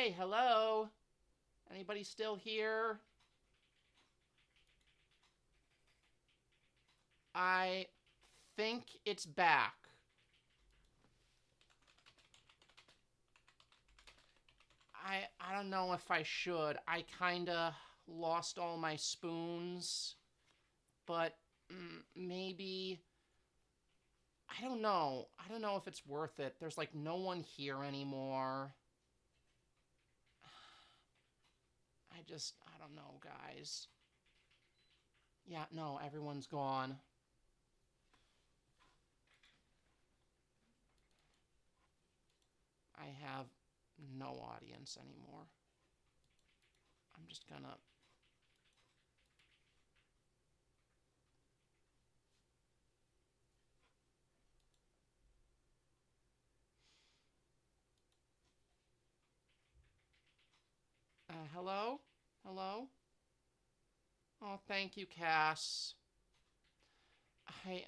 Hey, hello? Anybody still here? I think it's back. I don't know if I should. I kinda lost all my spoons, but maybe I don't know. I don't know if it's worth it. There's like no one here anymore. I don't know, guys. Yeah, no, everyone's gone. I have no audience anymore. I'm just gonna... hello? Hello? Oh, thank you, Cass. I...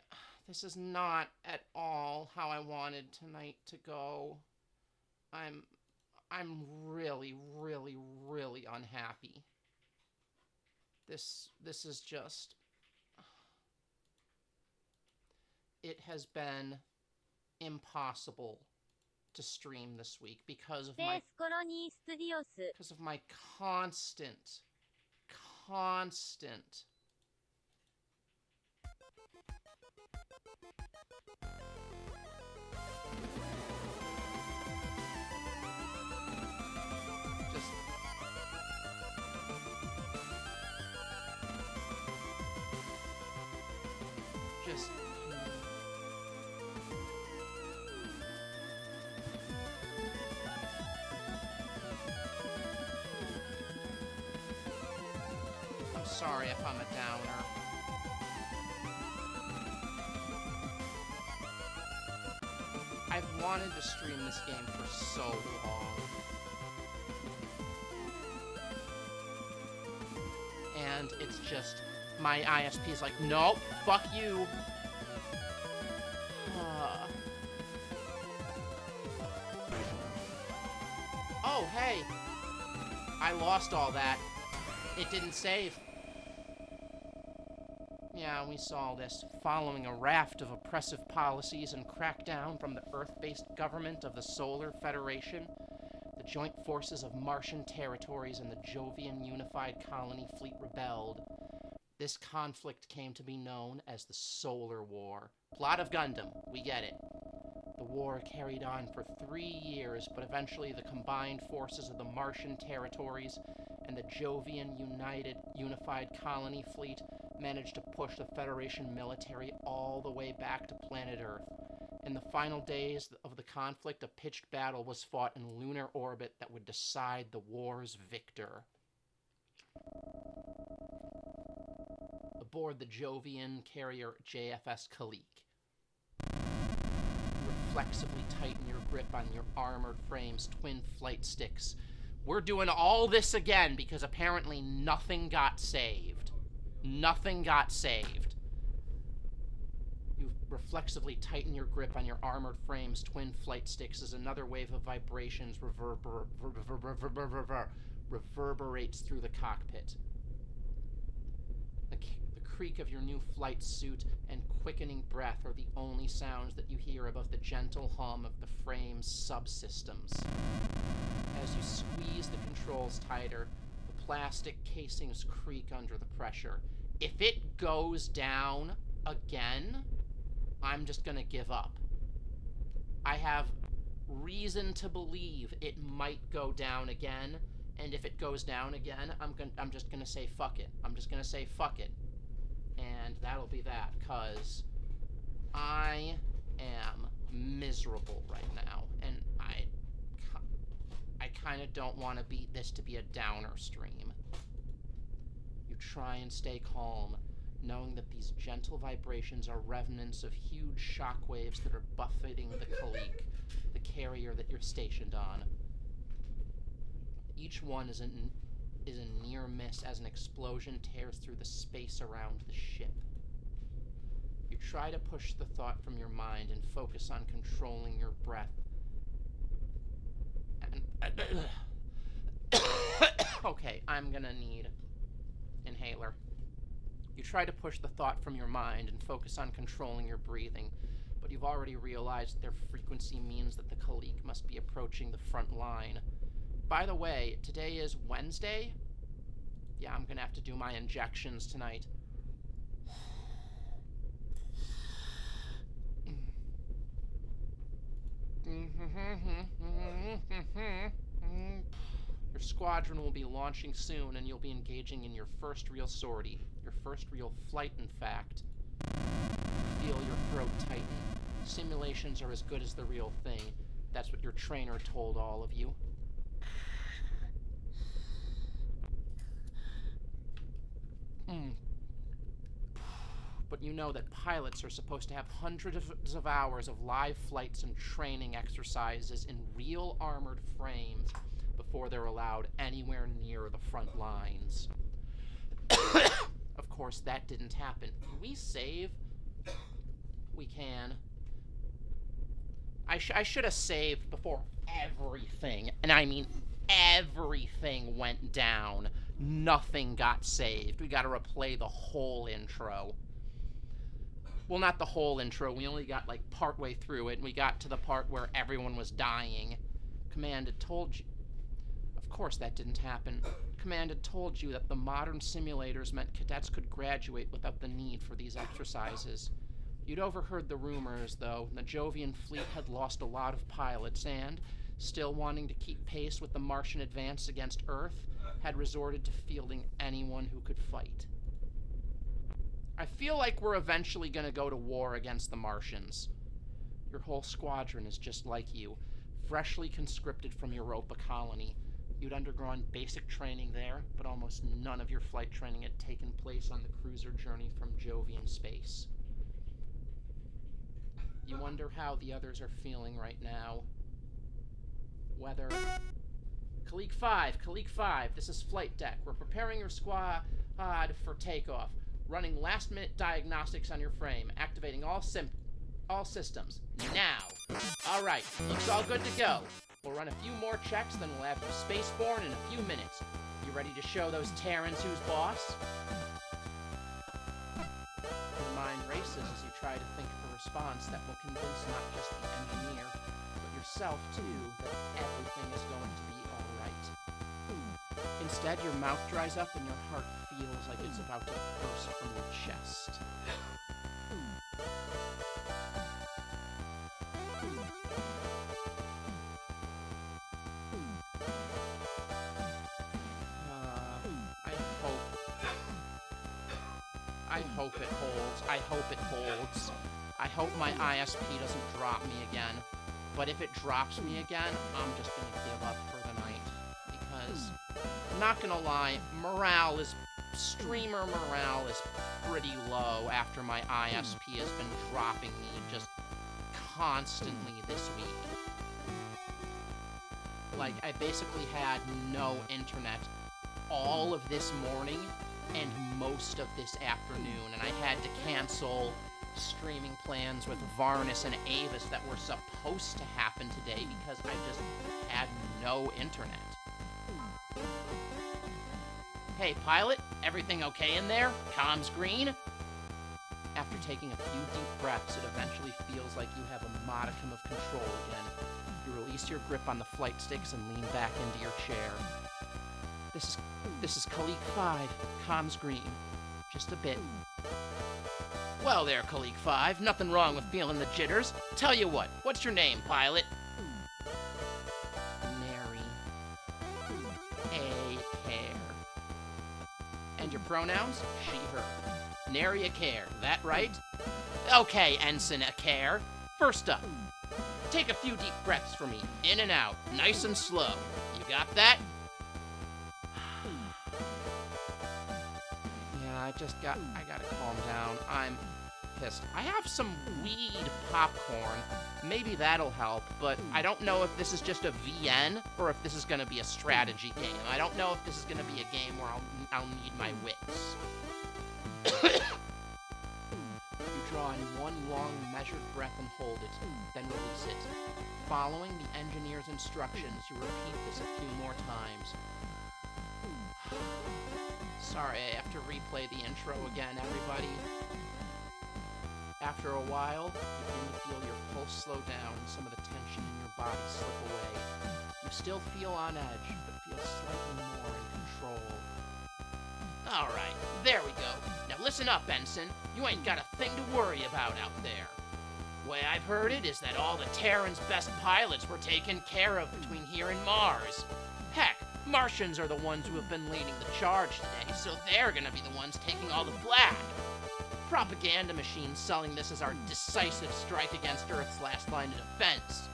This is not at all how I wanted tonight to go. I'm... I'm really, really, really unhappy. This is just... It has been impossible to stream this week because of my constant just just I'm sorry if I'm a downer. I've wanted to stream this game for so long. And it's just, my ISP is like, nope, fuck you. Oh, hey. I lost all that. It didn't save. Yeah, we saw this. Following a raft of oppressive policies and crackdown from the Earth-based government of the Solar Federation, the joint forces of Martian territories and the Jovian Unified Colony Fleet rebelled. This conflict came to be known as the Solar War. Plot of Gundam, we get it. The war carried on for 3 years, but eventually the combined forces of the Martian territories and the Jovian Unified Colony Fleet managed to push the Federation military all the way back to planet Earth. In the final days of the conflict, a pitched battle was fought in lunar orbit that would decide the war's victor. Aboard the Jovian carrier JFS Kalik, reflexively tighten your grip on your armored frame's twin flight sticks. We're doing all this again because apparently nothing got saved. Nothing got saved. You reflexively tighten your grip on your armored frame's twin flight sticks as another wave of vibrations reverberates through the cockpit. The creak of your new flight suit and quickening breath are the only sounds that you hear above the gentle hum of the frame's subsystems. As you squeeze the controls tighter, the plastic casings creak under the pressure. If it goes down again, I'm just gonna give up. I have reason to believe it might go down again, and if it goes down again, I'm just gonna say fuck it. I'm just gonna say fuck it. And that'll be that, cause I am miserable right now, and I kind of don't want to beat this to be a downer stream. You try and stay calm, knowing that these gentle vibrations are remnants of huge shockwaves that are buffeting the Kalik, the carrier that you're stationed on. Each one is a near miss as an explosion tears through the space around the ship. You try to push the thought from your mind and focus on controlling your breath. Okay, I'm gonna need inhaler. You try to push the thought from your mind and focus on controlling your breathing, but you've already realized their frequency means that the Khalik must be approaching the front line. By the way, today is Wednesday. Yeah, I'm gonna have to do my injections tonight. Your squadron will be launching soon, and you'll be engaging in your first real sortie. Your first real flight, in fact. Feel your throat tighten. Simulations are as good as the real thing. That's what your trainer told all of you. But you know that pilots are supposed to have hundreds of hours of live flights and training exercises in real armored frames before they're allowed anywhere near the front lines. Of course, that didn't happen. Can we save? We can. I should have saved before everything, and I mean everything went down. Nothing got saved. We gotta replay the whole intro. Well, not the whole intro. We only got like partway through it, and we got to the part where everyone was dying. Command had told you. Of course, that didn't happen. Command had told you that the modern simulators meant cadets could graduate without the need for these exercises. You'd overheard the rumors, though. The Jovian fleet had lost a lot of pilots and, still wanting to keep pace with the Martian advance against Earth, had resorted to fielding anyone who could fight. I feel like we're eventually going to go to war against the Martians. Your whole squadron is just like you, freshly conscripted from Europa colony. You'd undergone basic training there, but almost none of your flight training had taken place on the cruiser journey from Jovian space. You wonder how the others are feeling right now. Whether... Khalik 5, this is flight deck. We're preparing your squad for takeoff. Running last-minute diagnostics on your frame. Activating all systems. Now! Alright, looks all good to go. We'll run a few more checks, then we'll have you spaceborne in a few minutes. You ready to show those Terrans who's boss? Your mind races as you try to think of a response that will convince not just the engineer, but yourself too, that everything is going to be alright. Instead, your mouth dries up and your heart feels like it's about to burst from your chest. I hope it holds. I hope it holds. I hope my ISP doesn't drop me again. But if it drops me again, I'm just gonna give up for the night. Because, I'm not gonna lie, streamer morale is pretty low after my ISP has been dropping me just constantly this week. Like, I basically had no internet all of this morning and most of this afternoon, and I had to cancel streaming plans with Varnus and Avis that were supposed to happen today because I just had no internet. Hey, pilot, everything okay in there? Comms green? After taking a few deep breaths, it eventually feels like you have a modicum of control again. You release your grip on the flight sticks and lean back into your chair. This is Khalik 5, comms green. Just a bit. Well there, Khalik 5, nothing wrong with feeling the jitters. Tell you what, what's your name, pilot? Nary. A care. And your pronouns? She, her. Nary a care, that right? Okay, Ensign a care. First up, take a few deep breaths for me. In and out, nice and slow. You got that? I gotta calm down. I'm pissed. I have some weed popcorn. Maybe that'll help, but I don't know if this is just a VN or if this is gonna be a strategy game. I don't know if this is gonna be a game where I'll need my wits. You draw in one long, measured breath and hold it, then release it. Following the engineer's instructions, you repeat this a few more times. Sorry, I have to replay the intro again, everybody. After a while, you begin to feel your pulse slow down and some of the tension in your body slip away. You still feel on edge, but feel slightly more in control. Alright, there we go. Now listen up, Ensign. You ain't got a thing to worry about out there. Way I've heard it is that all the Terran's best pilots were taken care of between here and Mars. Heck, Martians are the ones who have been leading the charge today, so they're gonna be the ones taking all the flak. Propaganda machines selling this as our decisive strike against Earth's last line of defense.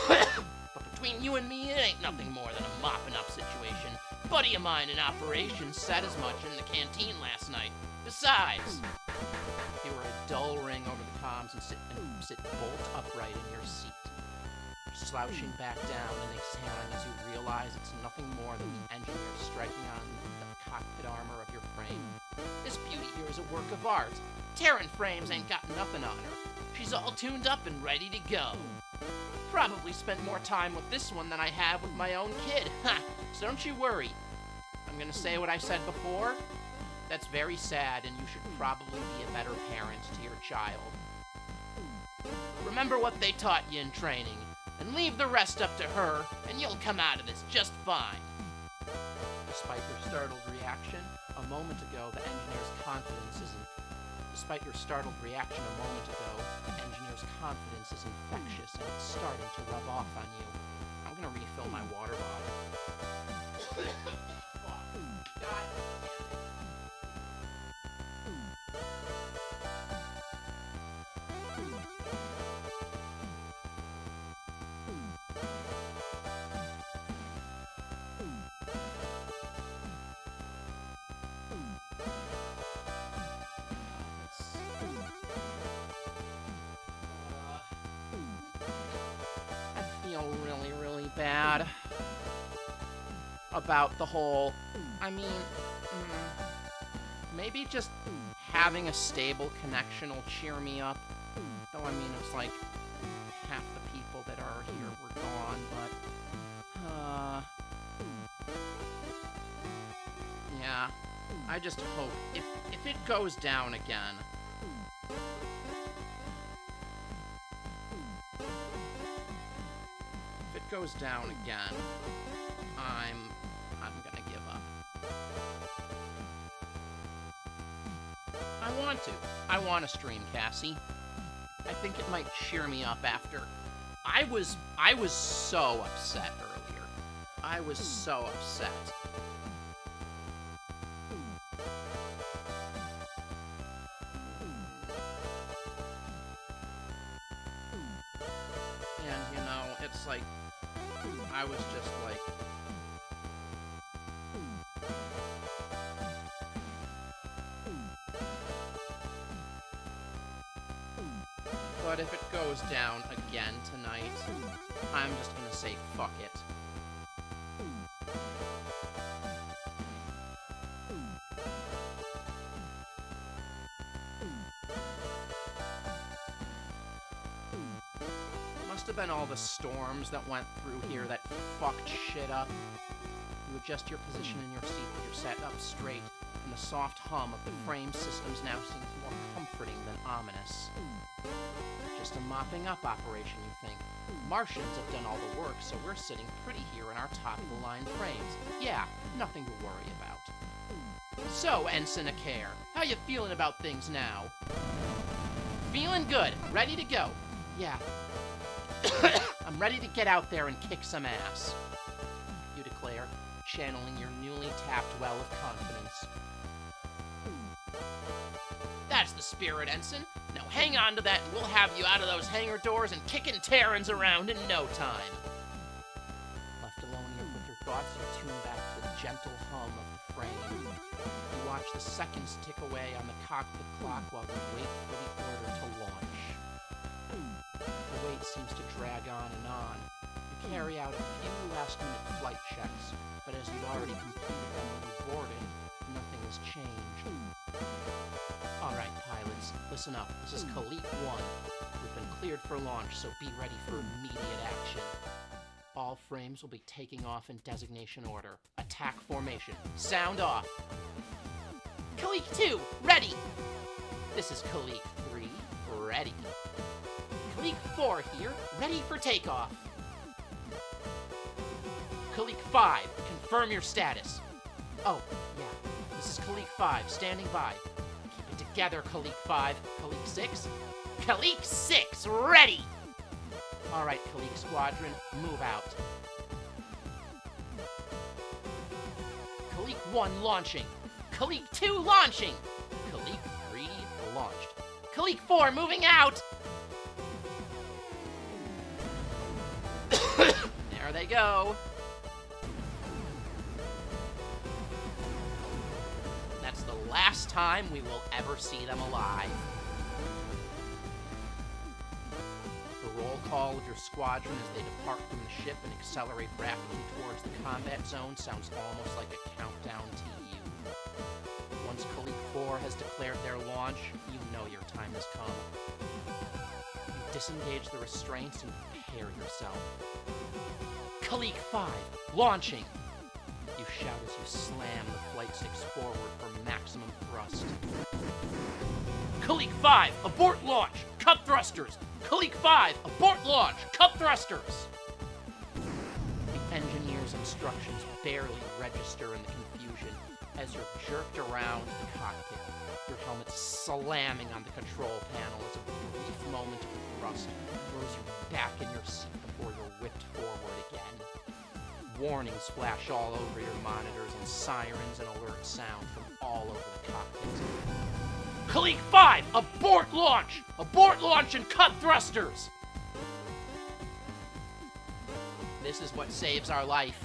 But between you and me, it ain't nothing more than a mopping up situation. Buddy of mine in operations said as much in the canteen last night. Besides, you hear a dull ring over the comms and sit bolt upright in your seat, slouching back down and exhaling as you realize it's nothing more than the engineer striking on the cockpit armor of your frame. This beauty here is a work of art. Terran frames ain't got nothing on her. She's all tuned up and ready to go. Probably spent more time with this one than I have with my own kid. Ha! So don't you worry. I'm gonna say what I said before. That's very sad, and you should probably be a better parent to your child. Remember what they taught you in training, and leave the rest up to her, and you'll come out of this just fine. Despite your startled reaction, a moment ago, the engineer's confidence is infectious, and it's starting to rub off on you. I'm gonna refill my water bottle. God damn it. Really, really bad about the whole, maybe just having a stable connection will cheer me up. Though, it's like half the people that are here were gone, but, yeah, I just hope, if it goes down again, I'm gonna give up. I want to stream, Cassie. I think it might cheer me up after. I was so upset earlier. I was so upset. And, it's like, I was just like, but if it goes down again tonight, I'm just gonna say fuck it. Must have been all the storms that went through here that fucked shit up. You adjust your position in your seat, but you're sat up straight, and the soft hum of the frame systems now seems more comforting than ominous. Just a mopping up operation, you think. Martians have done all the work, so we're sitting pretty here in our top-of-the-line frames. Yeah, nothing to worry about. So, Ensign Care, how you feeling about things now? Feeling good, ready to go. Yeah. I'm ready to get out there and kick some ass, you declare, channeling your newly tapped well of confidence. That's the spirit, Ensign. Now hang on to that and we'll have you out of those hangar doors and kicking Terrans around in no time. Left alone with your thoughts, you tune back to the gentle hum of the frame. You watch the seconds tick away on the cockpit clock while you wait for the order to launch. The wait seems to drag on and on. You carry out a few last-minute flight checks, but as you'd already completed them when you boarded, nothing has changed. Alright, pilots, listen up. This is Khalid 1. We've been cleared for launch, so be ready for immediate action. All frames will be taking off in designation order. Attack formation. Sound off. Kalik 2, ready! This is Kalik 3, ready. Kalik 4 here, ready for takeoff. Kalik 5, confirm your status. Oh, yeah, this is Kalik 5, standing by. Keep it together, Kalik 5. Kalik 6? Kalik 6, ready! Alright, Kalik Squadron, move out. Kalik 1 launching. Kalik 2 launching. Kalik 3 launched. Kalik 4 moving out! There they go. That's the last time we will ever see them alive. The roll call of your squadron as they depart from the ship and accelerate rapidly towards the combat zone sounds almost like a countdown to you. Once Kalik 4 has declared their launch, you know your time has come. You disengage the restraints and prepare yourself. Kalik 5, launching! You shout as you slam the flight sticks forward for maximum thrust. Kalik 5, abort launch! Cut thrusters! Kalik 5, abort launch! Cut thrusters! The engineer's instructions barely register in the confusion as you're jerked around the cockpit, your helmet slamming on the control panel as a brief moment of thrust throws you back in your seat before you're whipped forward again. Warnings flash all over your monitors and sirens and alerts sound from all over the cockpit. Kalik 5, abort launch! Abort launch and cut thrusters! This is what saves our life.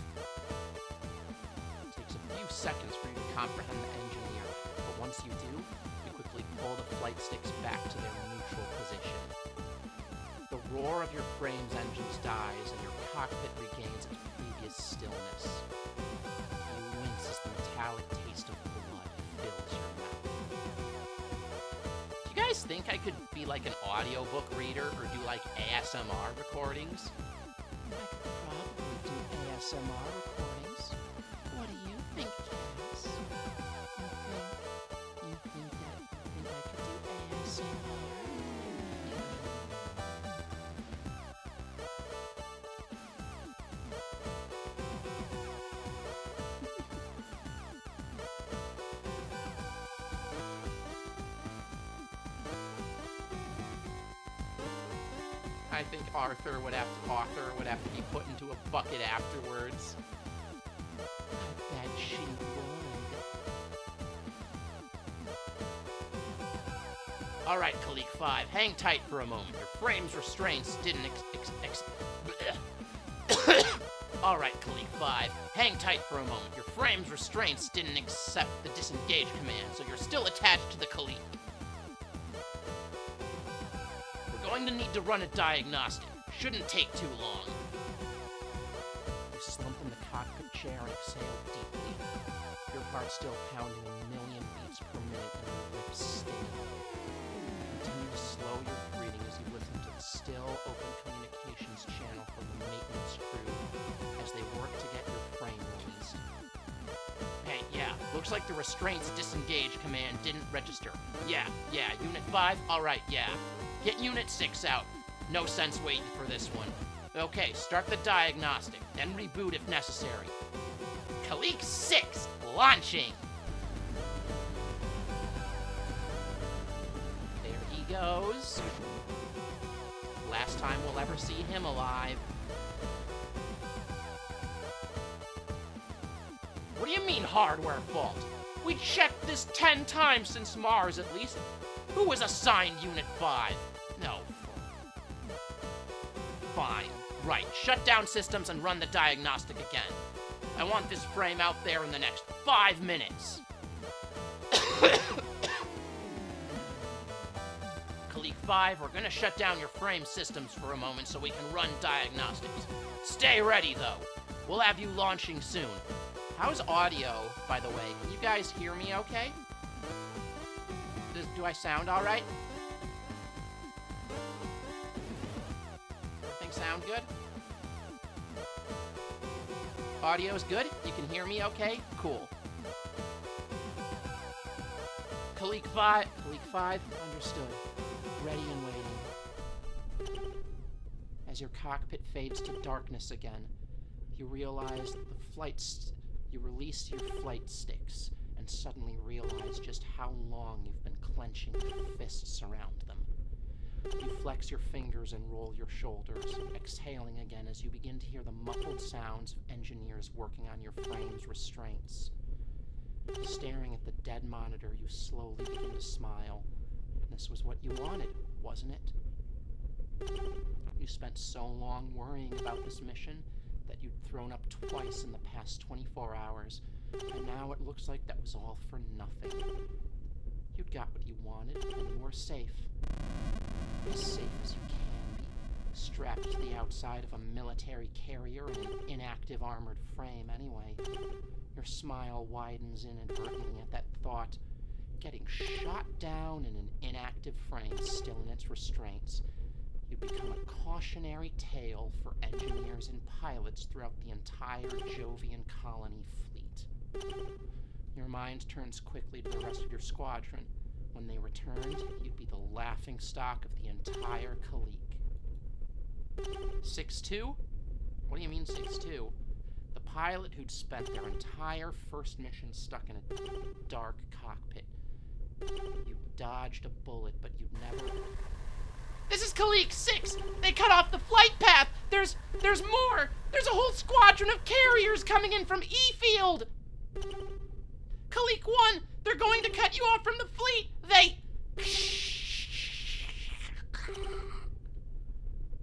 It takes a few seconds for you to comprehend the engineer, but once you do, you quickly pull the flight sticks back to their neutral position. The roar of your frame's engines dies and your cockpit regains its previous stillness. You wince as the metallic taste of blood fills your mouth. Do you guys think I could be like an audiobook reader or do like ASMR recordings? I could probably do ASMR recordings. What do you think, Cass? You think I could do ASMR? I think Arthur would have to be put into a bucket afterwards. I bet she would. Alright, Kalik 5, hang tight for a moment. Your frame's restraints didn't Alright, Kalik 5, hang tight for a moment. Your frame's restraints didn't accept the disengage command, so you're still attached to the Kalik. Going to need to run a diagnostic. Shouldn't take too long. You slump in the cockpit chair and exhale deeply. Your heart still pounding 1,000,000 beats per minute and your lips stinging. Continue to slow your breathing as you listen to the still open communications channel from the maintenance crew as they work to get your frame released. Hey, yeah, looks like the restraints disengage command didn't register. Yeah, Unit 5, alright, yeah. Get Unit 6 out. No sense waiting for this one. Okay, start the diagnostic, then reboot if necessary. Kalik 6, launching! There he goes. Last time we'll ever see him alive. What do you mean hardware fault? We checked this 10 times since Mars at least. Who was assigned Unit 5? No. Fine. Right. Shut down systems and run the diagnostic again. I want this frame out there in the next 5 minutes. Kalik 5, we're gonna shut down your frame systems for a moment so we can run diagnostics. Stay ready, though. We'll have you launching soon. How's audio, by the way? Can you guys hear me okay? Do I sound alright? Everything sound good? Audio's good? You can hear me okay? Cool. Kalik 5, understood. Ready and waiting. As your cockpit fades to darkness again, you realize that you release your flight sticks and suddenly realize just how long you've been clenching your fists around them. You flex your fingers and roll your shoulders, exhaling again as you begin to hear the muffled sounds of engineers working on your frame's restraints. Staring at the dead monitor, you slowly begin to smile. This was what you wanted, wasn't it? You spent so long worrying about this mission that you'd thrown up twice in the past 24 hours, and now it looks like that was all for nothing. You'd got what you wanted, and you were safe. As safe as you can be, strapped to the outside of a military carrier in an inactive armored frame anyway. Your smile widens inadvertently at that thought. Getting shot down in an inactive frame still in its restraints, you'd become a cautionary tale for engineers and pilots throughout the entire Jovian colony fleet. Your mind turns quickly to the rest of your squadron. When they returned, you'd be the laughingstock of the entire Kalik. 6-2? What do you mean 6-2? The pilot who'd spent their entire first mission stuck in a dark cockpit. You dodged a bullet, but you'd never... This is Kalik 6! They cut off the flight path! There's more! There's a whole squadron of carriers coming in from E-Field! Kalik 1! They're going to cut you off from the fleet!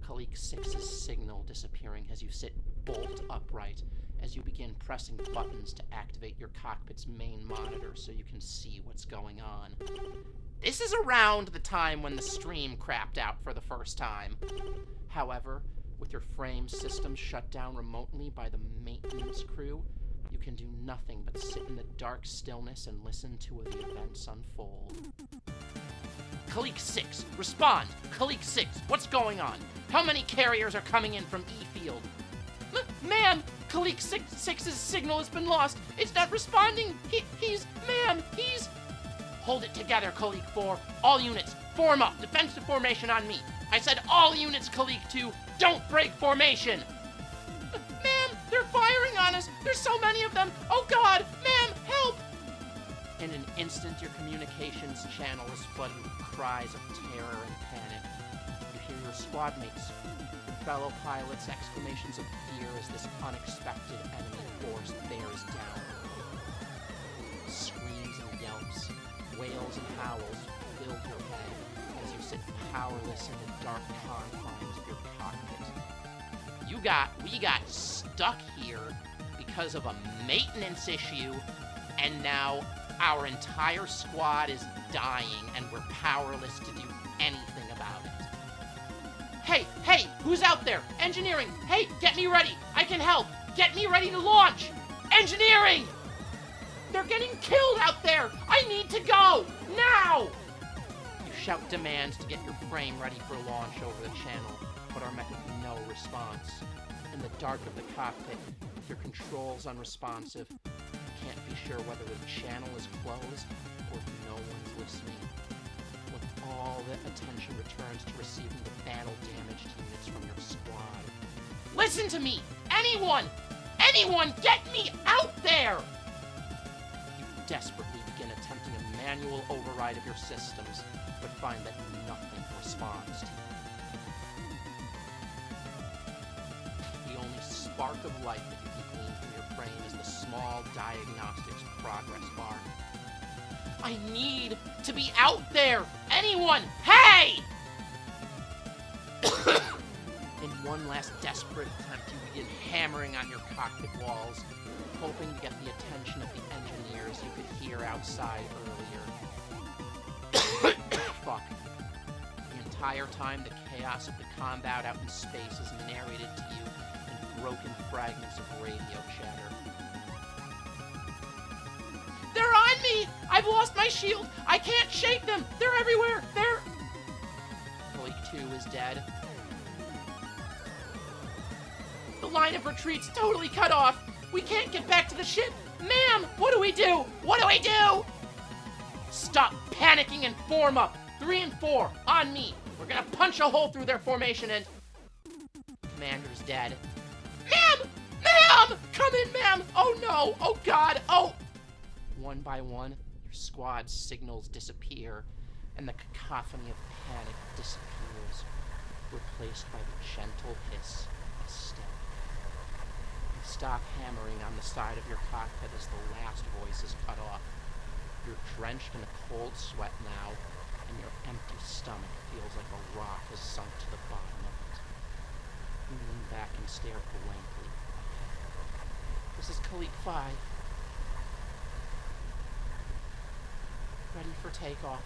Kalik 6's signal disappearing as you sit bolt upright as you begin pressing buttons to activate your cockpit's main monitor so you can see what's going on. This is around the time when the stream crapped out for the first time. However, with your frame system shut down remotely by the maintenance crew, you can do nothing but sit in the dark stillness and listen to the events unfold. Kalik 6, respond! Kalik 6, what's going on? How many carriers are coming in from E-Field? Ma'am, Kalik 6's signal has been lost. It's not responding. He's... Hold it together, Kalik 4. All units, form up. Defensive formation on me. I said all units, Kalik 2. Don't break formation. Ma'am, they're firing on us. There's so many of them. Oh, God. Ma'am, help. In an instant, your communications channel is flooded with cries of terror and panic. You hear your squad mates, your fellow pilots' exclamations of fear as this unexpected enemy force bears down. Screams and yelps, wails and howls fill your head as you sit powerless in the dark confines of your cockpit. We got stuck here because of a maintenance issue, and now our entire squad is dying and we're powerless to do anything about it. Hey, who's out there? Engineering, hey, get me ready. I can help. Get me ready to launch. Engineering! They're getting killed out there. I need to go, now! You shout demands to get your frame ready for launch over the channel, but are met with no response. In the dark of the cockpit, with your controls unresponsive, you can't be sure whether the channel is closed or if no one's listening. With all the attention returns to receiving the battle-damaged units from your squad. Listen to me! Anyone, get me out there! You desperately begin attempting a manual override of your systems, but find that nothing responds to you. The only spark of light that you can glean from your frame is the small diagnostics progress bar. I need to be out there! Anyone! Hey! In one last desperate attempt, you begin hammering on your cockpit walls, hoping to get the attention of the engineers you could hear outside earlier. Fuck. The entire time, the chaos of the combat out in space is narrated to you in broken fragments of radio chatter. They're on me! I've lost my shield! I can't shake them! They're everywhere! Kalik 2 is dead. The line of retreat's totally cut off! We can't get back to the ship! Ma'am! What do we do? What do we do? Stop panicking and form up! 3 and 4, on me! We're gonna punch a hole through their formation and... Commander's dead. Ma'am! Ma'am! Come in, ma'am! Oh no! Oh god! Oh! One by one, your squad's signals disappear, and the cacophony of panic disappears, replaced by the gentle hiss of stealth. You stop hammering on the side of your cockpit as the last voice is cut off. You're drenched in a cold sweat now, and your empty stomach feels like a rock has sunk to the bottom of it. You lean back and stare blankly ahead. This is Kalik 5. Ready for takeoff.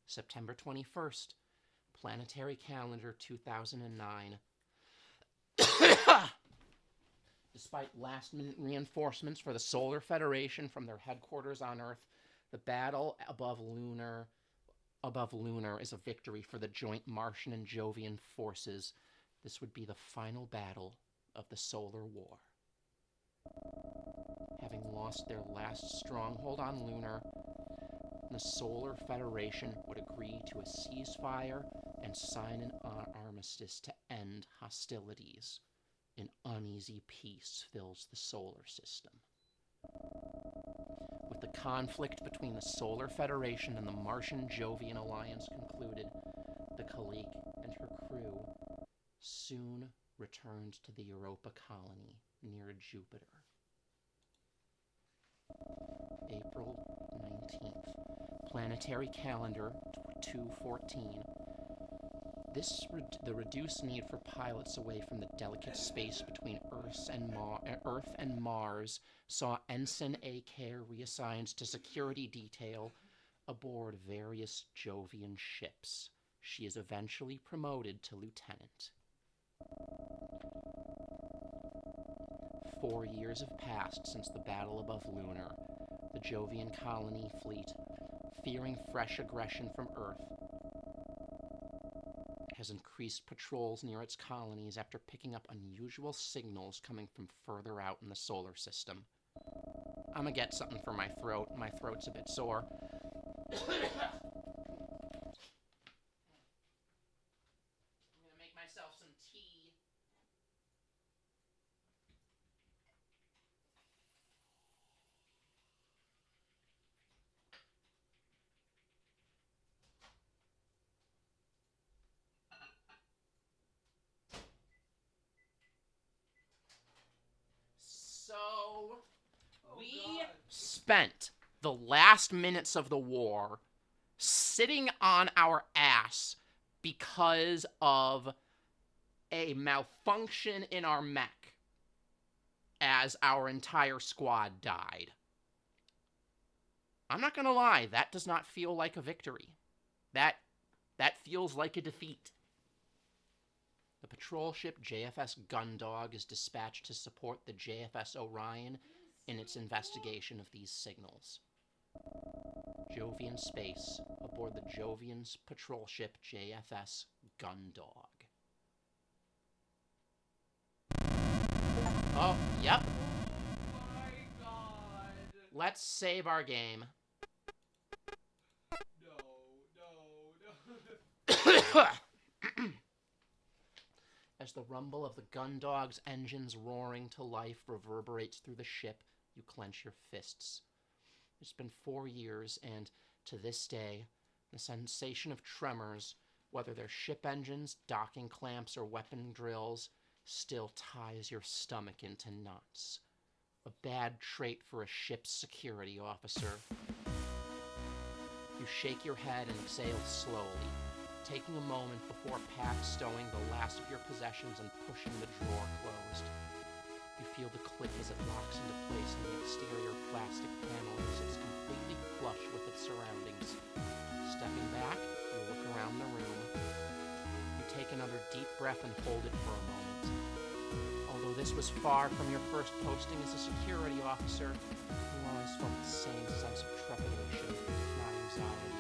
September 21st, Planetary Calendar 2009. Despite last-minute reinforcements for the Solar Federation from their headquarters on Earth, the battle above Lunar is a victory for the joint Martian and Jovian forces. This would be the final battle of the Solar War. Having lost their last stronghold on Lunar, the Solar Federation would agree to a ceasefire and sign an armistice to end hostilities. An uneasy peace fills the solar system. With the conflict between the Solar Federation and the Martian-Jovian alliance concluded, the Kalik and her crew soon returned to the Europa colony near Jupiter. April 19th, Planetary Calendar 214. The reduced need for pilots away from the delicate space between Earth and Mars saw Ensign A. Care reassigned to security detail aboard various Jovian ships. She is eventually promoted to lieutenant. 4 years have passed since the battle above Lunar. The Jovian colony fleet, fearing fresh aggression from Earth, has increased patrols near its colonies after picking up unusual signals coming from further out in the solar system. I'm gonna get something for my throat. My throat's a bit sore. I'm gonna make myself some tea. So, we spent the last minutes of the war sitting on our ass because of a malfunction in our mech as our entire squad died. I'm not gonna lie, that does not feel like a victory. That feels like a defeat. The patrol ship JFS Gundog is dispatched to support the JFS Orion in its investigation of these signals. Jovian space aboard the Jovian patrol ship JFS Gundog. Oh, yep. Oh my god. Let's save our game. No. As the rumble of the Gundog's engines roaring to life reverberates through the ship, you clench your fists. It's been 4 years, and to this day, the sensation of tremors, whether they're ship engines, docking clamps, or weapon drills, still ties your stomach into knots. A bad trait for a ship's security officer. You shake your head and exhale slowly, taking a moment before stowing the last of your possessions and pushing the drawer closed. You feel the click as it locks into place in the exterior plastic panel and sits completely flush with its surroundings. Stepping back, you look around the room. You take another deep breath and hold it for a moment. Although this was far from your first posting as a security officer, you always felt the same sense of trepidation, not anxiety.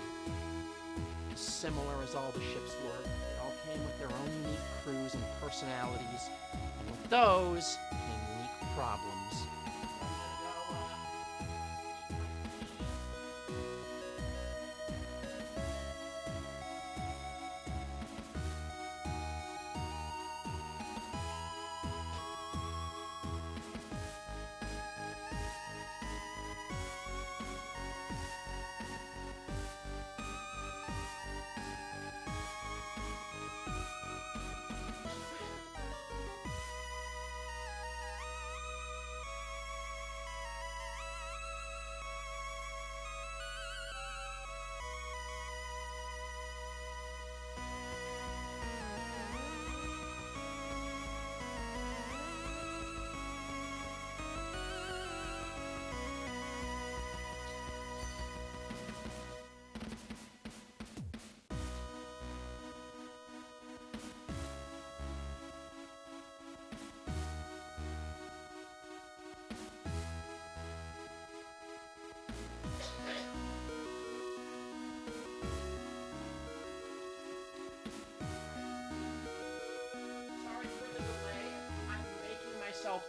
As similar as all the ships were, they all came came with their own unique crews and personalities, and with those came unique problems.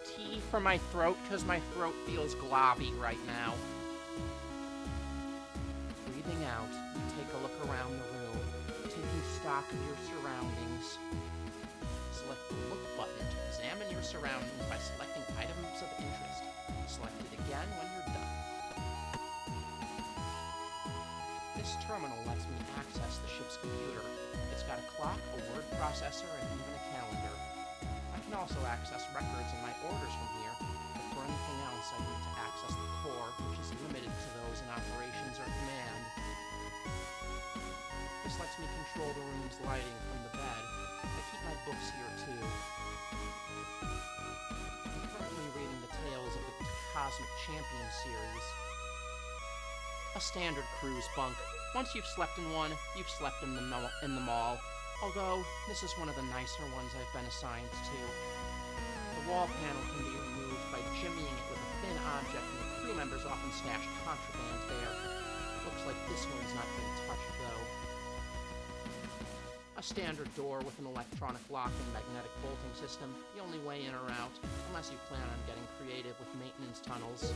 Tea for my throat because my throat feels globby right now. Breathing out, you take a look around the room, taking stock of your surroundings. Select the Look button to examine your surroundings by selecting items of interest. Select it again when you're done. This terminal lets me access the ship's computer. It's got a clock, a word processor, and even a calendar. I can also access records and my orders from here, but for anything else I need to access the core, which is limited to those in operations or command. This lets me control the room's lighting from the bed. I keep my books here too. I'm currently reading the tales of the Cosmic Champion series. A standard cruise bunk. Once you've slept in one, you've slept in them all. Although, this is one of the nicer ones I've been assigned to. The wall panel can be removed by jimmying it with a thin object, and the crew members often stash contraband there. Looks like this one's not been touched, though. A standard door with an electronic lock and magnetic bolting system, the only way in or out, unless you plan on getting creative with maintenance tunnels.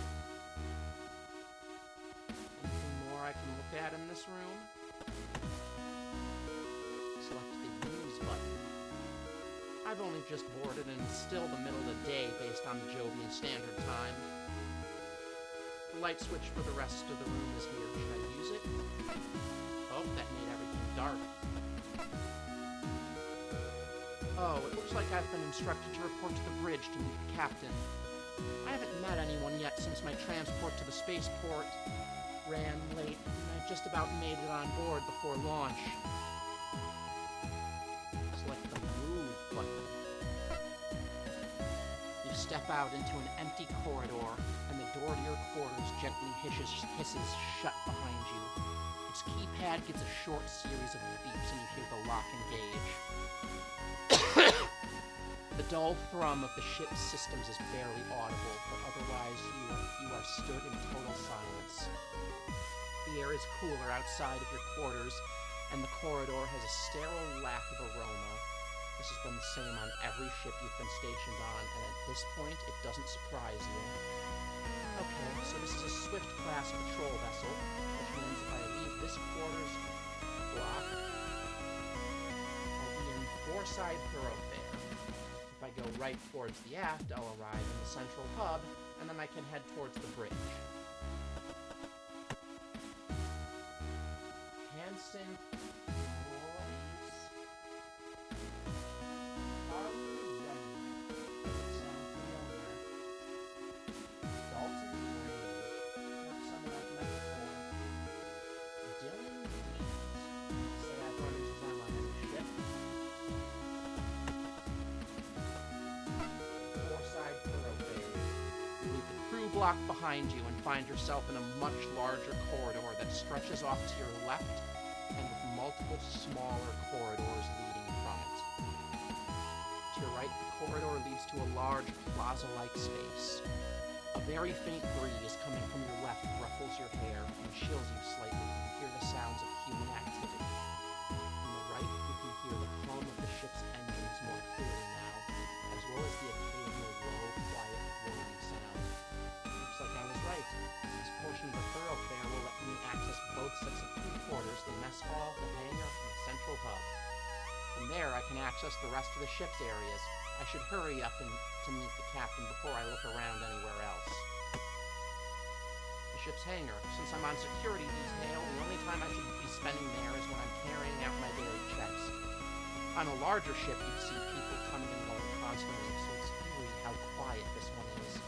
Anything more I can look at in this room? Select the Use button. I've only just boarded and it's still the middle of the day based on the Jovian Standard Time. The light switch for the rest of the room is here. Should I use it? Oh, that made everything dark. Oh, it looks like I've been instructed to report to the bridge to meet the captain. I haven't met anyone yet since my transport to the spaceport ran late, and I just about made it on board before launch. Select the Move button. You step out into an empty corridor, and the door to your quarters gently hisses shut behind you. Its keypad gets a short series of beeps, and you hear the lock engage. The dull thrum of the ship's systems is barely audible, but otherwise you are stood in total silence. The air is cooler outside of your quarters, and the corridor has a sterile lack of aroma. This has been the same on every ship you've been stationed on, and at this point, it doesn't surprise you. Okay, so this is a Swift-class patrol vessel, which means if I leave this quarters block, I'll be in Foreside Thoroughfare. If I go right towards the aft, I'll arrive in the central hub, and then I can head towards the bridge. Hanson Royce? Sound familiar. Dalton Grange. Not someone I've met before. Dylan Deeds. Say I've run into them on any ship. Foreside Thoroughfare. You leave the crew block behind you and find yourself in a much larger corridor that stretches off to your left and with multiple smaller corridors leading from it. To your right, the corridor leads to a large plaza-like space. A very faint breeze coming from your left ruffles your hair and chills you slightly. You hear the sounds of human activity. On the right, you can hear the hum of the ship's engines more clearly now, as well as the occasional low, quiet whirring sound. Looks like I was right. This portion of the thoroughfare will let me access both sets of crew quarters, the mess hall, the hangar, and the central hub. From there, I can access the rest of the ship's areas. I should hurry up to meet the captain before I look around anywhere else. The ship's hangar. Since I'm on security detail, the only time I should be spending there is when I'm carrying out my daily checks. On a larger ship, you'd see people coming and going constantly, so it's eerie how quiet this one is.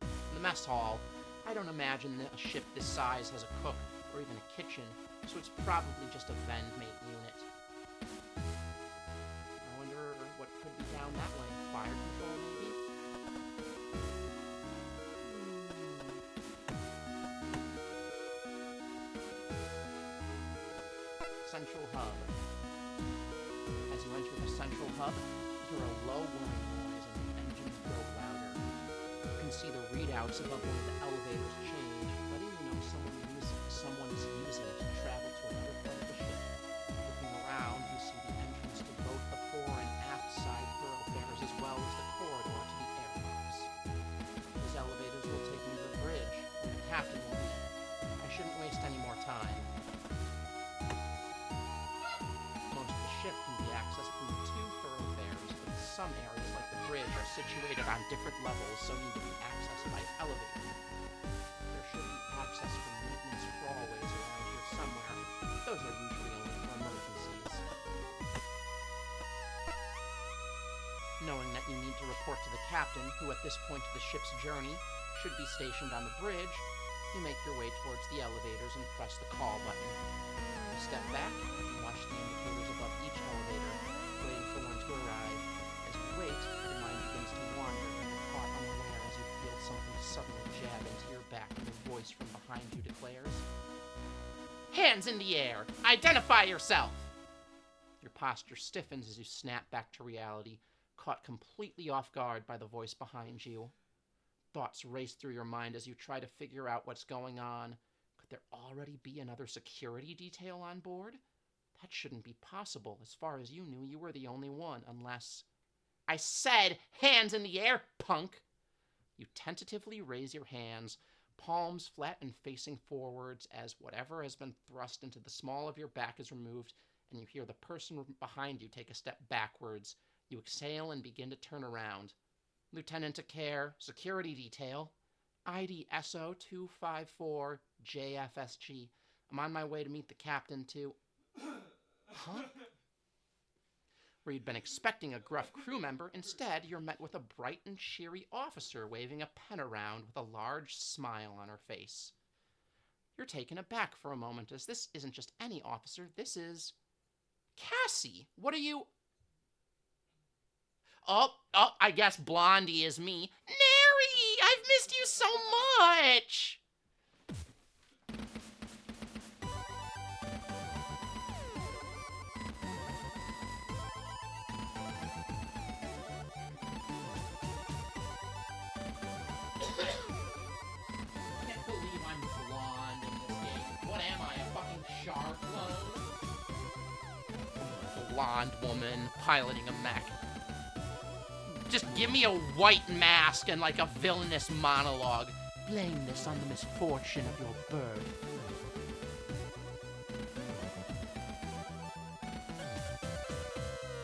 In the mess hall, I don't imagine that a ship this size has a cook or even a kitchen, so it's probably just a vend-mate unit. I wonder what could be down that way. Fire control, maybe? Central hub. As you enter the central hub, you hear a low whirring noise and the engines grow louder. You can see the readouts above one of the elevators change, letting you know someone is using it to travel to another part of the ship. Looking around, you see the entrance to both the fore and aft side thoroughfares as well as the corridor to the airlocks. These elevators will take me to the bridge, where the captain will be. I shouldn't waste any more time. Most of the ship can be accessed through two thoroughfares, but some areas, like the bridge, are situated on different levels, so need to be accessed by elevator. There should be access for maintenance crawlways around here somewhere. Those are usually only for emergencies. Knowing that you need to report to the captain, who at this point of the ship's journey should be stationed on the bridge, you make your way towards the elevators and press the call button. You step back and watch the indicators above each elevator, waiting for one to arrive. As you wait, your mind begins to wander and you're caught unaware as you feel something suddenly jab into your back and a voice from behind you declares, "Hands in the air! Identify yourself!" Your posture stiffens as you snap back to reality, caught completely off guard by the voice behind you. Thoughts race through your mind as you try to figure out what's going on. Could there already be another security detail on board? That shouldn't be possible. As far as you knew, you were the only one, unless... I said, hands in the air, punk! You tentatively raise your hands, palms flat and facing forwards, as whatever has been thrust into the small of your back is removed, and you hear the person behind you take a step backwards. You exhale and begin to turn around. Lieutenant to Care, security detail, ID SO 254 JFSG. I'm on my way to meet the captain to... Huh? Where you'd been expecting a gruff crew member, instead you're met with a bright and cheery officer waving a pen around with a large smile on her face. You're taken aback for a moment, as this isn't just any officer, this is... Cassie! What are you... Oh, I guess Blondie is me. Nary! I've missed you so much! Can't believe I'm blonde in this game. What am I, a fucking shark clone? Blonde woman piloting a mech. Just give me a white mask and like a villainous monologue. Blame this on the misfortune of your birth.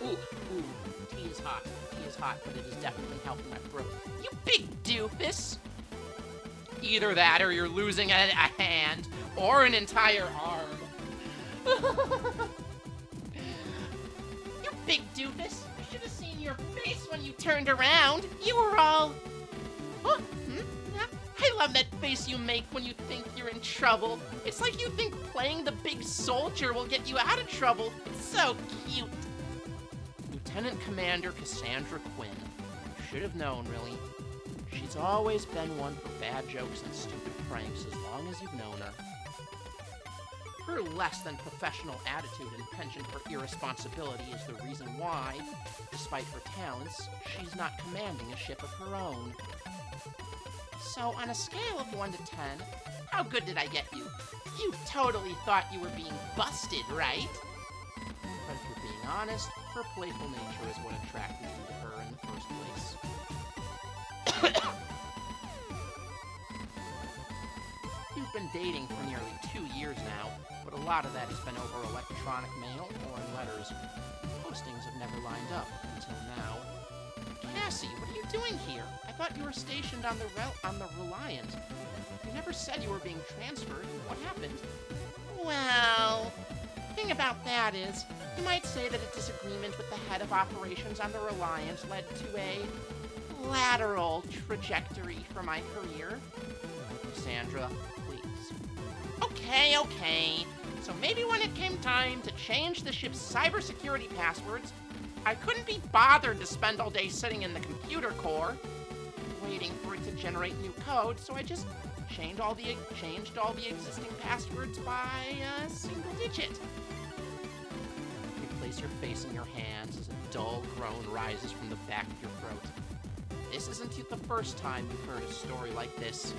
Ooh, tea is hot. Tea is hot, but it is definitely helping my throat. You big doofus! Either that or you're losing a hand or an entire arm. You big doofus! I should have seen your face when you turned around. You were all... Huh? I love that face you make when you think you're in trouble. It's like you think playing the big soldier will get you out of trouble. It's so cute. Lieutenant Commander Cassandra Quinn. You should have known, really. She's always been one for bad jokes and stupid pranks as long as you've known her. Her less than professional attitude and penchant for irresponsibility is the reason why, despite her talents, she's not commanding a ship of her own. So, on a scale of 1 to 10, how good did I get you? You totally thought you were being busted, right? But if you're being honest, her playful nature is what attracted you to her in the first place. You've been dating for nearly 2 years now, but a lot of that has been over electronic mail or in letters. Postings have never lined up until now. Cassie, what are you doing here? I thought you were stationed on the Reliant. You never said you were being transferred. What happened? Well, the thing about that is, you might say that a disagreement with the head of operations on the Reliant led to a lateral trajectory for my career. Sandra, please. Okay. So maybe when it came time to change the ship's cybersecurity passwords, I couldn't be bothered to spend all day sitting in the computer core, waiting for it to generate new code, so I just changed all the existing passwords by a single digit. You place your face in your hands as a dull groan rises from the back of your throat. This isn't the first time you've heard a story like this.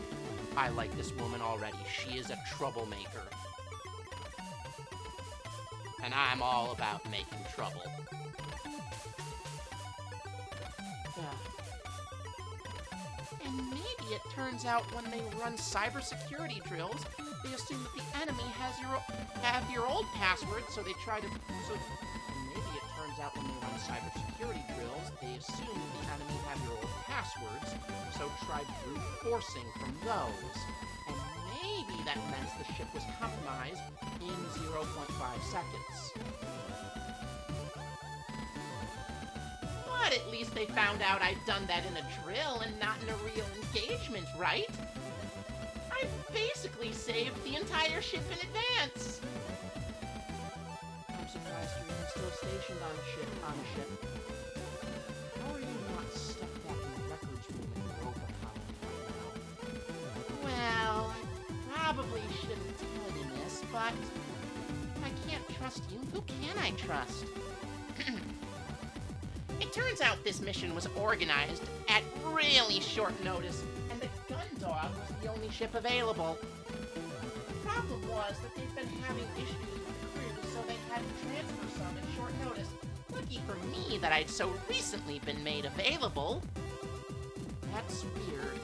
I like this woman already. She is a troublemaker. And I'm all about making trouble. And maybe it turns out when they run cybersecurity drills, they assume that the enemy have your old password, so they try to... maybe it turns out when they run cybersecurity drills, they assume that the enemy have your old passwords, so try brute forcing from those. And maybe that meant the ship was compromised in 0.5 seconds. But at least they found out I'd done that in a drill and not in a real engagement, right? I basically saved the entire ship in advance. I'm surprised you're even still stationed on a ship. How are you not stuck back in the records room in Europa colony right now? Well, I probably shouldn't tell you this, but if I can't trust you, who can I trust? It turns out this mission was organized at really short notice, and the Gundog was the only ship available. The problem was that they've been having issues with the crew, so they had to transfer some at short notice. Lucky for me that I'd so recently been made available. That's weird.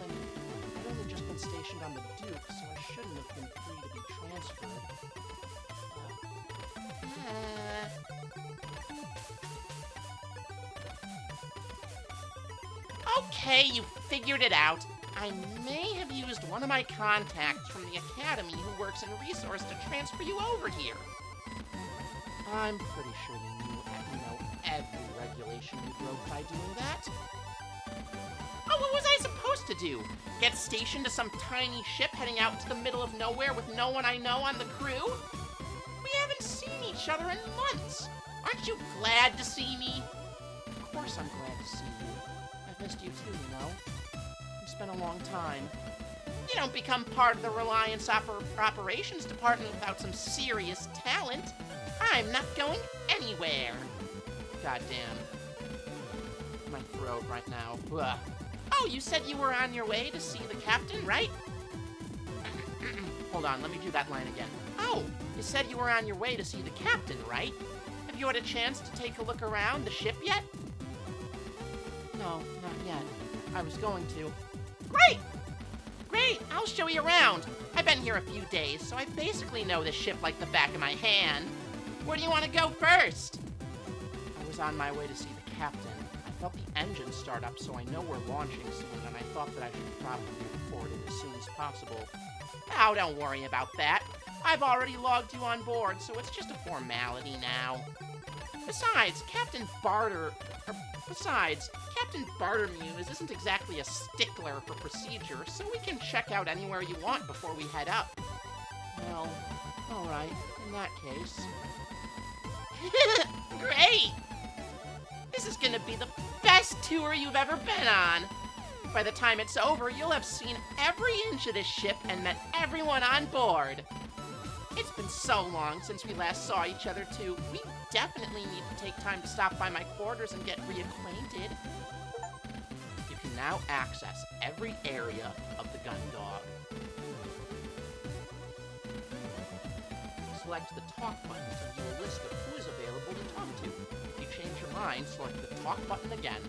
I'd only just been stationed on the Duke, so I shouldn't have been free to be transferred. Okay, you figured it out. I may have used one of my contacts from the Academy who works in resource to transfer you over here. I'm pretty sure you know every regulation you broke by doing that. Oh, what was I supposed to do? Get stationed to some tiny ship heading out into the middle of nowhere with no one I know on the crew? We haven't seen each other in months. Aren't you glad to see me? Of course I'm glad to see you. I've missed you too, you know. It's been a long time. You don't become part of the Reliance Operations Department without some serious talent. I'm not going anywhere. Goddamn. My throat right now. Ugh. Oh, you said you were on your way to see the captain, right? Hold on, let me do that line again. Oh, you said you were on your way to see the captain, right? Have you had a chance to take a look around the ship yet? No, not yet. I was going to. Great! Great, I'll show you around. I've been here a few days, so I basically know the ship like the back of my hand. Where do you want to go first? I was on my way to see the captain. I felt the engine start up, so I know we're launching soon, and I thought that I should probably report it as soon as possible. Oh, don't worry about that. I've already logged you on board, so it's just a formality now. Besides, Captain Bartermuse isn't exactly a stickler for procedure, so we can check out anywhere you want before we head up. Well, alright, in that case. Great! This is gonna be the best tour you've ever been on! By the time it's over, you'll have seen every inch of this ship and met everyone on board. It's been so long since we last saw each other, too. We definitely need to take time to stop by my quarters and get reacquainted. You can now access every area of the Gundog. select the talk button to view a list of who is available to talk to. If you change your mind, select the talk button again.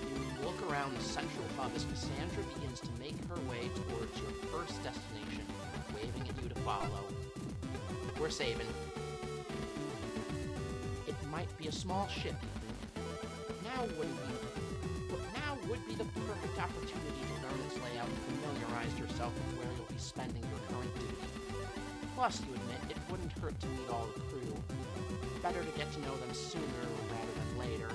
You look around the central hub as Cassandra begins to make her way towards your first destination, waving at you to follow. We're saving. It might be a small ship, you think, but now would be the perfect opportunity to learn its layout and familiarize yourself with where you'll be spending your current duty. Plus, you admit, it wouldn't hurt to meet all the crew. Better to get to know them sooner rather than later.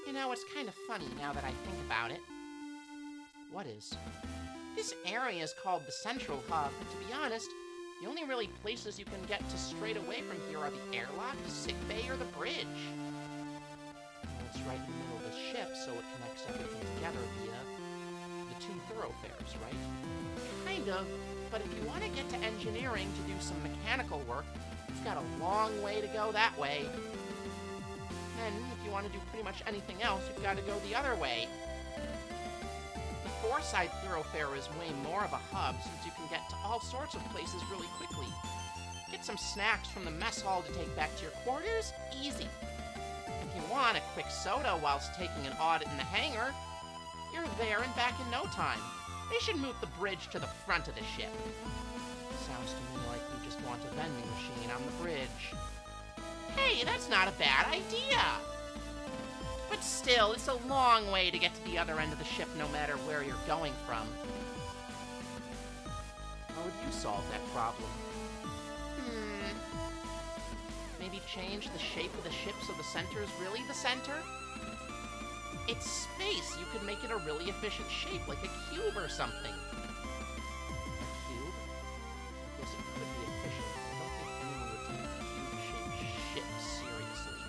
You know, it's kind of funny now that I think about it. What is? This area is called the Central Hub, but to be honest, the only really places you can get to straight away from here are the airlock, the sickbay, or the bridge. Well, it's right in the middle of the ship, so it connects everything together via the two thoroughfares, right? Kind of, but if you want to get to engineering to do some mechanical work, you've got a long way to go that way. Then, if you want to do pretty much anything else, you've got to go the other way. The four-side thoroughfare is way more of a hub, since you can get to all sorts of places really quickly. Get some snacks from the mess hall to take back to your quarters? Easy. If you want a quick soda whilst taking an audit in the hangar, you're there and back in no time. They should move the bridge to the front of the ship. Sounds to me like you just want a vending machine on the bridge. Hey, that's not a bad idea! But still, it's a long way to get to the other end of the ship no matter where you're going from. How would you solve that problem? Maybe change the shape of the ship so the center is really the center? It's space. You could make it a really efficient shape, like a cube or something. A cube? I guess it could be efficient. I don't think anyone would take a cube-shaped ship seriously.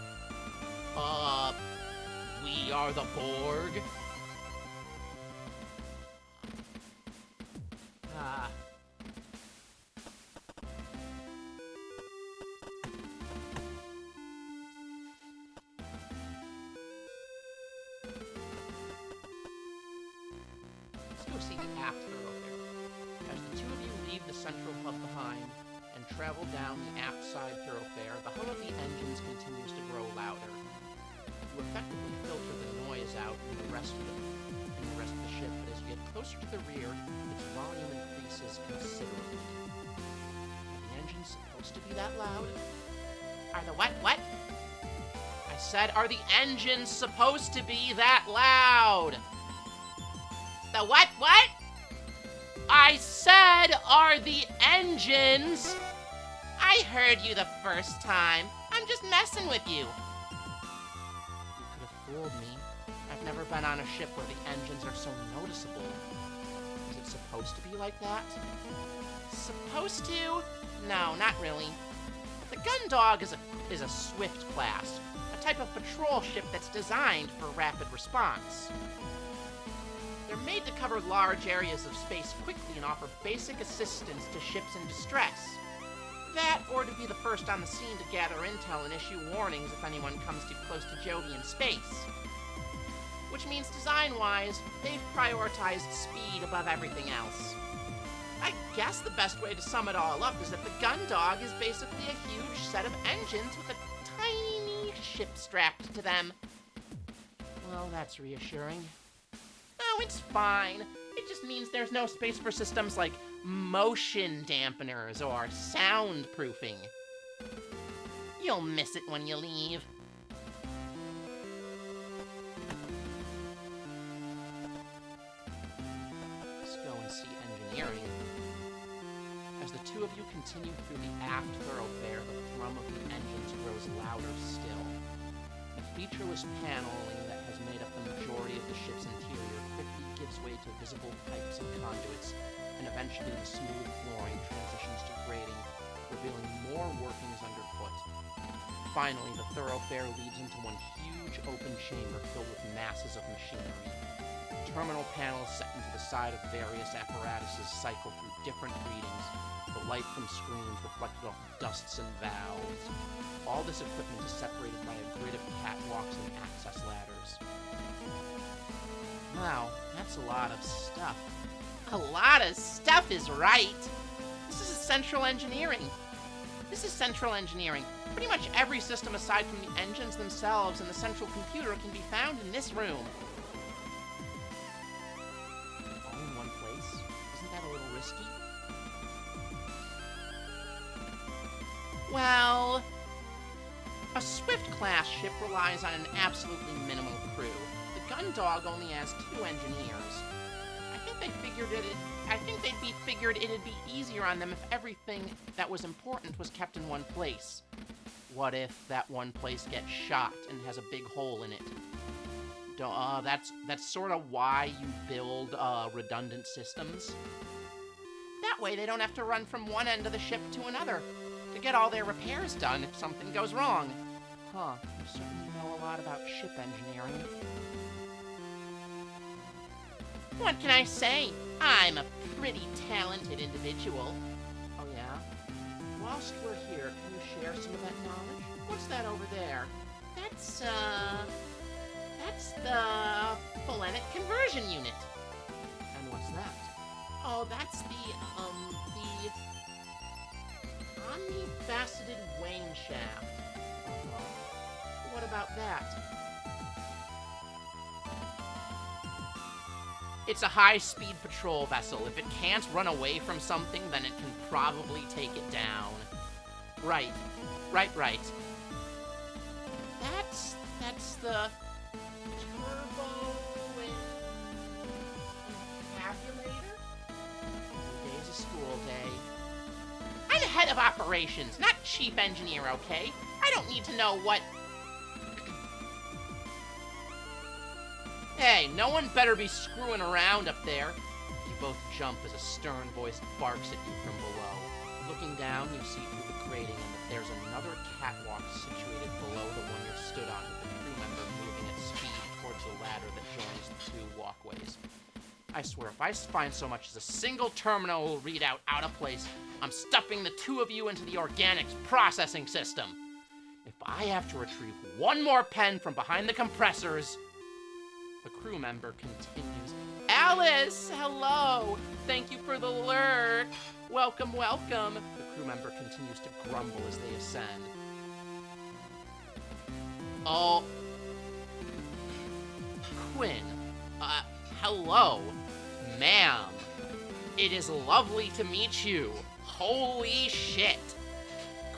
We are the Borg? Let's go see the aft thoroughfare. As the two of you leave the central hub behind and travel down the aft side thoroughfare, the hum of the engines continues to grow louder. You effectively filter the noise out in the rest of the ship, but as you get closer to the rear, its volume increases considerably. Are the engines supposed to be that loud? Are the what? I said, are the engines supposed to be that loud? The what? I said, are the engines? I heard you the first time. I'm just messing with you. You could have fooled me. I've never been on a ship where the engines are so noticeable. Is it supposed to be like that? Supposed to? No, not really. The Gundog is a swift class, a type of patrol ship that's designed for rapid response. They're made to cover large areas of space quickly and offer basic assistance to ships in distress. That, or to be the first on the scene to gather intel and issue warnings if anyone comes too close to Jovian space. Which means, design-wise, they've prioritized speed above everything else. I guess the best way to sum it all up is that the Gundog is basically a huge set of engines with a tiny ship strapped to them. Well, that's reassuring. Oh, it's fine. It just means there's no space for systems like motion dampeners or soundproofing. You'll miss it when you leave. Let's go and see engineering. As the two of you continue through the aft thoroughfare, the thrum of the engines grows louder still. The featureless paneling that has made up the majority of the ship's interior quickly gives way to visible pipes and conduits, and eventually the smooth flooring transitions to grating, revealing more workings underfoot. Finally, the thoroughfare leads into one huge open chamber filled with masses of machinery. Terminal panels set into the side of various apparatuses cycle through different readings. The light from screens reflected off dusts and valves. All this equipment is separated by a grid of catwalks and access ladders. Wow, that's a lot of stuff. A lot of stuff is right. This is central engineering. Pretty much every system aside from the engines themselves and the central computer can be found in this room. All in one place? Isn't that a little risky? Well, a Swift-class ship relies on an absolutely minimal crew. The Gundog only has 2 engineers. I think they'd figured it'd be easier on them if everything that was important was kept in one place. What if that one place gets shot and has a big hole in it? That's sort of why you build redundant systems. That way they don't have to run from one end of the ship to another to get all their repairs done if something goes wrong. Huh, you certainly know a lot about ship engineering. What can I say? I'm a pretty talented individual. Oh yeah? Whilst we're here, can you share some of that knowledge? What's that over there? That's the phonetic conversion unit. And what's that? Oh, that's the omnifaceted wane shaft. What about that? It's a high-speed patrol vessel. If it can't run away from something, then it can probably take it down. Right. That's the turbo encabulator? Every day's a school day. I'm the head of operations, not chief engineer, okay? I don't need to know what... Hey, no one better be screwing around up there. You both jump as a stern voice barks at you from below. Looking down, you see through the grating that there's another catwalk situated below the one you stood on, with the crew member moving at speed towards the ladder that joins the 2 walkways. I swear, if I find so much as a single terminal readout out of place, I'm stuffing the 2 of you into the organics processing system. If I have to retrieve one more pen from behind the compressors... The crew member continues. Alice, hello! Thank you for the lurk! Welcome. The crew member continues to grumble as they ascend. Oh. Quinn. Hello. Ma'am. It is lovely to meet you. Holy shit.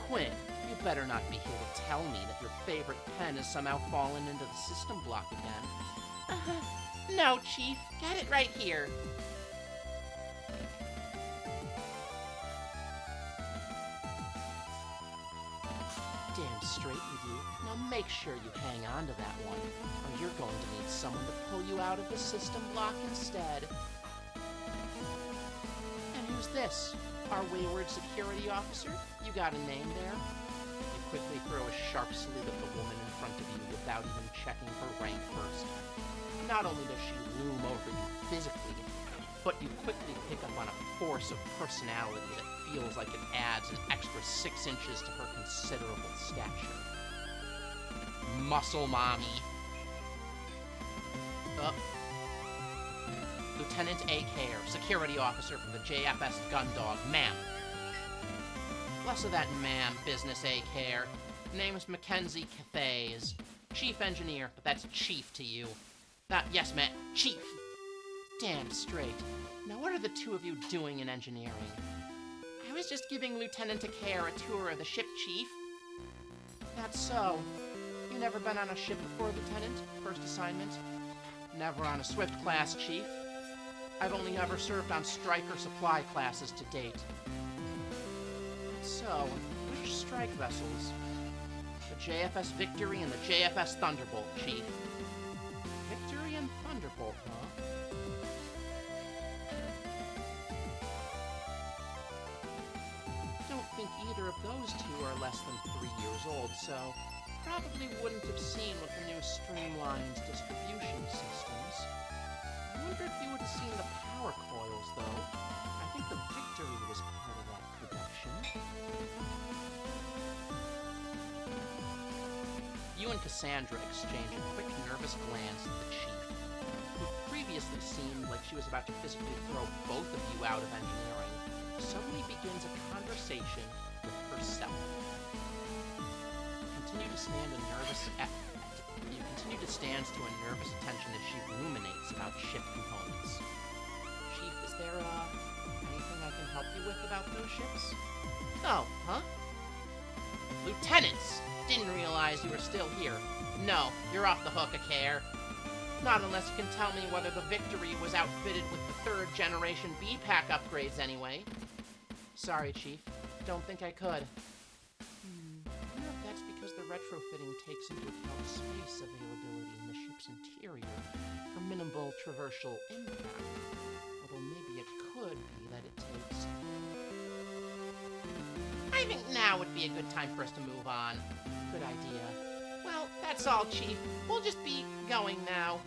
Quinn, you better not be here to tell me that your favorite pen has somehow fallen into the system block again. No, Chief. Get it right here. Damn straight with you. Now make sure you hang on to that one, or you're going to need someone to pull you out of the system block instead. And who's this? Our wayward security officer? You got a name there? You quickly throw a sharp salute at the woman in front of you without even checking her rank first. Not only does she loom over you physically, but you quickly pick up on a force of personality that feels like it adds an extra 6 inches to her considerable stature. Muscle Mommy. Lieutenant A. Care, security officer from the JFS Gundog, ma'am. Less of that ma'am business, A. Care. Name's Mackenzie Cathays. Chief engineer, but that's chief to you. Yes, ma'am. Chief. Damn straight. Now what are the 2 of you doing in engineering? I was just giving Lieutenant Care a tour of the ship, Chief. That's so. You never been on a ship before, Lieutenant? First assignment? Never on a Swift-class, Chief. I've only ever served on Striker supply classes to date. So, which strike vessels? The JFS Victory and the JFS Thunderbolt, Chief. Victory and Thunderbolt, huh? Don't think either of those 2 are less than 3 years old, so probably wouldn't have seen with the new streamlined distribution systems. I wonder if you would have seen the power you and Cassandra exchange a quick, nervous glance at the chief, who previously seemed like she was about to physically throw both of you out of engineering, suddenly begins a conversation with herself. You continue to stand to a nervous attention as she ruminates about ship components. Chief, is there, anything I can help you with about those ships? Oh, huh? Lieutenants! Didn't realize you were still here. No, you're off the hook, Care. Not unless you can tell me whether the Victory was outfitted with the 3rd generation B-Pack upgrades anyway. Sorry, Chief. Don't think I could. I wonder if that's because the retrofitting takes into account space availability in the ship's interior for minimal traversal impact. Although maybe it could be that it takes... I think now would be a good time for us to move on. Good idea. Well, that's all, Chief. We'll just be going now.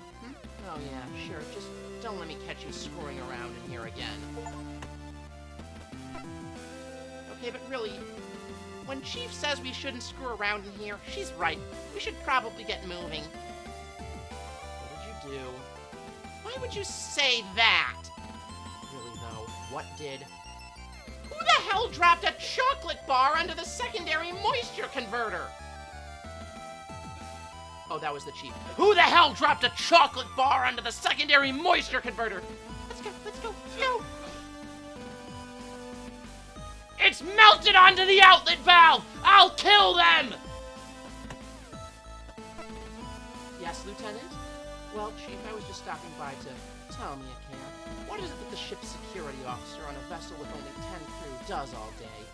Oh yeah, sure. Just don't let me catch you screwing around in here again. Okay, but really, when Chief says we shouldn't screw around in here, she's right. We should probably get moving. What did you do? Why would you say that? Really, though, what did... Who the hell dropped a chocolate bar under the secondary moisture converter? Oh, that was the Chief. Who the hell dropped a chocolate bar under the secondary moisture converter? Let's go, let's go, let's go! It's melted onto the outlet valve! I'll kill them! Yes, Lieutenant? Well, Chief, I was just stopping by to tell me, Care. What is it that the ship's security officer on a vessel with only 10 crew does all day?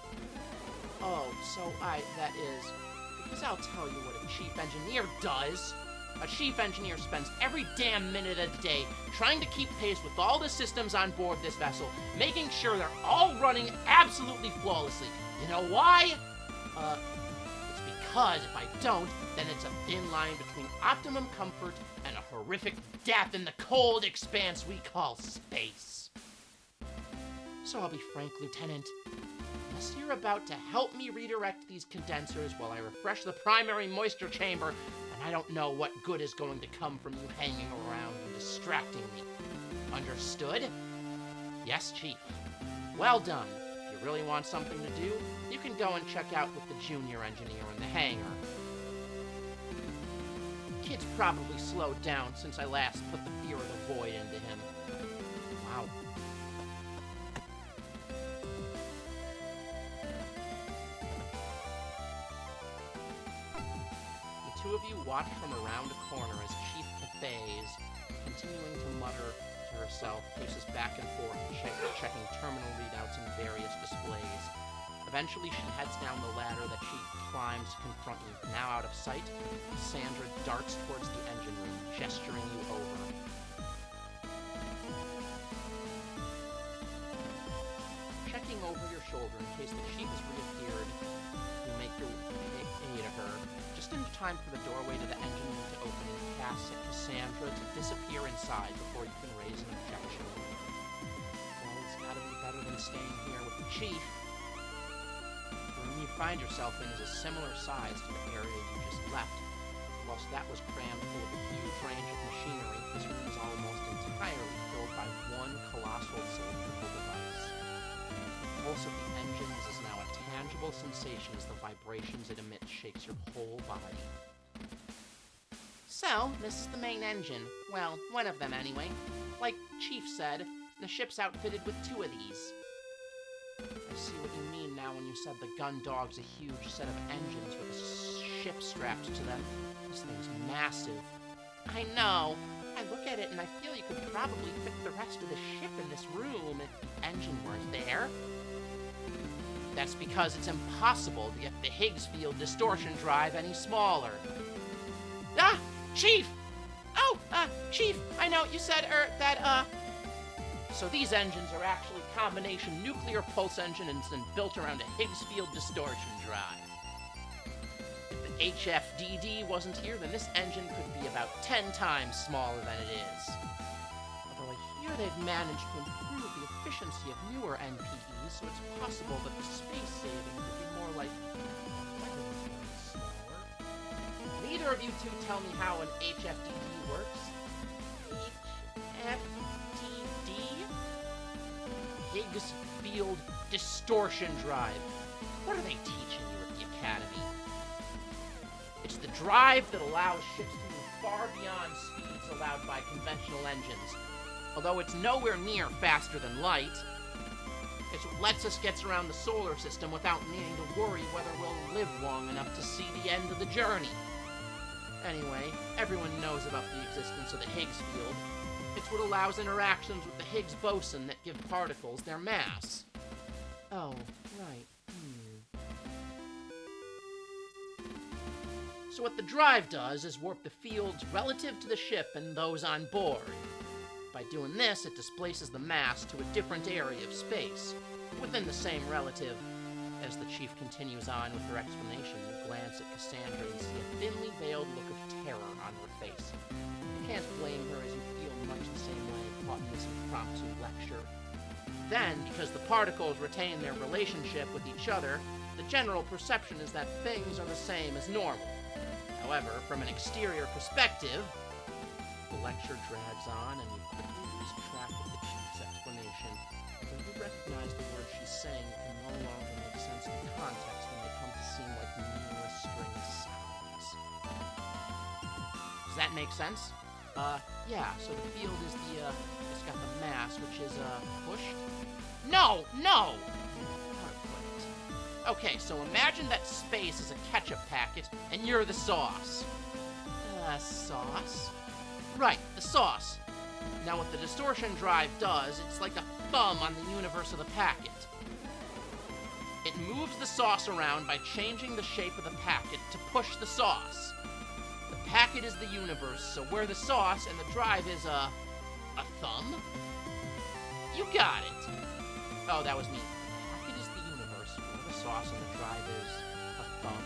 Oh, so that is... Because I'll tell you what a chief engineer does. A chief engineer spends every damn minute of the day trying to keep pace with all the systems on board this vessel, making sure they're all running absolutely flawlessly. You know why? It's because if I don't, then it's a thin line between optimum comfort and a horrific death in the cold expanse we call space. So I'll be frank, Lieutenant. Unless you're about to help me redirect these condensers while I refresh the primary moisture chamber, and I don't know what good is going to come from you hanging around and distracting me. Understood? Yes, Chief. Well done. If you really want something to do, you can go and check out with the junior engineer in the hangar. Kid's probably slowed down since I last put the fear of the void into him. Wow. The two of you watch from around a corner as Chief Cathays, continuing to mutter to herself, paces back and forth, checking terminal readouts and various displays. Eventually, she heads down the ladder that she climbs to confront you. Now out of sight, Sandra darts towards the engine room, gesturing you over. Checking over your shoulder in case the chief has reappeared, you make your way to her, just in time for the doorway to the engine room to open and cast Cassandra to disappear inside before you can raise an objection. Well, it's gotta be better than staying here with the chief. The room you find yourself in is a similar size to the area you just left. Whilst that was crammed full of a huge range of machinery, this room is almost entirely filled by one colossal cylindrical device. The pulse of the engines is now a tangible sensation as the vibrations it emits shakes your whole body. So, this is the main engine. Well, one of them anyway. Like Chief said, the ship's outfitted with 2 of these. I see what you mean now when you said the gun dog's a huge set of engines with a ship strapped to them. This thing's massive. I know. I look at it and I feel you could probably fit the rest of the ship in this room if the engine weren't there. That's because it's impossible to get the Higgs field distortion drive any smaller. Ah! Chief! Oh, Chief, I know you said, that, So these engines are actually combination nuclear pulse engines and built around a Higgs field distortion drive. If the HFDD wasn't here, then this engine could be about 10 times smaller than it is. Although I hear they've managed to improve the efficiency of newer NPEs, so it's possible that the space saving could be more like 11 times smaller. either of you two tell me how an HFDD works? HFDD? Higgs Field Distortion Drive. What are they teaching you at the Academy? It's the drive that allows ships to move far beyond speeds allowed by conventional engines. Although it's nowhere near faster than light, it's what lets us get around the solar system without needing to worry whether we'll live long enough to see the end of the journey. Anyway, everyone knows about the existence of the Higgs field. It's what allows interactions with the Higgs boson that give particles their mass. Oh, right. So what the drive does is warp the fields relative to the ship and those on board. By doing this, it displaces the mass to a different area of space, within the same relative. As the Chief continues on with her explanation, you glance at Cassandra and see a thinly veiled look of terror on her face. You can't blame her, as you feel much the same way caught in this impromptu lecture. Then, because the particles retain their relationship with each other, the general perception is that things are the same as normal. However, from an exterior perspective, the lecture drags on and you quickly lose track of the Chief's explanation. When you recognize the words she's saying, it can no longer make sense in context when they come to seem like meaningless string sounds. Does that make sense? Yeah, so the field is it's got the mass, which is, pushed? No! How to put it? Okay, so imagine that space is a ketchup packet, and you're the sauce. Sauce? Right, the sauce. Now what the distortion drive does, it's like a thumb on the universe of the packet. It moves the sauce around by changing the shape of the packet to push the sauce. The packet is the universe, so where the sauce and the drive is a thumb? You got it. Oh, that was me. The packet is the universe, where the sauce and the drive is a thumb.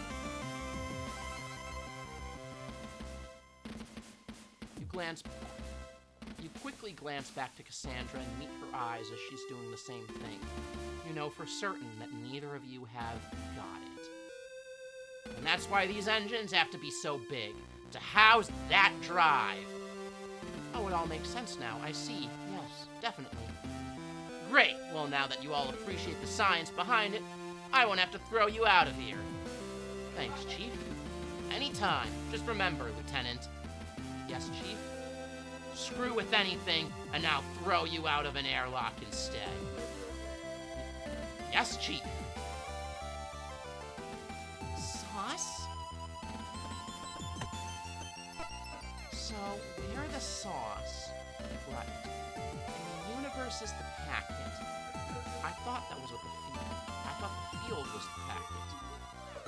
You quickly glance back to Cassandra and meet her eyes as she's doing the same thing. You know for certain that neither of you have got it. And that's why these engines have to be so big, to house that drive. Oh, it all makes sense now. I see. Yes, definitely. Great. Well, now that you all appreciate the science behind it, I won't have to throw you out of here. Thanks, Chief. Anytime. Just remember, Lieutenant. Yes, Chief? Screw with anything, and I'll throw you out of an airlock instead. Yes, Chief. Sauce? So, we're the sauce. Right. And the universe is the packet. I thought that was what the field... I thought the field was the packet.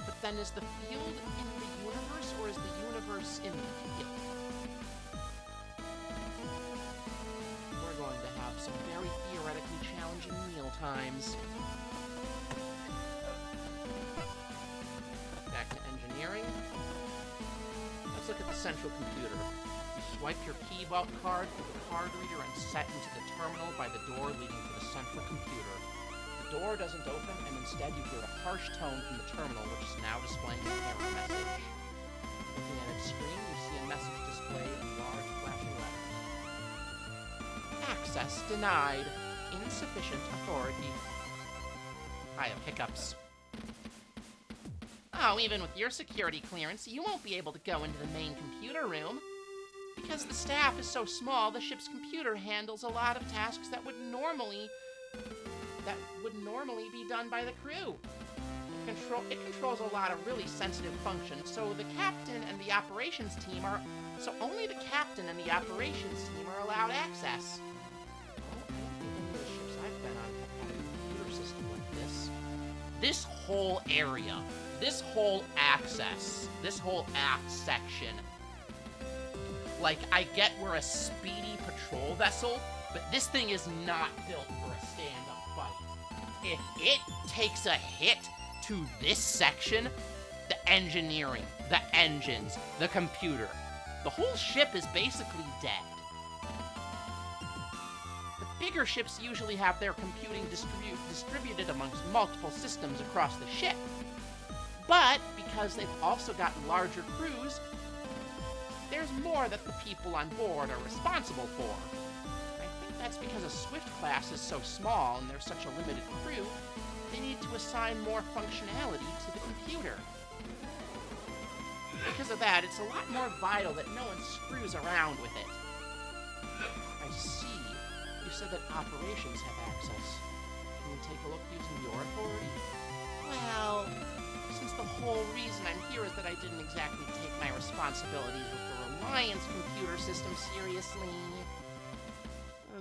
But then is the field in the universe, or is the universe in the field? We're going to have some very theoretically challenging meal times. Back to engineering. Let's look at the central computer. You swipe your key vault card through the card reader and set into the terminal by the door leading to the central computer. The door doesn't open, and instead you hear a harsh tone from the terminal, which is now displaying an error message. Looking at its screen, you see a message displayed in large flashing letters. Access denied. Insufficient authority. I have hiccups. Oh, even with your security clearance, you won't be able to go into the main computer room. Because the staff is so small, the ship's computer handles a lot of tasks that would normally be done by the crew. It controls a lot of really sensitive functions, so only the captain and the operations team are allowed access. Well, I don't think any of the ships I've been on have had a computer system like this. This whole area, this whole access, this whole aft section. Like, I get we're a speedy patrol vessel, but this thing is not built for a stand-up fight. If it takes a hit to this section, the engineering, the engines, the computer, the whole ship is basically dead. The bigger ships usually have their computing distributed amongst multiple systems across the ship. But because they've also got larger crews, there's more that the people on board are responsible for. I think that's because a Swift class is so small and there's such a limited crew, they need to assign more functionality to the computer. Because of that, it's a lot more vital that no one screws around with it. I see. You said that operations have access. Can we take a look using your authority? Well, since the whole reason I'm here is that I didn't exactly take my responsibilities with the Reliance computer system seriously,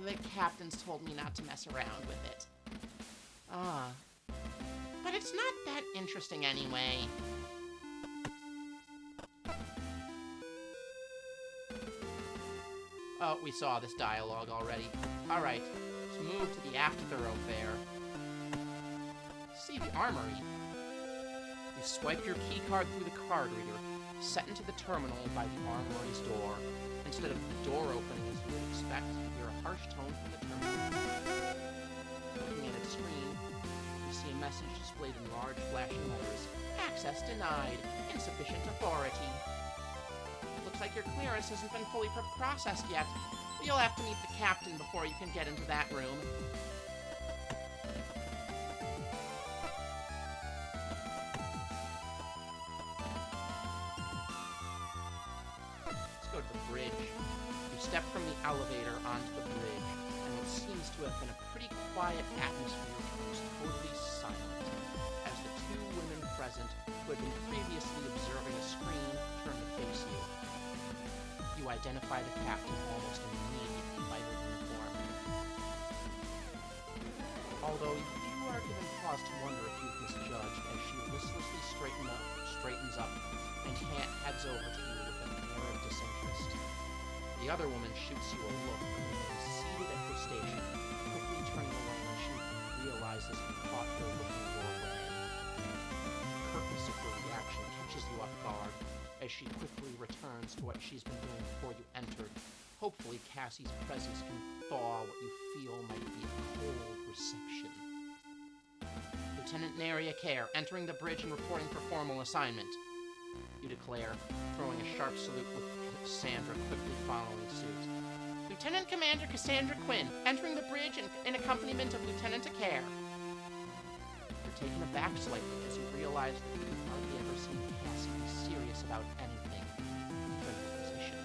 the captains told me not to mess around with it. But it's not that interesting anyway. Oh, we saw this dialogue already. Alright, let's move to the aft thoroughfare. See the armory. You swipe your keycard through the card reader, set into the terminal by the armory's door. Instead of the door opening as you would expect, you hear a harsh tone from the terminal. Looking at its screen, you see a message displayed in large flashing letters. Access denied. Insufficient authority. Looks like your clearance hasn't been fully processed yet. You'll have to meet the captain before you can get into that room. Let's go to the bridge. You step from the elevator onto the bridge, and what seems to have been a pretty quiet atmosphere turns totally silent as the two women present, who had been previously observing a screen, turn to face you. You identify the captain almost immediately by her uniform. Although you are given cause to wonder if you've misjudged as she listlessly straightens up and heads over to you with an air of disinterest. The other woman shoots you a look and remains seated at her station, quickly turning away when she realizes you caught her looking your way. The curtness of her reaction catches you off guard, as she quickly returns to what she's been doing before you entered. Hopefully Cassie's presence can thaw what you feel might be a cold reception. Lieutenant Naria Care, entering the bridge and reporting for formal assignment. You declare, throwing a sharp salute with Cassandra quickly following suit. Lieutenant Commander Cassandra Quinn, entering the bridge in accompaniment of Lieutenant Care. You're taken aback slightly as you realize that you've hardly ever seen Cassie be serious about anything, even her position.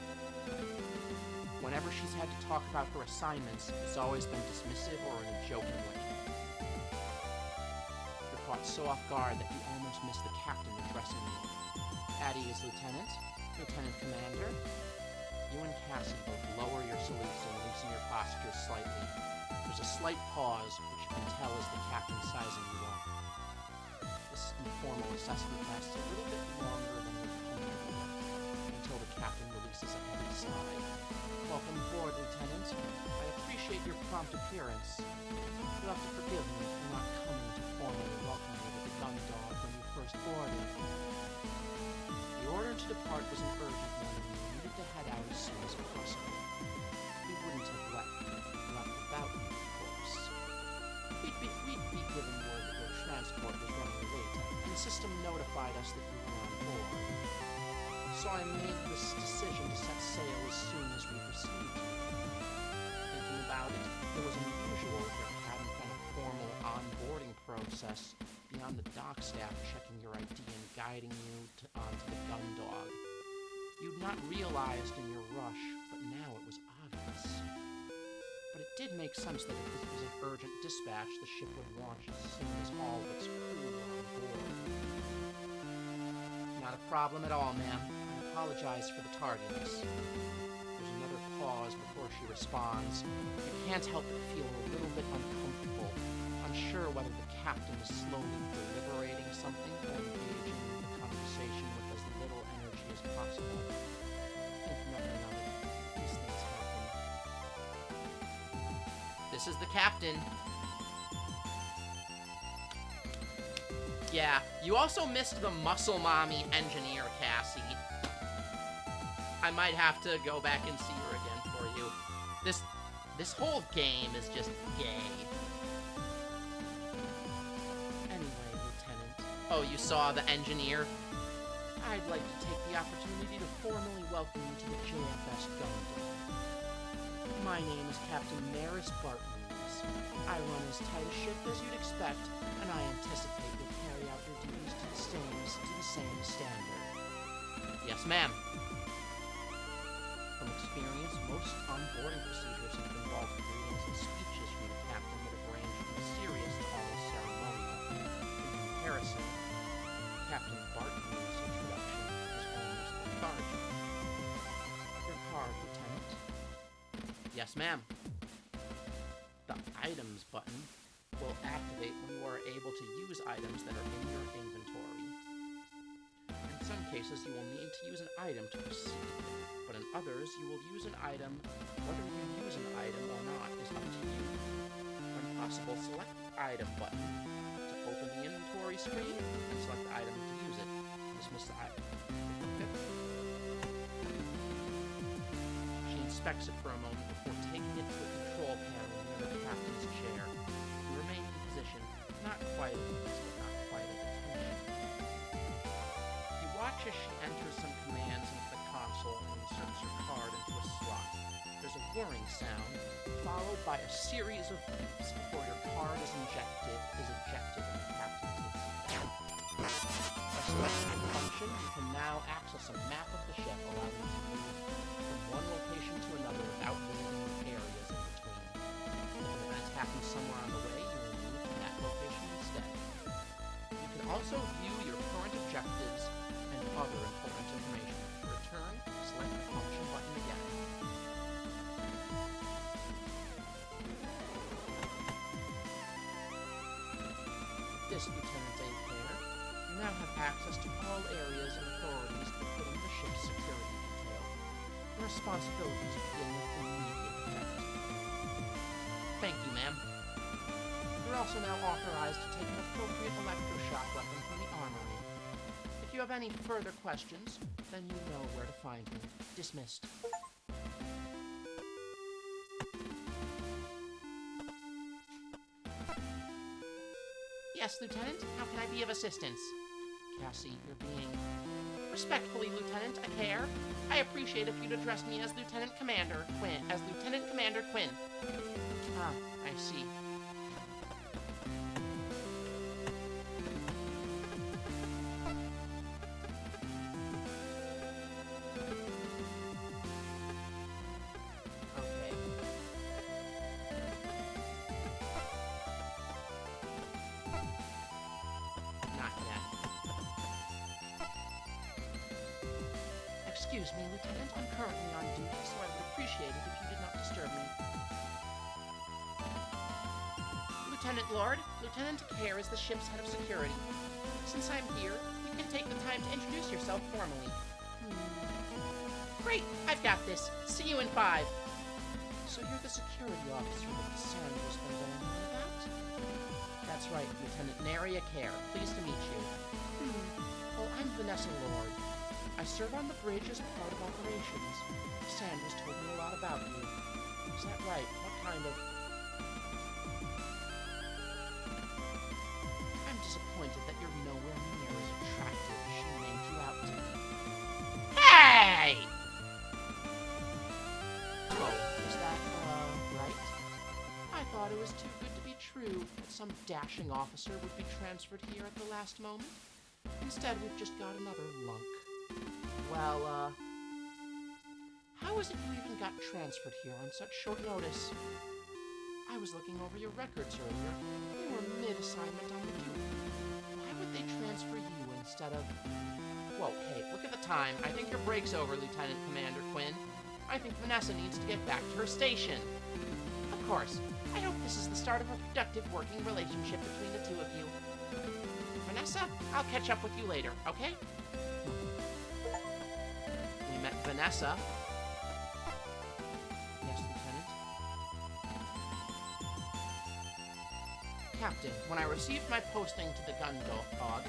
Whenever she's had to talk about her assignments, it's always been dismissive or in a joking way. You're caught so off guard that you almost miss the captain addressing you. At ease, Lieutenant. Lieutenant Commander. You and Cassie both lower your salutes and loosen your postures slightly. There's a slight pause, which you can tell is the captain sizing you up. This informal assessment lasts a little bit longer than you're comfortable with, until the captain releases a heavy sigh. Welcome aboard, Lieutenant. I appreciate your prompt appearance. You'll have to forgive me for not coming to formally welcome you with the gun dog when you first boarded. The order to depart was an urgent one, and we needed to head out as soon as possible. We wouldn't have left without you, of course. We'd be given word that your transport was running late, and the system notified us that you were on board. So I made this decision to set sail as soon as we received you. Thinking about it, it was unusual that there hadn't been a formal onboarding process beyond the dock staff checking your ID and guiding you onto the gun dog. You'd not realized in your rush, but now it was obvious. But it did make sense that if this was an urgent dispatch, the ship would launch as soon as all of its crew were on board. Not a problem at all, ma'am. I apologize for the tardiness. There's another pause before she responds. You can't help but feel a little bit uncomfortable, unsure whether the captain is slowly deliberating something or engaging the conversation with as little energy as possible. Think nothing of it. These things happen. This is the captain. Yeah, you also missed the muscle mommy engineer, Cassie. I might have to go back and see her again for you. This whole game is just gay. Anyway, Lieutenant. Oh, you saw the engineer? I'd like to take the opportunity to formally welcome you to the JFS Gundam. My name is Captain Maris Bartleys. I run as tight a ship as you'd expect, and I anticipate you'll carry out your duties to the same standard. Yes, ma'am. From experience, most onboarding procedures have involved greetings and speeches from the captain that have ranged from serious to almost ceremonial. In comparison, Captain Bartleys' introduction is almost lethargic. Your card, Lieutenant. Yes, ma'am. The Items button will activate when you are able to use items that are in your inventory. In some cases, you will need to use an item to proceed, but in others, you will use an item. Whether you use an item or not is up to you. When possible, select the Item button to open the inventory screen, and select the item to use it. Dismiss the item. She inspects it for a moment before taking it to a control panel near the captain's chair. You remain in position, not quite at ease, but not quite at attention. You watch as she enters some commands into the console and inserts her card into a slot. There's a whirring sound, followed by a series of beeps before your card is ejected in the captain's system. By selecting the function, you can now access a map of the ship, allowing you to move from one location to another without visiting the areas in between. If an event happens somewhere on the way, you will move to that location instead. You can also view your current objectives and other important information. To return, select the function button again. This, Lieutenant Care, you now have access to all areas and authorities within the ship's security detail. Your responsibilities begin with immediate effect. Thank you, ma'am. You're also now authorized to take an appropriate electroshock weapon from the armory. If you have any further questions, then you know where to find me. Dismissed. Yes, Lieutenant? How can I be of assistance? Cassie, you're being... Respectfully, Lieutenant, I care. I appreciate if you'd address me as Lieutenant Commander Quinn. Ah, I see. Okay. Not yet. Excuse me, Lieutenant. I'm currently on duty, so I would appreciate it if you did not disturb me. Lieutenant Lord, Lieutenant Care is the ship's head of security. Since I'm here, you can take the time to introduce yourself formally. Great! I've got this. See you in 5. So you're the security officer that Sandra's been going on about? That's right, Lieutenant Naria Care. Pleased to meet you. Well, I'm Vanessa Lord. I serve on the bridge as part of operations. Sandra's told me a lot about you. Is that right? What kind of... I'm disappointed that you're nowhere near as attractive as she made you out to be. Hey! Oh, is that, right? I thought it was too good to be true that some dashing officer would be transferred here at the last moment. Instead, we've just got another lunk. Well, how is it you even got transferred here on such short notice? I was looking over your records earlier. You were mid-assignment on the duty. Why would they transfer you instead of... Whoa, hey, look at the time. I think your break's over, Lieutenant Commander Quinn. I think Vanessa needs to get back to her station. Of course. I hope this is the start of a productive working relationship between the two of you. Vanessa, I'll catch up with you later, okay? We met Vanessa. Yes, Lieutenant. Captain, when I received my posting to the Gundog,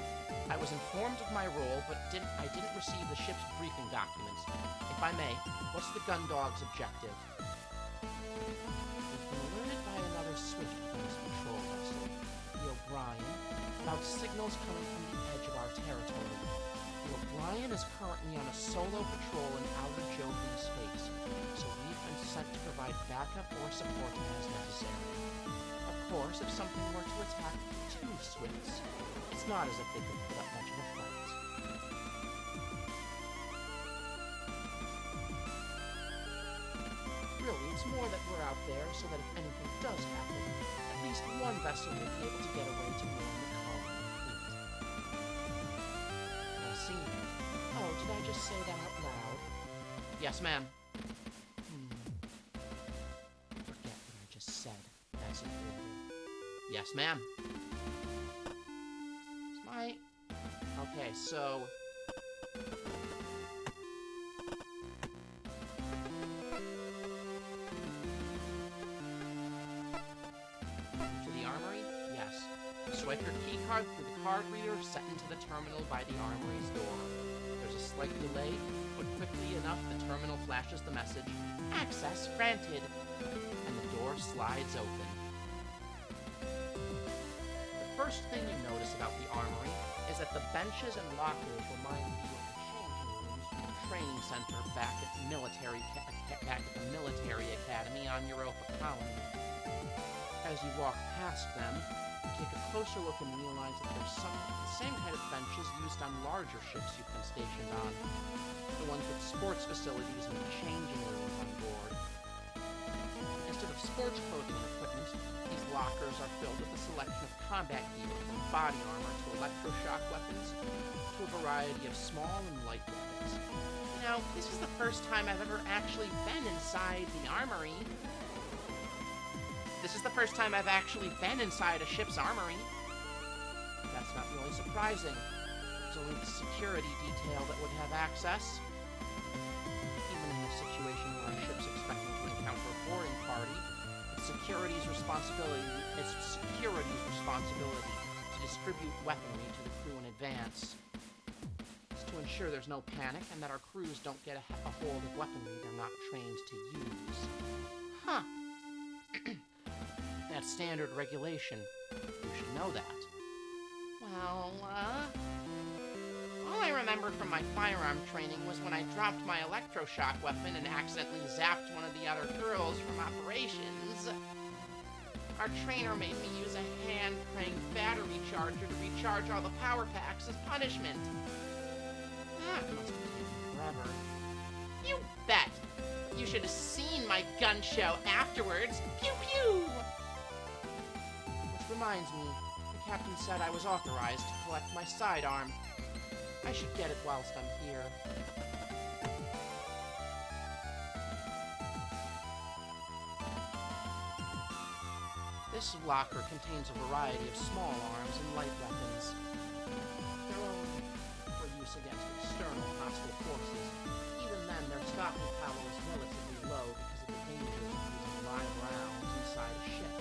I was informed of my role, but I didn't receive the ship's briefing documents. If I may, what's the Gundog's objective? We've been alerted by another Swift Class patrol vessel, the O'Brien, about signals coming from the edge of our territory. We O'Brien is currently on a solo patrol in outer Jovian space, so we've been sent to provide backup or support as necessary. Of course, if something were to attack two Swifts, it's not as if they could put up much of a fight. Really, it's more that we're out there so that if anything does happen, at least one vessel will be able to get away to warn the colony fleet. I see. Oh, did I just say that out loud? Yes, ma'am. Forget what I just said. That's an order. Yes, ma'am. It's my... Okay, so... To the armory? Yes. Swipe your keycard through the card reader set into the terminal by the armory's door. There's a slight delay, but quickly enough the terminal flashes the message, "Access granted," and the door slides open. The first thing you notice about the armory is that the benches and lockers remind you of the changing rooms from the training center back at the military academy on Europa Colony. As you walk past them, take a closer look and realize that there's the same kind of benches used on larger ships you've been stationed on. The ones with sports facilities and changing rooms on board. Instead of sports clothing and equipment, these lockers are filled with a selection of combat gear from body armor to electroshock weapons to a variety of small and light weapons. You know, this is the first time I've ever actually been inside the armory. This is the first time I've actually been inside a ship's armory. That's not really surprising. It's only the security detail that would have access. Even in a situation where a ship's expecting to encounter a boarding party, it's security's responsibility to distribute weaponry to the crew in advance. It's to ensure there's no panic and that our crews don't get a hold of weaponry they're not trained to use. Huh. That's standard regulation. You should know that. Well, all I remember from my firearm training was when I dropped my electroshock weapon and accidentally zapped one of the other girls from operations. Our trainer made me use a hand-cranked battery charger to recharge all the power packs as punishment. That must have taken forever. You bet! You should have seen my gun show afterwards. Pew pew! Which reminds me, the captain said I was authorized to collect my sidearm. I should get it whilst I'm here. This locker contains a variety of small arms and light weapons. They're only for use against external hostile forces. Even then, their stocking power is relatively low because of the dangers of using live rounds inside a ship.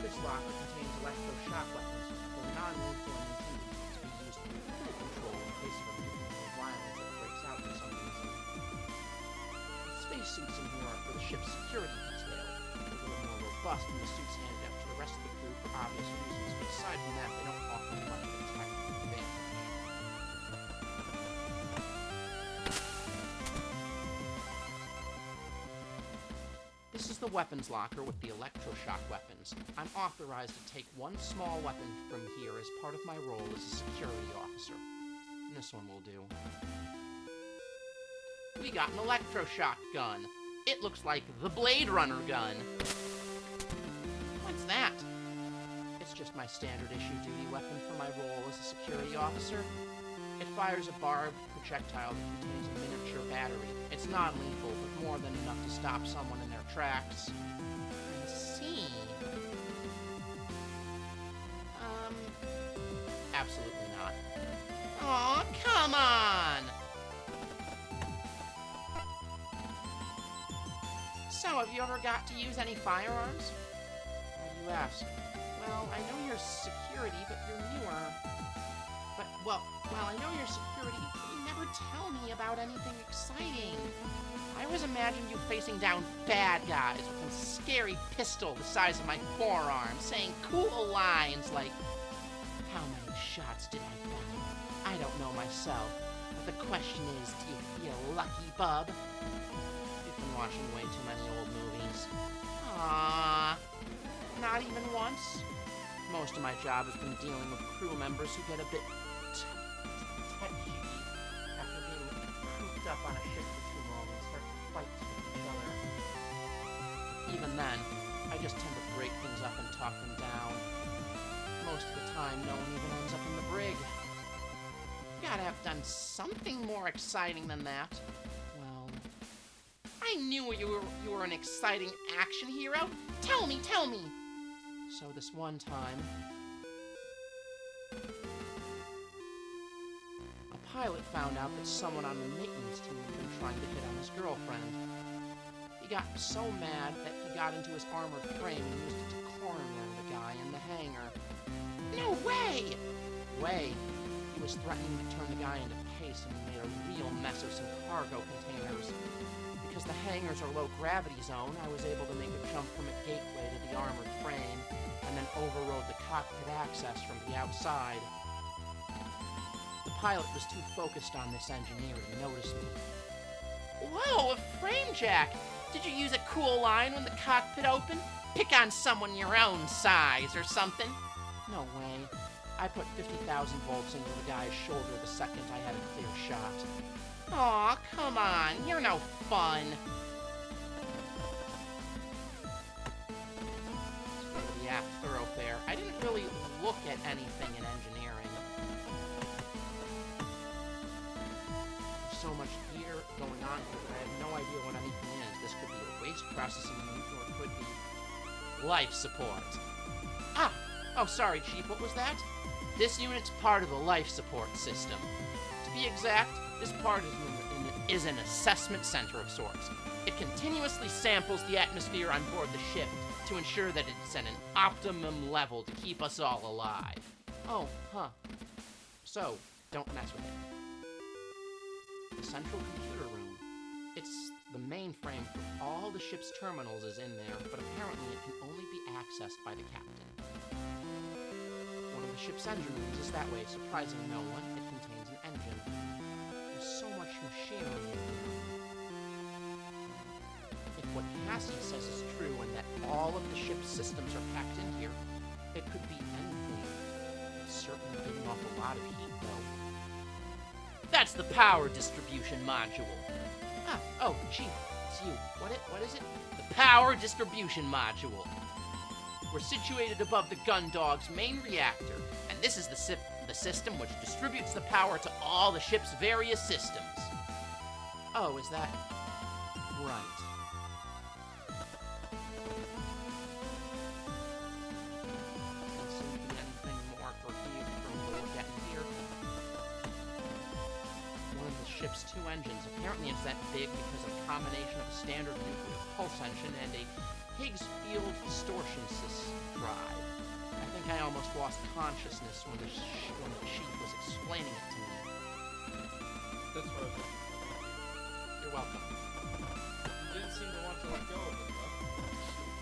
This locker contains electroshock weapons for non-lethal and intended to be used for crew control in case of a movement or violence that breaks out for some reason. The spacesuits in here are for the ship's security detail. They're a little more robust than the suits handed out to the rest of the crew for obvious reasons, but aside from that, they don't offer much of a technical advantage. This is the weapons locker with the electroshock weapons. I'm authorized to take one small weapon from here as part of my role as a security officer. And this one will do. We got an electroshock gun. It looks like the Blade Runner gun. What's that? It's just my standard issue duty weapon for my role as a security officer. It fires a barbed projectile that contains a miniature battery. It's non-lethal, but more than enough to stop someone in their tracks. I see. Absolutely not. Aw, come on! So, have you ever got to use any firearms? You ask. Well, I know you're security, but you're newer. But, well, I know you're security, but you never tell me about anything exciting. I always imagined you facing down bad guys with a scary pistol the size of my forearm, saying cool lines like, "How many shots did I find? I don't know myself. But the question is, do you feel lucky, bub? You've been watching way too many old movies. Aww. Not even once? Most of my job has been dealing with crew members who get a bit touchy after being cooped up on a ship for too long and start fights with each other. Even then, I just tend to break things up and talk them down. Most of the time, no one even ends up in the brig. Gotta have done something more exciting than that. Well, I knew you were an exciting action hero. Tell me! So this one time, a pilot found out that someone on the maintenance team had been trying to hit on his girlfriend. He got so mad that he got into his armored frame and used it to corner the guy in the hangar. No way! He was threatening to turn the guy into paste and he made a real mess of some cargo containers. Because the hangars are low-gravity zone, I was able to make a jump from a gateway to the armored frame and then overrode the cockpit access from the outside. The pilot was too focused on this engineer to notice me. Whoa, a frame jack! Did you use a cool line when the cockpit opened? Pick on someone your own size or something? No way. I put 50,000 volts into the guy's shoulder the second I had a clear shot. Aw, come on, you're no fun. Let's go to the aft thoroughfare. I didn't really look at anything in engineering. There's so much gear going on here that I have no idea what anything is. This could be a waste processing unit, or it could be life support. Ah! Oh, sorry, Chief, what was that? This unit's part of the life support system. To be exact, this part is an assessment center of sorts. It continuously samples the atmosphere on board the ship to ensure that it's at an optimum level to keep us all alive. Oh, huh. So, don't mess with it. The central computer room. It's the mainframe for all the ship's terminals is in there, but apparently it can only be accessed by the captain. One of the ship's engine rooms is that way, surprising no one. It contains an engine. There's so much machinery in here. If what Cassie says is true and that all of the ship's systems are packed in here, it could be anything. It's certainly giving off a lot of heat, though. That's the power distribution module. Oh, Chief, it's you. What is it? The power distribution module. We're situated above the Gundog's main reactor, and this is the system which distributes the power to all the ship's various systems. Oh, is that right? Doesn't seem to be anything more for me to look at here. One of the ship's two engines. Apparently it's that big because of a combination of a standard nuclear pulse engine and a Higgs field distortion drive. I think I almost lost consciousness when the chief was explaining it to me. That's what I was looking You're welcome. for. You didn't seem to want to let go of it,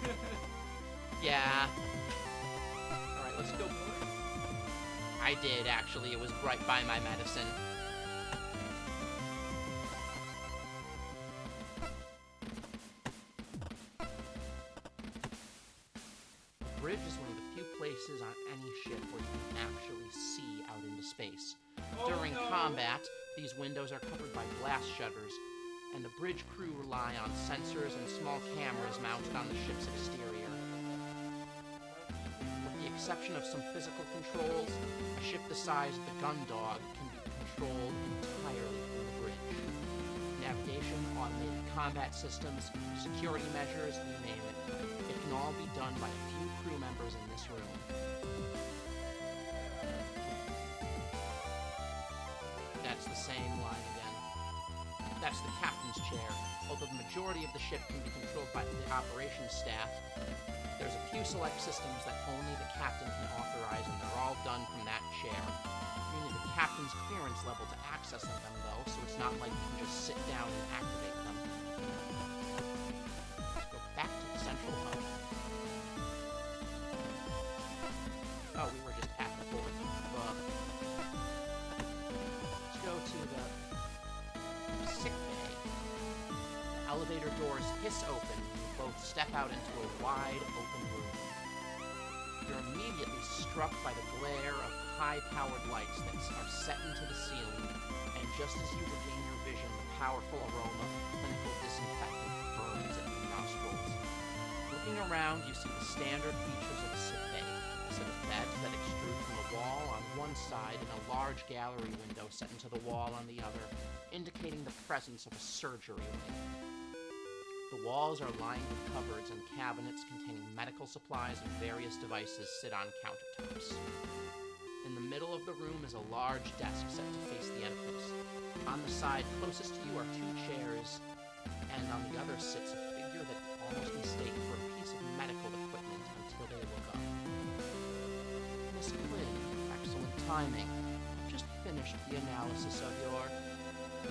though. Yeah. Alright, let's go. I did, actually. It was right by my medicine. The bridge is one of the few places on any ship where you can actually see out into space. During combat, these windows are covered by blast shutters, and the bridge crew rely on sensors and small cameras mounted on the ship's exterior. With the exception of some physical controls, a ship the size of the Gundog can be controlled entirely from the bridge. Navigation, automated combat systems, security measures, you name it. It can all be done by a few crew members in this room. That's the same line again. That's the captain's chair. Although the majority of the ship can be controlled by the operations staff, there's a few select systems that only the captain can authorize, and they're all done from that chair. You need the captain's clearance level to access them, though, so it's not like you can just sit down and activate them. Let's go back to the central hub. Oh, we were just at the fourth. hiss open, and you both step out into a wide open room. You're immediately struck by the glare of high-powered lights that are set into the ceiling, and just as you regain your vision, the powerful aroma of clinical disinfectant burns at your nostrils. Looking around, you see the standard features of a sick bay. A set of beds that extrude from the wall on one side and a large gallery window set into the wall on the other, indicating the presence of a surgery wing. The walls are lined with cupboards and cabinets containing medical supplies and various devices sit on countertops. In the middle of the room is a large desk set to face the entrance. On the side closest to you are 2 chairs, and on the other sits a figure that you almost mistake for a piece of medical equipment until they look up. Miss Quinn, excellent timing. I've just finished the analysis of your...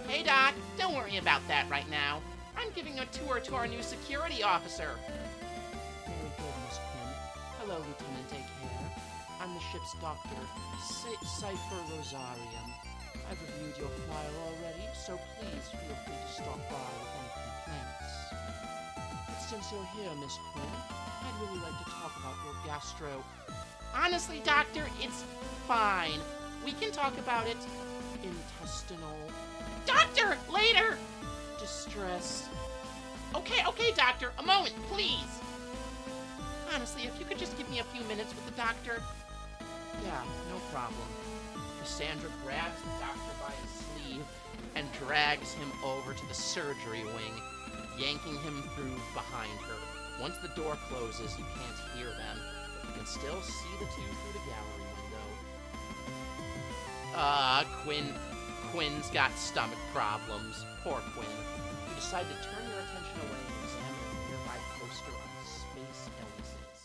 Hey, Doc, don't worry about that right now. I'm giving a tour to our new security officer. Very good, Miss Quinn. Hello, Lieutenant Acare. I'm the ship's doctor, Cypher Rosarium. I've reviewed your file already, so please feel free to stop by with any complaints. But since you're here, Miss Quinn, I'd really like to talk about your gastro... Honestly, Doctor, it's fine. We can talk about it. Intestinal... Doctor, later! Distress. Okay, Doctor, a moment, please. Honestly, if you could just give me a few minutes with the doctor. Yeah, no problem. Cassandra grabs the doctor by his sleeve and drags him over to the surgery wing, yanking him through behind her. Once the door closes, you can't hear them, but you can still see the two through the gallery window. Quinn's got stomach problems. Poor Quinn. You decide to turn your attention away and examine a nearby poster on space illnesses.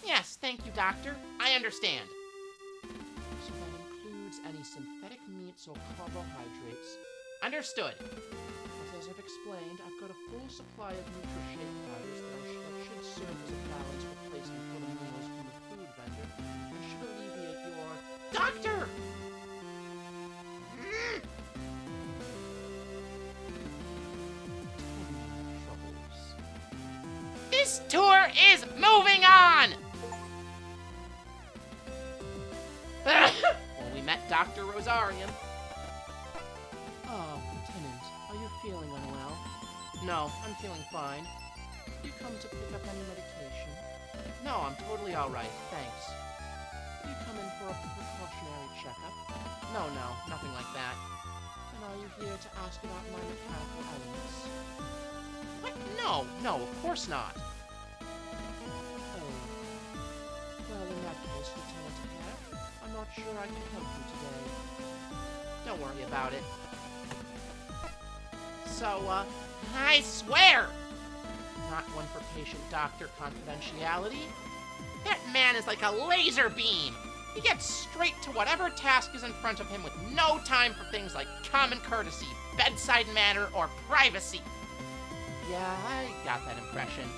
Yes, thank you, Doctor. I understand. So that includes any synthetic meats or carbohydrates. Understood. But as I've explained, I've got a full supply of NutriShake powders that should serve as a balanced replacement for the meals from the food vendor and should alleviate your... Doctor! This tour is moving on! Well, we met Dr. Rosarium. Oh, Lieutenant, are you feeling unwell? No, I'm feeling fine. You come to pick up any medication? No, I'm totally alright, thanks. You come in for a precautionary checkup? No, nothing like that. Then are you here to ask about my mechanical elements? What? No, of course not. Oh. Well, in that case, Lieutenant Acare, I'm not sure I can help you today. Don't worry about it. So, I swear! Not one for patient-doctor confidentiality. That man is like a laser beam! He gets straight to whatever task is in front of him with no time for things like common courtesy, bedside manner, or privacy. Yeah, I got that impression.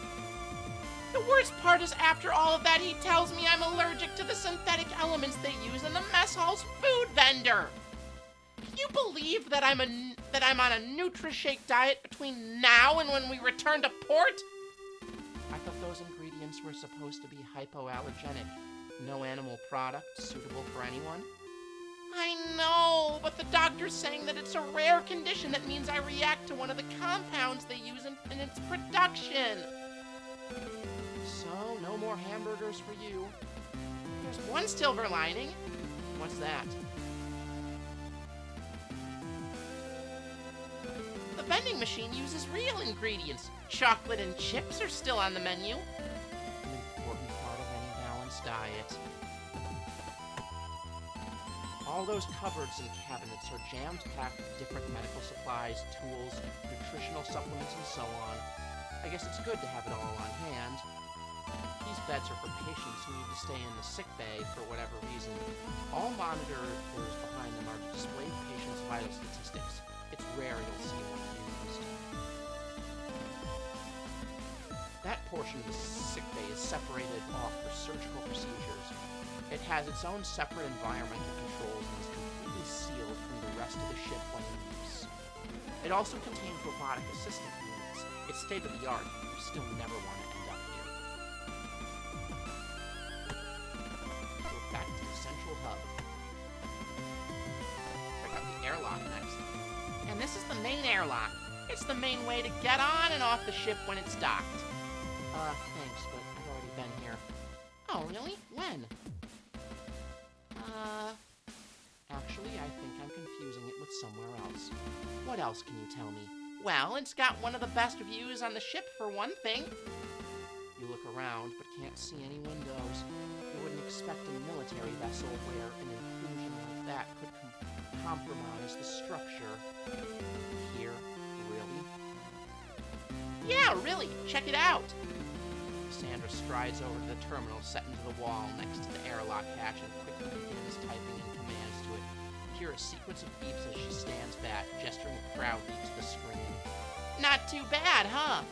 The worst part is after all of that, he tells me I'm allergic to the synthetic elements they use in the mess hall's food vendor. Can you believe that I'm on a NutriShake diet between now and when we return to port? I thought those ingredients were supposed to be hypoallergenic. No animal product suitable for anyone. I know, but the doctor's saying that it's a rare condition that means I react to one of the compounds they use in its production. So, no more hamburgers for you. There's one silver lining. What's that? The vending machine uses real ingredients. Chocolate and chips are still on the menu. An important part of any balanced diet. All those cupboards and cabinets are jam-packed with different medical supplies, tools, nutritional supplements, and so on. I guess it's good to have it all on hand. These beds are for patients who need to stay in the sick bay for whatever reason. All monitors behind them are to display the patient's vital statistics. It's rare you'll see one used. That portion of the sick bay is separated off for surgical procedures. It has its own separate environmental controls and is completely sealed from the rest of the ship when in use. It also contains robotic assistant units. It's state-of-the-art. You still never want to end up here. Go back to the central hub. Check out the airlock next. And this is the main airlock. It's the main way to get on and off the ship when it's docked. Thanks, but I've already been here. Oh, really? When? Actually, I think I'm confusing it with somewhere else. What else can you tell me? Well, it's got one of the best views on the ship, for one thing. You look around, but can't see any windows. You wouldn't expect a military vessel where an intrusion like that could compromise the structure. Here, really? Yeah, really! Check it out! Sandra strides over to the terminal set into the wall next to the airlock hatch and quickly begins typing in commands to it. You hear a sequence of beeps as she stands back, gesturing proudly to the screen. Not too bad, huh?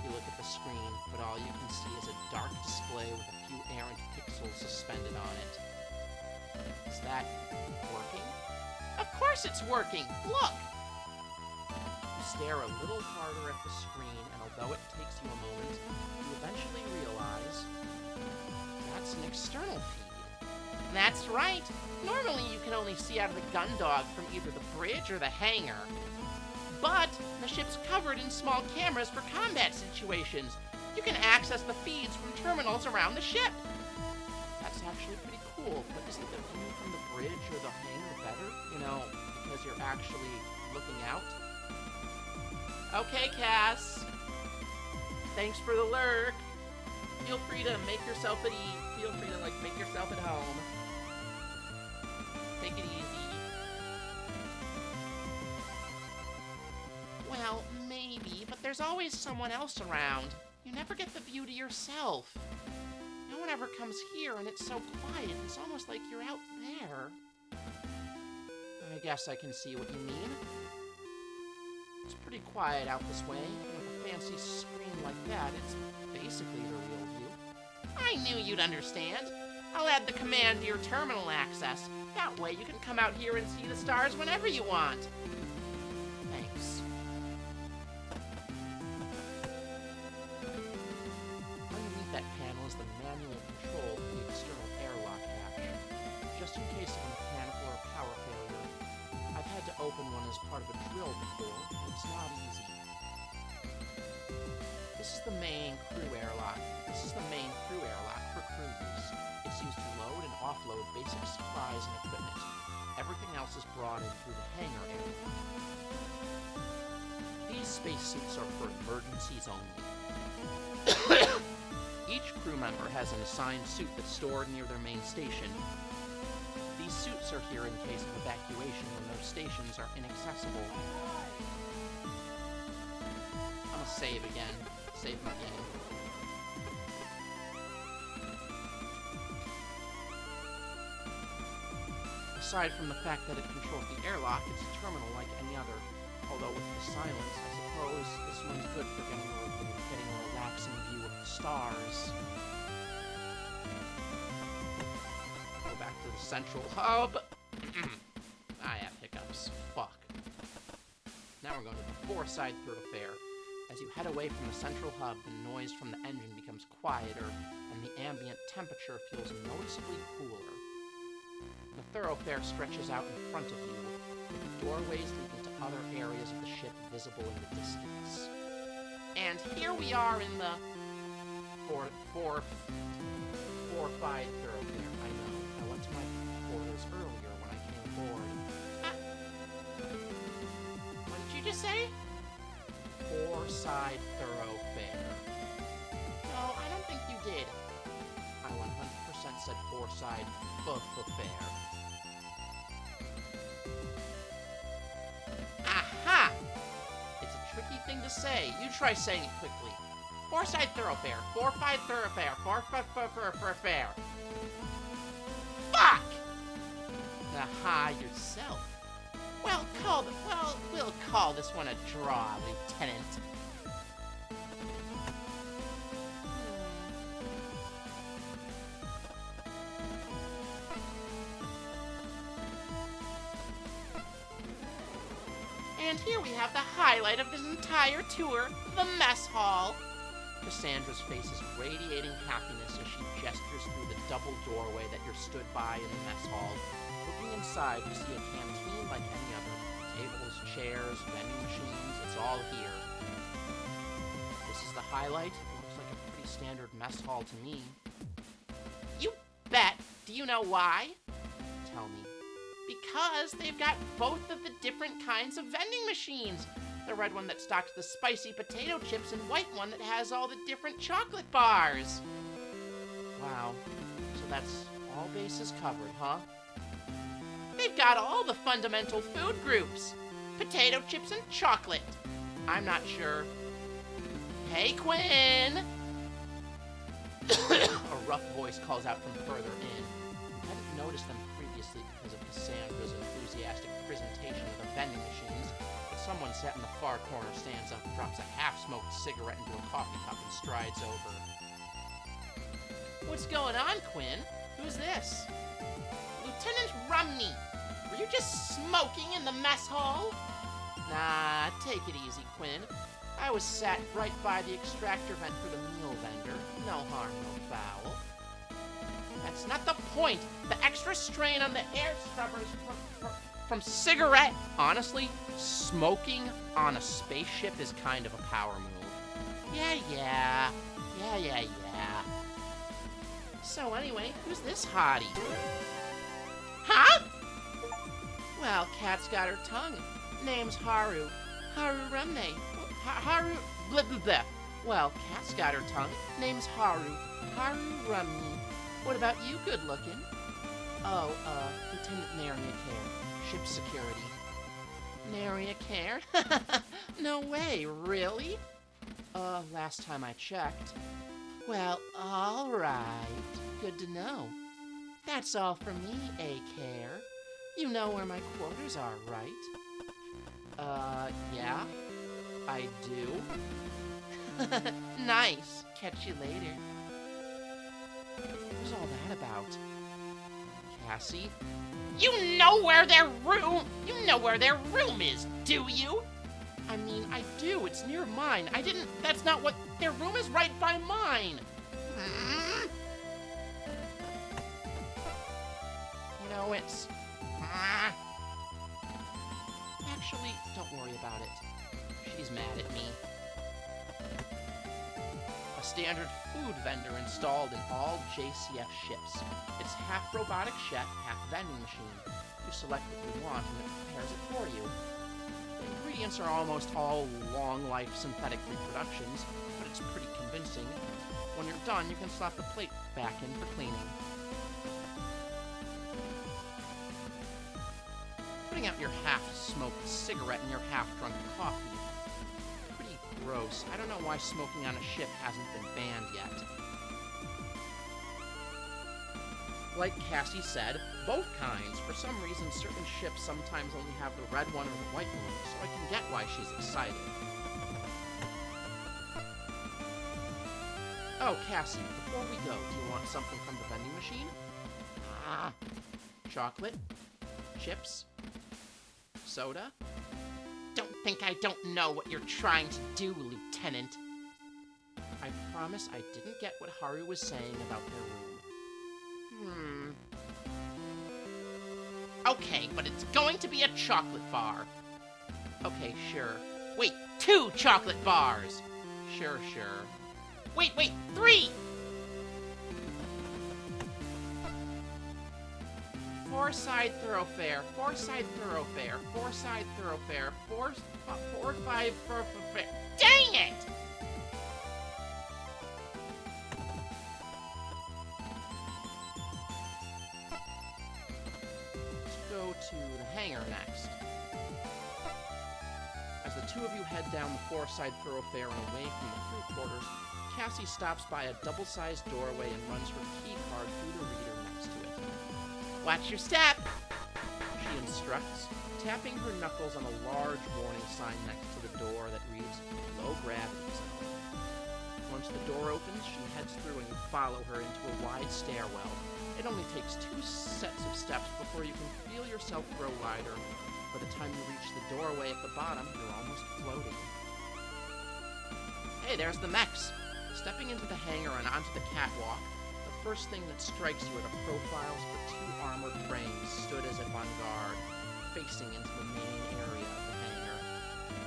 You look at the screen, but all you can see is a dark display with a few errant pixels suspended on it. Is that working? Of course it's working! Look! You stare a little harder at the screen, and although it takes you a moment, you eventually realize that's an external feed. That's right! Normally you can only see out of the gun dog from either the bridge or the hangar. But the ship's covered in small cameras for combat situations. You can access the feeds from terminals around the ship. That's actually pretty cool, but isn't the view from the bridge or the hangar better? You know, because you're actually looking out? Okay, Cass. Thanks for the lurk. Feel free to make yourself at ease. Feel free to, make yourself at home. Take it easy. Well, maybe, but there's always someone else around. You never get the view to yourself. No one ever comes here, and it's so quiet. It's almost like you're out there. I guess I can see what you mean. It's pretty quiet out this way. With a fancy screen like that, it's basically the real view. I knew you'd understand. I'll add the command to your terminal access. That way you can come out here and see the stars whenever you want. Thanks. Underneath that panel is the manual control for the external airlock hatch. Just in case of a mechanical or power failure. I've had to open one as part of a drill before, and it's not easy. This is the main crew airlock. For crew use. It's used to load and offload basic supplies and equipment. Everything else is brought in through the hangar area. These spacesuits are for emergencies only. Each crew member has an assigned suit that's stored near their main station. These suits are here in case of evacuation when those stations are inaccessible. I'm gonna save again. Save my game. Aside from the fact that it controls the airlock, it's a terminal like any other. Although with the silence, I suppose this one's good for getting a relaxing view of the stars. Go back to the central hub. I have hiccups. Fuck. Now we're going to the four-side thoroughfare. As you head away from the central hub, the noise from the engine becomes quieter, and the ambient temperature feels noticeably cooler. The thoroughfare stretches out in front of you, with doorways leading to other areas of the ship visible in the distance. And here we are in the four-side thoroughfare. I know. I went to my quarters earlier when I came aboard. What did you just say? Four-side thoroughfare. No, I don't think you did. I 100% said four-side thoroughfare. Aha! It's a tricky thing to say. You try saying it quickly. Four-side thoroughfare. Four-side thoroughfare. Four-side. Fuck! Aha, yourself. Well, we'll call this one a draw, Lieutenant. And here we have the highlight of this entire tour, the mess hall. Cassandra's face is radiating happiness as she gestures through the double doorway that you're stood by in the mess hall. Looking inside, you see a canteen like any other. Tables, chairs, vending machines, it's all here. This is the highlight. It looks like a pretty standard mess hall to me. You bet! Do you know why? Tell me. Because they've got both of the different kinds of vending machines. The red one that stocks the spicy potato chips and white one that has all the different chocolate bars. Wow. So that's all bases covered, huh? They've got all the fundamental food groups. Potato chips and chocolate. I'm not sure. Hey, Quinn! A rough voice calls out from further in. I hadn't noticed them previously because of Cassandra's enthusiastic presentation of the vending machines, but someone sat in the far corner stands up, drops a half-smoked cigarette into a coffee cup, and strides over. What's going on, Quinn? Who's this? Lieutenant Rumney! Were you just smoking in the mess hall? Nah, take it easy, Quinn. I was sat right by the extractor vent for the meal vendor. No harm, no foul. That's not the point. The extra strain on the air scrubbers from cigarette. Honestly, smoking on a spaceship is kind of a power move. Yeah. So anyway, who's this hottie? Huh? Well, cat's got her tongue. Name's Haru. Haru Rumney. Haru blah blah blah. Well, cat's got her tongue. Name's Haru. Haru Rumney. What about you, good looking? Oh, Lieutenant Naria Care. Ship security. Naria Care? No way, really? Last time I checked. Well, alright. Good to know. That's all from me, A-Care. You know where my quarters are, right? Yeah? I do. Nice. Catch you later. What's all that about? Cassie? You know where their room is, do you? I mean, I do. It's near mine. That's not what... Their room is right by mine. You know, it's... Actually, don't worry about it. She's mad at me. A standard food vendor installed in all JCF ships. It's half robotic chef, half vending machine. You select what you want and it prepares it for you. The ingredients are almost all long-life synthetic reproductions, but it's pretty convincing. When you're done, you can slap the plate back in for cleaning. Putting out your half-smoked cigarette and your half-drunk coffee. Pretty gross. I don't know why smoking on a ship hasn't been banned yet. Like Cassie said, both kinds. For some reason, certain ships sometimes only have the red one or the white one, so I can get why she's excited. Oh, Cassie, before we go, do you want something from the vending machine? Chocolate? Chips? Soda? Don't think I don't know what you're trying to do, Lieutenant. I promise I didn't get what Haru was saying about their room. Okay, but it's going to be a chocolate bar. Okay, sure. Wait, 2 chocolate bars! Sure. Wait, 3! 4-side thoroughfare, 4-side thoroughfare, 4-side thoroughfare, 4-5 thoroughfare. Dang it! Let's go to the hangar next. As the two of you head down the 4-side thoroughfare and away from the crew quarters, Cassie stops by a double-sized doorway and runs her key card through the reader next to it. Watch your step! She instructs, tapping her knuckles on a large warning sign next to the door that reads, Low Gravity Zone. Once the door opens, she heads through and you follow her into a wide stairwell. It only takes 2 sets of steps before you can feel yourself grow wider. By the time you reach the doorway at the bottom, you're almost floating. Hey, there's the mechs! Stepping into the hangar and onto the catwalk, the first thing that strikes you are the profiles for two armored frames stood as avant-garde, facing into the main area of the hangar.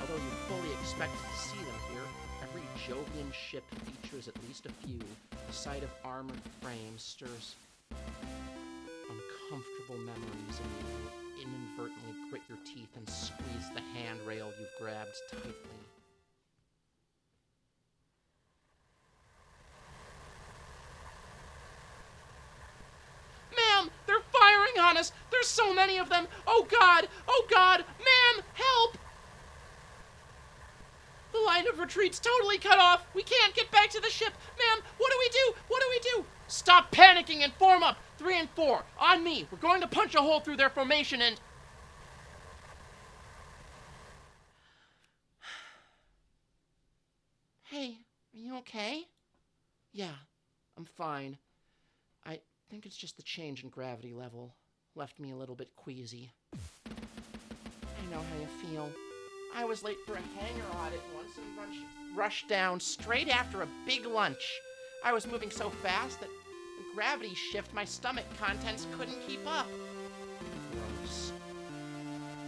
Although you fully expected to see them here, every Jovian ship features at least a few. The sight of armored frames stirs uncomfortable memories, and you inadvertently grit your teeth and squeeze the handrail you've grabbed tightly. Ma'am, they're firing on us! There's so many of them! Oh God! Oh God! Ma'am, help! The line of retreat's totally cut off! We can't get back to the ship! Ma'am, what do we do? What do we do? Stop panicking and form up! 3 and 4, on me! We're going to punch a hole through their formation and... Hey, are you okay? Yeah, I'm fine. I think it's just the change in gravity level. Left me a little bit queasy. I know how you feel. I was late for a hangar audit once and rushed down straight after a big lunch. I was moving so fast that the gravity shift my stomach contents couldn't keep up. Gross.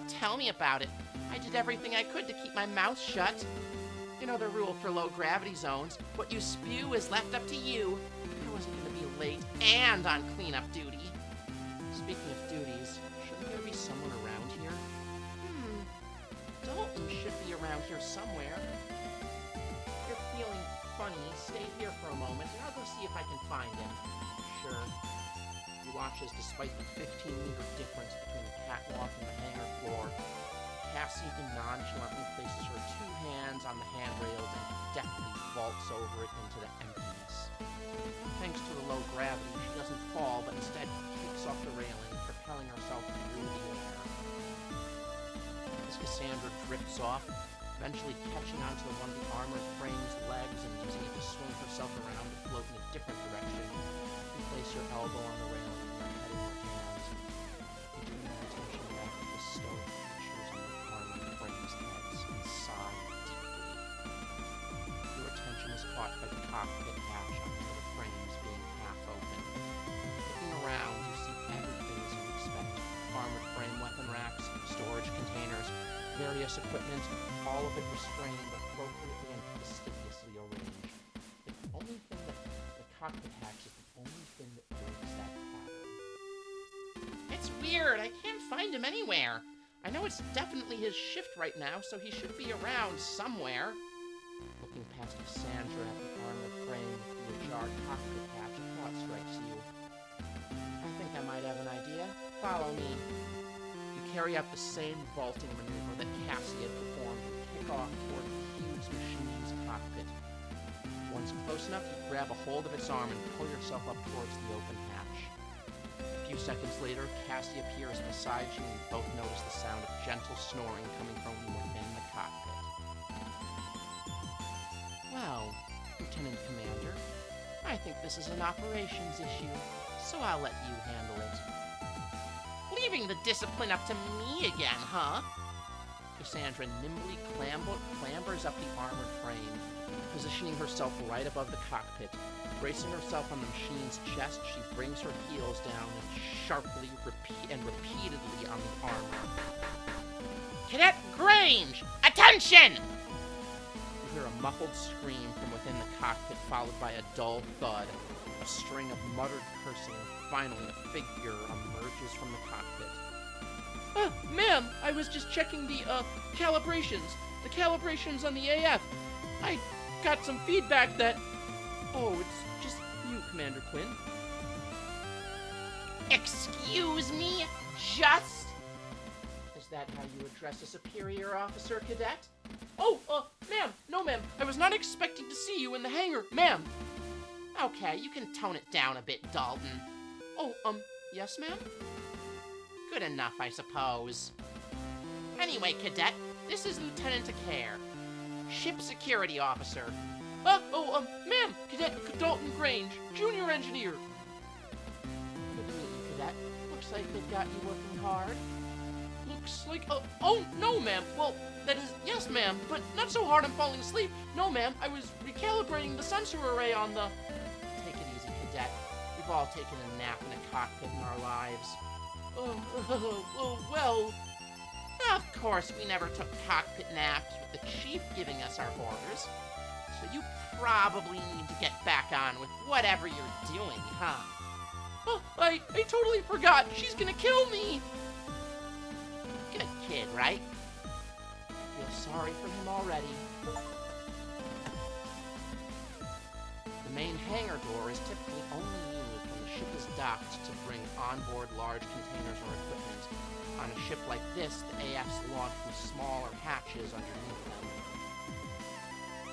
Tell me about it. I did everything I could to keep my mouth shut. You know the rule for low gravity zones. What you spew is left up to you. I wasn't going to be late and on cleanup duty. Speaking of duties, shouldn't there be someone around here? Dalton should be around here somewhere. If you're feeling funny, stay here for a moment, and I'll go see if I can find him. Sure. You watch as, despite the 15-meter difference between the catwalk and the hangar floor, Cassie nonchalantly places her two hands on the handrails and deftly vaults over it into the emptiness. Thanks to the low gravity, she doesn't fall, but instead kicks off the railing, propelling herself through the air. As Cassandra drifts off, eventually catching onto one of the armored frame's legs and using it to swing herself around to float in a different direction, you place your elbow on the railing and your head in your hands. You turn your attention back to the stoic features on the armored frame's heads and sigh deeply. Your attention is caught by the cockpit hatch on one of the frames being half open. Looking around, you see everything as you'd expect. Armored frame weapon racks, storage containers, various equipment, all of it restrained appropriately and fastidiously arranged. The only thing that the cockpit hatch is the only thing that breaks that pattern. It's weird. I can't find him anywhere. I know it's definitely his shift right now, so he should be around somewhere. Looking past Cassandra at the armored frame with the ajar cockpit hatch, a thought strikes you. I think I might have an idea. Follow me. You carry out the same vaulting maneuver that Cassie had performed and kick off toward the huge machine's cockpit. Once close enough, you grab a hold of its arm and pull yourself up towards the open hatch. A few seconds later, Cassie appears beside you and you both notice the sound of gentle snoring coming from within the cockpit. Well, Lieutenant Commander, I think this is an operations issue, so I'll let you handle it. Leaving the discipline up to me again, huh? Cassandra nimbly clambers up the armored frame, positioning herself right above the cockpit. Bracing herself on the machine's chest, she brings her heels down and sharply and repeatedly on the armor. Cadet Grange! Attention! You hear a muffled scream from within the cockpit, followed by a dull thud, a string of muttered cursing, and finally a figure emerges from the cockpit. Ma'am, I was just checking the, calibrations. The calibrations on the AF. I got some feedback that... Oh, it's just you, Commander Quinn. Excuse me? Just? Is that how you address a superior officer, Cadet? Oh, ma'am. No, ma'am. I was not expecting to see you in the hangar, ma'am. Okay, you can tone it down a bit, Dalton. Oh, yes, ma'am? Good enough, I suppose. Anyway, Cadet, this is Lieutenant Acare, Ship Security Officer. Ma'am, Cadet Dalton Grange, Junior Engineer. Good to meet you, Cadet. Looks like they've got you working hard. looks like a... Oh, no, ma'am. Well, that is... Yes, ma'am, but not so hard I'm falling asleep. No, ma'am, I was recalibrating the sensor array on the... Take it easy, Cadet. We've all taken a nap in a cockpit in our lives. Well... Of course, we never took cockpit naps with the chief giving us our orders. So you probably need to get back on with whatever you're doing, huh? Oh, I totally forgot. She's gonna kill me. Good kid, right? I feel sorry for him already. The main hangar door is typically only used when the ship is docked to bring onboard large containers or equipment. On a ship like this, the AFs launch from smaller hatches underneath them.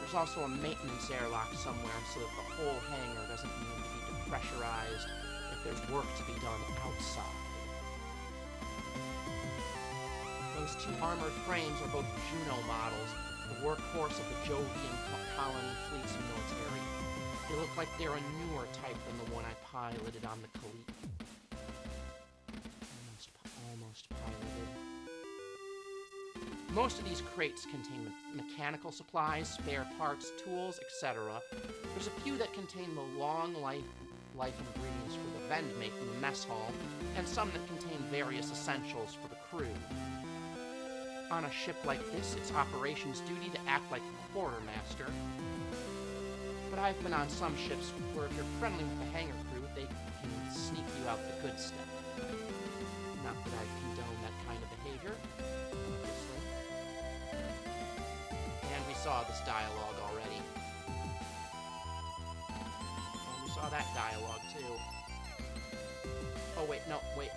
There's also a maintenance airlock somewhere so that the whole hangar doesn't need to be depressurized if there's work to be done outside. Those two armored frames are both Juno models, the workhorse of the Jovian colony fleets and military. They look like they're a newer type than the one I piloted on the Kalik. Almost piloted. Most of these crates contain mechanical supplies, spare parts, tools, etc. There's a few that contain the long life ingredients for the vend make in the mess hall, and some that contain various essentials for the crew. On a ship like this, it's operations duty to act like a quartermaster. But I've been on some ships where if you're friendly with the hangar crew, they can sneak you out the good stuff. Not that I condone that kind of behavior, obviously. And we saw this dialogue already. And we saw that dialogue, too. Oh, wait, no, wait.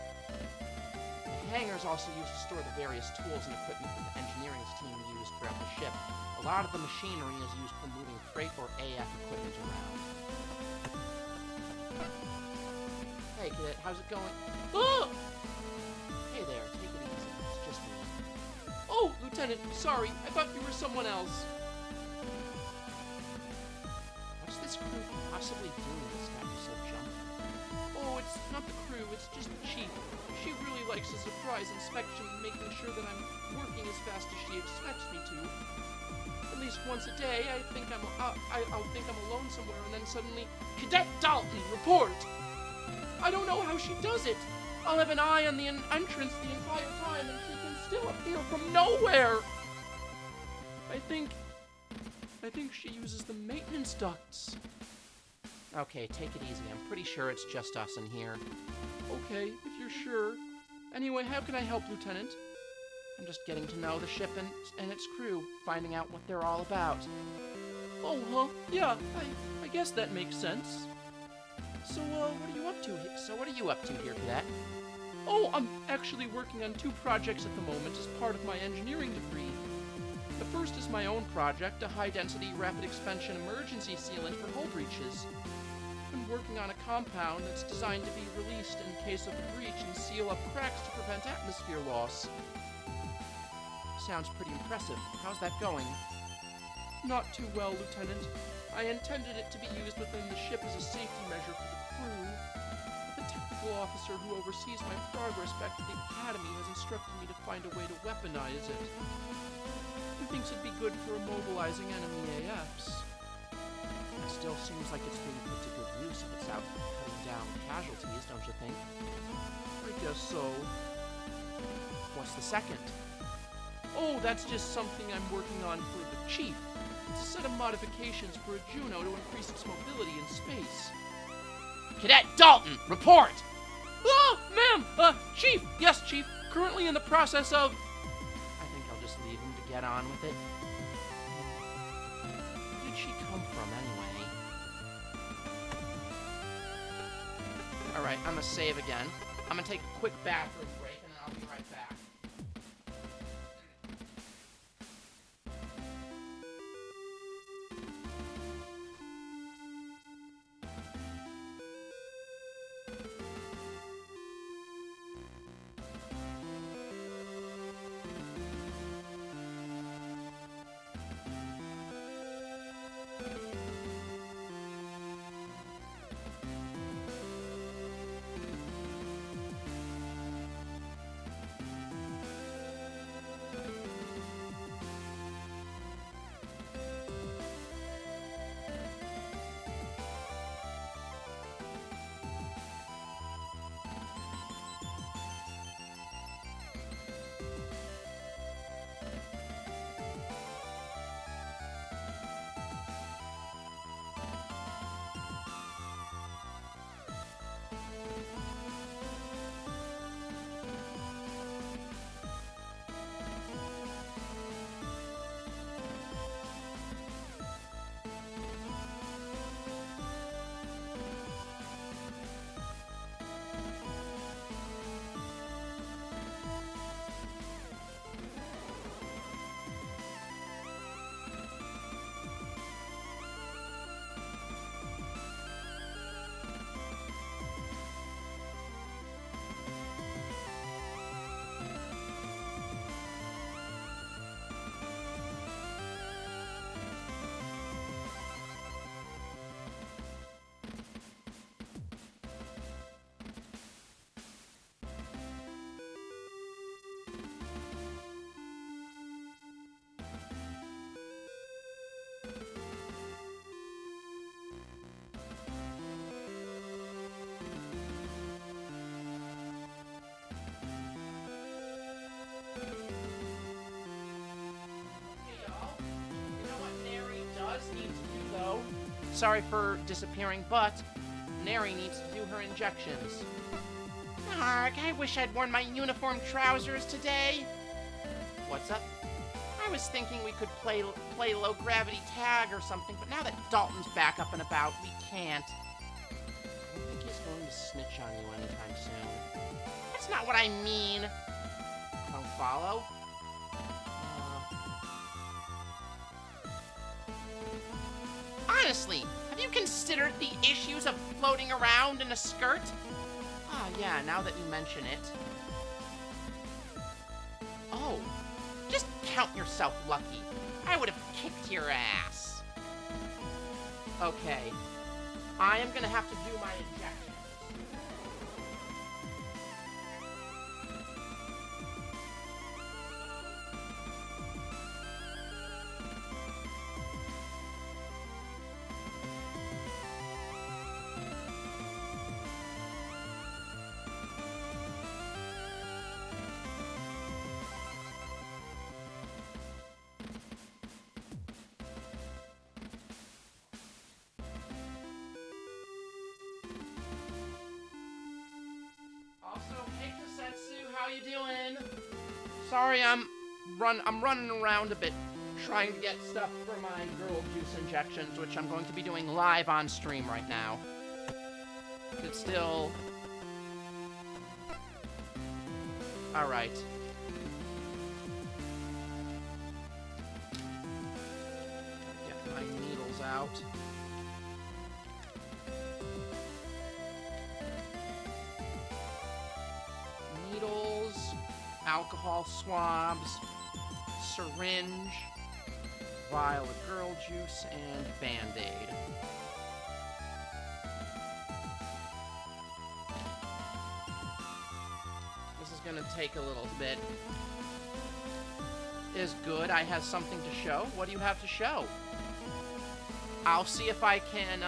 The hangar's also used to store the various tools and equipment that the engineering team used throughout the ship. A lot of the machinery is used for moving freight or AF equipment around. Hey, Cadet, how's it going? Oh! Hey there, take it easy. It's just me. Oh, Lieutenant, sorry. I thought you were someone else. What's this crew possibly doing this got you so jumpy? Oh, it's not the crew, it's just the chief. She really likes a surprise inspection, making sure that I'm working as fast as she expects me to. At least once a day, I'll think I'm alone somewhere, and then suddenly, Cadet Dalton, report! I don't know how she does it. I'll have an eye on the entrance the entire time, and she can still appear from nowhere. I think she uses the maintenance ducts. Okay, take it easy. I'm pretty sure it's just us in here. Okay, if you're sure. Anyway, how can I help, Lieutenant? I'm just getting to know the ship and its crew, finding out what they're all about. Oh, huh? Yeah, I guess that makes sense. So, what are you up to here, Cadet? Oh, I'm actually working on 2 projects at the moment as part of my engineering degree. The first is my own project, a high-density rapid expansion emergency sealant for hull breaches. I'm working on a compound that's designed to be released in case of a breach and seal up cracks to prevent atmosphere loss. Sounds pretty impressive. How's that going? Not too well, Lieutenant. I intended it to be used within the ship as a safety measure for the crew. But the technical officer who oversees my progress back to the Academy has instructed me to find a way to weaponize it. He thinks it'd be good for immobilizing enemy AFs. It still seems like it's being put to good use if it's out cutting down casualties, don't you think? I guess so. What's the second? Oh, that's just something I'm working on for the Chief. It's a set of modifications for a Juno to increase its mobility in space. Cadet Dalton, report! Oh, ma'am! Chief! Yes, Chief. Currently in the process of... I think I'll just leave him to get on with it. Where did she come from, anyway? Alright, I'm gonna save again. I'm gonna take a quick bathroom break, and then I'll be right back. Sorry for disappearing, but Neri needs to do her injections. Arg, I wish I'd worn my uniform trousers today. What's up? I was thinking we could play low-gravity tag or something, but now that Dalton's back up and about, we can't. I don't think he's going to snitch on you anytime soon. That's not what I mean. Don't follow? Honestly, have you considered the issues of floating around in a skirt? Ah, yeah, now that you mention it. Oh, just count yourself lucky. I would have kicked your ass. Okay, I am gonna have to do my injections. How you doing? Sorry, I'm running around a bit, trying to get stuff for my girl juice injections, which I'm going to be doing live on stream right now. It's still... Alright. Get my needles out. Alcohol swabs, syringe, vial of girl juice, and Band-Aid. This is gonna take a little bit. Is good. I have something to show. What do you have to show? I'll see if I can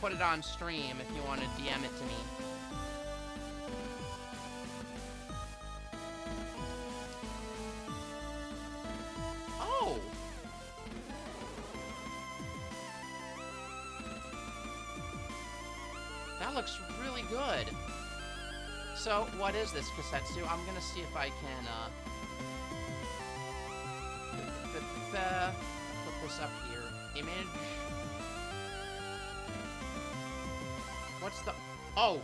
put it on stream if you want to DM it to me. Looks really good. So, what is this, Kasetsu? I'm gonna see if I can, put this up here. Image. What's the... Oh,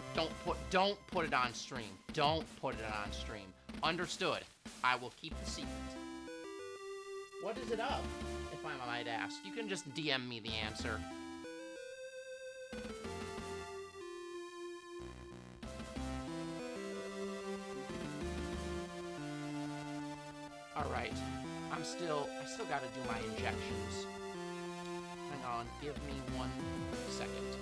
don't put it on stream. Don't put it on stream. Understood. I will keep the secret. What is it of, if I might ask? You can just DM me the answer. Alright, I still gotta do my injections. Hang on, give me 1 second.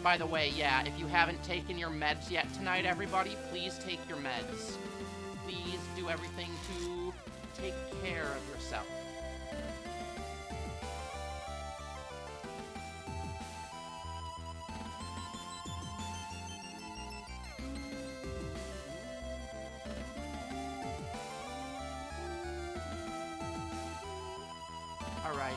By the way, yeah, if you haven't taken your meds yet tonight, everybody, please take your meds. Please do everything to take care of yourself. Alright.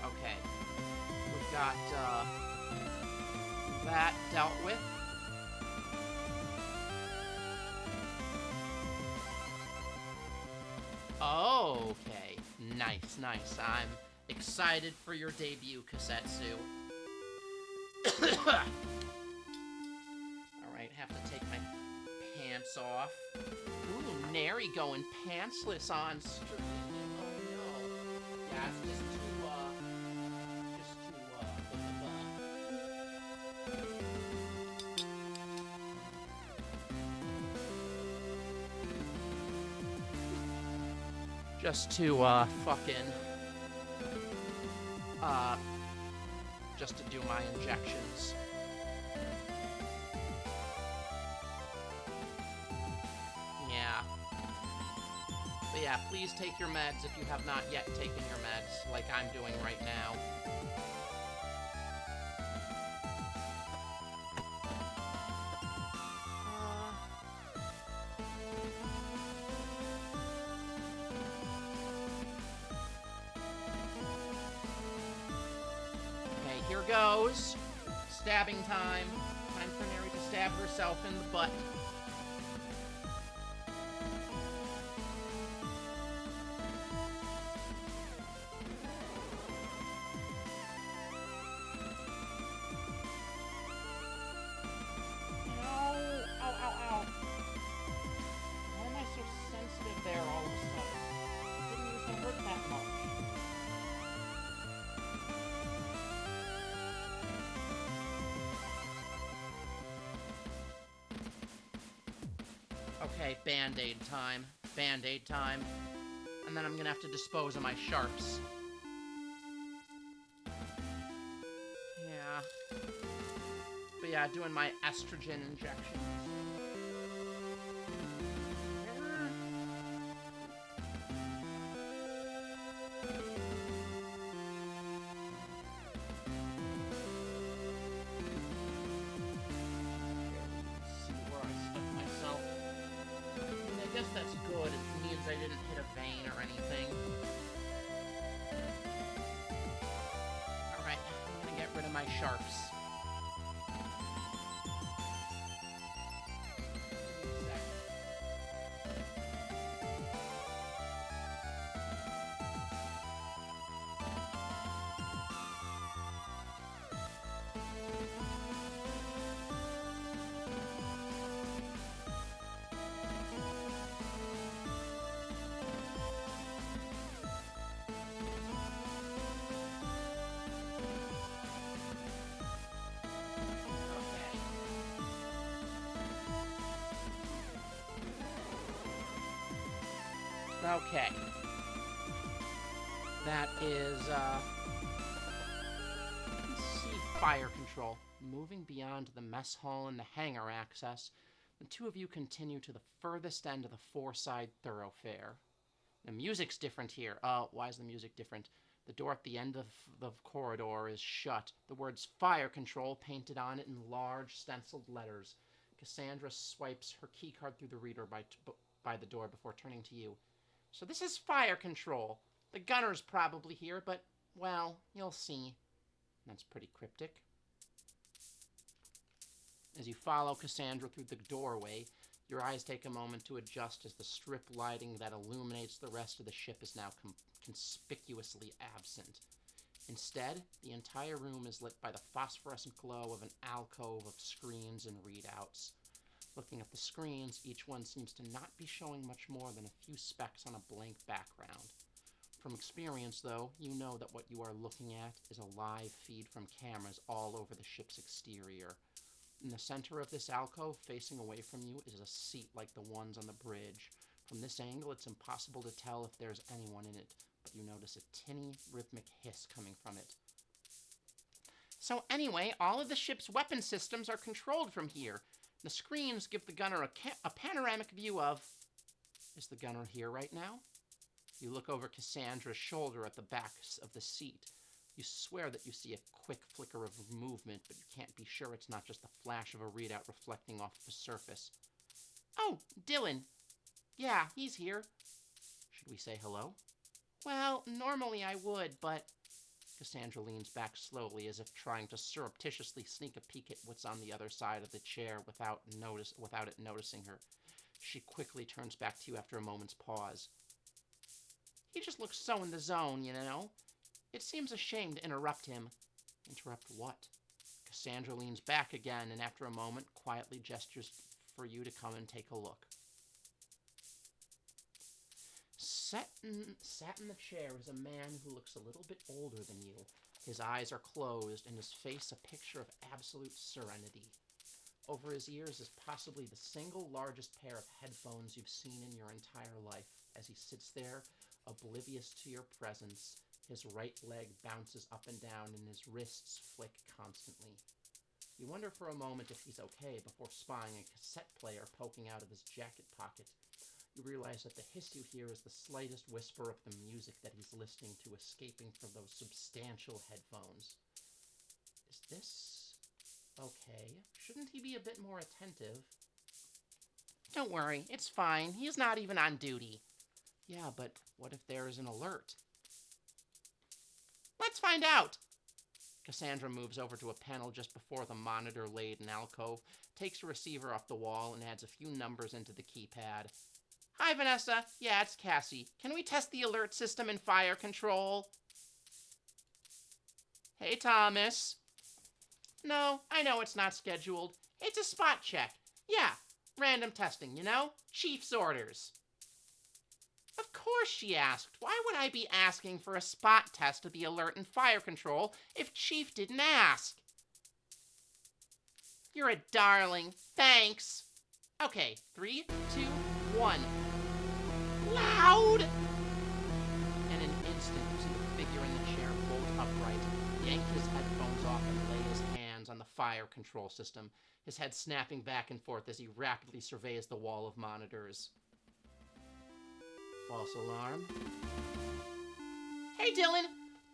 Okay. We've got, that dealt with. Oh, okay. Nice. I'm excited for your debut, Kasetsu. Alright, have to take my pants off. Ooh, Neri going pantsless on stream. Oh, no. Yeah, it's just too, just to, just to do my injections. Yeah. But yeah, please take your meds if you have not yet taken your meds, like I'm doing right now. Okay, here goes. Stabbing time. Time for Mary to stab herself in the butt. There all of a sudden. Didn't used to hurt that much. Okay, Band-Aid time. Band-Aid time. And then I'm gonna have to dispose of my sharps. Yeah. But yeah, doing my estrogen injections. That's good. It means I didn't hit a vein or anything. Alright, I'm gonna get rid of my sharps. Okay. That is, let's see, fire control. Moving beyond the mess hall and the hangar access, the two of you continue to the furthest end of the four-side thoroughfare. The music's different here. Why is the music different? The door at the end of the corridor is shut. The words fire control painted on it in large stenciled letters. Cassandra swipes her keycard through the reader by the door before turning to you. So this is fire control. The gunner's probably here, but, well, you'll see. That's pretty cryptic. As you follow Cassandra through the doorway, your eyes take a moment to adjust as the strip lighting that illuminates the rest of the ship is now conspicuously absent. Instead, the entire room is lit by the phosphorescent glow of an alcove of screens and readouts. Looking at the screens, each one seems to not be showing much more than a few specks on a blank background. From experience, though, you know that what you are looking at is a live feed from cameras all over the ship's exterior. In the center of this alcove, facing away from you, is a seat like the ones on the bridge. From this angle, it's impossible to tell if there's anyone in it, but you notice a tinny, rhythmic hiss coming from it. So anyway, all of the ship's weapon systems are controlled from here. The screens give the gunner a panoramic view of... Is the gunner here right now? You look over Cassandra's shoulder at the back of the seat. You swear that you see a quick flicker of movement, but you can't be sure it's not just the flash of a readout reflecting off the surface. Oh, Dylan. Yeah, he's here. Should we say hello? Well, normally I would, but... Cassandra leans back slowly as if trying to surreptitiously sneak a peek at what's on the other side of the chair without it noticing her. She quickly turns back to you after a moment's pause. He just looks so in the zone, you know? It seems a shame to interrupt him. Interrupt what? Cassandra leans back again and after a moment quietly gestures for you to come and take a look. Sat in the chair is a man who looks a little bit older than you. His eyes are closed, and his face a picture of absolute serenity. Over his ears is possibly the single largest pair of headphones you've seen in your entire life. As he sits there, oblivious to your presence. His right leg bounces up and down and his wrists flick constantly. You wonder for a moment if he's okay before spying a cassette player poking out of his jacket pocket. You realize that the hiss you hear is the slightest whisper of the music that he's listening to escaping from those substantial headphones. Is this okay? Shouldn't he be a bit more attentive? Don't worry, it's fine. He's not even on duty. Yeah, but what if there is an alert? Let's find out! Cassandra moves over to a panel just before the monitor-laden alcove, takes a receiver off the wall, and adds a few numbers into the keypad. Hi, Vanessa. Yeah, it's Cassie. Can we test the alert system in fire control? Hey, Thomas. No, I know it's not scheduled. It's a spot check. Yeah, random testing, you know? Chief's orders. Of course, she asked. Why would I be asking for a spot test of the alert in fire control if Chief didn't ask? You're a darling. Thanks. Okay, 3, 2, 1. Loud! In an instant, you see the figure in the chair bolt upright, yank his headphones off and lay his hands on the fire control system, his head snapping back and forth as he rapidly surveys the wall of monitors. False alarm. Hey, Dylan!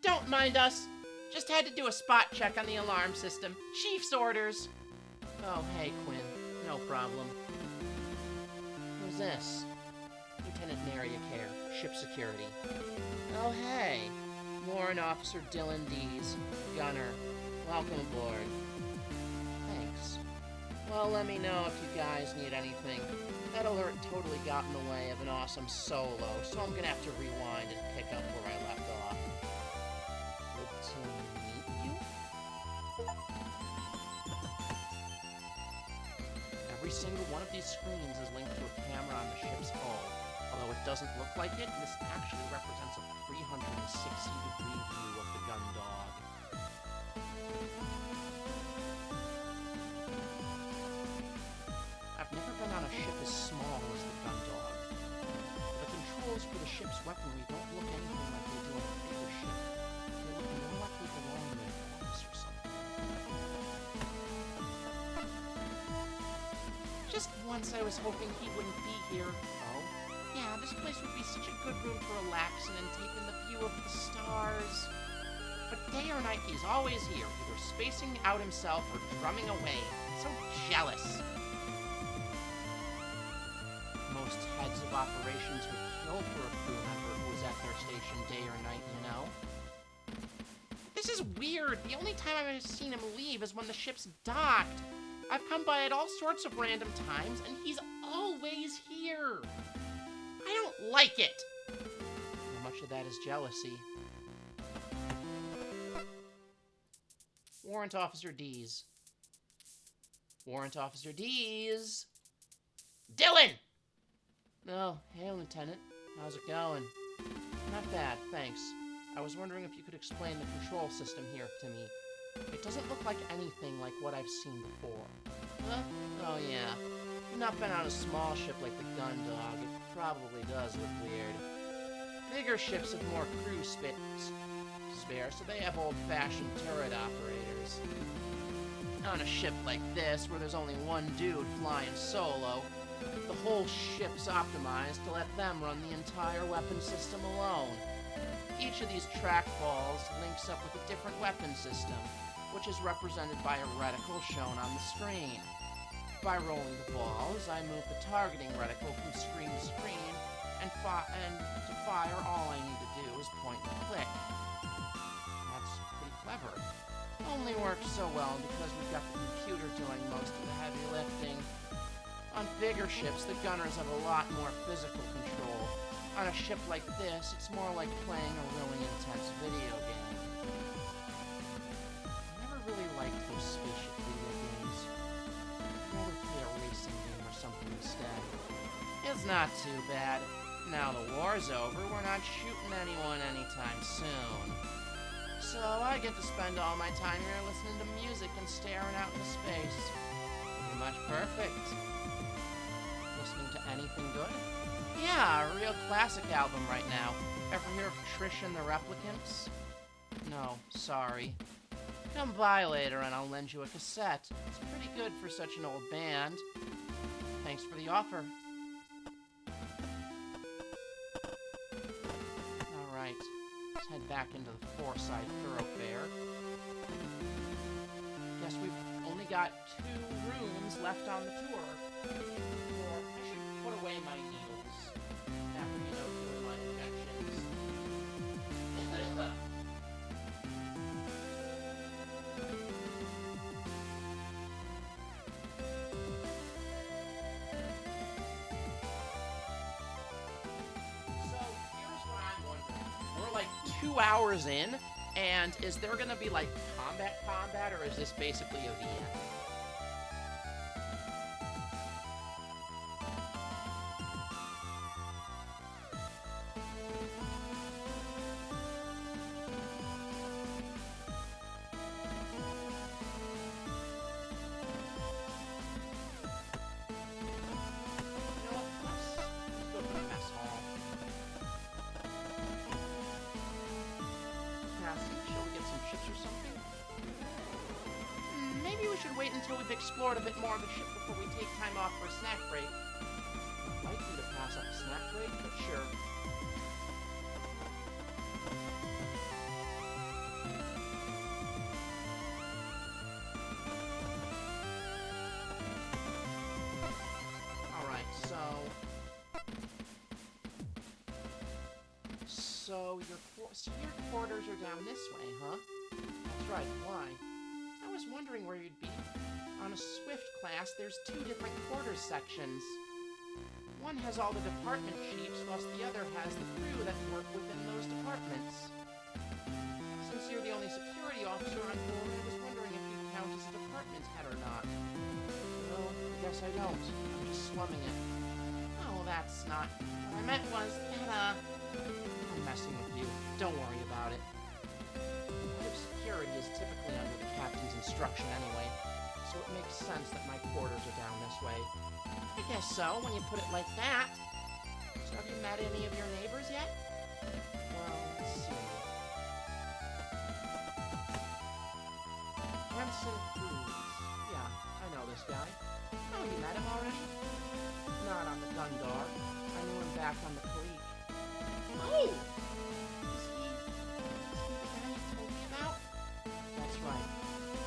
Don't mind us. Just had to do a spot check on the alarm system. Chief's orders. Oh, hey, Quinn. No problem. Who's this? Lieutenant Naria Care, Ship Security. Oh, hey. Warrant Officer Dylan Dees, Gunner. Welcome aboard. Thanks. Well, let me know if you guys need anything. That alert totally got in the way of an awesome solo, so I'm gonna have to rewind and pick up where I left off. Good to meet you? Every single one of these screens is linked to a camera on the ship's hull. Although it doesn't look like it, this actually represents a 360-degree view of the gun dog. I've never been on a ship as small as the gun dog. The controls for the ship's weaponry don't look anything like they do on a bigger ship. They look more like they belong in a box or something. Just once I was hoping he wouldn't be here. Oh? Yeah, this place would be such a good room for relaxing and taking the view of the stars. But day or night, he's always here, either spacing out himself or drumming away. So jealous. Most heads of operations would kill for a crew member who was at their station day or night, you know? This is weird. The only time I've ever seen him leave is when the ship's docked. I've come by at all sorts of random times, and he's always here. I don't like it. How much of that is jealousy? Warrant Officer Dees. Warrant Officer Dees. Dylan! Oh, hey, Lieutenant. How's it going? Not bad, thanks. I was wondering if you could explain the control system here to me. It doesn't look like anything like what I've seen before. Huh? Oh, yeah. You've not been on a small ship like the gun dog. It probably does look weird. Bigger ships have more crew spare, so they have old-fashioned turret operators. On a ship like this, where there's only one dude flying solo, the whole ship's optimized to let them run the entire weapon system alone. Each of these track balls links up with a different weapon system, which is represented by a reticle shown on the screen. By rolling the balls, I move the targeting reticle from screen to screen, and to fire, all I need to do is point and click. That's pretty clever. Only works so well because we've got the computer doing most of the heavy lifting. On bigger ships, the gunners have a lot more physical control. On a ship like this, it's more like playing a really intense video game. I never really liked those spaceship video games. I'd rather play a racing game or something instead. It's not too bad. Now the war's over, we're not shooting anyone anytime soon. So I get to spend all my time here listening to music and staring out into space. Pretty much perfect. Listening to anything good? Yeah, a real classic album right now. Ever hear of Trish and the Replicants? No, sorry. Come by later and I'll lend you a cassette. It's pretty good for such an old band. Thanks for the offer. Alright, let's head back into the Foreside thoroughfare. Guess we've only got 2 rooms left on the tour. Or I should put away my needles. After, doing my injections. So, here's what I'm wondering. We're like 2 hours in, and is there gonna be like combat, or is this basically a VM? Wait until we've explored a bit more of the ship before we take time off for a snack break. Likely to pass up a snack break, but sure. Alright, so your quarters are down this way, huh? That's right, why? I was wondering where you'd be. On a Swift class, there's 2 different quarters sections. One has all the department chiefs, whilst the other has the crew that work within those departments. Since you're the only security officer on board, I was wondering if you count as a department head or not. Well, I guess I don't. I'm just slumming it. Oh, that's not... What I meant was that, I'm messing with you. Don't worry about it. Security is typically under the captain's instruction anyway, so it makes sense that my quarters are down this way. I guess so, when you put it like that. So have you met any of your neighbors yet? Well, let's see. Hanson Cruz. Yeah, I know this guy. Oh, you met him already? Not on the Gundar. I knew him back on the Creek. Oh!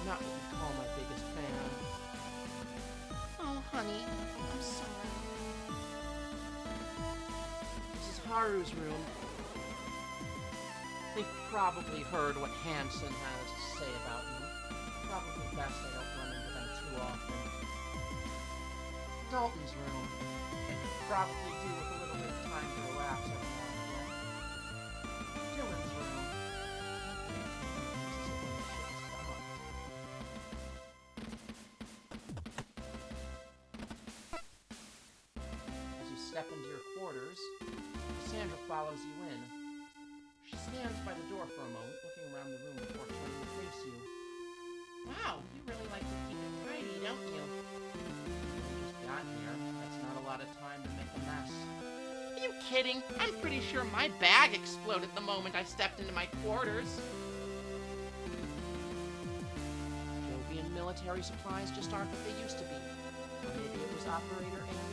Not what you call my biggest fan. Oh, honey, I'm sorry. This is Haru's room. They've probably heard what Hanson has to say about me. Probably best I don't run into them too often. Dalton's room. I could probably do with a little bit of time to relax every now and again. Dylan's room. Step into your quarters, Cassandra follows you in. She stands by the door for a moment, looking around the room before turning to face you. Wow, you really like to keep it tidy, don't you? You just got here. That's not a lot of time to make a mess. Are you kidding? I'm pretty sure my bag exploded the moment I stepped into my quarters. Jovian military supplies just aren't what they used to be. Or maybe it was operator error?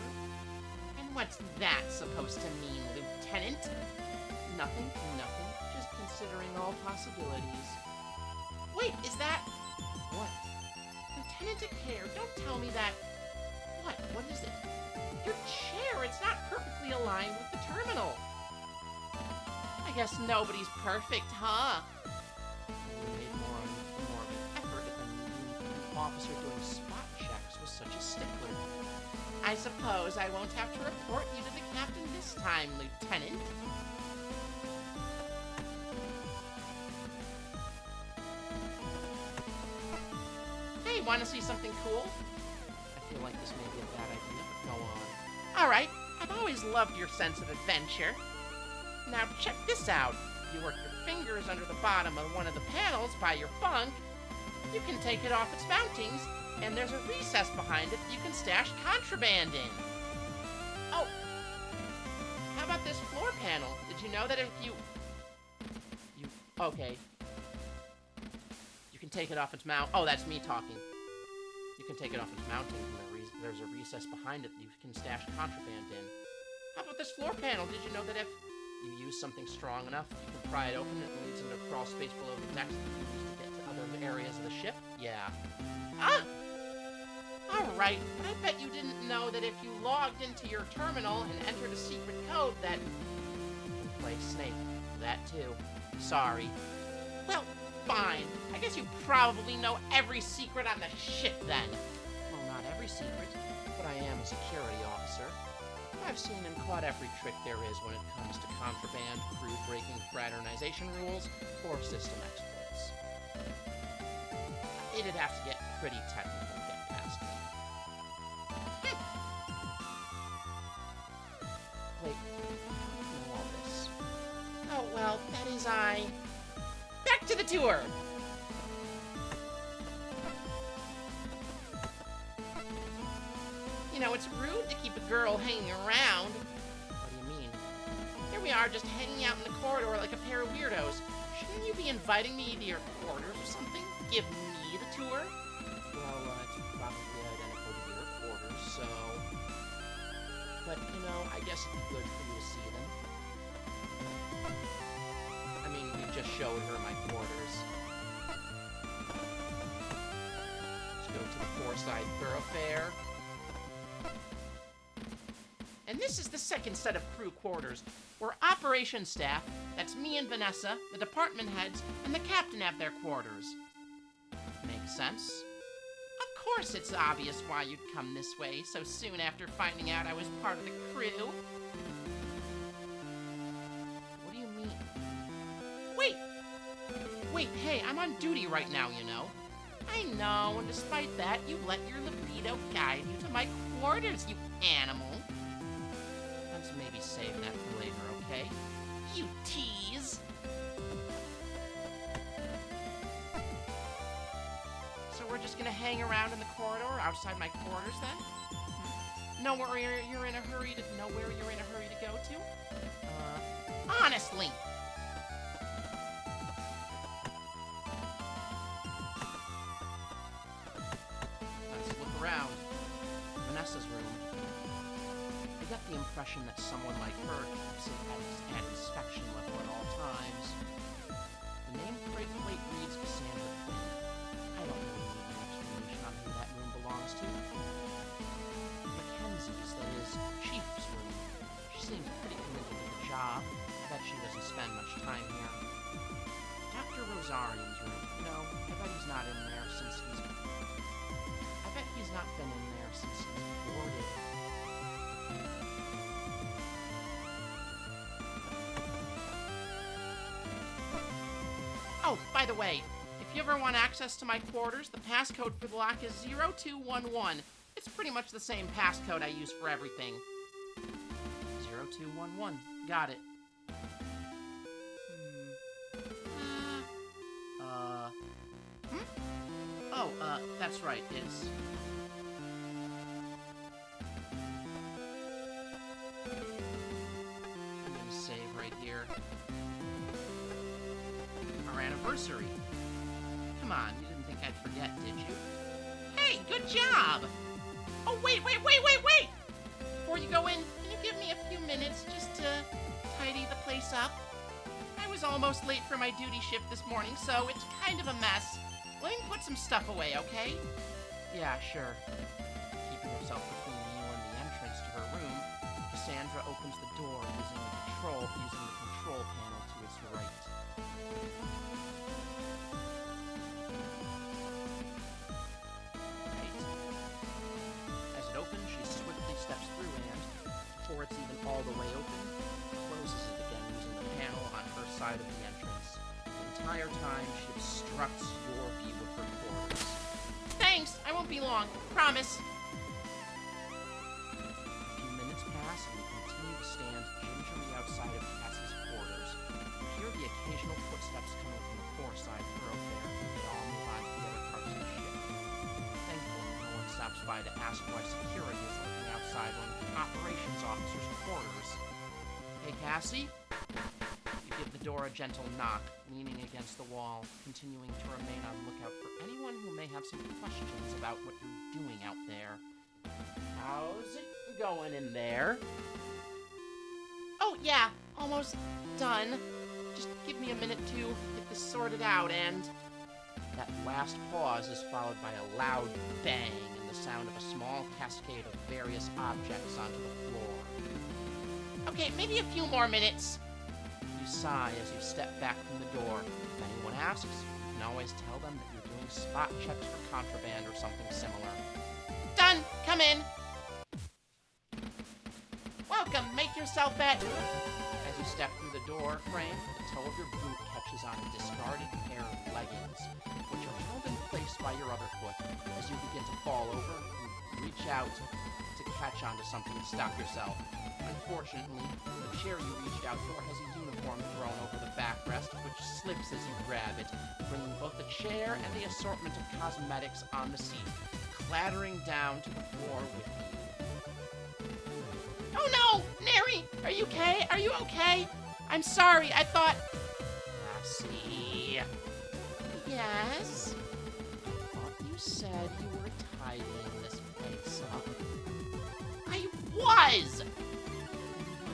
What's that supposed to mean, Lieutenant? Nothing. Just considering all possibilities. Wait, is that... What? Lieutenant Acare, don't tell me that... What is it? Your chair, it's not perfectly aligned with the terminal. I guess nobody's perfect, huh? We made more of an effort if an officer doing spot checks was such a stickler. I suppose I won't have to report you to the captain this time, Lieutenant. Hey, want to see something cool? I feel like this may be a bad idea, but go on. Alright, I've always loved your sense of adventure. Now check this out. You work your fingers under the bottom of one of the panels by your bunk. You can take it off its mountings, and there's a recess behind it you can stash contraband in. Oh, how about this floor panel. Did you know that if you... Okay. You can take it off its mount. Oh, that's me talking. You can take it off its mounting. There's a recess behind it that you can stash contraband in. How about this floor panel? Did you know that if you use something strong enough, you can pry it open and it leads into a crawl space below the text that you use to get to other areas of the ship? Yeah. Ah! Alright, but I bet you didn't know that if you logged into your terminal and entered a secret code that... You can play Snake. That too. Sorry. Well, fine. I guess you probably know every secret on the ship then. Well, not every secret, but I am a security officer. I've seen and caught every trick there is when it comes to contraband, crew-breaking fraternization rules, or system exploits. It'd have to get pretty technical to get past me. Wait, how do you know all this? Oh, well, that is Back to the tour! You know, it's rude to keep a girl hanging around. What do you mean? Here we are, just hanging out in the corridor like a pair of weirdos. Shouldn't you be inviting me to your quarters or something? Give me the tour? Well, it's probably identical to your quarters, so... But, you know, I guess it'd be good for you to see them. I mean, we just showed her my quarters. Let's go to the Foreside Thoroughfare. And this is the second set of crew quarters, where operations staff, that's me and Vanessa, the department heads, and the captain have their quarters. Makes sense? Of course it's obvious why you'd come this way so soon after finding out I was part of the crew. What do you mean? Wait, hey, I'm on duty right now, you know. I know, and despite that, you let your libido guide you to my quarters, you animal. Let's maybe save that for later, okay? You tease! So we're just gonna hang around in the corridor outside my quarters, then? Nowhere you're in a hurry to go to? Honestly! Let's look around. Vanessa's room. I get the impression that someone like her keeps it at inspection level at all times. The nameplate reads Cassandra Quinn. I don't really need an explanation on who that room belongs to. Mackenzie's, that is, Chief's room. She seems pretty committed to the job. I bet she doesn't spend much time here. Dr. Rosarian's room. No, I bet he's not in there since he's... I bet he's not been in there since he's boarded. Oh, by the way, if you ever want access to my quarters, the passcode for the lock is 0211. It's pretty much the same passcode I use for everything. 0211. Got it. Oh, that's right, it's... I'm gonna save right here. Our anniversary. Come on, you didn't think I'd forget, did you? Hey, good job! Oh, wait! Before you go in, can you give me a few minutes just to tidy the place up? I was almost late for my duty shift this morning, so it's kind of a mess. Let me put some stuff away, okay? Yeah, sure. Keeping herself between you and the entrance to her room, Cassandra opens the door using the control panel to its right. As it opens, she swiftly steps through and, before it's even all the way open, closes it again using the panel on her side of the entrance. The entire time, she obstructs your view of her quarters. Thanks! I won't be long. Promise! A few minutes pass, and we continue to stand gingerly outside of Cassie's quarters. You hear the occasional footsteps coming from the Foreside Thoroughfare. They all move on to the other parts of the ship. Thankfully, no one stops by to ask why security is looking outside one of the operations officer's quarters. Hey, Cassie? You give the door a gentle knock, leaning against the wall, continuing to remain on lookout for anyone who may have some questions about what you're doing out there. How's it going in there? Oh, yeah, almost done. Just give me a minute to get this sorted out, and... That last pause is followed by a loud bang and the sound of a small cascade of various objects onto the floor. Okay, maybe a few more minutes. You sigh as you step back from the door. If anyone asks, you can always tell them that you're doing spot checks for contraband or something similar. Done! Come in! Welcome! Make yourself at... As you step through the door frame, the toe of your boot catches on a discarded pair of leggings, which are held in place by your other foot. As you begin to fall over, you reach out to catch onto something to stop yourself. Unfortunately, the chair you reached out for has a uniform thrown over the backrest, which slips as you grab it, bringing both the chair and the assortment of cosmetics on the seat, clattering down to the floor with you. Oh no! Neri! Are you okay? Are you okay? I'm sorry, I thought... Cassie... Yes? I thought you said you were tidying this place up. I was!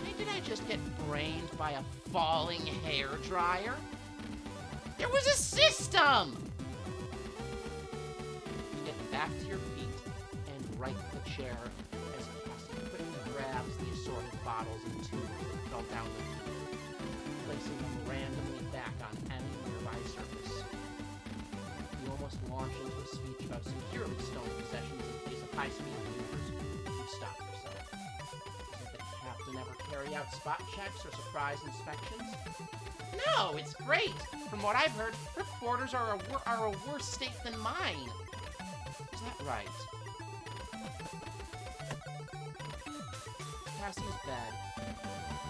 Why did I just get brained by a falling hairdryer? There was a system! You get back to your feet and right the chair as Cassie quickly grabs the assorted bottles and tubes that fell down the tube, placing them randomly back on any nearby surface. You almost launch into a speech about securely stolen possessions in case of high-speed maneuvers. You stop yourself. Doesn't the captain ever carry out spot checks or surprise inspections? No, it's great! From what I've heard, reporters are a worse state than mine. Is that right? Cassie's bed.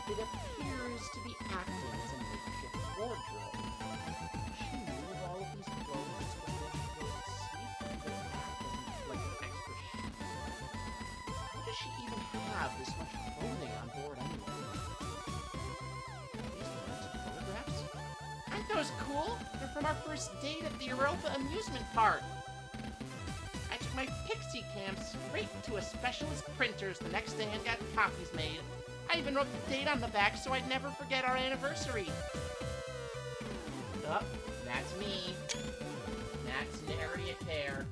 It appears to be acting as a makeshift wardrobe. She knew of all of these clothes before she goes to sleep, and they act like an extra sheet. How does she even have this much clothing on board anyway? These rented photographs? Aren't those cool? They're from our first date at the Europa amusement park. I took my pixie cam straight to a specialist printer's the next day and got copies made. I even wrote the date on the back so I'd never forget our anniversary. Oh, that's me. That's nary a care.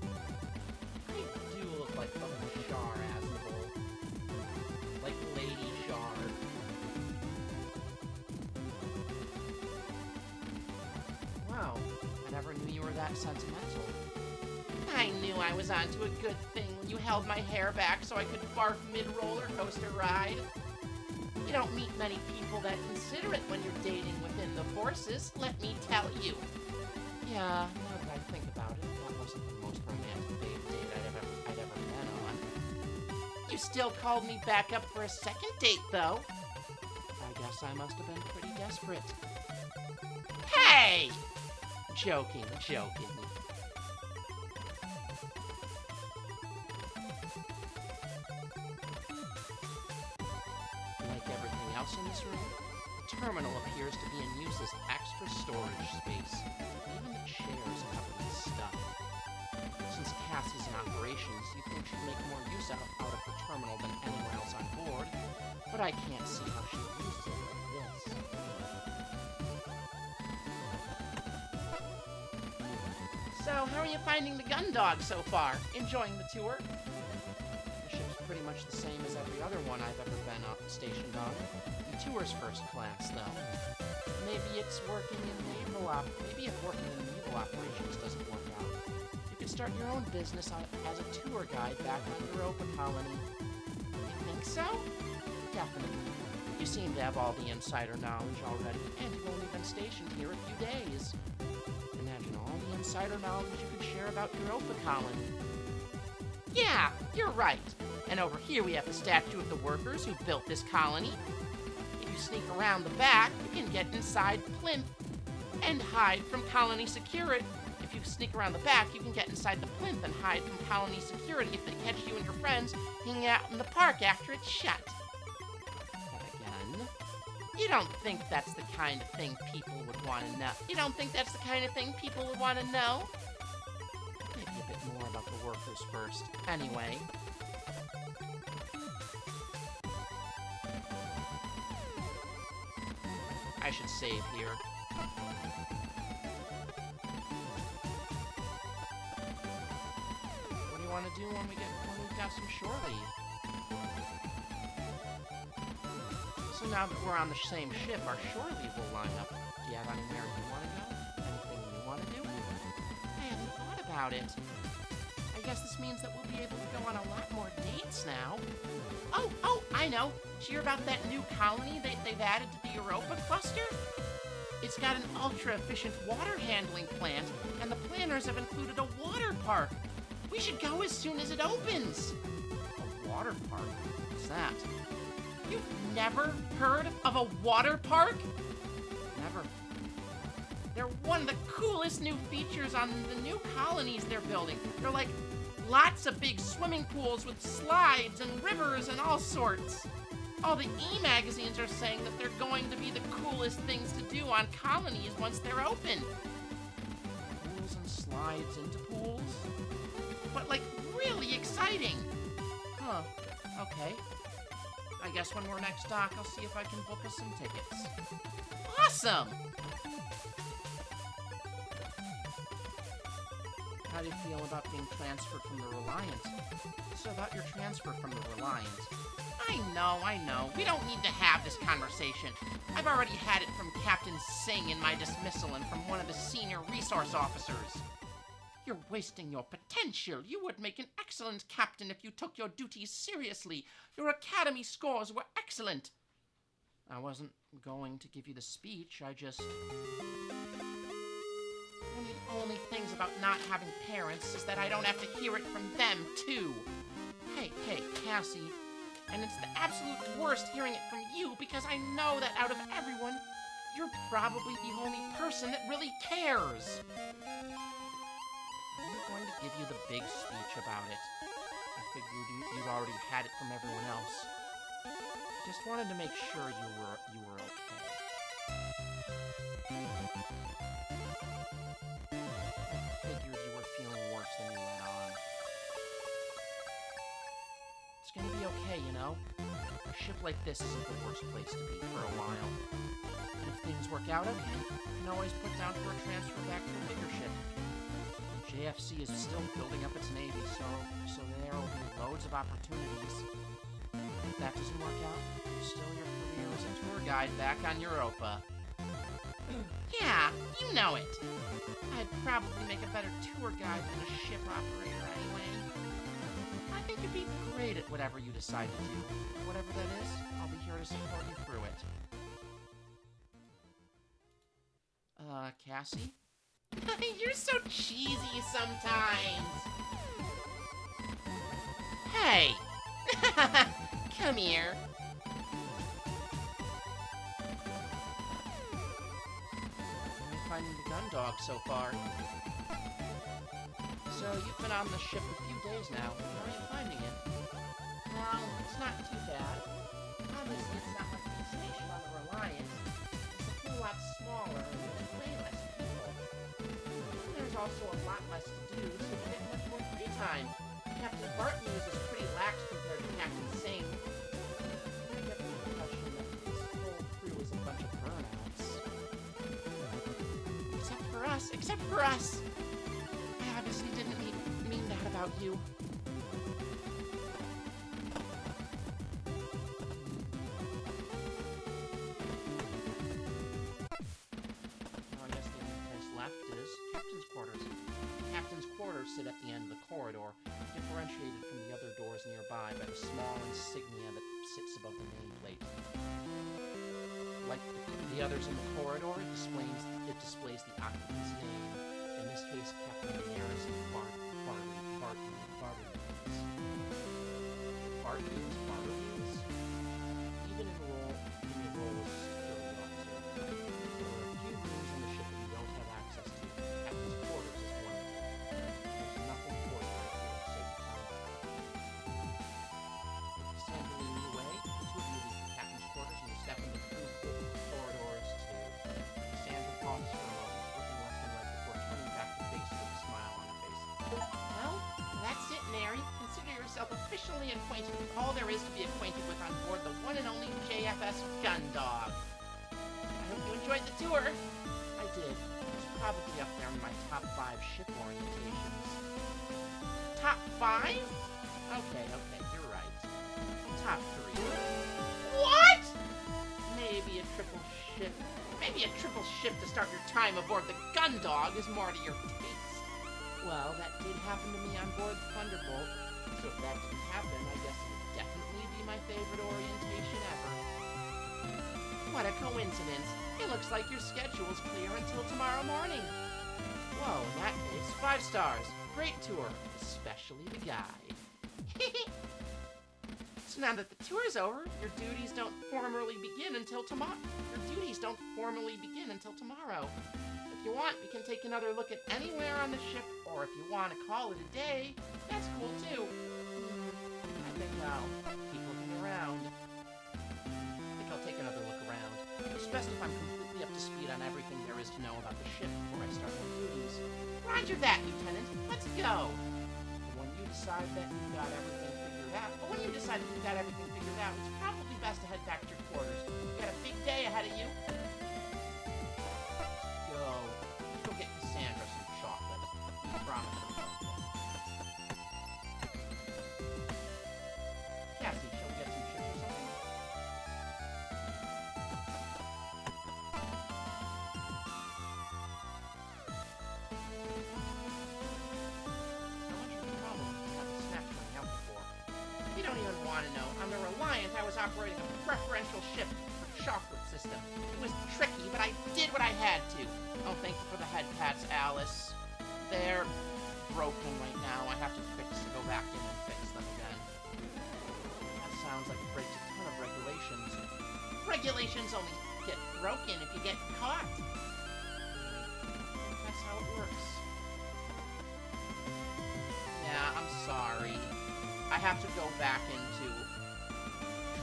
I do look like fucking Char Aznavour. Like Lady Char. Wow, I never knew you were that sentimental. I knew I was onto a good thing when you held my hair back so I could barf mid-roller coaster ride. You don't meet many people that consider it when you're dating within the forces, let me tell you. Yeah, now that I think about it, that wasn't the most romantic date I'd ever been on. You still called me back up for a second date, though. I guess I must have been pretty desperate. Hey! Joking. Like everything else in this room, the terminal appears to be in use as extra storage space. Even the chairs covered in stuff. Since Cassie's in operations, you'd think she'd make more use out of her terminal than anyone else on board, but I can't see how she uses it like this. So, how are you finding the gun dog so far? Enjoying the tour? The ship's pretty much the same as every other one I've ever been stationed on. The tour's first class, though. Maybe it's working in maybe if working in naval operations doesn't work out, you could start your own business as a tour guide back on the Europa colony. You think so? Definitely. You seem to have all the insider knowledge already, and you've only been stationed here a few days. Imagine all the insider knowledge you could share about Europa colony. Yeah, you're right. And over here we have the statue of the workers who built this colony. If you sneak around the back, you can get inside plinth and hide from colony security. If you sneak around the back, you can get inside the plinth and hide from colony security if they catch you and your friends hanging out in the park after it's shut. And again, You don't think that's the kind of thing people would want to know? You don't think that's the kind of thing people would want to know? Maybe a bit more about the workers first. Anyway. I should save here. What do you want to do when we've got some shore leave? So now that we're on the same ship, our shore leave will line up. Do you have anywhere you want to go? Anything you want to do? I hadn't thought about it. I guess this means that we'll be able to go on a lot more dates now. Oh, I know. Did you hear about that new colony they've added to the Europa cluster? It's got an ultra-efficient water handling plant, and the planners have included a water park. We should go as soon as it opens. A water park? What's that? You've never heard of a water park? Never. They're one of the coolest new features on the new colonies they're building. They're like lots of big swimming pools with slides and rivers and all sorts. All the e-magazines are saying that they're going to be the coolest things to do on colonies once they're open. Pools and slides into pools? But like really exciting. Huh, okay. I guess when we're next dock, I'll see if I can book us some tickets. Awesome! How do you feel about being transferred from the Reliant? So about your transfer from the Reliant. I know. We don't need to have this conversation. I've already had it from Captain Singh in my dismissal and from one of the senior resource officers. You're wasting your potential. You would make an excellent captain if you took your duties seriously. Your academy scores were excellent. I wasn't going to give you the speech, I just... One of the only things about not having parents is that I don't have to hear it from them, too. Hey, Cassie. And it's the absolute worst hearing it from you because I know that out of everyone, you're probably the only person that really cares. I'm going to give you the big speech about it. I figured you'd already had it from everyone else. Just wanted to make sure you were okay. I figured you were feeling worse than you let on. It's gonna be okay, you know? A ship like this isn't the worst place to be for a while. And if things work out okay, you can always put down for a transfer back to a bigger ship. JFC is still building up its navy, so there will be loads of opportunities. If that doesn't work out, still your career as a tour guide back on Europa. Yeah, you know it. I'd probably make a better tour guide than a ship operator anyway. I think you'd be great at whatever you decide to do. Whatever that is, I'll be here to support you through it. Cassie? You're so cheesy sometimes. Hey! Come here. How are you finding the gun dog so far? So, you've been on the ship a few days now. How are you finding it? Well, it's not too bad. Obviously, it's not like the station on the Reliant. It's a whole lot smaller and way less people. There's also a lot less to do, so you get much more free time. Captain Bartnews is pretty lax compared to Captain Singh. I get the impression that this whole crew is a bunch of burnouts. Except for us! I obviously didn't mean that about you. Now I guess the only place left is Captain's Quarters. Captain's Quarters sit at the end of the corridor, differentiated from the other doors nearby by the small insignia that sits above the nameplate. Like the others in the corridor, it displays the occupant's name. In this case, Captain Daenerys Bartnews? Even in your role as security officer, there are a few rooms in the ship that you don't have access to. Captain's Quarters is one of them. There's nothing for you out here, so you can't. Stand leading the way, the two of you leave the Captain's Quarters and you step into the crew pool. myself officially acquainted with all there is to be acquainted with on board the one and only JFS Gundog. I hope you enjoyed the tour. I did. It's probably up there in my top 5 ship orientations. Top 5? Okay, you're right. Top 3. What? Maybe a triple ship to start your time aboard the Gundog is more to your taste. Well, that did happen to me on board the Thunderbolt, so if that didn't happen, I guess it would definitely be my favorite orientation ever. What a coincidence. It looks like your schedule's clear until tomorrow morning. Whoa, in that case, 5 stars. Great tour, especially the guide. So now that the tour is over, your duties don't formally begin until tomorrow. If you want, we can take another look at anywhere on the ship, or if you want to call it a day, that's cool too. I think I'll keep looking around. I think I'll take another look around. It's best if I'm completely up to speed on everything there is to know about the ship before I start my duties. Roger that, Lieutenant. Let's go. When you decide that you've got everything figured out, it's probably best to head back to your quarters. You've got a big day ahead of you. Go get Cassandra some chocolate. I promise her something. Cassie, shall we get some chips or something? How much of a problem do you have the snack coming out before? You don't even want to know. On the Reliant, I was operating a preferential shift for chocolate system. It was tricky, but I did what I had to. Oh, thank you for the head pats, Alice. They're broken right now. I have to go back in and fix them again. That sounds like it breaks a ton of regulations. Regulations only get broken if you get caught. That's how it works. Yeah, I'm sorry. I have to go back into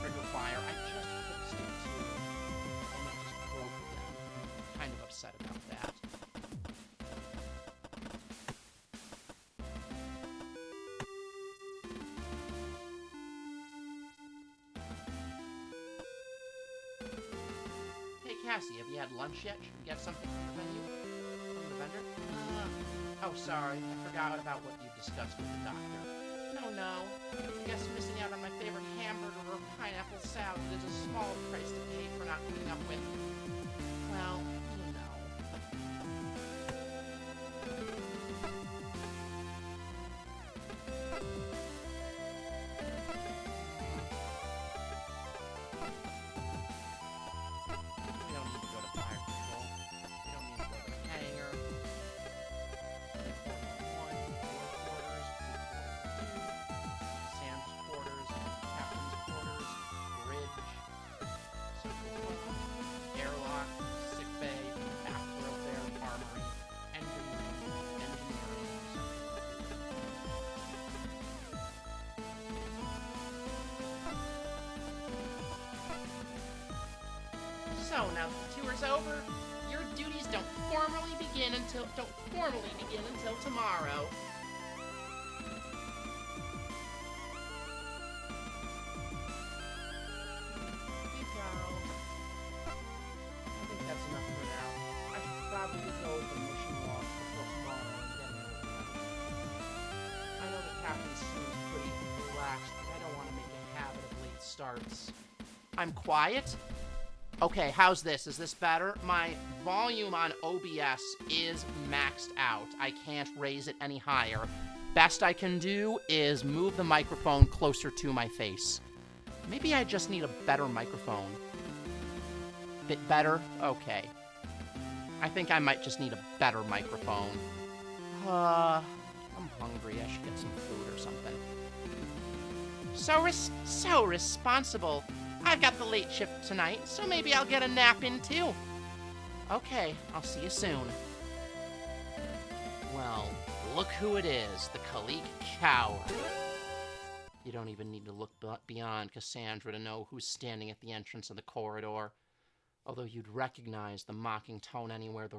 trigger fire. I just fixed it too. And it just broke again. I'm kind of upset about that. Hey Cassie, have you had lunch yet? Should we get something from the menu? From the vendor? Oh, sorry. I forgot about what you discussed with the doctor. No. I guess missing out on my favorite hamburger or pineapple salad is a small price to pay for not putting up with, well, you know. We don't need to go to fire control. We don't need to go to the hangar. 411, your quarters, 242, Sam's quarters, Captain's quarters, bridge, central hall, airlock, sick bay, back thoroughfare, armory, engine room, engineering, So now that the tour's over, your duties don't formally begin until tomorrow. I think that's enough for now. I should probably go over the mission log before tomorrow and get it over with. I know the captain seems pretty relaxed, but I don't want to make a habit of late starts. I'm quiet? Okay, how's this? Is this better? My volume on OBS is maxed out. I can't raise it any higher. Best I can do is move the microphone closer to my face. Maybe I just need a better microphone. Bit better? Okay. I think I might just need a better microphone. I'm hungry. I should get some food or something. So responsible. I've got the late shift tonight, so maybe I'll get a nap in too. Okay, I'll see you soon. Well, look who it is, the Khalik Coward. You don't even need to look beyond Cassandra to know who's standing at the entrance of the corridor. Although you'd recognize the mocking tone anywhere, the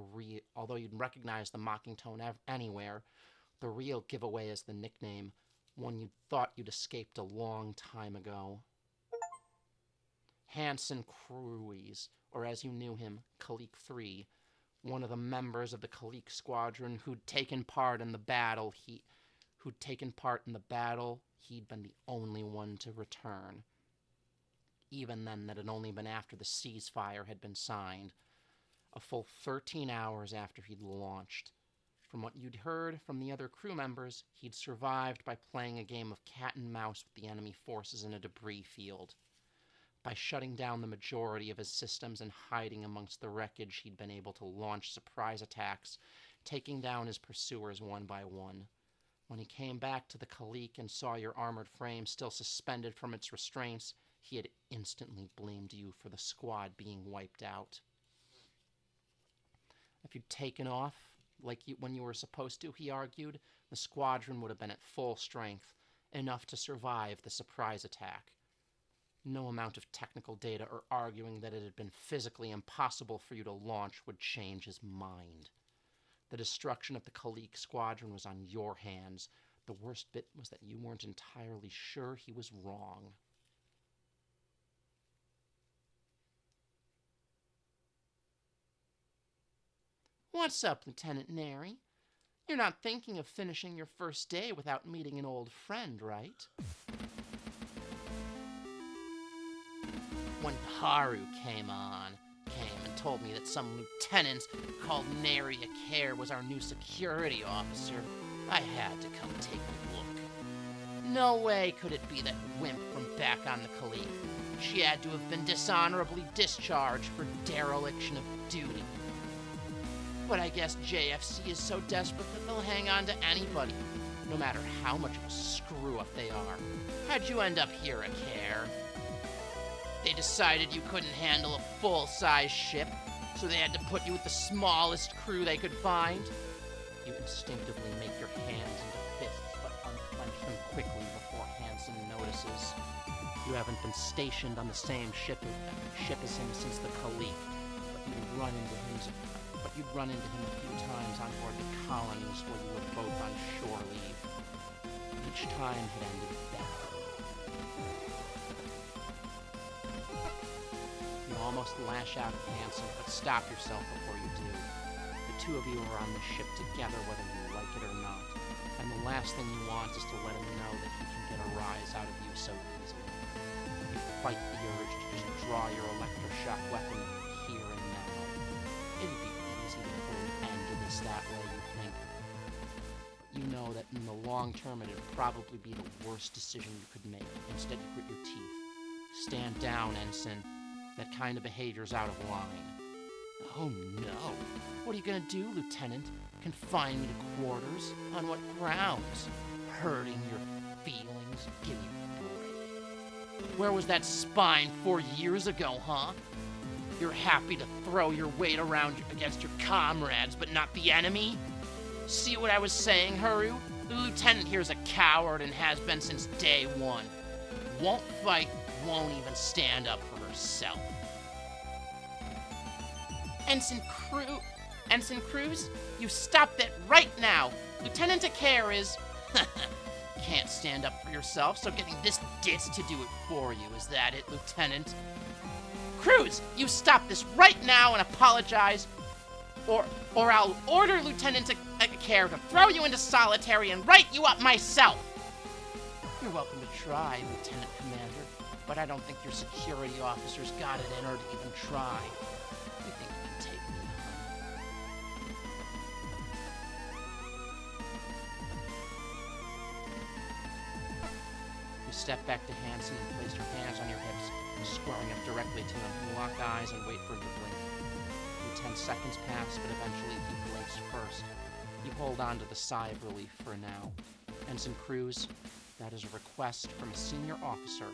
real giveaway is the nickname one you'd thought you'd escaped a long time ago. Hanson Cruise, or as you knew him, Kalik 3, one of the members of the Kalik squadron who'd taken part in the battle. He'd been the only one to return. Even then, that had only been after the ceasefire had been signed, a full 13 hours after he'd launched. From what you'd heard from the other crew members, he'd survived by playing a game of cat and mouse with the enemy forces in a debris field. By shutting down the majority of his systems and hiding amongst the wreckage, he'd been able to launch surprise attacks, taking down his pursuers one by one. When he came back to the Kalik and saw your armored frame still suspended from its restraints, he had instantly blamed you for the squad being wiped out. If you'd taken off when you were supposed to, he argued, the squadron would have been at full strength, enough to survive the surprise attack. No amount of technical data or arguing that it had been physically impossible for you to launch would change his mind. The destruction of the Kalik squadron was on your hands. The worst bit was that you weren't entirely sure he was wrong. What's up, Lieutenant Neri? You're not thinking of finishing your first day without meeting an old friend, right? When Haru came and told me that some lieutenant called Neri Akare was our new security officer, I had to come take a look. No way could it be that wimp from back on the Kalik. She had to have been dishonorably discharged for dereliction of duty. But I guess JFC is so desperate that they'll hang on to anybody, no matter how much of a screw-up they are. How'd you end up here, Akare? They decided you couldn't handle a full-size ship, so they had to put you with the smallest crew they could find? You instinctively make your hands into fists, but unclench them quickly before Hanson notices. You haven't been stationed on the same ship as him since the Kalik, but you'd run into him a few times on board the colonies where you were both on shore leave. Each time had ended badly. You almost lash out at Hanson, but stop yourself before you do. The two of you are on the ship together whether you like it or not, and the last thing you want is to let him know that he can get a rise out of you so easily. You fight the urge to just draw your electroshock weapon here and now. It'd be easy to put an end to this that way, you think. But you know that in the long term it'd probably be the worst decision you could make. Instead, you grit your teeth. Stand down, Ensign. That kind of behavior's out of line. Oh no. What are you gonna do, Lieutenant? Confine me to quarters? On what grounds? Hurting your feelings? Give me a break. Where was that spine 4 years ago, huh? You're happy to throw your weight around against your comrades, but not the enemy? See what I was saying, Haru? The lieutenant here's a coward and has been since day one. Won't fight, won't even stand up for herself. Ensign Cruz, you stop that right now. Lieutenant Akare is... Can't stand up for yourself, so getting this ditz to do it for you. Is that it, Lieutenant? Cruz, you stop this right now and apologize, or I'll order Lieutenant Akare to throw you into solitary and write you up myself. You're welcome to try, Lieutenant Commander, but I don't think your security officers got it in her to even try. You think you can take me on? You step back to Hanson and place your hands on your hips, squaring up directly to him. You lock eyes and wait for him to blink. A few 10 seconds pass, but eventually he blinks first. You hold on to the sigh of relief for now. Ensign Cruz, that is a request from a senior officer.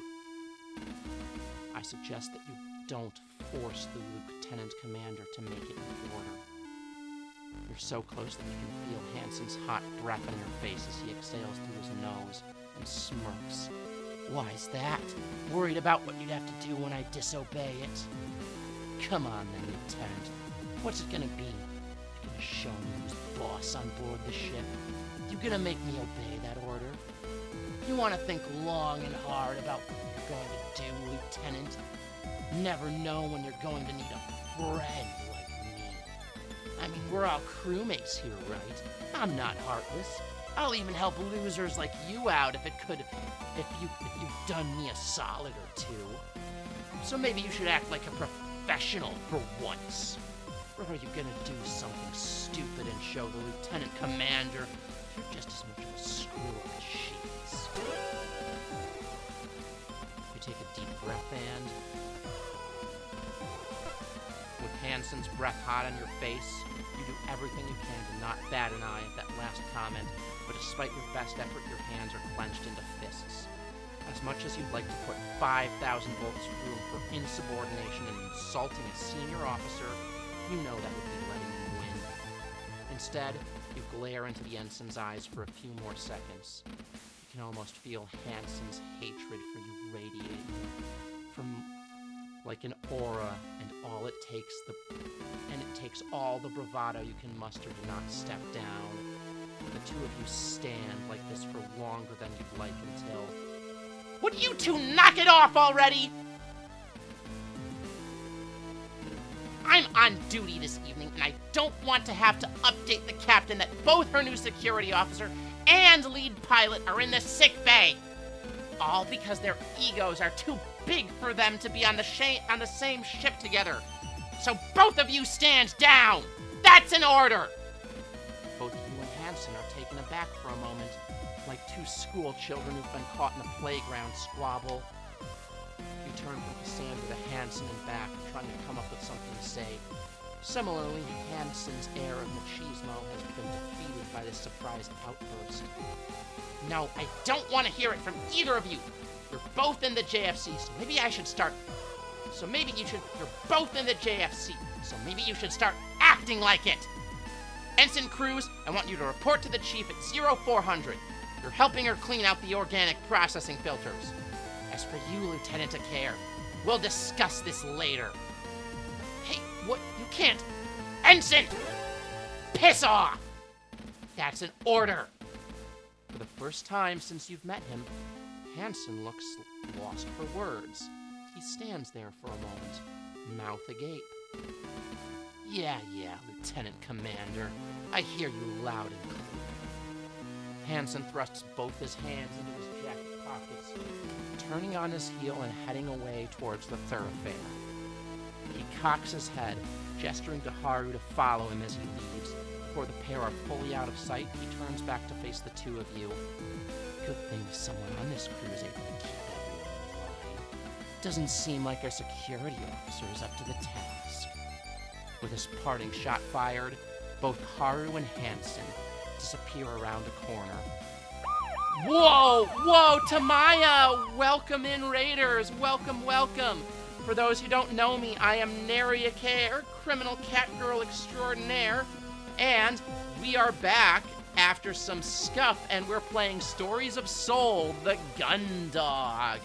I suggest that you don't force the Lieutenant Commander to make it in order. You're so close that you can feel Hanson's hot breath on your face as he exhales through his nose and smirks. Why's that? Worried about what you'd have to do when I disobey it? Come on then, Lieutenant. What's it gonna be? You gonna show me who's boss on board the ship? You gonna make me obey that order? You want to think long and hard about what you're going to do, Lieutenant. Never know when you're going to need a friend like me. I mean, we're all crewmates here, right? I'm not heartless. I'll even help losers like you out if you've done me a solid or two. So maybe you should act like a professional for once. Or are you gonna do something stupid and show the Lieutenant Commander you're just as much of a screw as she is? You take a deep breath, and with Hansen's breath hot on your face, you do everything you can to not bat an eye at that last comment, but despite your best effort, your hands are clenched into fists. As much as you'd like to put 5,000 volts room for insubordination and insulting a senior officer, you know that would be letting him win. Instead, you glare into the ensign's eyes for a few more seconds. You can almost feel Hansen's hatred for you radiating from like an aura, and it takes all the bravado you can muster to not step down. The two of you stand like this for longer than you'd like until... Would you two knock it off already? I'm on duty this evening, and I don't want to have to update the captain that both her new security officer and lead pilot are in the sick bay. All because their egos are too big for them to be on the same ship together. So both of you stand down! That's an order! Both you and Hansen are taken aback for a moment, like two school children who've been caught in a playground squabble. You turn from Cassandra to Hansen and back, trying to come up with something to say. Similarly, Hansen's air of machismo has been defeated by this surprise outburst. No, I don't want to hear it from either of you. You're both in the JFC, so maybe I should start... You're both in the JFC, so maybe you should start acting like it. Ensign Cruz, I want you to report to the chief at 0400. You're helping her clean out the organic processing filters. As for you, Lieutenant Akare, we'll discuss this later. Hey, what? You can't... Ensign! Piss off! That's an order. For the first time since you've met him, Hansen looks lost for words. He stands there for a moment, mouth agape. Yeah, Lieutenant Commander. I hear you loud and clear. Hansen thrusts both his hands into his jacket pockets, turning on his heel and heading away towards the thoroughfare. He cocks his head, gesturing to Haru to follow him as he leaves. Before the pair are fully out of sight, he turns back to face the two of you. Good thing someone on this crew is able to keep everyone in line. Doesn't seem like our security officer is up to the task. With his parting shot fired, both Haru and Hansen disappear around a corner. Whoa, Tamaya! Welcome in, Raiders! Welcome. For those who don't know me, I am Neri Akare, criminal cat girl extraordinaire, and we are back after some scuff, and we're playing Stories of Soul, the Gun Dog.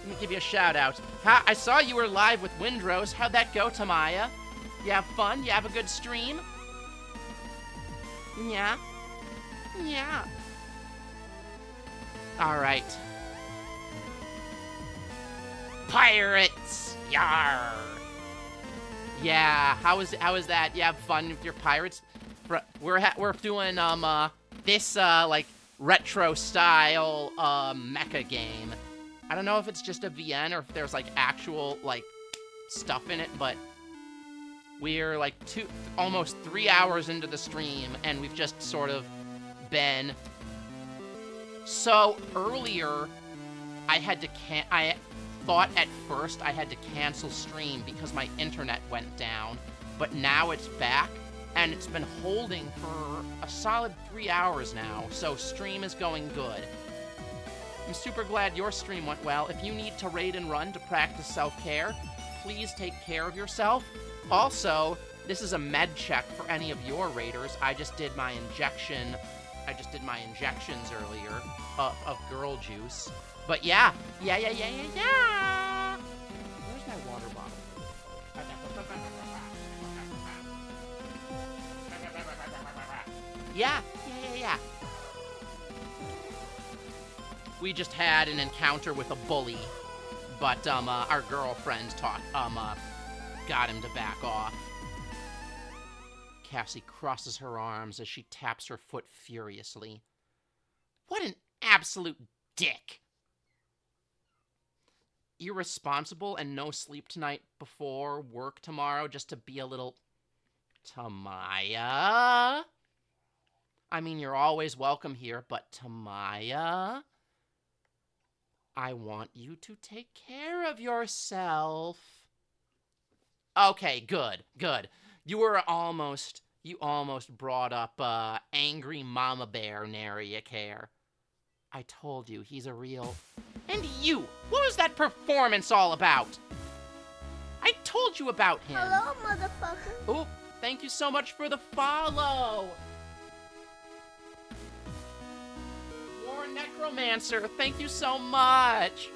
Let me give you a shout out. I saw you were live with Windrose. How'd that go, Tamaya? You have fun? You have a good stream? Yeah. Alright. Pirates! Yar! Yeah, how is that? You have fun with your pirates? We're doing, this, like, retro-style, mecha game. I don't know if it's just a VN or if there's, like, actual, like, stuff in it, but we're, like, almost 3 hours into the stream, and we've just sort of been... So, earlier, I thought at first I had to cancel stream because my internet went down, but now it's back, and it's been holding for a solid 3 hours now, so stream is going good. I'm super glad your stream went well. If you need to raid and run to practice self-care, please take care of yourself. Also, this is a med check for any of your raiders. I just did my injections earlier of girl juice. But yeah. Where's my water bottle? Yeah. We just had an encounter with a bully, but our girlfriend got him to back off. Cassie crosses her arms as she taps her foot furiously. What an absolute dick! Irresponsible and no sleep tonight before work tomorrow just to be a little... Tamaya? I mean, you're always welcome here, but Tamaya? I want you to take care of yourself. Okay, good. You almost brought up, angry mama bear, nary a care. I told you, he's a real... And you! What was that performance all about? I told you about him. Hello, motherfucker. Oh, thank you so much for the follow. War Necromancer, thank you so much.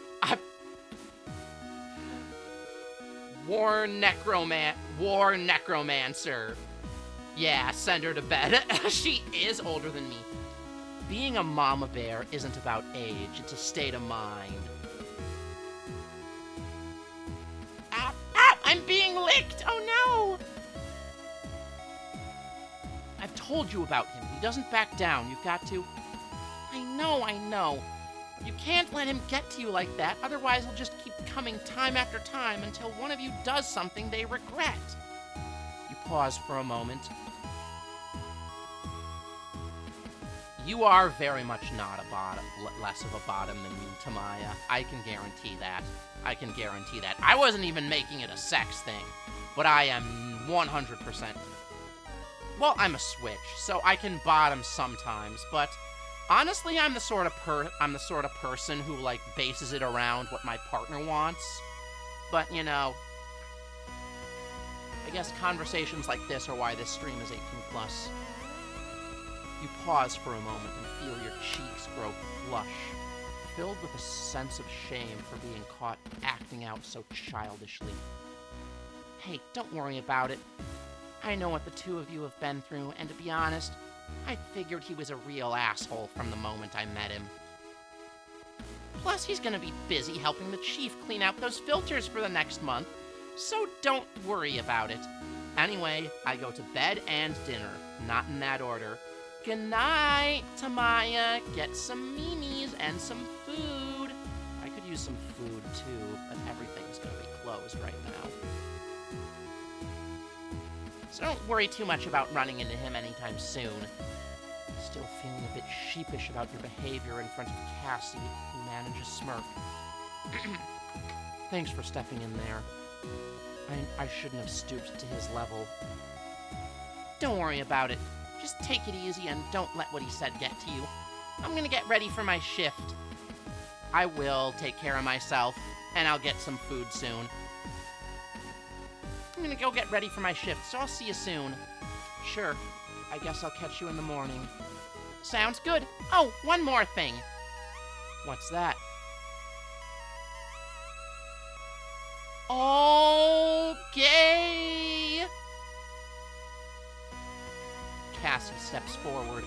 War Necromancer. Yeah, send her to bed. She is older than me. Being a mama bear isn't about age, it's a state of mind. Ow, ow, I'm being licked! Oh no! I've told you about him. He doesn't back down. You've got to... I know. You can't let him get to you like that, otherwise he'll just keep coming time after time until one of you does something they regret. You pause for a moment. You are very much not a bottom, less of a bottom than me, Tamaya. I can guarantee that. I wasn't even making it a sex thing, but I am 100%. Well, I'm a switch, so I can bottom sometimes, but honestly, I'm the sort of person who, like, bases it around what my partner wants. But, you know, I guess conversations like this are why this stream is 18+. You pause for a moment and feel your cheeks grow flush, filled with a sense of shame for being caught acting out so childishly. Hey, don't worry about it. I know what the two of you have been through, and to be honest, I figured he was a real asshole from the moment I met him. Plus, he's gonna be busy helping the chief clean out those filters for the next month, so don't worry about it. Anyway, I go to bed and dinner, not in that order. Good night, Tamaya. Get some memes and some food. I could use some food too, but everything's gonna be closed right now. So don't worry too much about running into him anytime soon. Still feeling a bit sheepish about your behavior in front of Cassie, who managed a smirk. Thanks for stepping in there. I shouldn't have stooped to his level. Don't worry about it. Just take it easy and don't let what he said get to you. I'm gonna get ready for my shift. I will take care of myself, and I'll get some food soon. I'm gonna go get ready for my shift, so I'll see you soon. Sure, I guess I'll catch you in the morning. Sounds good. Oh, one more thing. What's that? Okay. Cassie steps forward,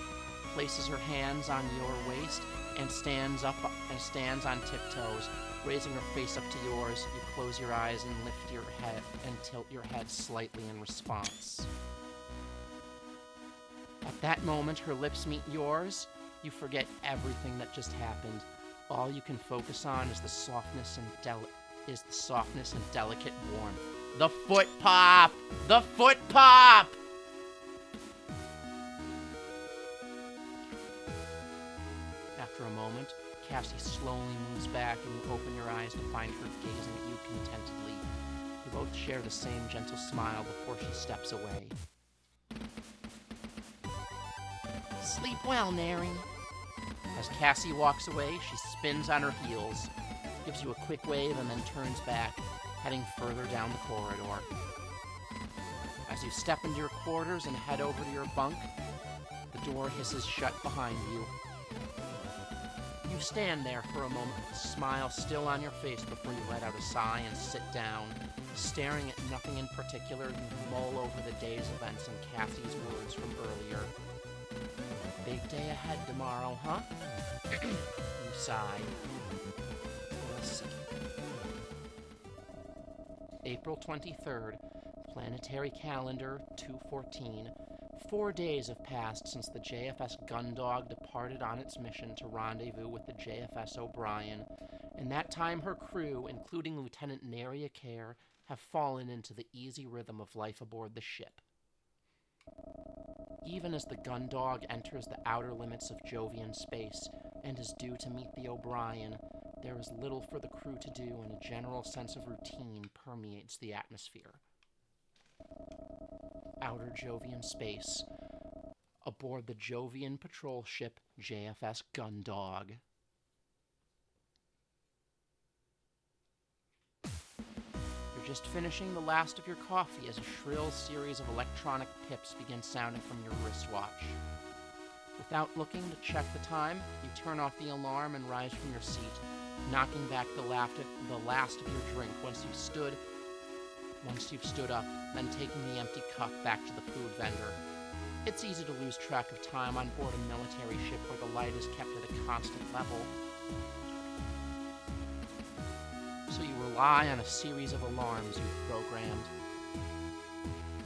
places her hands on your waist, and stands on tiptoes, raising her face up to yours. You close your eyes and lift your head and tilt your head slightly in response. At that moment, her lips meet yours. You forget everything that just happened. All you can focus on is the softness and delicate warmth. The foot pop! The foot pop! After a moment, Cassie slowly moves back and you open your eyes to find her gazing at you contentedly. You both share the same gentle smile before she steps away. Sleep well, Nary. As Cassie walks away, she spins on her heels, gives you a quick wave, and then turns back, heading further down the corridor. As you step into your quarters and head over to your bunk, the door hisses shut behind you. You stand there for a moment, with a smile still on your face before you let out a sigh and sit down. Staring at nothing in particular, you mull over the day's events and Cassie's words from earlier. Big day ahead tomorrow, huh? You sighed. Let's see. April 23rd, planetary calendar 214. 4 days have passed since the JFS Gundog departed on its mission to rendezvous with the JFS O'Brien. In that time, her crew, including Lieutenant Neria Care, have fallen into the easy rhythm of life aboard the ship. Even as the Gundog enters the outer limits of Jovian space and is due to meet the O'Brien, there is little for the crew to do, and a general sense of routine permeates the atmosphere. Outer Jovian space, aboard the Jovian patrol ship JFS Gundog. You're just finishing the last of your coffee as a shrill series of electronic pips begin sounding from your wristwatch. Without looking to check the time, you turn off the alarm and rise from your seat, knocking back the last of your drink once you've stood up, then taking the empty cup back to the food vendor. It's easy to lose track of time on board a military ship where the light is kept at a constant level. So you rely on a series of alarms you've programmed.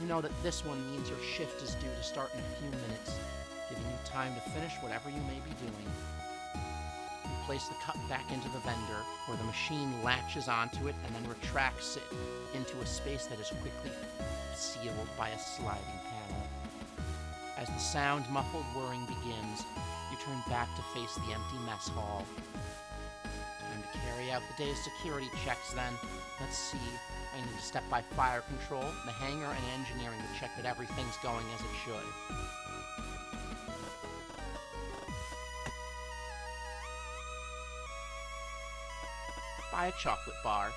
You know that this one means your shift is due to start in a few minutes, giving you time to finish whatever you may be doing. You place the cup back into the vendor, where the machine latches onto it and then retracts it into a space that is quickly sealed by a sliding panel. As the sound-muffled whirring begins, you turn back to face the empty mess hall. Time to carry out the day's security checks then. Let's see. I need to step by fire control, the hangar, and engineering to check that everything's going as it should. Buy a chocolate bar.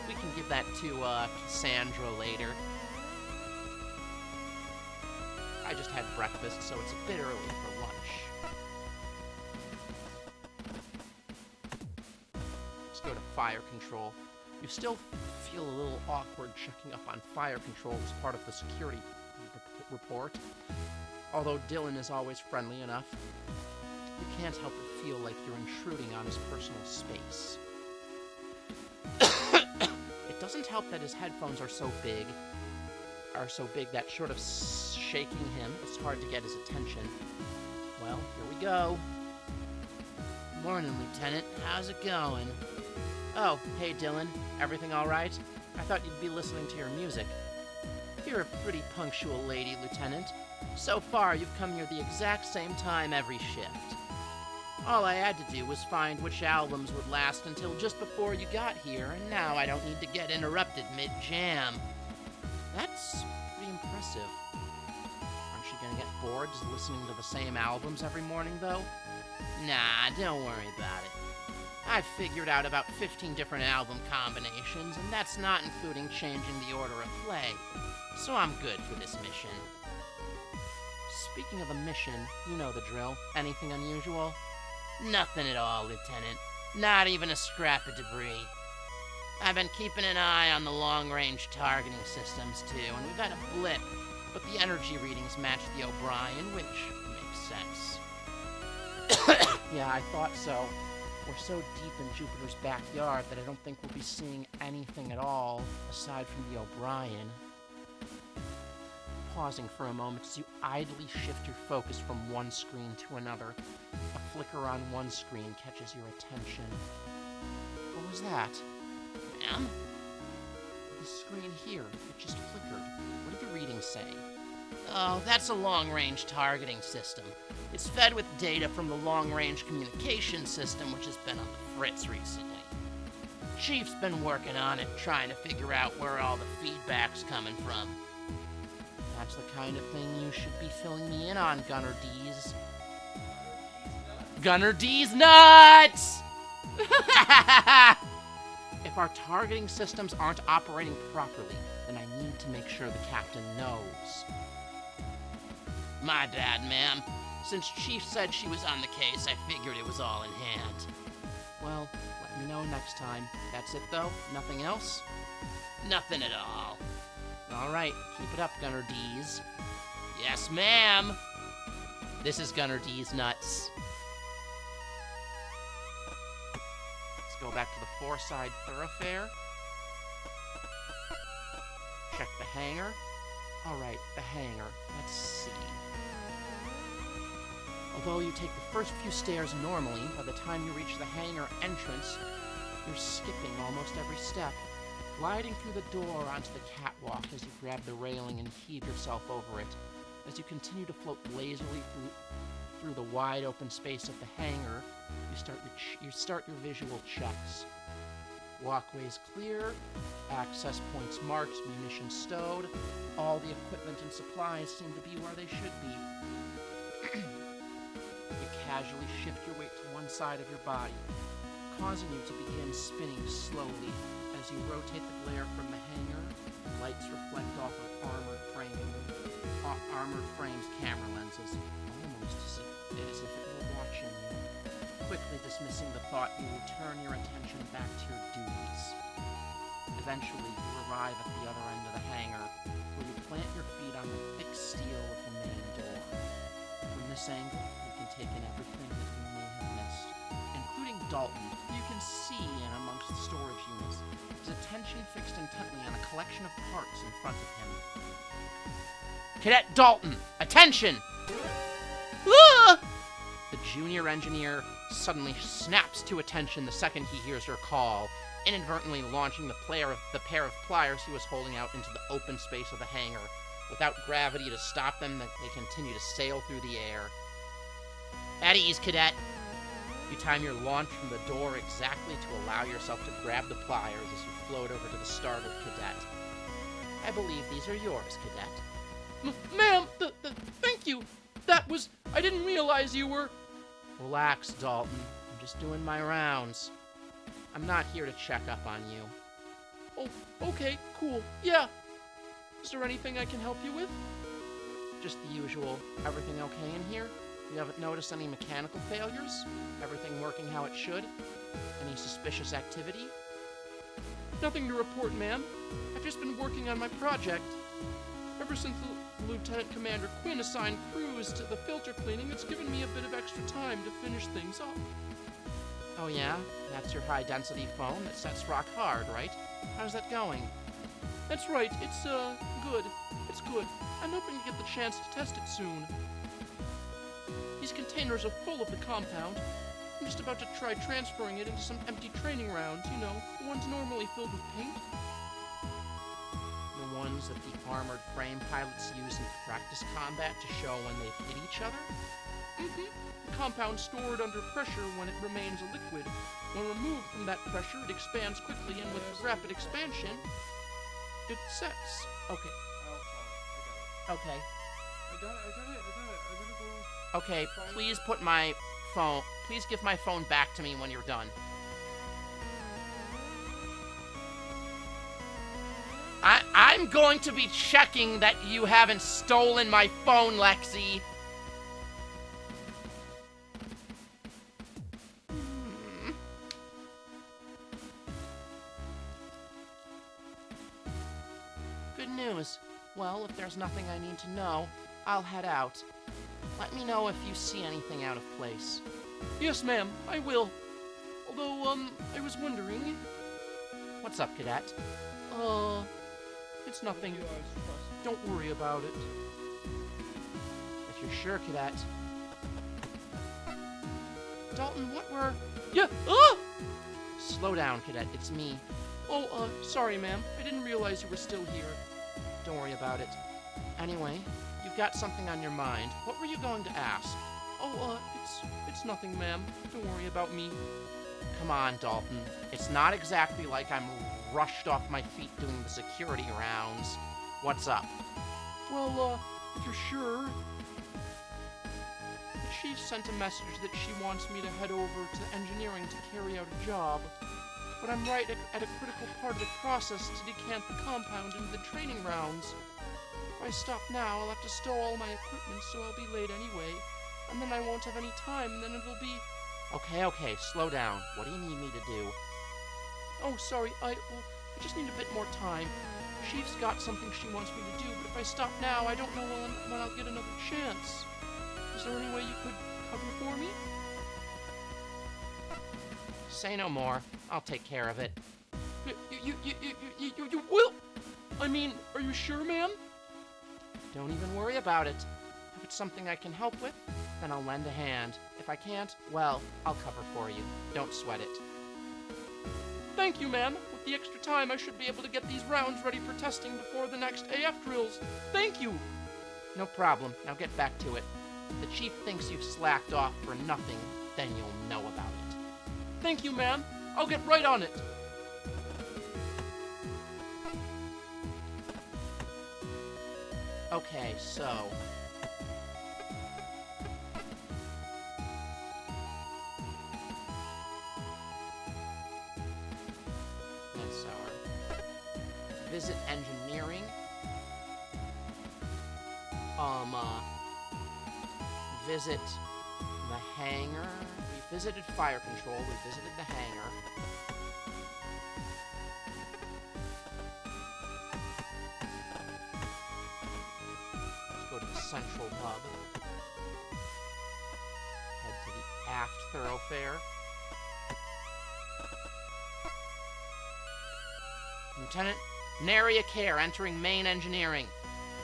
We can give that to Cassandra later. I just had breakfast, so it's a bit early for lunch. Let's go to fire control. You still feel a little awkward checking up on fire control as part of the security report. Although Dylan is always friendly enough, you can't help but feel like you're intruding on his personal space. It doesn't help that his headphones are so big that short of shaking him, it's hard to get his attention. Well, here we go. Morning, Lieutenant. How's it going? Oh, hey, Dylan. Everything all right? I thought you'd be listening to your music. You're a pretty punctual lady, Lieutenant. So far, you've come here the exact same time every shift. All I had to do was find which albums would last until just before you got here, and now I don't need to get interrupted mid-jam. That's pretty impressive. Aren't you gonna get bored just listening to the same albums every morning, though? Nah, don't worry about it. I've figured out about 15 different album combinations, and that's not including changing the order of play. So I'm good for this mission. Speaking of a mission, you know the drill. Anything unusual? Nothing at all, Lieutenant. Not even a scrap of debris. I've been keeping an eye on the long-range targeting systems, too, and we've had a blip, but the energy readings match the O'Brien, which makes sense. Yeah, I thought so. We're so deep in Jupiter's backyard that I don't think we'll be seeing anything at all, aside from the O'Brien. Pausing for a moment as you idly shift your focus from one screen to another. A flicker on one screen catches your attention. What was that? Ma'am? The screen here, it just flickered. What did the reading say? Oh, that's a long-range targeting system. It's fed with data from the long-range communication system, which has been on the fritz recently. Chief's been working on it, trying to figure out where all the feedback's coming from. That's the kind of thing you should be filling me in on, Gunner D's. Gunner D's nuts! If our targeting systems aren't operating properly, then I need to make sure the captain knows. My bad, ma'am. Since Chief said she was on the case, I figured it was all in hand. Well, let Let me know next time. That's it, though? Nothing else? Nothing at all. All right, keep it up, Gunner D's. Yes, ma'am. This is Gunner D's nuts. Let's go back to the four-side thoroughfare. Check the hangar. All right, the hangar. Let's see. Although you take the first few stairs normally, by the time you reach the hangar entrance, you're skipping almost every step, gliding through the door onto the catwalk as you grab the railing and heave yourself over it. As you continue to float lazily through the wide open space of the hangar, you start your visual checks. Walkways clear, access points marked, munitions stowed, all the equipment and supplies seem to be where they should be. You casually shift your weight to one side of your body, causing you to begin spinning slowly. As you rotate the glare from the hangar, lights reflect off of armored frames camera lenses, almost as if it were watching you. Quickly dismissing the thought, you return your attention back to your duties. Eventually, you arrive at the other end of the hangar, where you plant your feet on the thick steel of the main door. From this angle, you can take in everything that you may have missed, including Dalton, who you can see in amongst the storage units, his attention fixed intently on a collection of parts in front of him. Cadet Dalton, attention! Ah! The junior engineer suddenly snaps to attention the second he hears her call, inadvertently launching the pair of pliers he was holding out into the open space of the hangar. Without gravity to stop them, they continue to sail through the air. At ease, Cadet! You time your launch from the door exactly to allow yourself to grab the pliers as you float over to the startled Cadet. I believe these are yours, Cadet. Ma'am, thank you! I didn't realize you were... Relax, Dalton. I'm just doing my rounds. I'm not here to check up on you. Oh, okay, cool. Yeah. Is there anything I can help you with? Just the usual. Everything okay in here? You haven't noticed any mechanical failures? Everything working how it should? Any suspicious activity? Nothing to report, ma'am. I've just been working on my project. Ever since the Lieutenant Commander Quinn assigned crews to the filter cleaning, it's given me a bit of extra time to finish things up. Oh yeah? That's your high-density phone that sets rock hard, right? How's that going? That's right. It's, good. It's good. I'm hoping to get the chance to test it soon. These containers are full of the compound. I'm just about to try transferring it into some empty training rounds, you know, the ones normally filled with paint. The ones that the armored frame pilots use in practice combat to show when they've hit each other? Mm-hmm. The compound stored under pressure when it remains a liquid. When removed from that pressure, it expands quickly, and with rapid expansion, it sets. Okay. Okay. I got it. I gotta go. Okay, please put my phone... Please give my phone back to me when you're done. I'm going to be checking that you haven't stolen my phone, Lexi. Good news. Well, if there's nothing I need to know, I'll head out. Let me know if you see anything out of place. Yes, ma'am, I will. Although, I was wondering... What's up, Cadet? It's nothing. Don't worry about it. If you're sure, Cadet. Dalton, what were... Yeah, Slow down, Cadet, it's me. Oh, sorry, ma'am. I didn't realize you were still here. Don't worry about it. Anyway, you've got something on your mind. What were you going to ask? Oh, it's nothing, ma'am. Don't worry about me. Come on, Dalton. It's not exactly like I'm rushed off my feet doing the security rounds. What's up? Well, if you're sure... The chief sent a message that she wants me to head over to engineering to carry out a job. But I'm right at a critical part of the process to decant the compound into the training rounds. If I stop now, I'll have to stow all my equipment, so I'll be late anyway. And then I won't have any time, and then it'll be... Okay, slow down. What do you need me to do? Oh, sorry, I just need a bit more time. Chief's got something she wants me to do, but if I stop now, I don't know when I'll get another chance. Is there any way you could cover for me? Say no more. I'll take care of it. You will? I mean, are you sure, ma'am? Don't even worry about it. If it's something I can help with, then I'll lend a hand. If I can't, well, I'll cover for you. Don't sweat it. Thank you, ma'am. With the extra time, I should be able to get these rounds ready for testing before the next AF drills. Thank you! No problem. Now get back to it. If the chief thinks you've slacked off for nothing, then you'll know about it. Thank you, ma'am. I'll get right on it. Okay, so... Visit engineering. Visit the hangar. We visited fire control. We visited the hangar. Let's go to the central hub. Head to the aft thoroughfare. Lieutenant, nary a care, entering main engineering,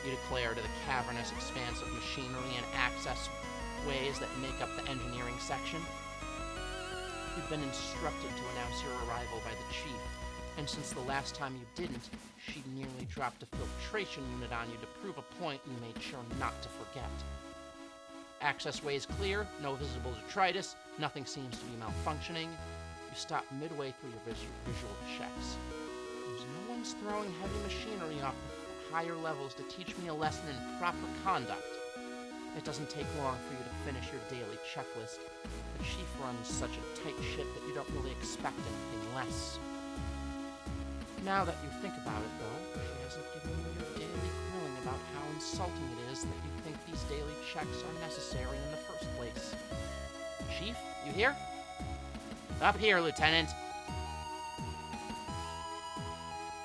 you declare to the cavernous expanse of machinery and access ways that make up the engineering section. You've been instructed to announce your arrival by the chief, and since the last time you didn't, she nearly dropped a filtration unit on you to prove a point you made sure not to forget. Access ways clear, no visible detritus, nothing seems to be malfunctioning. You stop midway through your visual checks. No one's throwing heavy machinery off the higher levels to teach me a lesson in proper conduct. It doesn't take long for you to finish your daily checklist. The chief runs such a tight ship that you don't really expect anything less. Now that you think about it, though, she hasn't given you your daily grilling about how insulting it is that you think these daily checks are necessary in the first place. Chief, you here? Up here, Lieutenant.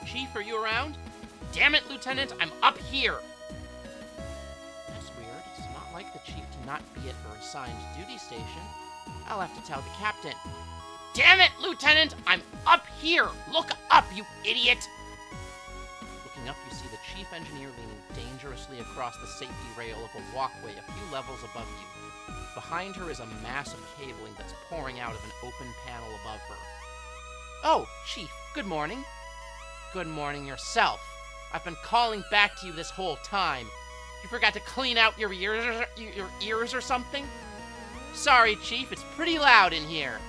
Chief, are you around? Damn it, Lieutenant, I'm up here! That's weird. It's not like the chief to not be at her assigned duty station. I'll have to tell the captain. Damn it, Lieutenant, I'm up here! Look up, you idiot! Looking up, you see the chief engineer leaning dangerously across the safety rail of a walkway a few levels above you. Behind her is a mass of cabling that's pouring out of an open panel above her. Oh, Chief, good morning. Good morning yourself. I've been calling back to you this whole time. You forgot to clean out your ears or something? Sorry, Chief, it's pretty loud in here.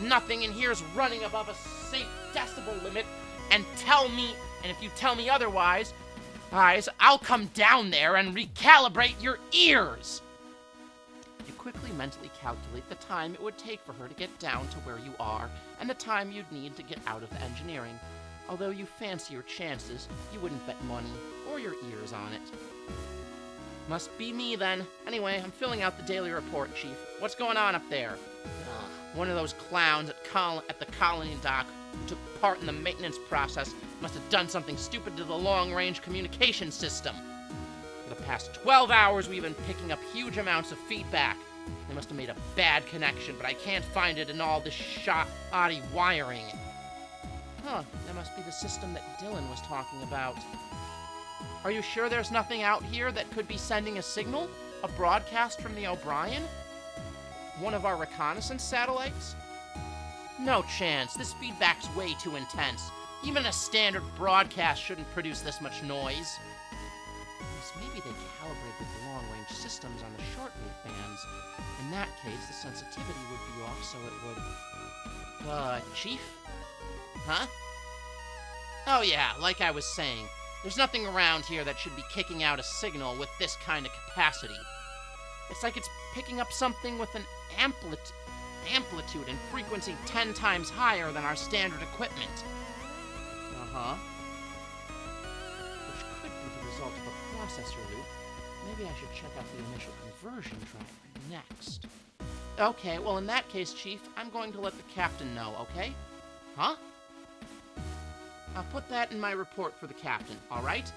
Nothing in here's running above a safe decibel limit, and if you tell me otherwise, I'll come down there and recalibrate your ears. You quickly mentally calculate the time it would take for her to get down to where you are, and the time you'd need to get out of the engineering. Although you fancy your chances, you wouldn't bet money or your ears on it. Must be me, then. Anyway, I'm filling out the daily report, Chief. What's going on up there? One of those clowns at the colony dock who took part in the maintenance process must have done something stupid to the long-range communication system. For the past 12 hours, we've been picking up huge amounts of feedback. They must have made a bad connection, but I can't find it in all this shoddy wiring. Huh, that must be the system that Dylan was talking about. Are you sure there's nothing out here that could be sending a signal? A broadcast from the O'Brien? One of our reconnaissance satellites? No chance. This feedback's way too intense. Even a standard broadcast shouldn't produce this much noise. Yes, maybe they calibrated the long-range systems on the shortwave bands. In that case, the sensitivity would be off, so it would... Chief? Huh? Oh yeah, like I was saying, there's nothing around here that should be kicking out a signal with this kind of capacity. It's like it's picking up something with an amplitude and frequency 10 times higher than our standard equipment. Uh-huh. Which could be the result of a processor loop. Maybe I should check out the initial conversion driver next. Okay, well in that case, Chief, I'm going to let the captain know, okay? Huh? I'll put that in my report for the captain, all right?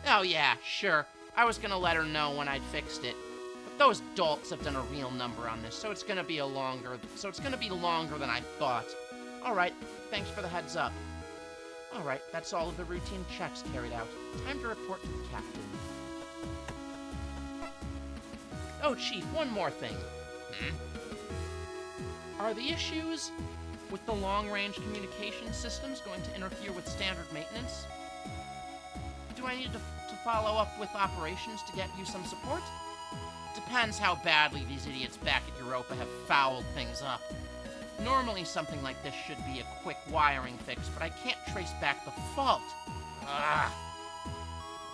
Oh yeah, sure. I was gonna let her know when I'd fixed it. But those dolts have done a real number on this, so it's gonna be longer than I thought. All right, thanks for the heads up. All right, that's all of the routine checks carried out. Time to report to the captain. Oh, Chief, one more thing. Are the issues with the long-range communication systems going to interfere with standard maintenance? Do I need to follow up with operations to get you some support? Depends how badly these idiots back at Europa have fouled things up. Normally something like this should be a quick wiring fix, but I can't trace back the fault. Ugh.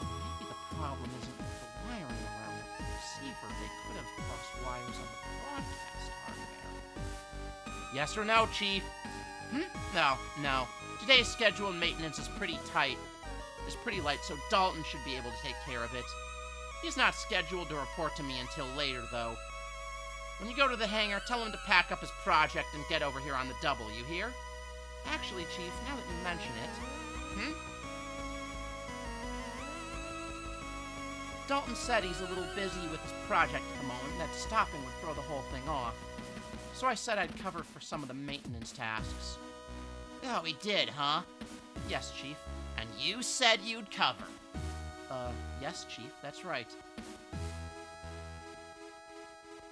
Maybe the problem isn't with the wiring around the receiver. They could have crossed wires on the broadcast hardware. Yes or no, Chief? No. Today's scheduled maintenance is pretty light, so Dalton should be able to take care of it. He's not scheduled to report to me until later, though. When you go to the hangar, tell him to pack up his project and get over here on the double, you hear? Actually, Chief, now that you mention it... Dalton said he's a little busy with his project at the moment, and that stopping would throw the whole thing off. So I said I'd cover for some of the maintenance tasks. Oh, he did, huh? Yes, Chief. And you said you'd cover. Yes, Chief, that's right.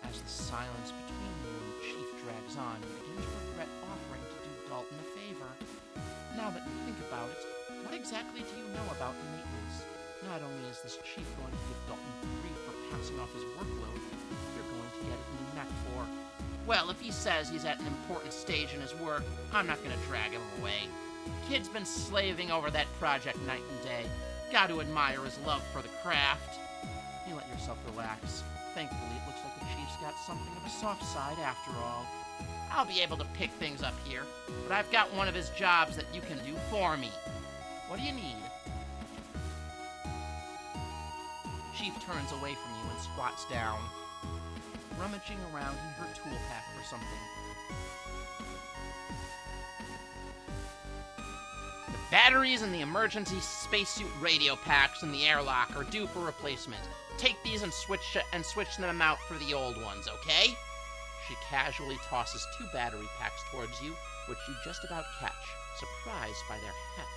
As the silence between you and the Chief drags on, you begin to regret offering to do Dalton a favor. Now that you think about it, what exactly do you know about maintenance? Not only is this Chief going to give Dalton grief for passing off his workload, you're going to get it in the neck for... Well, if he says he's at an important stage in his work, I'm not going to drag him away. Kid's been slaving over that project night and day. Got to admire his love for the craft. You let yourself relax. Thankfully, it looks like the Chief's got something of a soft side after all. I'll be able to pick things up here, but I've got one of his jobs that you can do for me. What do you need? Chief turns away from you and squats down, rummaging around in her tool pack for something. The batteries in the emergency spacesuit radio packs in the airlock are due for replacement. Take these and switch them out for the old ones, okay? She casually tosses 2 battery packs towards you, which you just about catch, surprised by their heft.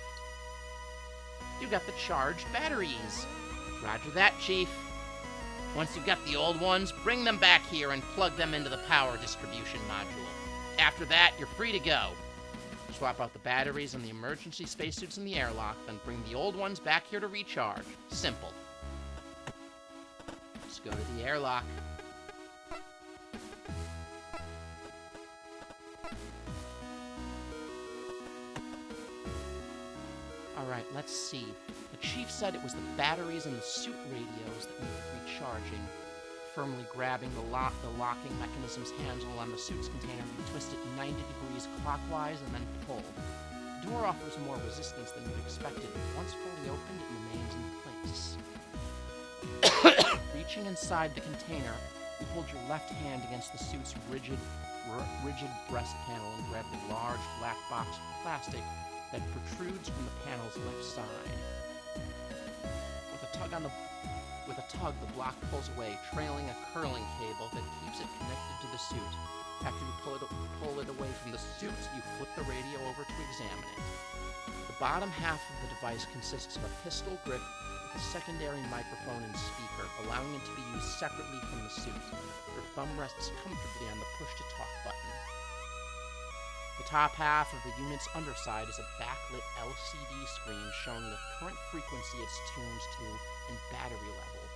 You got the charged batteries. Roger that, Chief. Once you've got the old ones, bring them back here and plug them into the power distribution module. After that, you're free to go. Swap out the batteries in the emergency spacesuits in the airlock, then bring the old ones back here to recharge. Simple. Let's go to the airlock. Alright, let's see. The Chief said it was the batteries in the suit radios that needed recharging. Firmly grabbing the locking mechanism's handle on the suit's container, you twist it 90 degrees clockwise and then pull. The door offers more resistance than you'd expected, but once fully opened, it remains in place. Reaching inside the container, you hold your left hand against the suit's rigid breast panel and grab the large black box of plastic that protrudes from the panel's left side. With a tug, the block pulls away, trailing a curling cable that keeps it connected to the suit. After you pull it away from the suit, you flip the radio over to examine it. The bottom half of the device consists of a pistol grip with a secondary microphone and speaker, allowing it to be used separately from the suit. Your thumb rests comfortably on the push-to-talk button. The top half of the unit's underside is a backlit LCD screen showing the current frequency it's tuned to and battery level.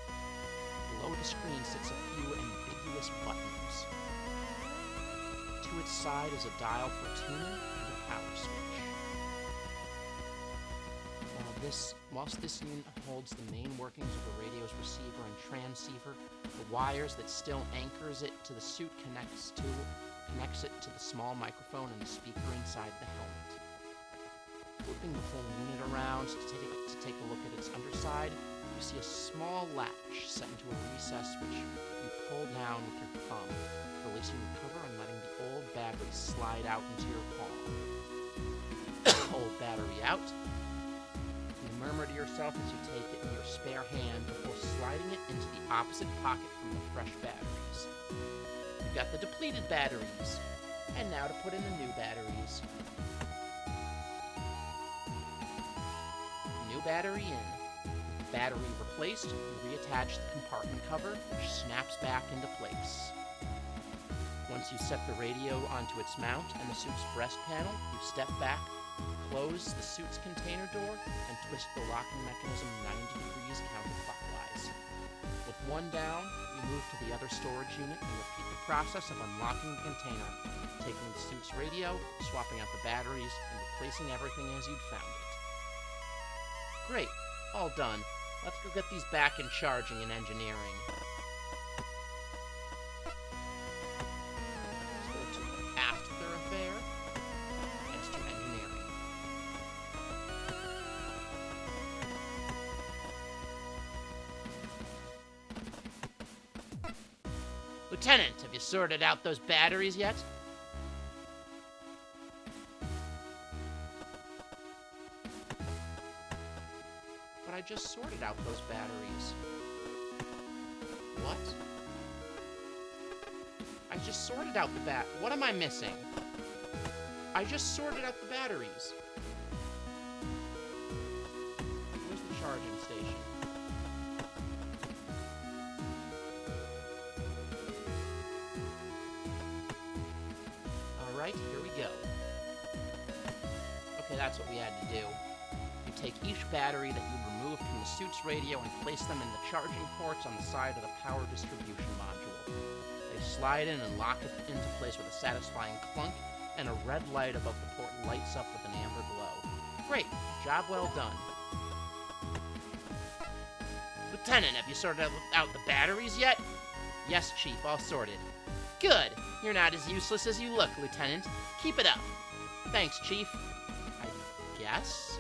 Below the screen sits a few ambiguous buttons. To its side is a dial for tuning and a power switch. Whilst this unit holds the main workings of the radio's receiver and transceiver, the wires that still anchors it to the suit connects it to the small microphone and the speaker inside the helmet. Flipping the whole unit around to take a look at its underside, you see a small latch set into a recess which you pull down with your thumb, releasing the cover and letting the old battery slide out into your palm. old battery out. You murmur to yourself as you take it in your spare hand before sliding it into the opposite pocket from the fresh batteries. You've got the depleted batteries, and now to put in the new batteries. New battery in. Battery replaced, you reattach the compartment cover, which snaps back into place. Once you set the radio onto its mount and the suit's breast panel, you step back, close the suit's container door, and twist the locking mechanism 90 degrees counterclockwise. With one down, you move to the other storage unit and repeat the process of unlocking the container, taking the suit's radio, swapping out the batteries, and replacing everything as you'd found it. Great, all done. Let's go get these back in charging and engineering. Let's go to aft thoroughfare, and to engineering. Lieutenant, have you sorted out those batteries yet? But I just sorted out those batteries. What? I just sorted out the What am I missing? I just sorted out the batteries. Where's the charging station? Alright, here we go. Okay, that's what we had to do. You take each battery that you removed from the suit's radio and place them in the charging ports on the side of the power distribution module. They slide in and lock it into place with a satisfying clunk, and a red light above the port lights up with an amber glow. Great, job well done. Lieutenant, have you sorted out the batteries yet? Yes, Chief, all sorted. Good, you're not as useless as you look, Lieutenant. Keep it up. Thanks, Chief. I guess?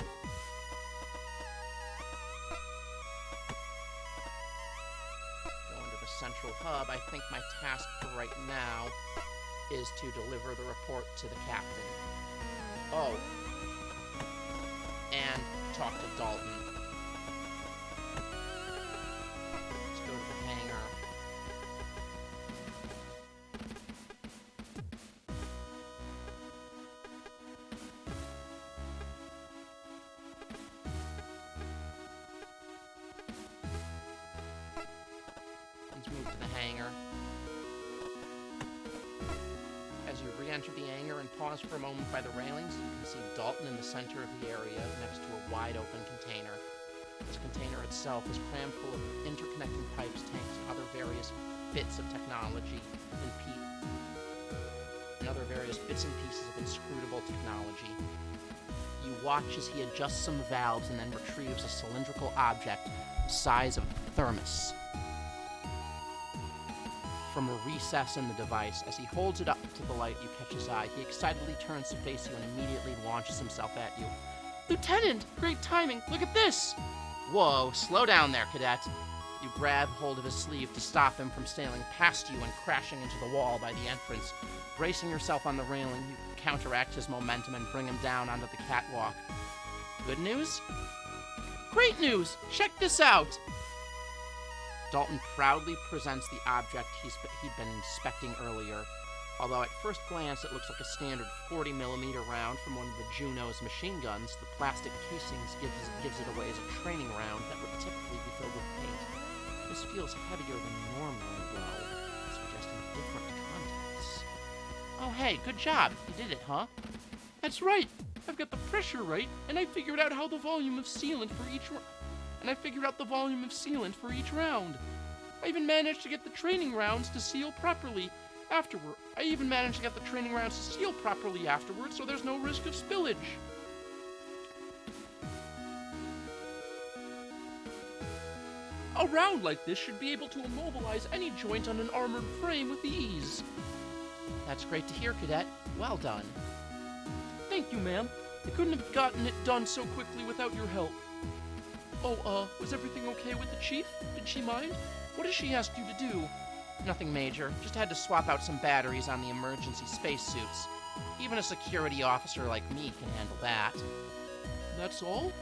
Central hub, I think my task for right now is to deliver the report to the captain. Oh. And talk to Dalton. Let's go to the hangar. Move to the hangar. As you re-enter the hangar and pause for a moment by the railings, you can see Dalton in the center of the area next to a wide-open container. This container itself is crammed full of interconnecting pipes, tanks, and other various bits of technology and other various bits and pieces of inscrutable technology. You watch as he adjusts some valves and then retrieves a cylindrical object the size of a thermos from a recess in the device. As he holds it up to the light, you catch his eye. He excitedly turns to face you and immediately launches himself at you. Lieutenant! Great timing! Look at this! Whoa, slow down there, cadet. You grab hold of his sleeve to stop him from sailing past you and crashing into the wall by the entrance. Bracing yourself on the railing, you counteract his momentum and bring him down onto the catwalk. Good news? Great news! Check this out! Dalton proudly presents the object he'd been inspecting earlier. Although at first glance it looks like a standard 40mm round from one of the Juno's machine guns, the plastic casings gives it away as a training round that would typically be filled with paint. This feels heavier than normal, though, suggesting different contents. Oh hey, good job! You did it, huh? That's right! I've got the pressure right, and I figured out how the volume of sealant for each round. I even managed to get the training rounds to seal properly afterward. So there's no risk of spillage. A round like this should be able to immobilize any joint on an armored frame with ease. That's great to hear, Cadet. Well done. Thank you, ma'am. I couldn't have gotten it done so quickly without your help. Oh, was everything okay with the Chief? Did she mind? What has she asked you to do? Nothing major. Just had to swap out some batteries on the emergency spacesuits. Even a security officer like me can handle that. That's all?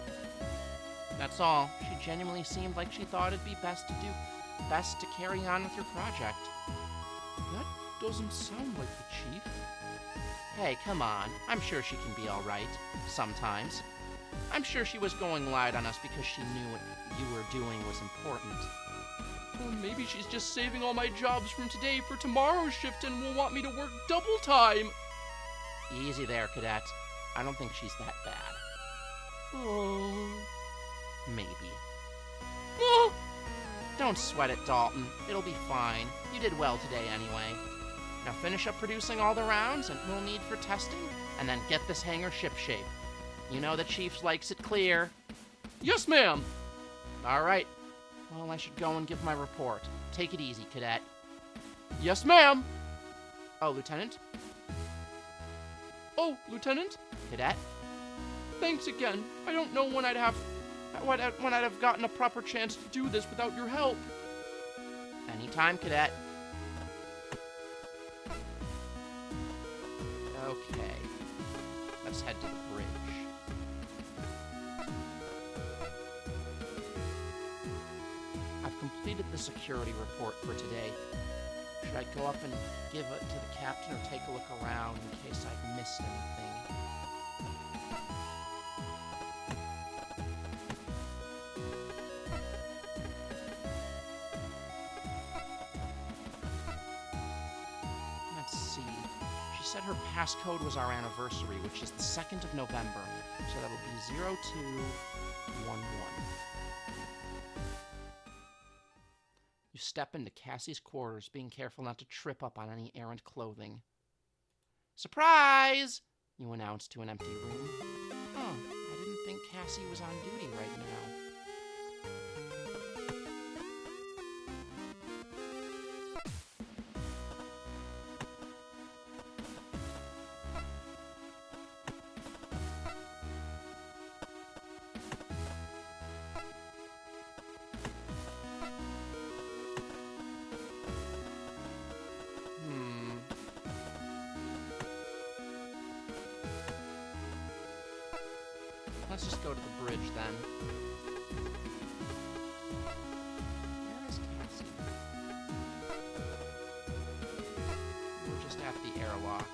That's all. She genuinely seemed like she thought it'd be best to carry on with your project. That doesn't sound like the chief. Hey, come on. I'm sure she can be all right. Sometimes. I'm sure she was going light on us because she knew what you were doing was important. Or maybe she's just saving all my jobs from today for tomorrow's shift and will want me to work double time. Easy there, cadet. I don't think she's that bad. Oh. Maybe. Oh. Don't sweat it, Dalton. It'll be fine. You did well today anyway. Now finish up producing all the rounds and we'll need for testing, and then get this hangar shipshape. You know the Chief likes it clear. Yes, ma'am. All right. Well, I should go and give my report. Take it easy, cadet. Yes, ma'am. Oh, Lieutenant? Oh, Lieutenant? Cadet? Thanks again. I don't know when I'd have gotten a proper chance to do this without your help. Anytime, cadet. Okay. Let's head to the bridge. I've completed the security report for today. Should I go up and give it to the captain or take a look around in case I've missed anything? Let's see. She said her passcode was our anniversary, which is the 2nd of November. So that'll be 0211. You step into Cassie's quarters, being careful not to trip up on any errant clothing. Surprise! You announce to an empty room. Oh, I didn't think Cassie was on duty right now. Let's just go to the bridge, then. Where is Cassie? We're just at the airlock.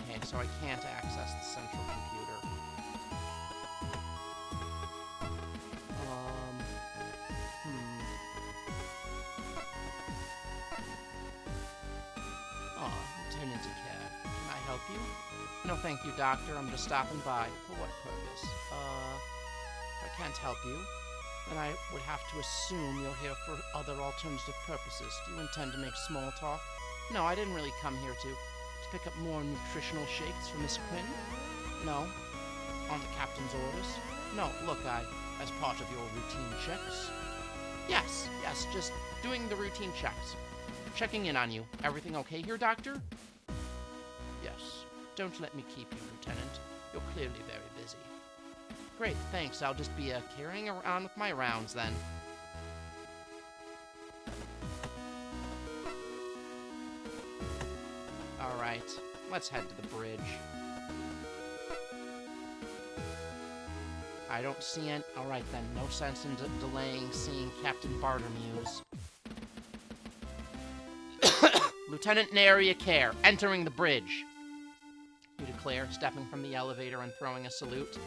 Okay, so I can't access the central computer. Lieutenant Decad, can I help you? No, thank you, Doctor. I'm just stopping by. For what purpose? If I can't help you, then I would have to assume you're here for other alternative purposes. Do you intend to make small talk? No, I didn't really come here to pick up more nutritional shakes for Miss Quinn. No. On the captain's orders? No, look, as part of your routine checks. Yes, just doing the routine checks. Checking in on you. Everything okay here, Doctor? Yes. Don't let me keep you, Lieutenant. You're clearly very busy. Great, thanks. I'll just be carrying around with my rounds, then. Alright, let's head to the bridge. I don't see any... Alright then, no sense in delaying seeing Captain Bartermuse. Lieutenant Narea Care, entering the bridge. You declare, stepping from the elevator and throwing a salute.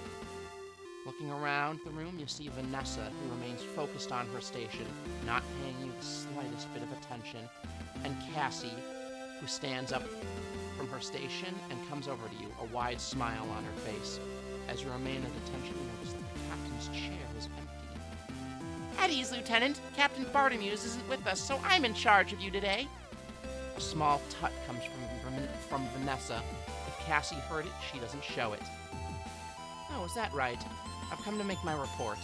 Looking around the room, you see Vanessa, who remains focused on her station, not paying you the slightest bit of attention, and Cassie, who stands up from her station and comes over to you, a wide smile on her face. As you remain at attention, you notice that the captain's chair is empty. At ease, Lieutenant. Captain Bartermuse isn't with us, so I'm in charge of you today. A small tut comes from Vanessa. If Cassie heard it, she doesn't show it. Oh, is that right? I've come to make my report.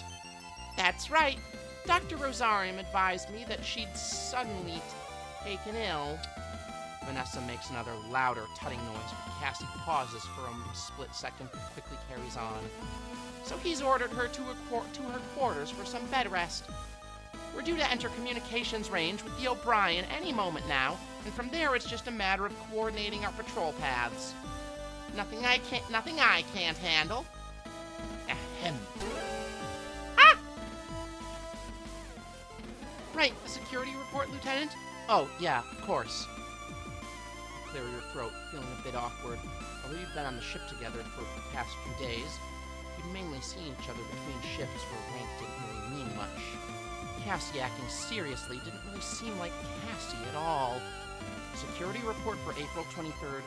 That's right. Dr. Rosarium advised me that she'd suddenly taken ill. Vanessa makes another louder tutting noise, but Cassie pauses for a split second but quickly carries on. So he's ordered her to her quarters for some bed rest. We're due to enter communications range with the O'Brien any moment now, and from there it's just a matter of coordinating our patrol paths. Nothing I can't handle. Ahem. Ah! Right, the security report, Lieutenant? Oh, yeah, of course. You clear your throat, feeling a bit awkward. Although you've been on the ship together for the past few days, you'd mainly seen each other between shifts where rank didn't really mean much. Cassie acting seriously didn't really seem like Cassie at all. Security report for April 23rd,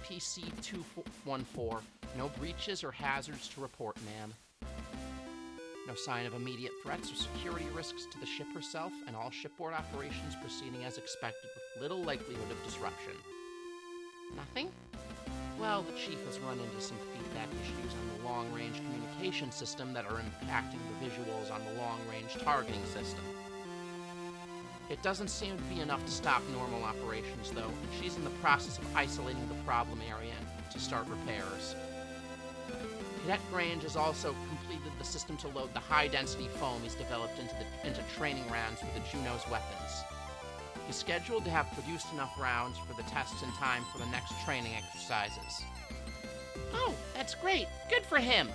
PC 214. No breaches or hazards to report, ma'am. No sign of immediate threats or security risks to the ship herself, and all shipboard operations proceeding as expected with little likelihood of disruption. Nothing? Well, the Chief has run into some feedback issues on the long-range communication system that are impacting the visuals on the long-range targeting system. It doesn't seem to be enough to stop normal operations, though. She's in the process of isolating the problem area to start repairs. Cadet Grange has also completed the system to load the high-density foam he's developed into training rounds for the Juno's weapons. He's scheduled to have produced enough rounds for the tests in time for the next training exercises. Oh, that's great. Good for him.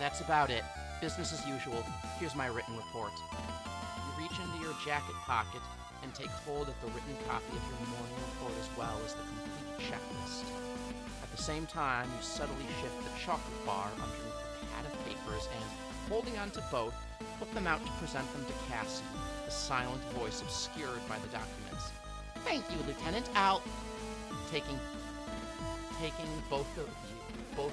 That's about it. Business as usual. Here's my written report. You reach into your jacket pocket and take hold of the written copy of your morning report as well as the complete checklist. At the same time, you subtly shift the chocolate bar underneath a pad of papers and, holding onto both, put them out to present them to Cassie, the silent voice obscured by the documents. Thank you, Lieutenant. I'll... Taking both of you,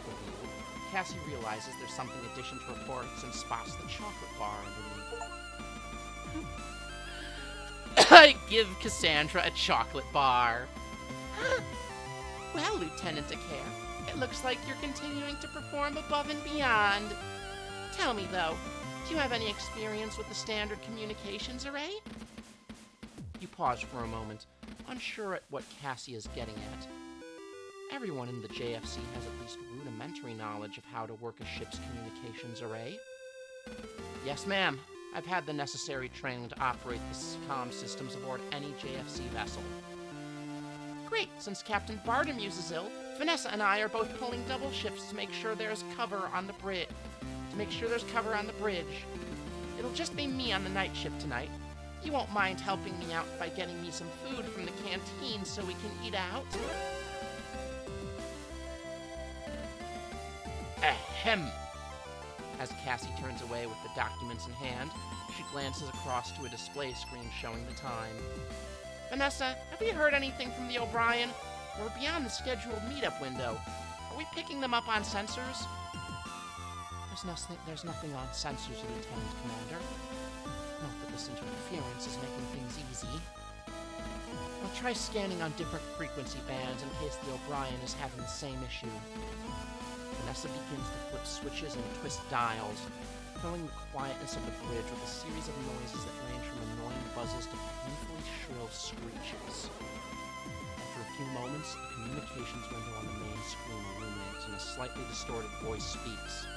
Cassie realizes there's something addition to reports and spots the chocolate bar underneath. I give Cassandra a chocolate bar. Well, Lieutenant A'Care, it looks like you're continuing to perform above and beyond. Tell me, though, do you have any experience with the standard communications array? You pause for a moment, unsure at what Cassie is getting at. Everyone in the JFC has at least rudimentary knowledge of how to work a ship's communications array. Yes, ma'am. I've had the necessary training to operate the comm systems aboard any JFC vessel. Great, since Captain Bartomuse is ill, Vanessa and I are both pulling double shifts to make sure there's cover on the bridge. It'll just be me on the night shift tonight. You won't mind helping me out by getting me some food from the canteen so we can eat out? Ahem! As Cassie turns away with the documents in hand, she glances across to a display screen showing the time. Vanessa, have you heard anything from the O'Brien? We're beyond the scheduled meetup window. Are we picking them up on sensors? There's nothing on sensors, Lieutenant Commander. Not that this interference is making things easy. I'll try scanning on different frequency bands in case the O'Brien is having the same issue. Vanessa begins to flip switches and twist dials, filling the quietness of the bridge with a series of noises that range from annoying buzzes to painfully shrill screeches. After a few moments, the communications window on the main screen illuminates and a slightly distorted voice speaks.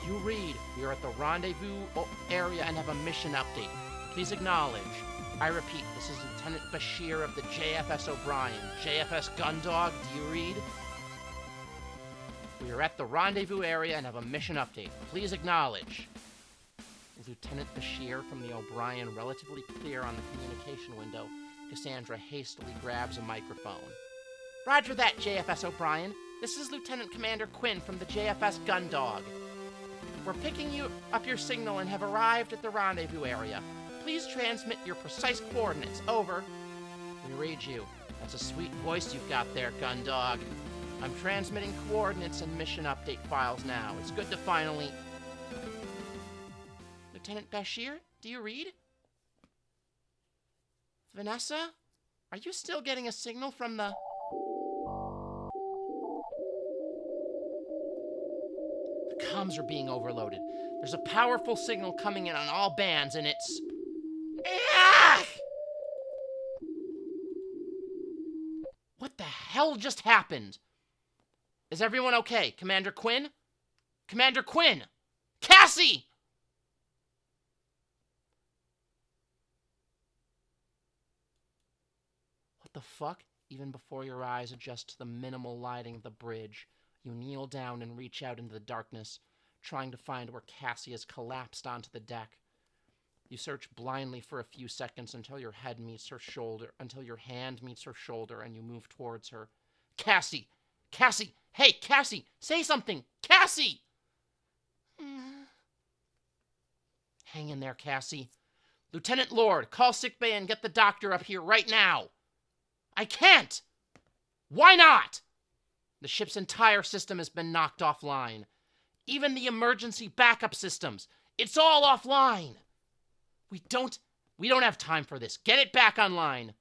Do you read? We are at the rendezvous area and have a mission update. Please acknowledge. I repeat, this is Lieutenant Bashir of the JFS O'Brien. JFS Gundog, do you read? We are at the rendezvous area and have a mission update. Please acknowledge. Lieutenant Bashir from the O'Brien relatively clear on the communication window. Cassandra hastily grabs a microphone. Roger that, JFS O'Brien. This is Lieutenant Commander Quinn from the JFS Gundog. We're picking you up your signal and have arrived at the rendezvous area. Please transmit your precise coordinates. Over. We read you. That's a sweet voice you've got there, Gundog. I'm transmitting coordinates and mission update files now. It's good to finally... Lieutenant Bashir, do you read? Vanessa? Are you still getting a signal from the... The comms are being overloaded. There's a powerful signal coming in on all bands, and it's... Ah! hell just happened? Is everyone okay? Commander Quinn? Commander Quinn! Cassie! What the fuck? Even before your eyes adjust to the minimal lighting of the bridge, you kneel down and reach out into the darkness, trying to find where Cassie has collapsed onto the deck. You search blindly for a few seconds until your hand meets her shoulder, and you move towards her. Cassie! Cassie! Hey, Cassie! Say something! Cassie! Hang in there, Cassie. Lieutenant Lord, call sickbay and get the doctor up here right now. I can't! Why not? The ship's entire system has been knocked offline. Even the emergency backup systems. It's all offline. We don't have time for this. Get it back online.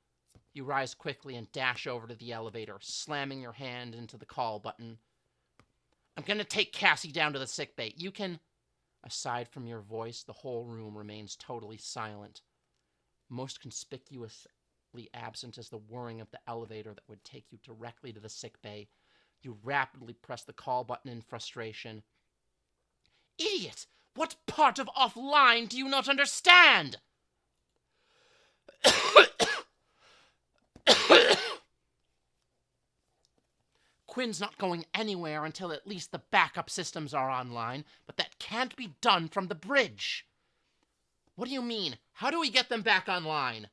You rise quickly and dash over to the elevator, slamming your hand into the call button. I'm gonna take Cassie down to the sickbay. You can... Aside from your voice, the whole room remains totally silent. Most conspicuously absent is the whirring of the elevator that would take you directly to the sickbay. You rapidly press the call button in frustration. Idiot! What part of offline do you not understand? Quinn's not going anywhere until at least the backup systems are online, but that can't be done from the bridge. What do you mean? How do we get them back online?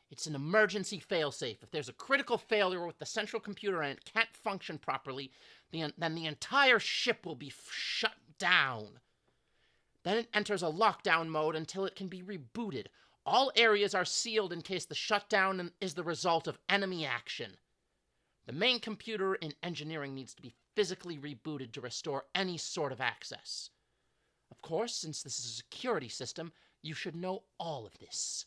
It's an emergency failsafe. If there's a critical failure with the central computer and it can't function properly, then the entire ship will be shut down. Then it enters a lockdown mode until it can be rebooted. All areas are sealed in case the shutdown is the result of enemy action. The main computer in engineering needs to be physically rebooted to restore any sort of access. Of course, since this is a security system, you should know all of this.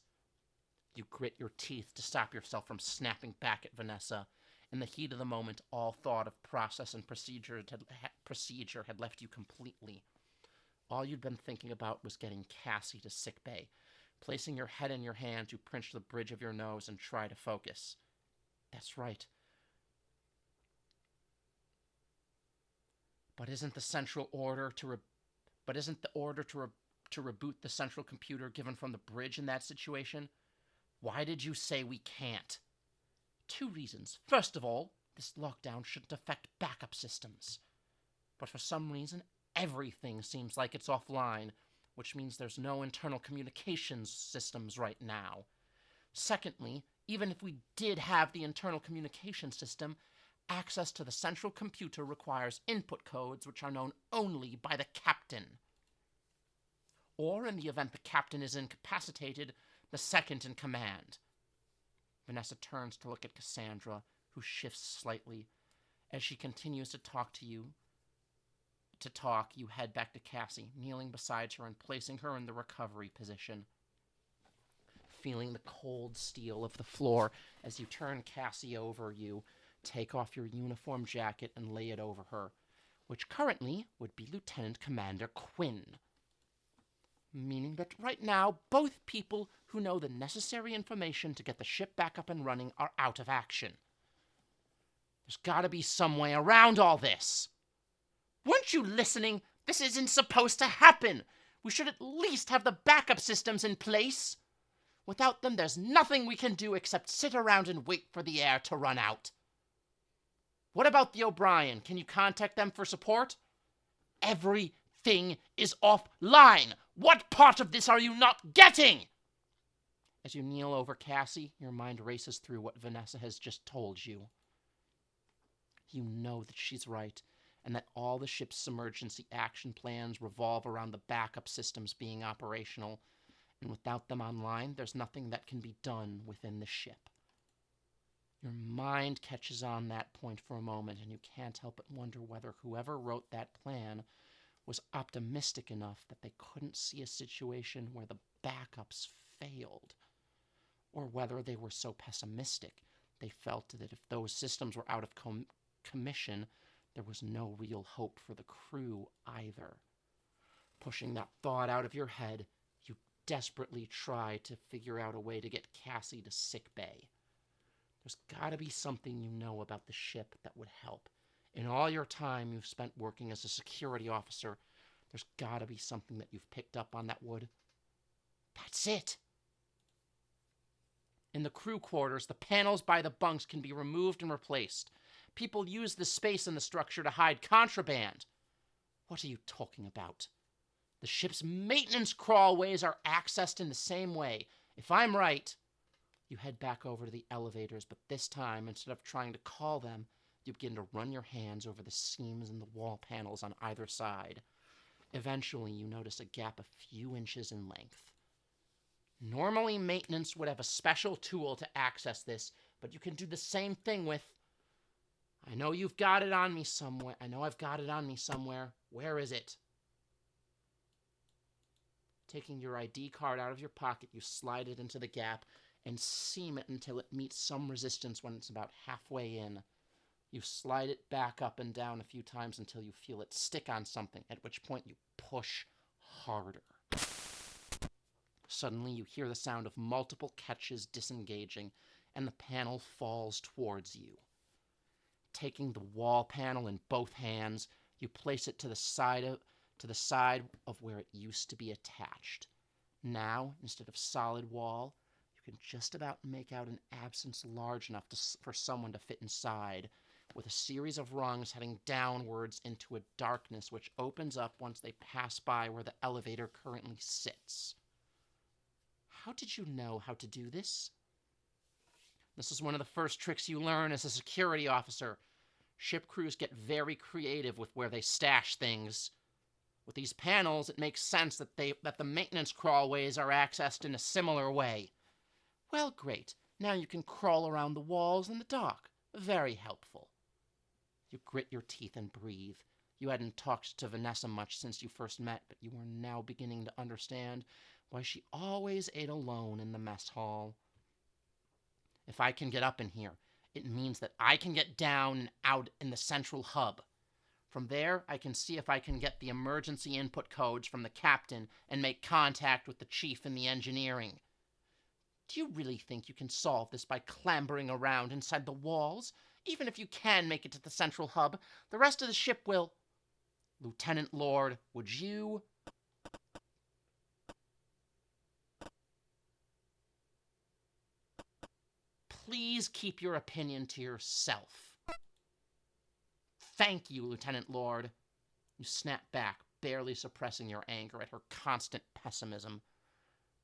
You grit your teeth to stop yourself from snapping back at Vanessa. In the heat of the moment, all thought of process and procedure had left you completely. All you'd been thinking about was getting Cassie to sickbay. Placing your head in your hands, you pinch the bridge of your nose and try to focus. That's right. But isn't the order to reboot the central computer given from the bridge in that situation? Why did you say we can't? 2 reasons. First of all, this lockdown shouldn't affect backup systems. But for some reason, everything seems like it's offline, which means there's no internal communications systems right now. Secondly, even if we did have the internal communication system, access to the central computer requires input codes which are known only by the captain. Or, in the event the captain is incapacitated, the second in command. Vanessa turns to look at Cassandra, who shifts slightly. As she continues to talk, you head back to Cassie, kneeling beside her and placing her in the recovery position. Feeling the cold steel of the floor as you turn Cassie over, you take off your uniform jacket and lay it over her, which currently would be Lieutenant Commander Quinn. Meaning that right now, both people who know the necessary information to get the ship back up and running are out of action. There's gotta be some way around all this. Weren't you listening? This isn't supposed to happen. We should at least have the backup systems in place. Without them, there's nothing we can do except sit around and wait for the air to run out. What about the O'Brien? Can you contact them for support? Everything is offline. What part of this are you not getting? As you kneel over Cassie, your mind races through what Vanessa has just told you. You know that she's right, and that all the ship's emergency action plans revolve around the backup systems being operational, and without them online, there's nothing that can be done within the ship. Your mind catches on that point for a moment, and you can't help but wonder whether whoever wrote that plan was optimistic enough that they couldn't see a situation where the backups failed, or whether they were so pessimistic they felt that if those systems were out of commission, there was no real hope for the crew either. Pushing that thought out of your head, you desperately try to figure out a way to get Cassie to sickbay. There's gotta be something you know about the ship that would help. In all your time you've spent working as a security officer, there's gotta be something that you've picked up on that would. That's it! In the crew quarters, the panels by the bunks can be removed and replaced. People use the space in the structure to hide contraband. What are you talking about? The ship's maintenance crawlways are accessed in the same way. If I'm right, you head back over to the elevators, but this time, instead of trying to call them, you begin to run your hands over the seams in the wall panels on either side. Eventually, you notice a gap a few inches in length. Normally, maintenance would have a special tool to access this, but you can do the same thing with... I know you've got it on me somewhere. I know I've got it on me somewhere. Where is it? Taking your ID card out of your pocket, you slide it into the gap and seam it until it meets some resistance when it's about halfway in. You slide it back up and down a few times until you feel it stick on something, at which point you push harder. Suddenly, you hear the sound of multiple catches disengaging, and the panel falls towards you. Taking the wall panel in both hands, you place it to the side of where it used to be attached. Now, instead of solid wall, you can just about make out an absence large enough for someone to fit inside, with a series of rungs heading downwards into a darkness which opens up once they pass by where the elevator currently sits. How did you know how to do this? This is one of the first tricks you learn as a security officer. Ship crews get very creative with where they stash things. With these panels, it makes sense that the maintenance crawlways are accessed in a similar way. Well, great. Now you can crawl around the walls in the dock. Very helpful. You grit your teeth and breathe. You hadn't talked to Vanessa much since you first met, but you were now beginning to understand why she always ate alone in the mess hall. If I can get up in here, it means that I can get down and out in the central hub. From there, I can see if I can get the emergency input codes from the captain and make contact with the chief in the engineering. Do you really think you can solve this by clambering around inside the walls? Even if you can make it to the central hub, the rest of the ship will... Lieutenant Lord, would you... Please keep your opinion to yourself. Thank you, Lieutenant Lord. You snap back, barely suppressing your anger at her constant pessimism.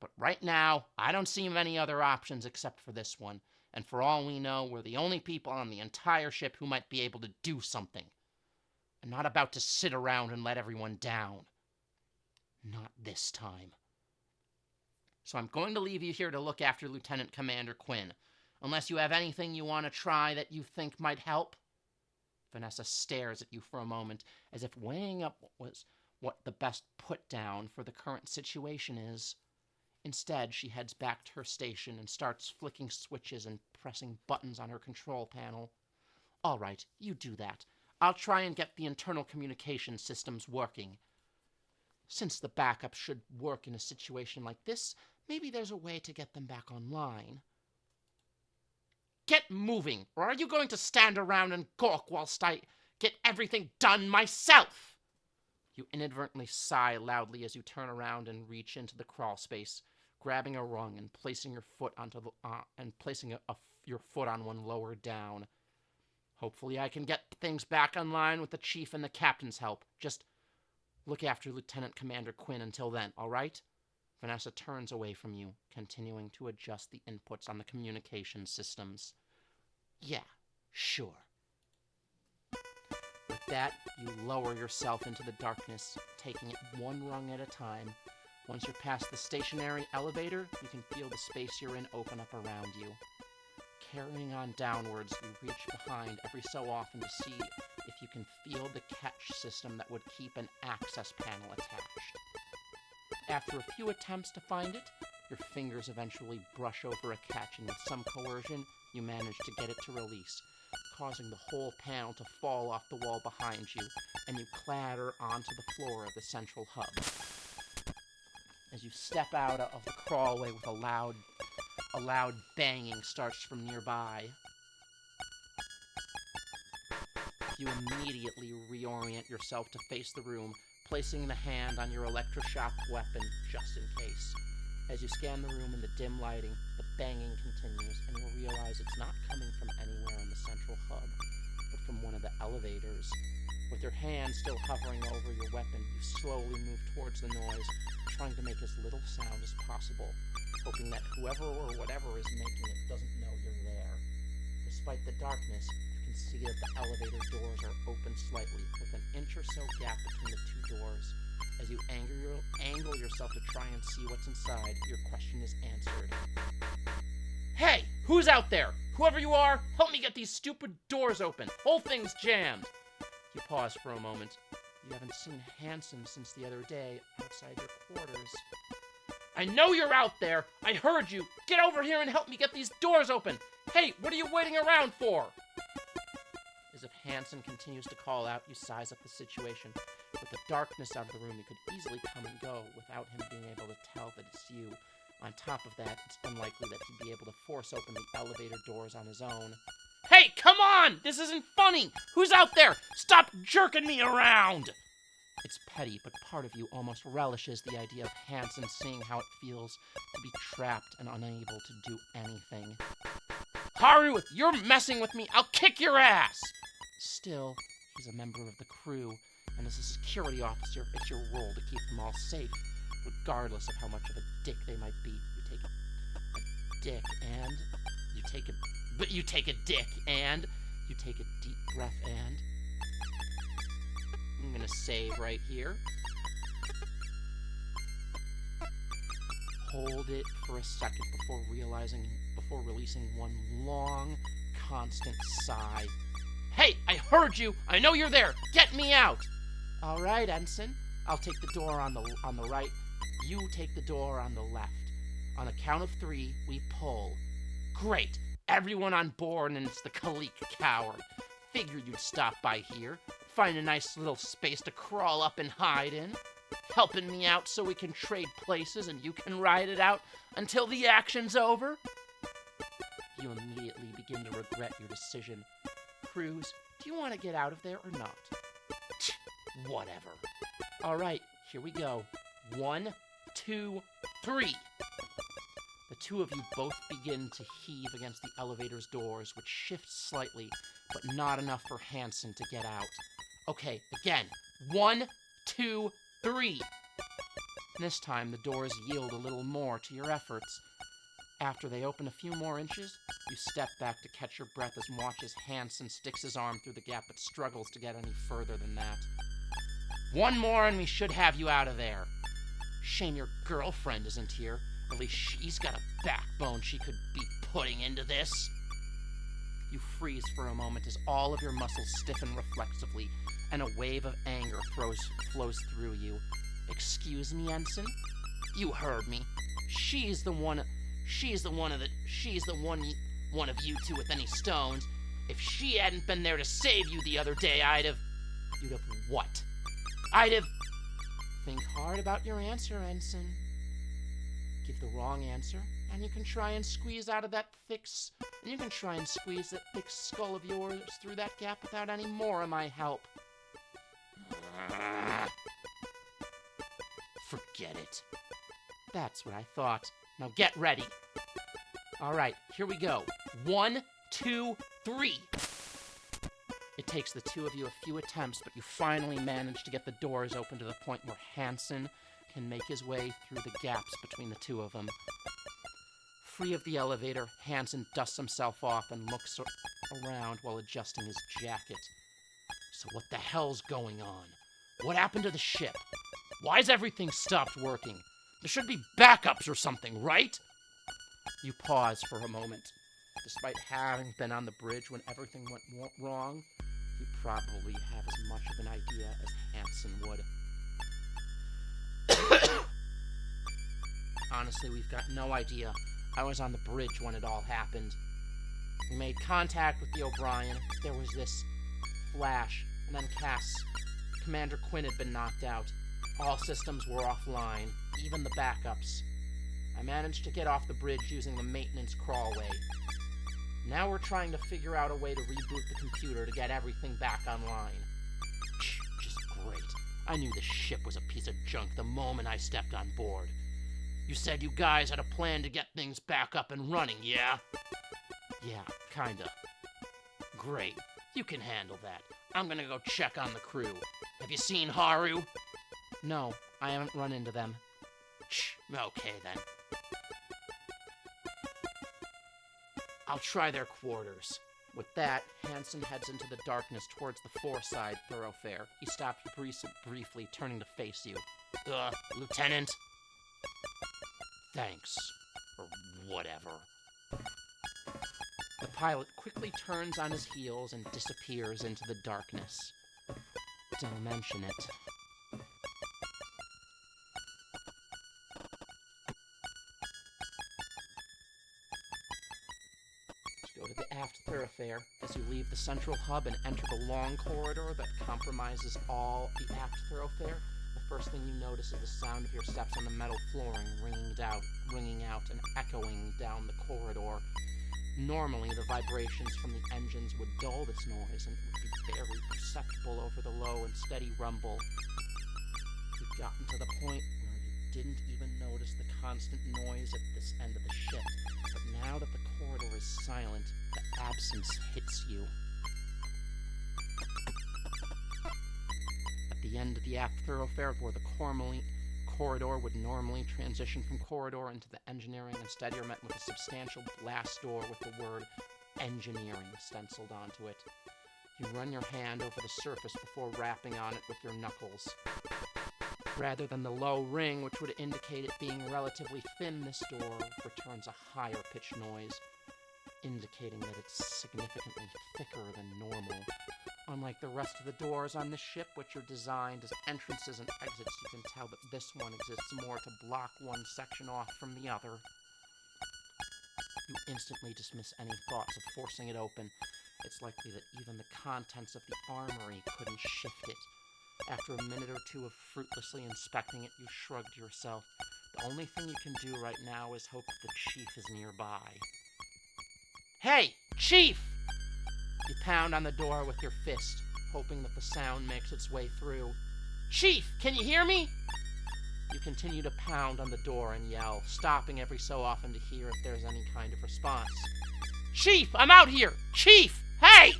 But right now, I don't see many other options except for this one, and for all we know, we're the only people on the entire ship who might be able to do something. I'm not about to sit around and let everyone down. Not this time. So I'm going to leave you here to look after Lieutenant Commander Quinn, unless you have anything you want to try that you think might help. Vanessa stares at you for a moment, as if weighing up what the best put-down for the current situation is. Instead, she heads back to her station and starts flicking switches and pressing buttons on her control panel. All right, you do that. I'll try and get the internal communication systems working. Since the backup should work in a situation like this, maybe there's a way to get them back online. Get moving, or are you going to stand around and gawk whilst I get everything done myself? You inadvertently sigh loudly as you turn around and reach into the crawl space, grabbing a rung and placing your foot onto the your foot on one lower down. Hopefully I can get things back online with the chief and the captain's help. Just look after Lieutenant Commander Quinn until then, all right? Vanessa turns away from you, continuing to adjust the inputs on the communication systems. Yeah, sure. With that, you lower yourself into the darkness, taking it one rung at a time. Once you're past the stationary elevator, you can feel the space you're in open up around you. Carrying on downwards, you reach behind every so often to see if you can feel the catch system that would keep an access panel attached. After a few attempts to find it, your fingers eventually brush over a catch, and with some coercion, you manage to get it to release, causing the whole panel to fall off the wall behind you, and you clatter onto the floor of the central hub. As you step out of the crawlway with a loud banging starts from nearby, You immediately reorient yourself to face the room, placing the hand on your electroshock weapon just in case. As you scan the room in the dim lighting, the banging continues, and you'll realize it's not coming from anywhere in the central hub, but from one of the elevators. With your hand still hovering over your weapon, you slowly move towards the noise, trying to make as little sound as possible, hoping that whoever or whatever is making it doesn't know you're there. Despite the darkness, you can see that the elevator doors are open slightly, with an inch or so gap between the two doors. As you angle yourself to try and see what's inside, your question is answered. Hey, who's out there? Whoever you are, help me get these stupid doors open. Whole thing's jammed. You pause for a moment. You haven't seen Hanson since the other day outside your quarters. I know you're out there. I heard you. Get over here and help me get these doors open. Hey, what are you waiting around for? As if Hanson continues to call out, you size up the situation. With the darkness out of the room, you could easily come and go without him being able to tell that it's you. On top of that, it's unlikely that he'd be able to force open the elevator doors on his own. Hey, come on! This isn't funny! Who's out there? Stop jerking me around! It's petty, but part of you almost relishes the idea of Hanson seeing how it feels to be trapped and unable to do anything. Haru, if you're messing with me, I'll kick your ass! Still, he's a member of the crew, and as a security officer, it's your role to keep them all safe, regardless of how much of a dick they might be. You take a dick and you take a deep breath and I'm gonna save right here. Hold it for a second before releasing one long, constant sigh. Hey, I heard you. I know you're there. Get me out. All right, Ensign. I'll take the door on the right. You take the door on the left. On the count of 3, we pull. Great. Everyone on board, and it's the Kalik coward. Figured you'd stop by here. Find a nice little space to crawl up and hide in. Helping me out so we can trade places and you can ride it out until the action's over? You immediately begin to regret your decision. Cruz, do you want to get out of there or not? Whatever. All right, here we go. 1, 2, 3. The two of you both begin to heave against the elevator's doors, which shift slightly, but not enough for Hanson to get out. Okay, again. 1, 2, 3. This time, the doors yield a little more to your efforts. After they open a few more inches, you step back to catch your breath as watches Hanson sticks his arm through the gap but struggles to get any further than that. 1 more and we should have you out of there. Shame your girlfriend isn't here. At least she's got a backbone she could be putting into this. You freeze for a moment as all of your muscles stiffen reflexively, and a wave of anger flows through you. Excuse me, Ensign? You heard me. She's the one of you two with any stones. If she hadn't been there to save you the other day, You'd have what? Think hard about your answer, Ensign. Give the wrong answer, and you can try and squeeze that thick skull of yours through that gap without any more of my help. Forget it. That's what I thought. Now get ready. All right, here we go. 1, 2, 3. It takes the two of you a few attempts, but you finally manage to get the doors open to the point where Hanson can make his way through the gaps between the two of them. Free of the elevator, Hanson dusts himself off and looks around while adjusting his jacket. So what the hell's going on? What happened to the ship? Why's everything stopped working? There should be backups or something, right? You pause for a moment. Despite having been on the bridge when everything went wrong, you probably have as much of an idea as Hanson would. Honestly, we've got no idea. I was on the bridge when it all happened. We made contact with the O'Brien. There was this flash, and then Cass. Commander Quinn had been knocked out. All systems were offline, even the backups. I managed to get off the bridge using the maintenance crawlway. Now we're trying to figure out a way to reboot the computer to get everything back online. Just great. I knew the ship was a piece of junk the moment I stepped on board. You said you guys had a plan to get things back up and running, yeah? Yeah, kinda. Great. You can handle that. I'm gonna go check on the crew. Have you seen Haru? No, I haven't run into them. Okay then. I'll try their quarters. With that, Hansen heads into the darkness towards the foreside thoroughfare. He stops briefly, turning to face you. Lieutenant? Thanks. Or whatever. The pilot quickly turns on his heels and disappears into the darkness. Don't mention it. Go to the aft thoroughfare. As you leave the central hub and enter the long corridor that compromises all the aft thoroughfare, the first thing you notice is the sound of your steps on the metal flooring ringing out and echoing down the corridor. Normally, the vibrations from the engines would dull this noise and it would be barely perceptible over the low and steady rumble. You've gotten to the point where you didn't even notice the constant noise at this end of the ship, but now that the corridor is silent, the absence hits you. At the end of the aft thoroughfare, where the corridor would normally transition from corridor into the engineering, instead you're met with a substantial glass door with the word engineering stenciled onto it. You run your hand over the surface before rapping on it with your knuckles. Rather than the low ring, which would indicate it being relatively thin, this door returns a higher pitched noise, indicating that it's significantly thicker than normal. Unlike the rest of the doors on this ship, which are designed as entrances and exits, you can tell that this one exists more to block one section off from the other. You instantly dismiss any thoughts of forcing it open. It's likely that even the contents of the armory couldn't shift it. After a minute or two of fruitlessly inspecting it, you shrug to yourself. The only thing you can do right now is hope that the chief is nearby. Hey, Chief! You pound on the door with your fist, hoping that the sound makes its way through. Chief, can you hear me? You continue to pound on the door and yell, stopping every so often to hear if there's any kind of response. Chief, I'm out here! Chief, hey!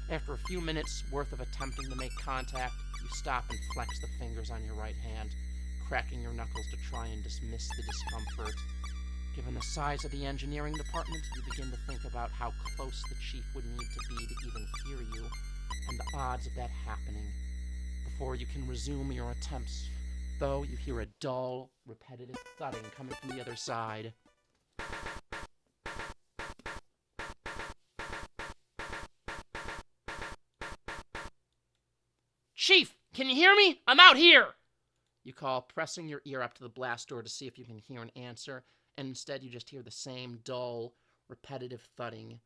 After a few minutes worth of attempting to make contact, you stop and flex the fingers on your right hand, cracking your knuckles to try and dismiss the discomfort. Given the size of the engineering department, you begin to think about how close the chief would need to be to even hear you, and the odds of that happening. Before you can resume your attempts, though, you hear a dull, repetitive thudding coming from the other side. Chief, can you hear me? I'm out here! You call, pressing your ear up to the blast door to see if you can hear an answer, and instead you just hear the same dull, repetitive thudding.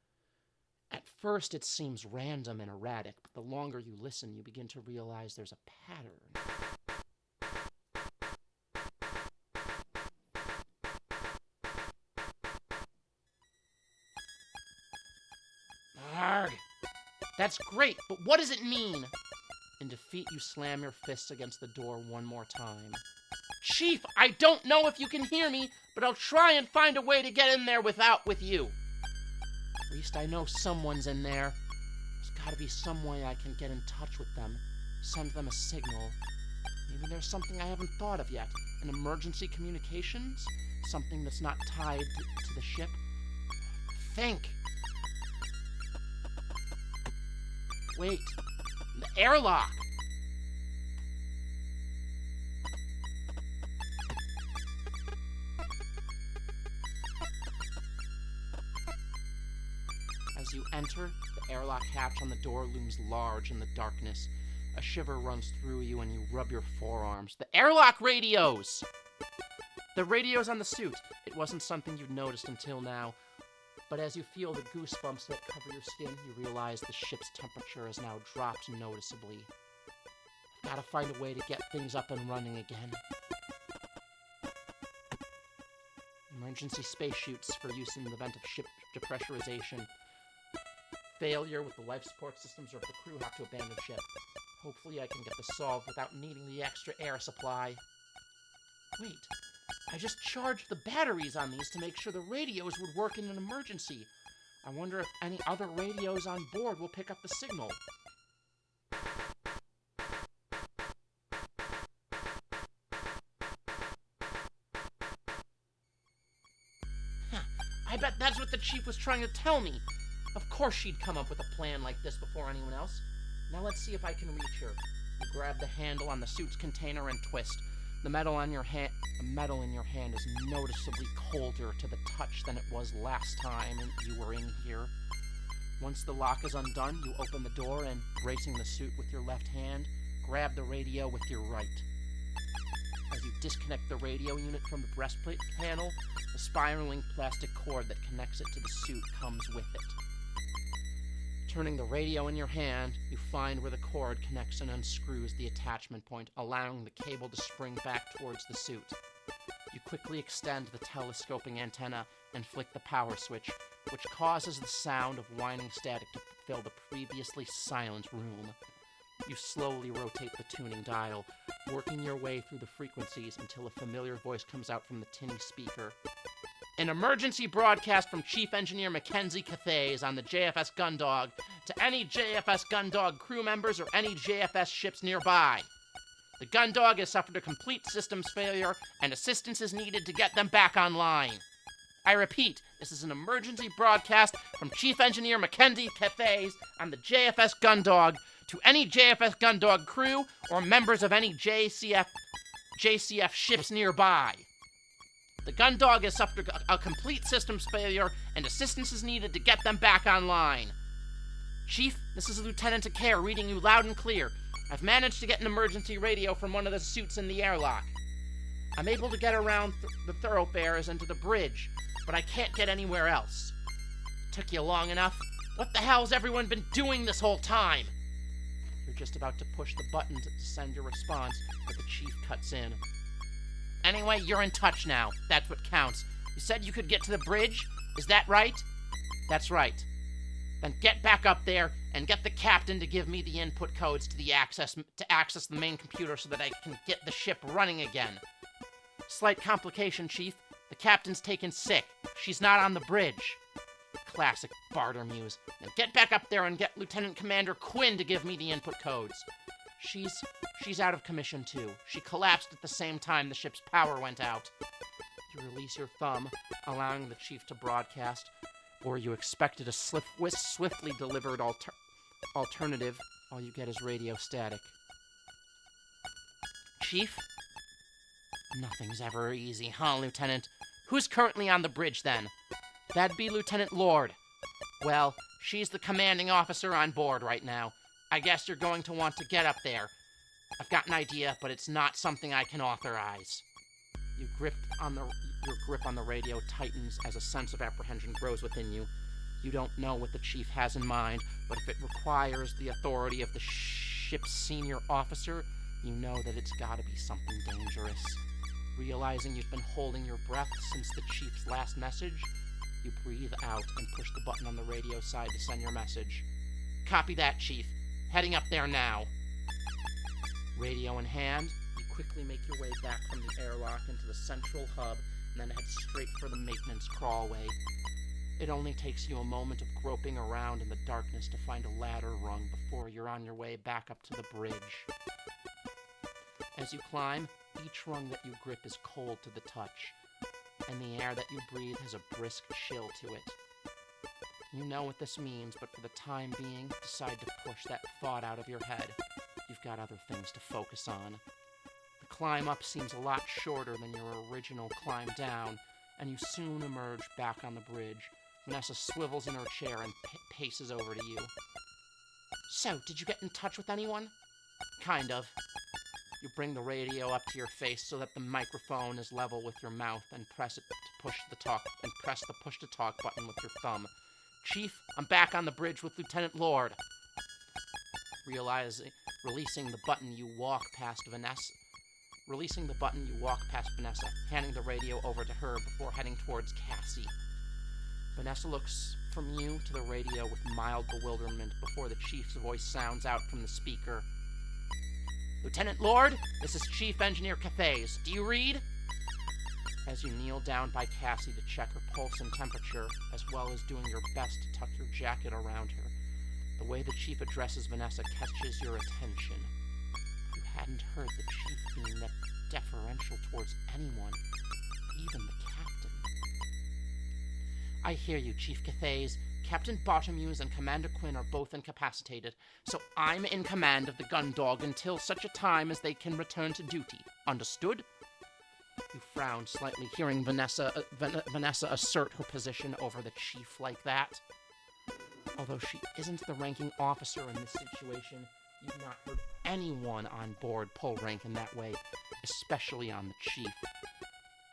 At first it seems random and erratic, but the longer you listen, you begin to realize there's a pattern. Arrgh! That's great, but what does it mean? In defeat, you slam your fists against the door one more time. Chief, I don't know if you can hear me, but I'll try and find a way to get in there with you. At least I know someone's in there. There's gotta be some way I can get in touch with them, send them a signal. Maybe there's something I haven't thought of yet. An emergency communications? Something that's not tied to the ship? Think! Wait, the airlock! As you enter, the airlock hatch on the door looms large in the darkness. A shiver runs through you and you rub your forearms. The airlock radios! The radios on the suit. It wasn't something you'd noticed until now. But as you feel the goosebumps that cover your skin, you realize the ship's temperature has now dropped noticeably. Gotta find a way to get things up and running again. Emergency space chutes for use in the event of ship depressurization. Failure with the life support systems, or if the crew have to abandon ship. Hopefully I can get this solved without needing the extra air supply. Wait, I just charged the batteries on these to make sure the radios would work in an emergency. I wonder if any other radios on board will pick up the signal. I bet that's what the chief was trying to tell me. Of course she'd come up with a plan like this before anyone else. Now let's see if I can reach her. You grab the handle on the suit's container and twist. The metal in your hand is noticeably colder to the touch than it was last time you were in here. Once the lock is undone, you open the door and, bracing the suit with your left hand, grab the radio with your right. As you disconnect the radio unit from the breastplate panel, the spiraling plastic cord that connects it to the suit comes with it. Turning the radio in your hand, you find where the cord connects and unscrews the attachment point, allowing the cable to spring back towards the suit. You quickly extend the telescoping antenna and flick the power switch, which causes the sound of whining static to fill the previously silent room. You slowly rotate the tuning dial, working your way through the frequencies until a familiar voice comes out from the tinny speaker. An emergency broadcast from Chief Engineer Mackenzie Cathays on the JFS Gundog to any JFS Gundog crew members or any JFS ships nearby. The Gundog has suffered a complete systems failure and assistance is needed to get them back online. I repeat, this is an emergency broadcast from Chief Engineer Mackenzie Cathays on the JFS Gundog to any JFS Gundog crew or members of any JCF ships nearby. The Gundog has suffered a complete systems failure, and assistance is needed to get them back online. Chief, this is Lieutenant Akare reading you loud and clear. I've managed to get an emergency radio from one of the suits in the airlock. I'm able to get around the thoroughfares and to the bridge, but I can't get anywhere else. Took you long enough? What the hell's everyone been doing this whole time? You're just about to push the button to send your response, but the chief cuts in. Anyway, you're in touch now. That's what counts. You said you could get to the bridge? Is that right? That's right. Then get back up there and get the captain to give me the input codes to access the main computer so that I can get the ship running again. Slight complication, Chief. The captain's taken sick. She's not on the bridge. Classic Bartermuse. Now get back up there and get Lieutenant Commander Quinn to give me the input codes. She's out of commission too. She collapsed at the same time the ship's power went out. You release your thumb, allowing the chief to broadcast, or you expected a swiftly delivered alternative. All you get is radio static. Chief? Nothing's ever easy, huh, Lieutenant? Who's currently on the bridge, then? That'd be Lieutenant Lord. Well, she's the commanding officer on board right now. I guess you're going to want to get up there. I've got an idea, but it's not something I can authorize. Your grip on the radio tightens as a sense of apprehension grows within you. You don't know what the chief has in mind, but if it requires the authority of the ship's senior officer, you know that it's gotta be something dangerous. Realizing you've been holding your breath since the chief's last message, you breathe out and push the button on the radio side to send your message. Copy that, Chief. Heading up there now. Radio in hand, you quickly make your way back from the airlock into the central hub and then head straight for the maintenance crawlway. It only takes you a moment of groping around in the darkness to find a ladder rung before you're on your way back up to the bridge. As you climb, each rung that you grip is cold to the touch, and the air that you breathe has a brisk chill to it. You know what this means, but for the time being, decide to push that thought out of your head. You've got other things to focus on. The climb up seems a lot shorter than your original climb down, and you soon emerge back on the bridge. Vanessa swivels in her chair and paces over to you. So, did you get in touch with anyone? Kind of. You bring the radio up to your face so that the microphone is level with your mouth and press the push to talk button with your thumb. Chief, I'm back on the bridge with Lieutenant Lord. Releasing the button, you walk past Vanessa Releasing the button, you walk past Vanessa, handing the radio over to her before heading towards Cassie. Vanessa looks from you to the radio with mild bewilderment before the chief's voice sounds out from the speaker. Lieutenant Lord, this is Chief Engineer Cathays. Do you read? As you kneel down by Cassie to check her pulse and temperature, as well as doing your best to tuck your jacket around her, the way the chief addresses Vanessa catches your attention. You hadn't heard the chief being that deferential towards anyone, even the captain. I hear you, Chief Cathays. Captain Bottomuse and Commander Quinn are both incapacitated, so I'm in command of the gun dog until such a time as they can return to duty. Understood? You frowned slightly, hearing Vanessa assert her position over the chief like that. Although she isn't the ranking officer in this situation, you've not heard anyone on board pull rank in that way, especially on the chief,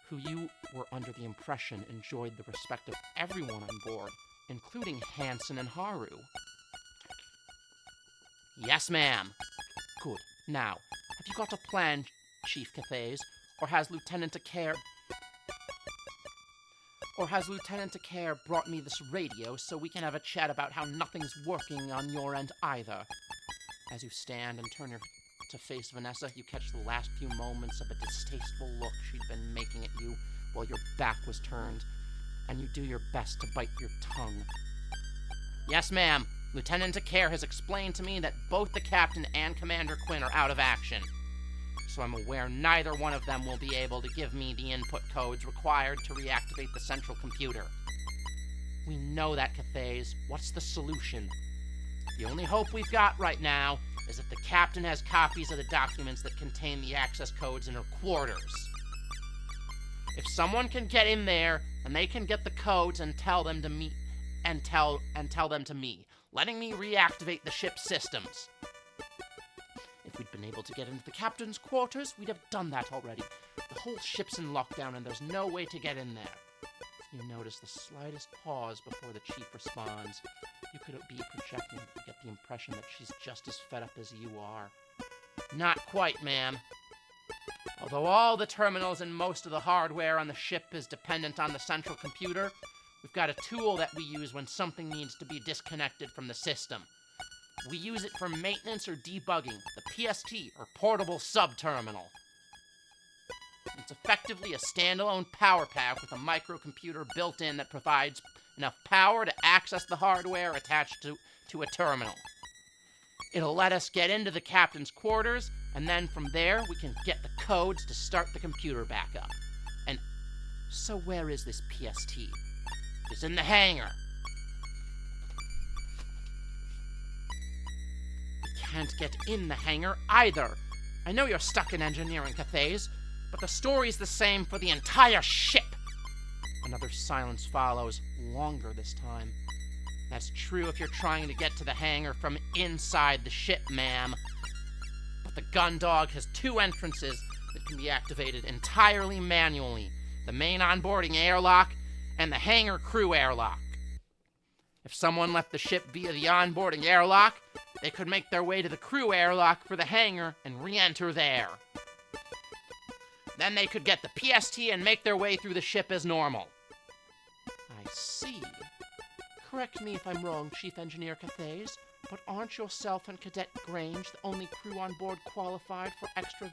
who you were under the impression enjoyed the respect of everyone on board, including Hansen and Haru. Yes, ma'am. Good. Now, have you got a plan, Chief Cathays? Or has Lieutenant Acare brought me this radio so we can have a chat about how nothing's working on your end either? As you stand and turn to face Vanessa, you catch the last few moments of a distasteful look she'd been making at you while your back was turned, and you do your best to bite your tongue. Yes, ma'am. Lieutenant Acare has explained to me that both the captain and Commander Quinn are out of action, so I'm aware neither one of them will be able to give me the input codes required to reactivate the central computer. We know that, Cathays. What's the solution? The only hope we've got right now is that the captain has copies of the documents that contain the access codes in her quarters. If someone can get in there, and they can get the codes and tell them to me, tell them to me, letting me reactivate the ship's systems. If we'd been able to get into the captain's quarters, we'd have done that already. The whole ship's in lockdown and there's no way to get in there. You notice the slightest pause before the chief responds. You could be projecting, but you get the impression that she's just as fed up as you are. Not quite, ma'am. Although all the terminals and most of the hardware on the ship is dependent on the central computer, we've got a tool that we use when something needs to be disconnected from the system. We use it for maintenance or debugging, the PST, or Portable Subterminal. It's effectively a standalone power pack with a microcomputer built in that provides enough power to access the hardware attached to a terminal. It'll let us get into the captain's quarters, and then from there we can get the codes to start the computer back up. And so where is this PST? It's in the hangar. Can't get in the hangar either. I know you're stuck in engineering, Cathays, but the story's the same for the entire ship. Another silence follows, longer this time. That's true if you're trying to get to the hangar from inside the ship, ma'am. But the gun dog has two entrances that can be activated entirely manually: the main onboarding airlock and the hangar crew airlock. If someone left the ship via the onboarding airlock, they could make their way to the crew airlock for the hangar and re-enter there. Then they could get the PST and make their way through the ship as normal. I see. Correct me if I'm wrong, Chief Engineer Cathays, but aren't yourself and Cadet Grange the only crew on board qualified for extra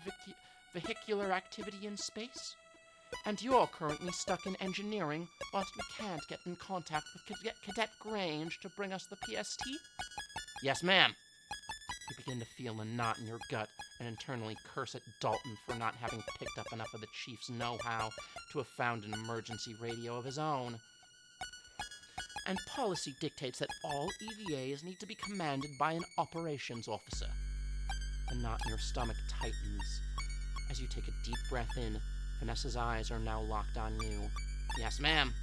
vehicular activity in space? And you're currently stuck in engineering, whilst we can't get in contact with Cadet Grange to bring us the PST? Yes, ma'am. You begin to feel a knot in your gut and internally curse at Dalton for not having picked up enough of the chief's know-how to have found an emergency radio of his own. And policy dictates that all EVAs need to be commanded by an operations officer. The knot in your stomach tightens. As you take a deep breath in, Vanessa's eyes are now locked on you. Yes, ma'am.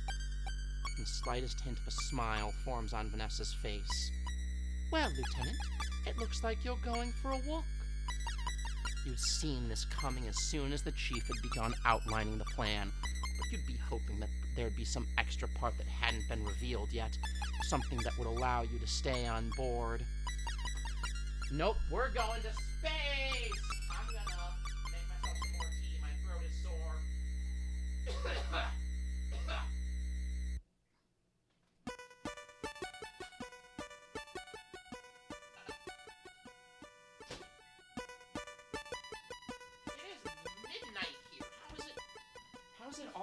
And the slightest hint of a smile forms on Vanessa's face. Well, Lieutenant, it looks like you're going for a walk. You'd seen this coming as soon as the chief had begun outlining the plan, but you'd be hoping that there'd be some extra part that hadn't been revealed yet, something that would allow you to stay on board. Nope, we're going to space! I'm gonna make myself some more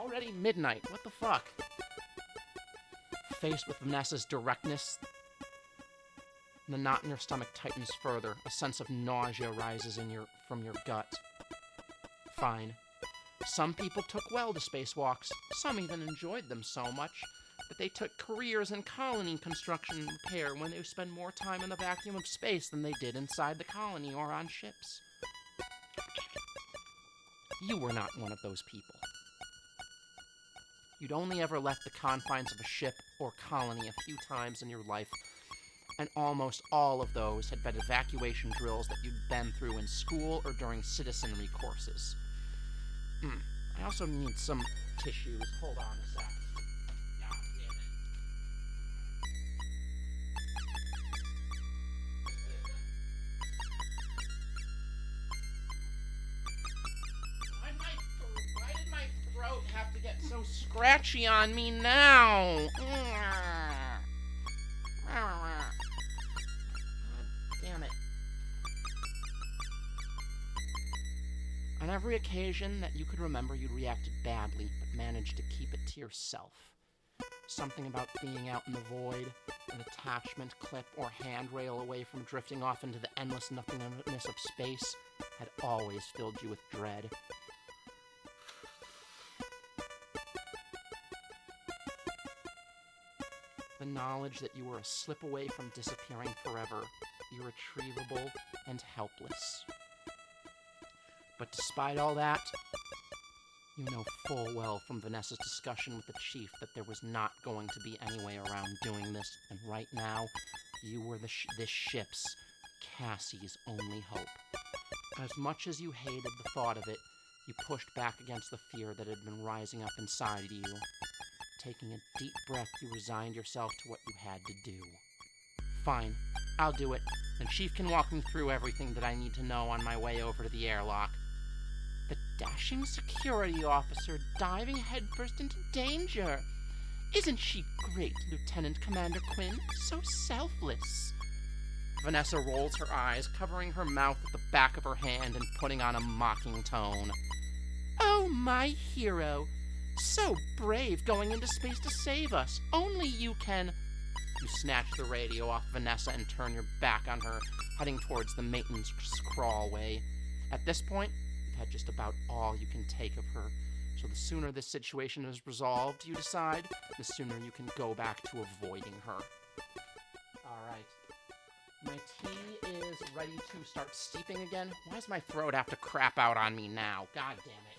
already midnight. What the fuck? Faced with Vanessa's directness, the knot in your stomach tightens further. A sense of nausea rises from your gut. Fine. Some people took well to spacewalks. Some even enjoyed them so much that they took careers in colony construction and repair when they spend more time in the vacuum of space than they did inside the colony or on ships. You were not one of those people. You'd only ever left the confines of a ship or colony a few times in your life, and almost all of those had been evacuation drills that you'd been through in school or during citizenry courses. I also need some tissues. Hold on a sec. God damn it. Why did my throat have to get so scratchy on me now? God damn it. On every occasion that you could remember, you'd reacted badly, but managed to keep it to yourself. Something about being out in the void, an attachment clip or handrail away from drifting off into the endless nothingness of space, had always filled you with dread. The knowledge that you were a slip away from disappearing forever, irretrievable and helpless. But despite all that, you know full well from Vanessa's discussion with the chief that there was not going to be any way around doing this, and right now, you were this ship's, Cassie's only hope. As much as you hated the thought of it, you pushed back against the fear that had been rising up inside you. Taking a deep breath, you resigned yourself to what you had to do. Fine, I'll do it. The chief can walk me through everything that I need to know on my way over to the airlock. The dashing security officer diving headfirst into danger. Isn't she great, Lieutenant Commander Quinn? So selfless. Vanessa rolls her eyes, covering her mouth with the back of her hand and putting on a mocking tone. Oh, my hero. So brave going into space to save us. Only you can... You snatch the radio off Vanessa and turn your back on her, heading towards the maintenance crawlway. At this point, you've had just about all you can take of her. So the sooner this situation is resolved, you decide, the sooner you can go back to avoiding her. Alright. My tea is ready to start steeping again. Why does my throat have to crap out on me now? God damn it.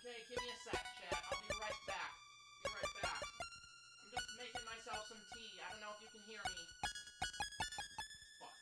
Okay, give me a sec, Chad. I'll be right back. I'm just making myself some tea. I don't know if you can hear me. Fuck.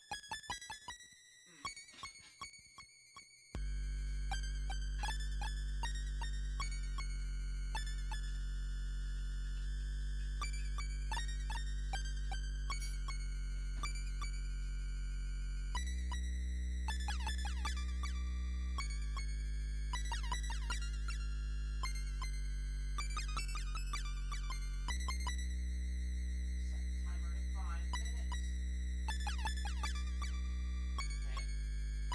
Timer to 5 minutes.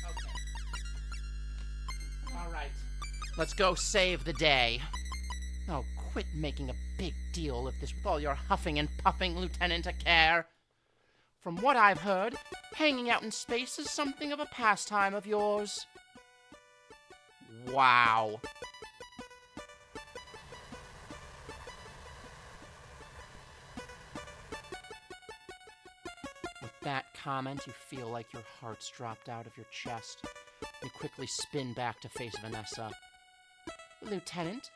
Okay. Alright. Let's go save the day. Oh, quit making a big deal of this with all your huffing and puffing, Lieutenant Care. From what I've heard, hanging out in space is something of a pastime of yours. Wow. With that comment, you feel like your heart's dropped out of your chest. You quickly spin back to face Vanessa. Lieutenant?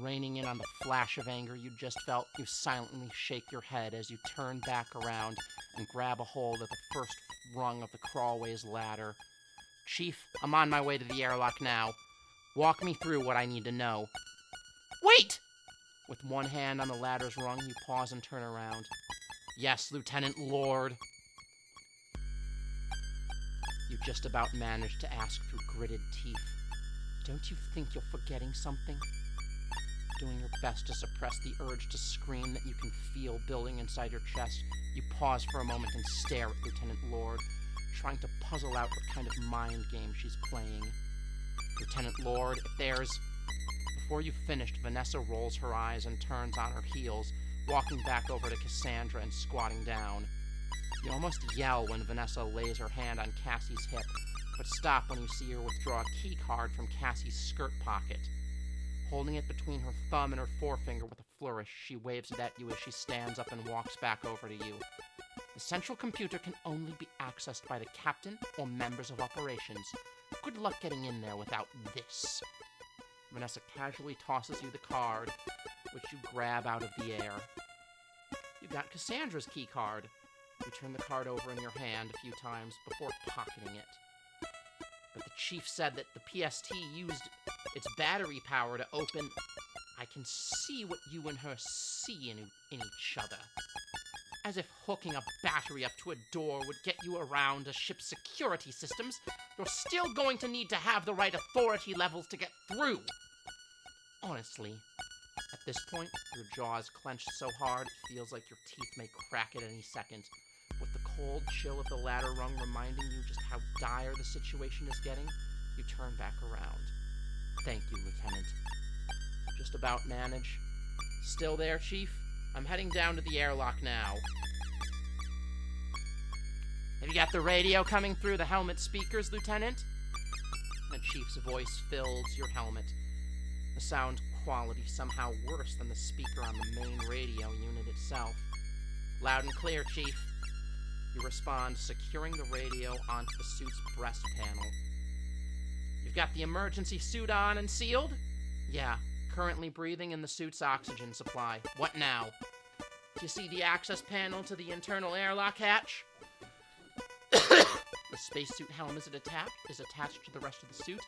Reining in on the flash of anger you just felt, you silently shake your head as you turn back around and grab a hold of the first rung of the crawlway's ladder. Chief, I'm on my way to the airlock now. Walk me through what I need to know. Wait! With one hand on the ladder's rung, you pause and turn around. Yes, Lieutenant Lord. You just about managed to ask through gritted teeth. Don't you think you're forgetting something? Doing your best to suppress the urge to scream that you can feel building inside your chest, you pause for a moment and stare at Lieutenant Lord, trying to puzzle out what kind of mind game she's playing. Lieutenant Lord, if there's... Before you've finished, Vanessa rolls her eyes and turns on her heels, walking back over to Cassandra and squatting down. You almost yell when Vanessa lays her hand on Cassie's hip, but stop when you see her withdraw a key card from Cassie's skirt pocket. Holding it between her thumb and her forefinger with a flourish, she waves it at you as she stands up and walks back over to you. The central computer can only be accessed by the captain or members of operations. Good luck getting in there without this. Vanessa casually tosses you the card, which you grab out of the air. You got Cassandra's key card. You turn the card over in your hand a few times before pocketing it. But the chief said that the PST used its battery power to open... I can see what you and her see in each other. As if hooking a battery up to a door would get you around a ship's security systems, you're still going to need to have the right authority levels to get through. Honestly, at this point, your jaws clenched so hard it feels like your teeth may crack at any second, with the cold chill of the ladder rung reminding you just how dire the situation is getting. You turn back around. Thank you, Lieutenant. Just about manage. Still there, Chief? I'm heading down to the airlock now. Have you got the radio coming through the helmet speakers, Lieutenant? The Chief's voice fills your helmet. The sound quality somehow worse than the speaker on the main radio unit itself. Loud and clear, Chief. You respond, securing the radio onto the suit's breast panel. You've got the emergency suit on and sealed? Yeah, currently breathing in the suit's oxygen supply. What now? Do you see the access panel to the internal airlock hatch? The spacesuit helmet is attached to the rest of the suit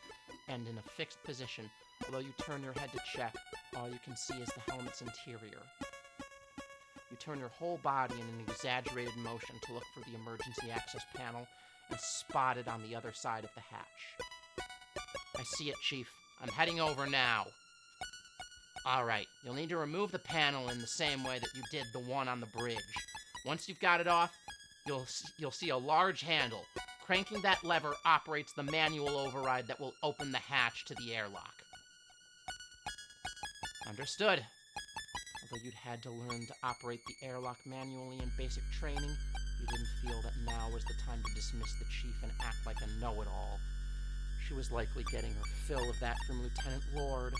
and in a fixed position. Although you turn your head to check, all you can see is the helmet's interior. You turn your whole body in an exaggerated motion to look for the emergency access panel and spot it on the other side of the hatch. I see it, Chief. I'm heading over now. Alright, you'll need to remove the panel in the same way that you did the one on the bridge. Once you've got it off, you'll see a large handle. Cranking that lever operates the manual override that will open the hatch to the airlock. Understood. Although you'd had to learn to operate the airlock manually in basic training, you didn't feel that now was the time to dismiss the chief and act like a know-it-all. She was likely getting her fill of that from Lieutenant Lord.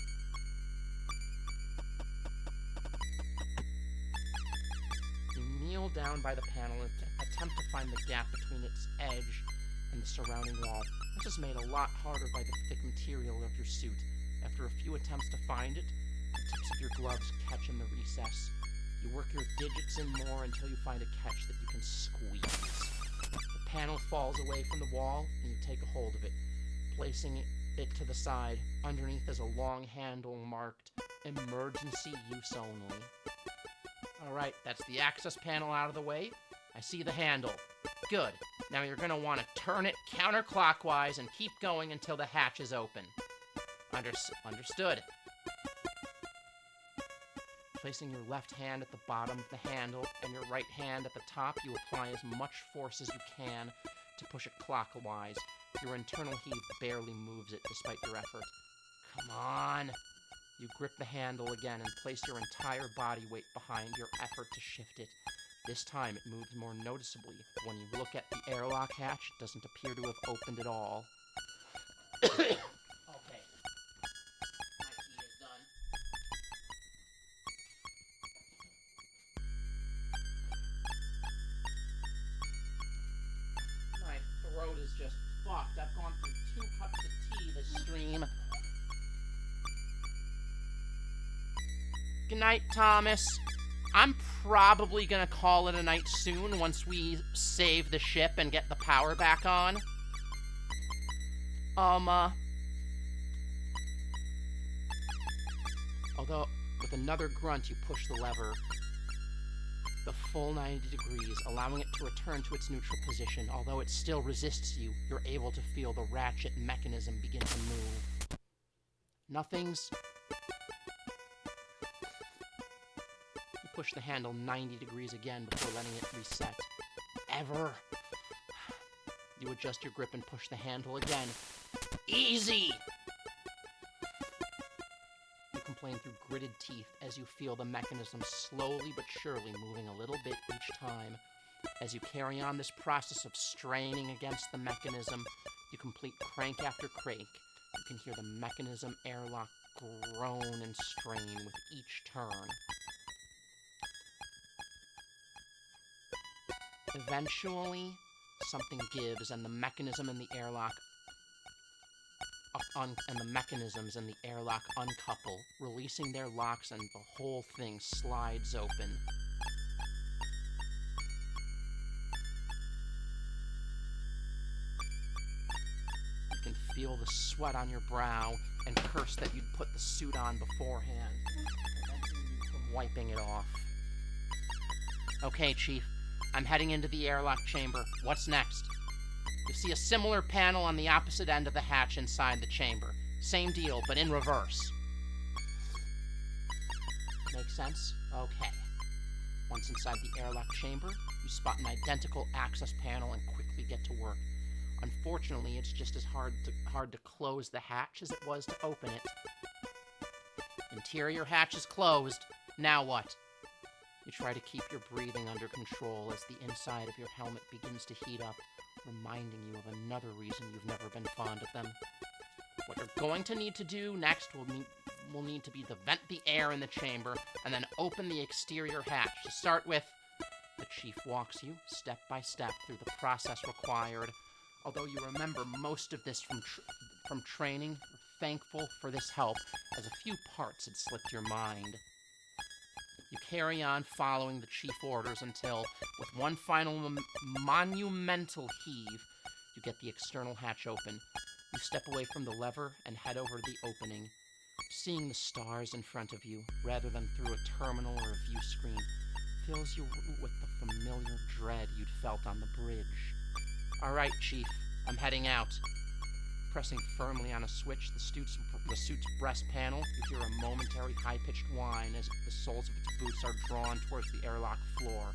You kneel down by the panel and attempt to find the gap between its edge and the surrounding wall. This is made a lot harder by the thick material of your suit. After a few attempts to find it, the tips of your gloves catch in the recess. You work your digits in more until you find a catch that you can squeeze. The panel falls away from the wall, and you take a hold of it. Placing it to the side, underneath is a long handle marked Emergency Use Only. Alright, that's the access panel out of the way. I see the handle. Good. Now you're going to want to turn it counterclockwise and keep going until the hatch is open. Understood. Placing your left hand at the bottom of the handle and your right hand at the top, you apply as much force as you can to push it clockwise. Your internal heave barely moves it despite your effort. Come on! You grip the handle again and place your entire body weight behind your effort to shift it. This time it moves more noticeably. When you look at the airlock hatch, it doesn't appear to have opened at all. Okay. My tea is done. My throat is just fucked. I've gone through 2 cups of tea this stream. Good night, Thomas. I'm probably gonna call it a night soon once we save the ship and get the power back on. Although, with another grunt, you push the lever. the full 90 degrees, allowing it to return to its neutral position. Although it still resists you, you're able to feel the ratchet mechanism begin to move. Nothing's... You push the handle 90 degrees again before letting it reset. Ever? You adjust your grip and push the handle again. Easy! You complain through gritted teeth as you feel the mechanism slowly but surely moving a little bit each time. As you carry on this process of straining against the mechanism, you complete crank after crank. You can hear the mechanism airlock groan and strain with each turn. Eventually, something gives, and the mechanism and the airlock uncouple, releasing their locks, and the whole thing slides open. You can feel the sweat on your brow and curse that you'd put the suit on beforehand, preventing you from wiping it off. Okay, Chief. I'm heading into the airlock chamber. What's next? You see a similar panel on the opposite end of the hatch inside the chamber. Same deal, but in reverse. Make sense? Okay. Once inside the airlock chamber, you spot an identical access panel and quickly get to work. Unfortunately, it's just as hard to close the hatch as it was to open it. Interior hatch is closed. Now what? You try to keep your breathing under control as the inside of your helmet begins to heat up, reminding you of another reason you've never been fond of them. What you're going to need to do next will need to be to vent the air in the chamber and then open the exterior hatch. To start with, the Chief walks you step by step through the process required. Although you remember most of this from training, you're thankful for this help, as a few parts had slipped your mind. You carry on following the Chief orders until, with one final monumental heave, you get the external hatch open. You step away from the lever and head over to the opening. Seeing the stars in front of you, rather than through a terminal or a view screen, fills you with the familiar dread you'd felt on the bridge. All right, Chief, I'm heading out. Pressing firmly on a switch, the suit's breast panel, you hear a momentary high-pitched whine as the soles of its boots are drawn towards the airlock floor.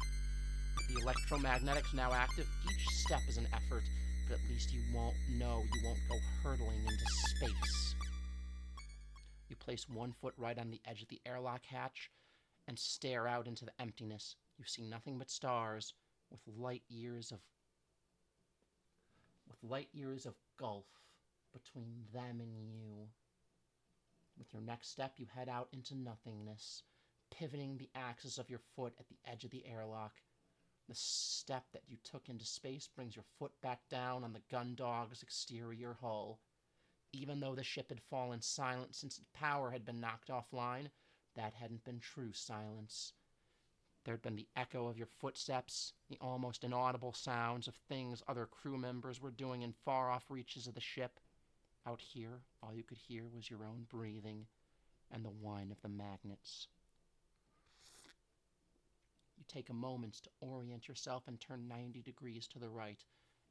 With the electromagnetics now active, each step is an effort, but at least you won't go hurtling into space. You place one foot right on the edge of the airlock hatch and stare out into the emptiness. You see nothing but stars with light years of gulf between them and you. With your next step, you head out into nothingness, pivoting the axis of your foot at the edge of the airlock. The step that you took into space brings your foot back down on the Gundog's exterior hull. Even though the ship had fallen silent since its power had been knocked offline, that hadn't been true silence. There'd been the echo of your footsteps, the almost inaudible sounds of things other crew members were doing in far-off reaches of the ship. Out here, all you could hear was your own breathing and the whine of the magnets. You take a moment to orient yourself and turn 90 degrees to the right,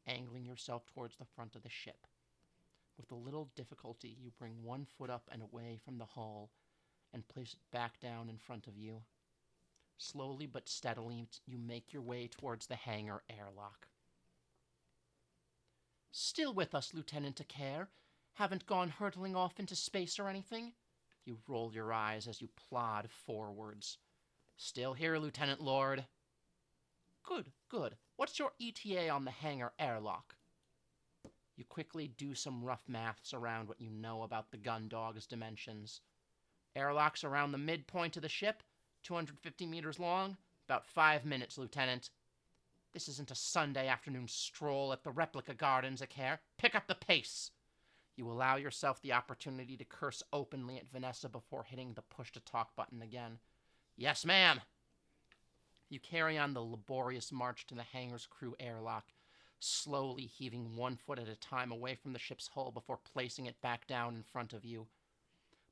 angling yourself towards the front of the ship. With a little difficulty, you bring one foot up and away from the hull and place it back down in front of you. Slowly but steadily, you make your way towards the hangar airlock. Still with us, Lieutenant Acare? Haven't gone hurtling off into space or anything? You roll your eyes as you plod forwards. Still here, Lieutenant Lord. Good, good. What's your ETA on the hangar airlock? You quickly do some rough maths around what you know about the Gundog's dimensions. Airlock's around the midpoint of the ship, 250 meters long, about 5 minutes, Lieutenant. This isn't a Sunday afternoon stroll at the replica gardens, Acare. Pick up the pace. You allow yourself the opportunity to curse openly at Vanessa before hitting the push-to-talk button again. Yes, ma'am. You carry on the laborious march to the hangar's crew airlock, slowly heaving one foot at a time away from the ship's hull before placing it back down in front of you.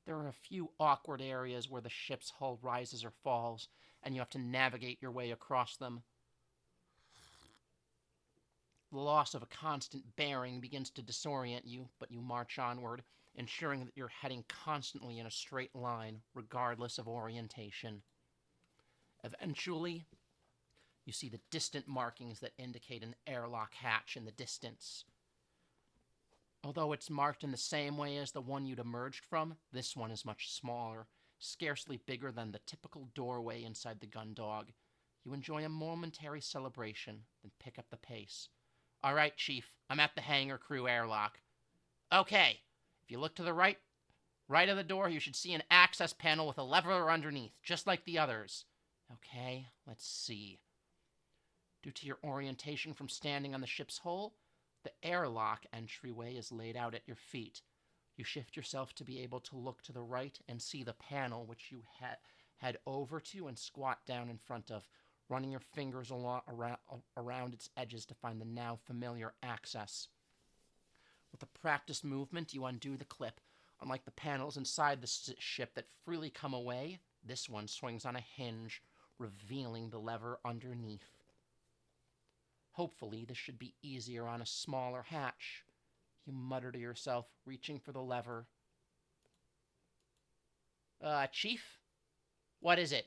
There are a few awkward areas where the ship's hull rises or falls, and you have to navigate your way across them. The loss of a constant bearing begins to disorient you, but you march onward, ensuring that you're heading constantly in a straight line, regardless of orientation. Eventually, you see the distant markings that indicate an airlock hatch in the distance. Although it's marked in the same way as the one you'd emerged from, this one is much smaller, scarcely bigger than the typical doorway inside the Gundog. You enjoy a momentary celebration, then pick up the pace. All right, Chief, I'm at the hangar crew airlock. Okay, if you look to the right of the door, you should see an access panel with a lever underneath, just like the others. Okay, let's see. Due to your orientation from standing on the ship's hull, the airlock entryway is laid out at your feet. You shift yourself to be able to look to the right and see the panel, which you head over to and squat down in front of, running your fingers around its edges to find the now familiar access. With a practiced movement, you undo the clip. Unlike the panels inside the ship that freely come away, this one swings on a hinge, revealing the lever underneath. Hopefully, this should be easier on a smaller hatch. You mutter to yourself, reaching for the lever. Chief? What is it?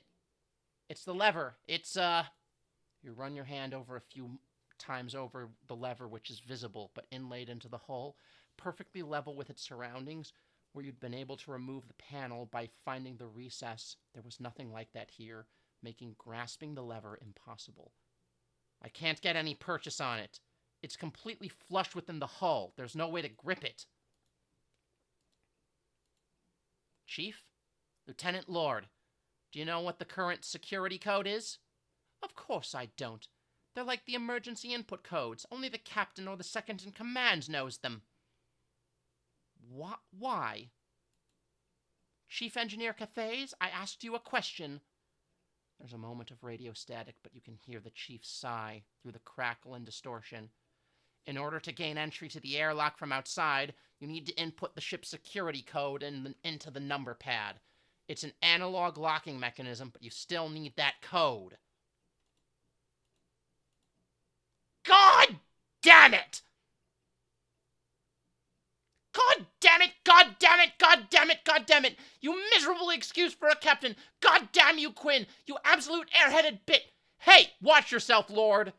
It's the lever. You run your hand over a few times over the lever, which is visible, but inlaid into the hull, perfectly level with its surroundings, where you'd been able to remove the panel by finding the recess. There was nothing like that here, making grasping the lever impossible. I can't get any purchase on it. It's completely flush within the hull. There's no way to grip it. Chief? Lieutenant Lord, do you know what the current security code is? Of course I don't. They're like the emergency input codes. Only the captain or the second-in-command knows them. Why? Chief Engineer Cathays, I asked you a question. There's a moment of radio static, but you can hear the chief sigh through the crackle and distortion. In order to gain entry to the airlock from outside, you need to input the ship's security code into the number pad. It's an analog locking mechanism, but you still need that code. God damn it! God damn it! God damn it! God damn it! God damn it! You miserable excuse for a captain! God damn you, Quinn! You absolute airheaded bit! Hey, watch yourself, Lord!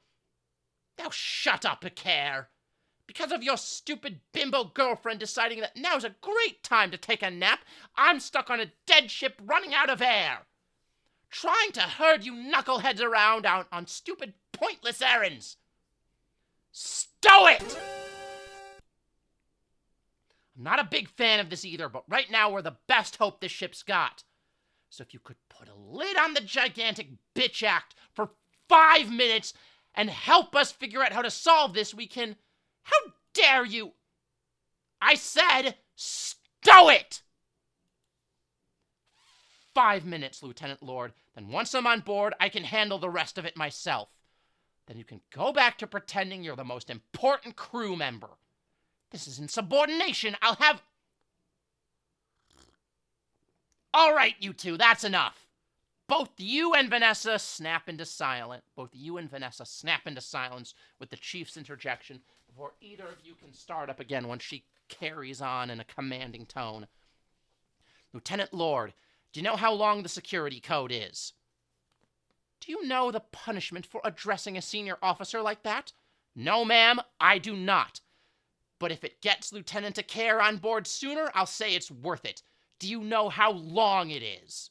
Now shut up, Picare! Because of your stupid bimbo girlfriend deciding that now's a great time to take a nap, I'm stuck on a dead ship running out of air! Trying to herd you knuckleheads around on stupid, pointless errands! Stow it! I'm not a big fan of this either, but right now we're the best hope this ship's got. So if you could put a lid on the gigantic bitch act for 5 minutes and help us figure out how to solve this, we can... How dare you? I said, stow it! 5 minutes, Lieutenant Lord. Then once I'm on board, I can handle the rest of it myself. Then you can go back to pretending you're the most important crew member. This is insubordination. I'll have... All right, you two, that's enough. Both you and Vanessa snap into silence. Both you and Vanessa snap into silence with the chief's interjection before either of you can start up again when she carries on in a commanding tone. Lieutenant Lord, do you know how long the security code is? Do you know the punishment for addressing a senior officer like that? No, ma'am, I do not. But if it gets Lieutenant Acare on board sooner, I'll say it's worth it. Do you know how long it is?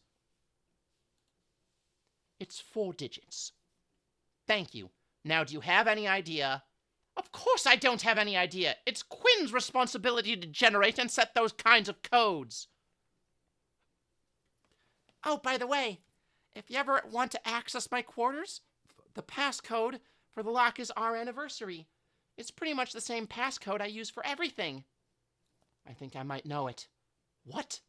It's 4 digits. Thank you. Now, do you have any idea? Of course I don't have any idea. It's Quinn's responsibility to generate and set those kinds of codes. Oh, by the way, if you ever want to access my quarters, the passcode for the lock is our anniversary. It's pretty much the same passcode I use for everything. I think I might know it. What?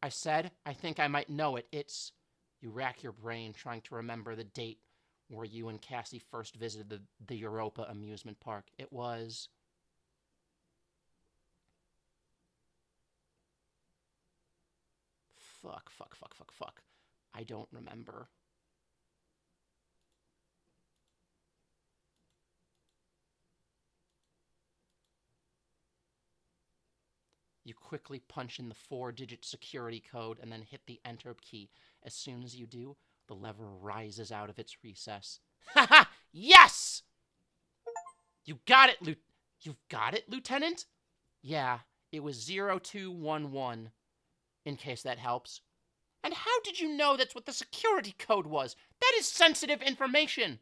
I said, I think I might know it. It's... You rack your brain trying to remember the date where you and Cassie first visited the Europa amusement park. It was... Fuck. I don't remember. You quickly punch in the 4-digit security code and then hit the enter key. As soon as you do, the lever rises out of its recess. Haha! Yes! You've got it, Lieutenant? Yeah, it was 0211, in case that helps. And how did you know that's what the security code was? That is sensitive information!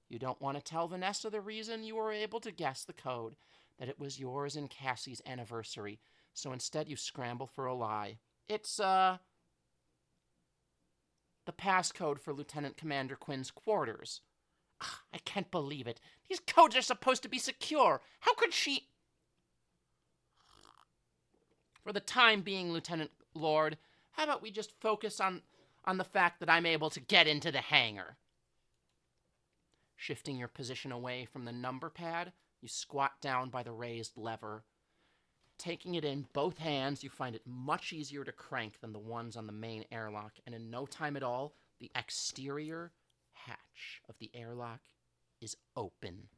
You don't want to tell Vanessa the reason you were able to guess the code, that it was yours and Cassie's anniversary, so instead you scramble for a lie. It's, the passcode for Lieutenant Commander Quinn's quarters. I can't believe it. These codes are supposed to be secure. How could she... For the time being, Lieutenant Lord, how about we just focus on the fact that I'm able to get into the hangar? Shifting your position away from the number pad, you squat down by the raised lever. Taking it in both hands, you find it much easier to crank than the ones on the main airlock, and in no time at all, the exterior hatch of the airlock is open.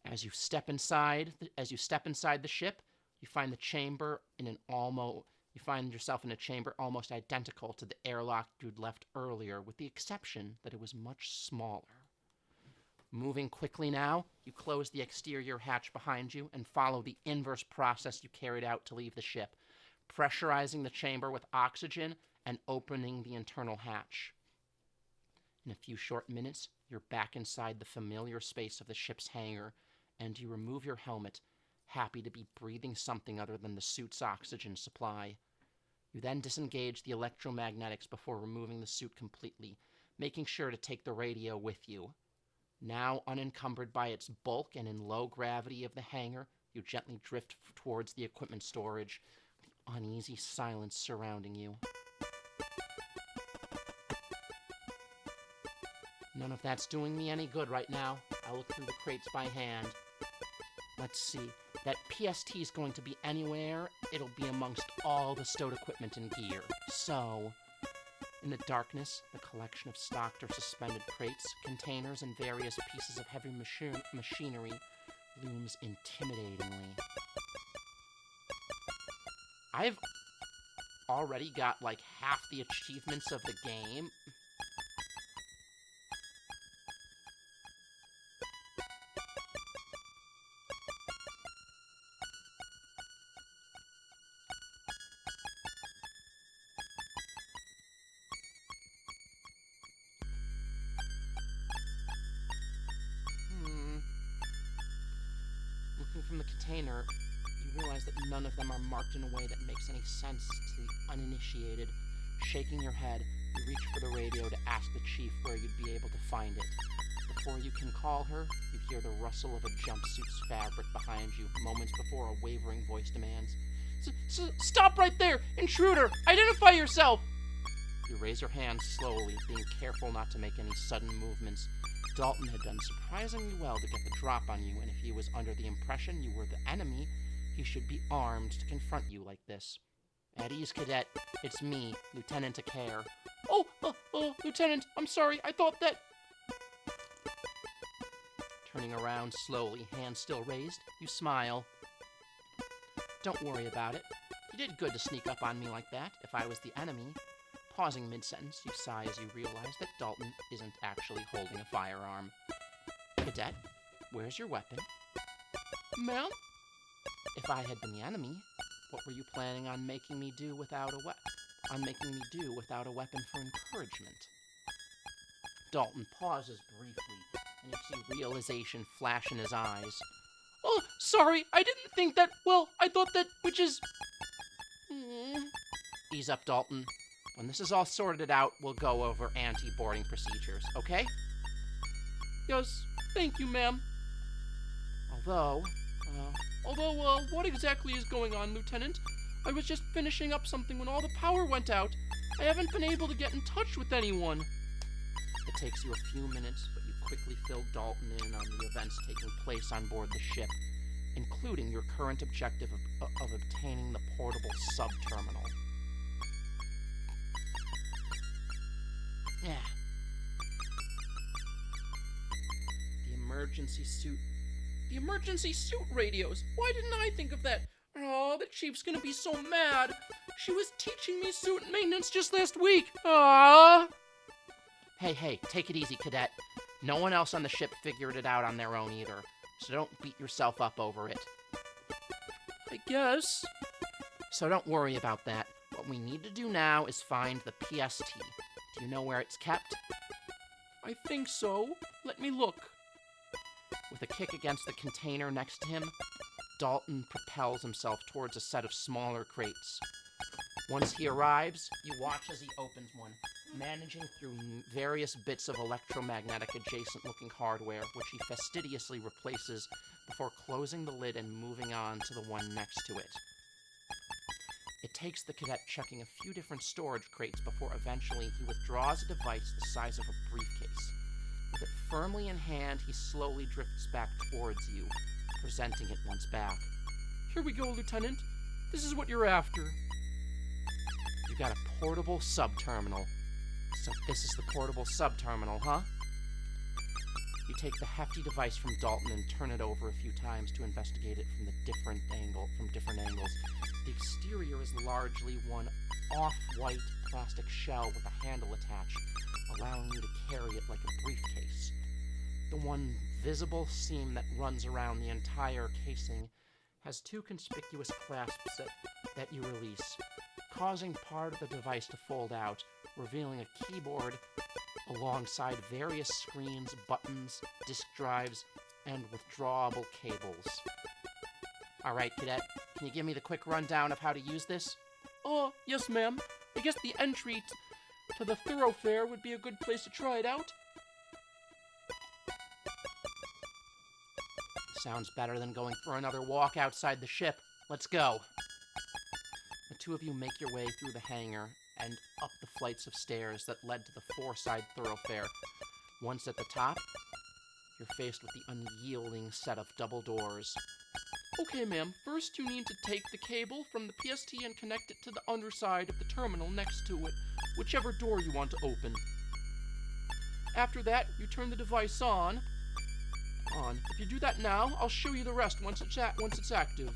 As you step inside the ship, you find yourself in a chamber almost identical to the airlock you'd left earlier, with the exception that it was much smaller. Moving quickly now, you close the exterior hatch behind you and follow the inverse process you carried out to leave the ship, pressurizing the chamber with oxygen and opening the internal hatch. In a few short minutes, you're back inside the familiar space of the ship's hangar, and you remove your helmet, happy to be breathing something other than the suit's oxygen supply. You then disengage the electromagnetics before removing the suit completely, making sure to take the radio with you. Now unencumbered by its bulk and in low gravity of the hangar, you gently drift towards the equipment storage, the uneasy silence surrounding you. None of that's doing me any good right now. I'll look through the crates by hand. Let's see. That PST is going to be anywhere. It'll be amongst all the stowed equipment and gear. So, in the darkness, the collection of stocked or suspended crates, containers, and various pieces of heavy machinery looms intimidatingly. I've already got like half the achievements of the game. Looking from the container, you realize that none of them are marked in a way that makes any sense to the uninitiated. Shaking your head, you reach for the radio to ask the chief where you'd be able to find it. Before you can call her, you hear the rustle of a jumpsuit's fabric behind you, moments before a wavering voice demands, "Stop right there! Intruder! Identify yourself!" You raise your hand slowly, being careful not to make any sudden movements. Dalton had done surprisingly well to get the drop on you, and if he was under the impression you were the enemy, he should be armed to confront you like this. "At ease, Cadet. It's me, Lieutenant Acare." Lieutenant, I'm sorry, I thought that..." Turning around slowly, hands still raised, you smile. "Don't worry about it. You did good to sneak up on me like that, if I was the enemy." Pausing mid-sentence, you sigh as you realize that Dalton isn't actually holding a firearm. "Cadet, where's your weapon?" "Ma'am?" "If I had been the enemy, what were you planning on making me do without a weapon for encouragement?" Dalton pauses briefly, and you see realization flash in his eyes. "Oh, sorry, I didn't think that, well, I thought that, which is..." Ease up, Dalton. When this is all sorted out, we'll go over anti-boarding procedures, okay? "Yes, thank you, ma'am." Although, what exactly is going on, Lieutenant? I was just finishing up something when all the power went out. I haven't been able to get in touch with anyone." It takes you a few minutes, but you quickly fill Dalton in on the events taking place on board the ship, including your current objective of obtaining the portable sub-terminal. emergency suit. The emergency suit radios! Why didn't I think of that? Oh, the chief's gonna be so mad. She was teaching me suit maintenance just last week. Ah! Hey, take it easy, Cadet. No one else on the ship figured it out on their own either, so don't beat yourself up over it. I guess. So don't worry about that. What we need to do now is find the PST. Do you know where it's kept? I think so. Let me look. With a kick against the container next to him, Dalton propels himself towards a set of smaller crates. Once he arrives, you watch as he opens one, managing through various bits of electromagnetic adjacent-looking hardware, which he fastidiously replaces before closing the lid and moving on to the one next to it. It takes the cadet checking a few different storage crates before eventually he withdraws a device the size of a briefcase. With it firmly in hand, he slowly drifts back towards you, presenting it once back. Here we go, Lieutenant. This is what you're after. You got a portable sub-terminal. So this is the portable sub-terminal, huh? You take the hefty device from Dalton and turn it over a few times to investigate it from different angles. The exterior is largely one off-white plastic shell with a handle attached, allowing you to carry it like a briefcase. The one visible seam that runs around the entire casing has two conspicuous clasps that you release, causing part of the device to fold out, revealing a keyboard alongside various screens, buttons, disk drives, and withdrawable cables. Alright, Cadet, can you give me the quick rundown of how to use this? Oh, yes, ma'am. I guess the entry to the thoroughfare would be a good place to try it out. Sounds better than going for another walk outside the ship. Let's go. The two of you make your way through the hangar and up the flights of stairs that led to the four-side thoroughfare. Once at the top, you're faced with the unyielding set of double doors. Okay, ma'am. First, you need to take the cable from the PST and connect it to the underside of the terminal next to it, whichever door you want to open. After that, you turn the device on. If you do that now, I'll show you the rest once it's active.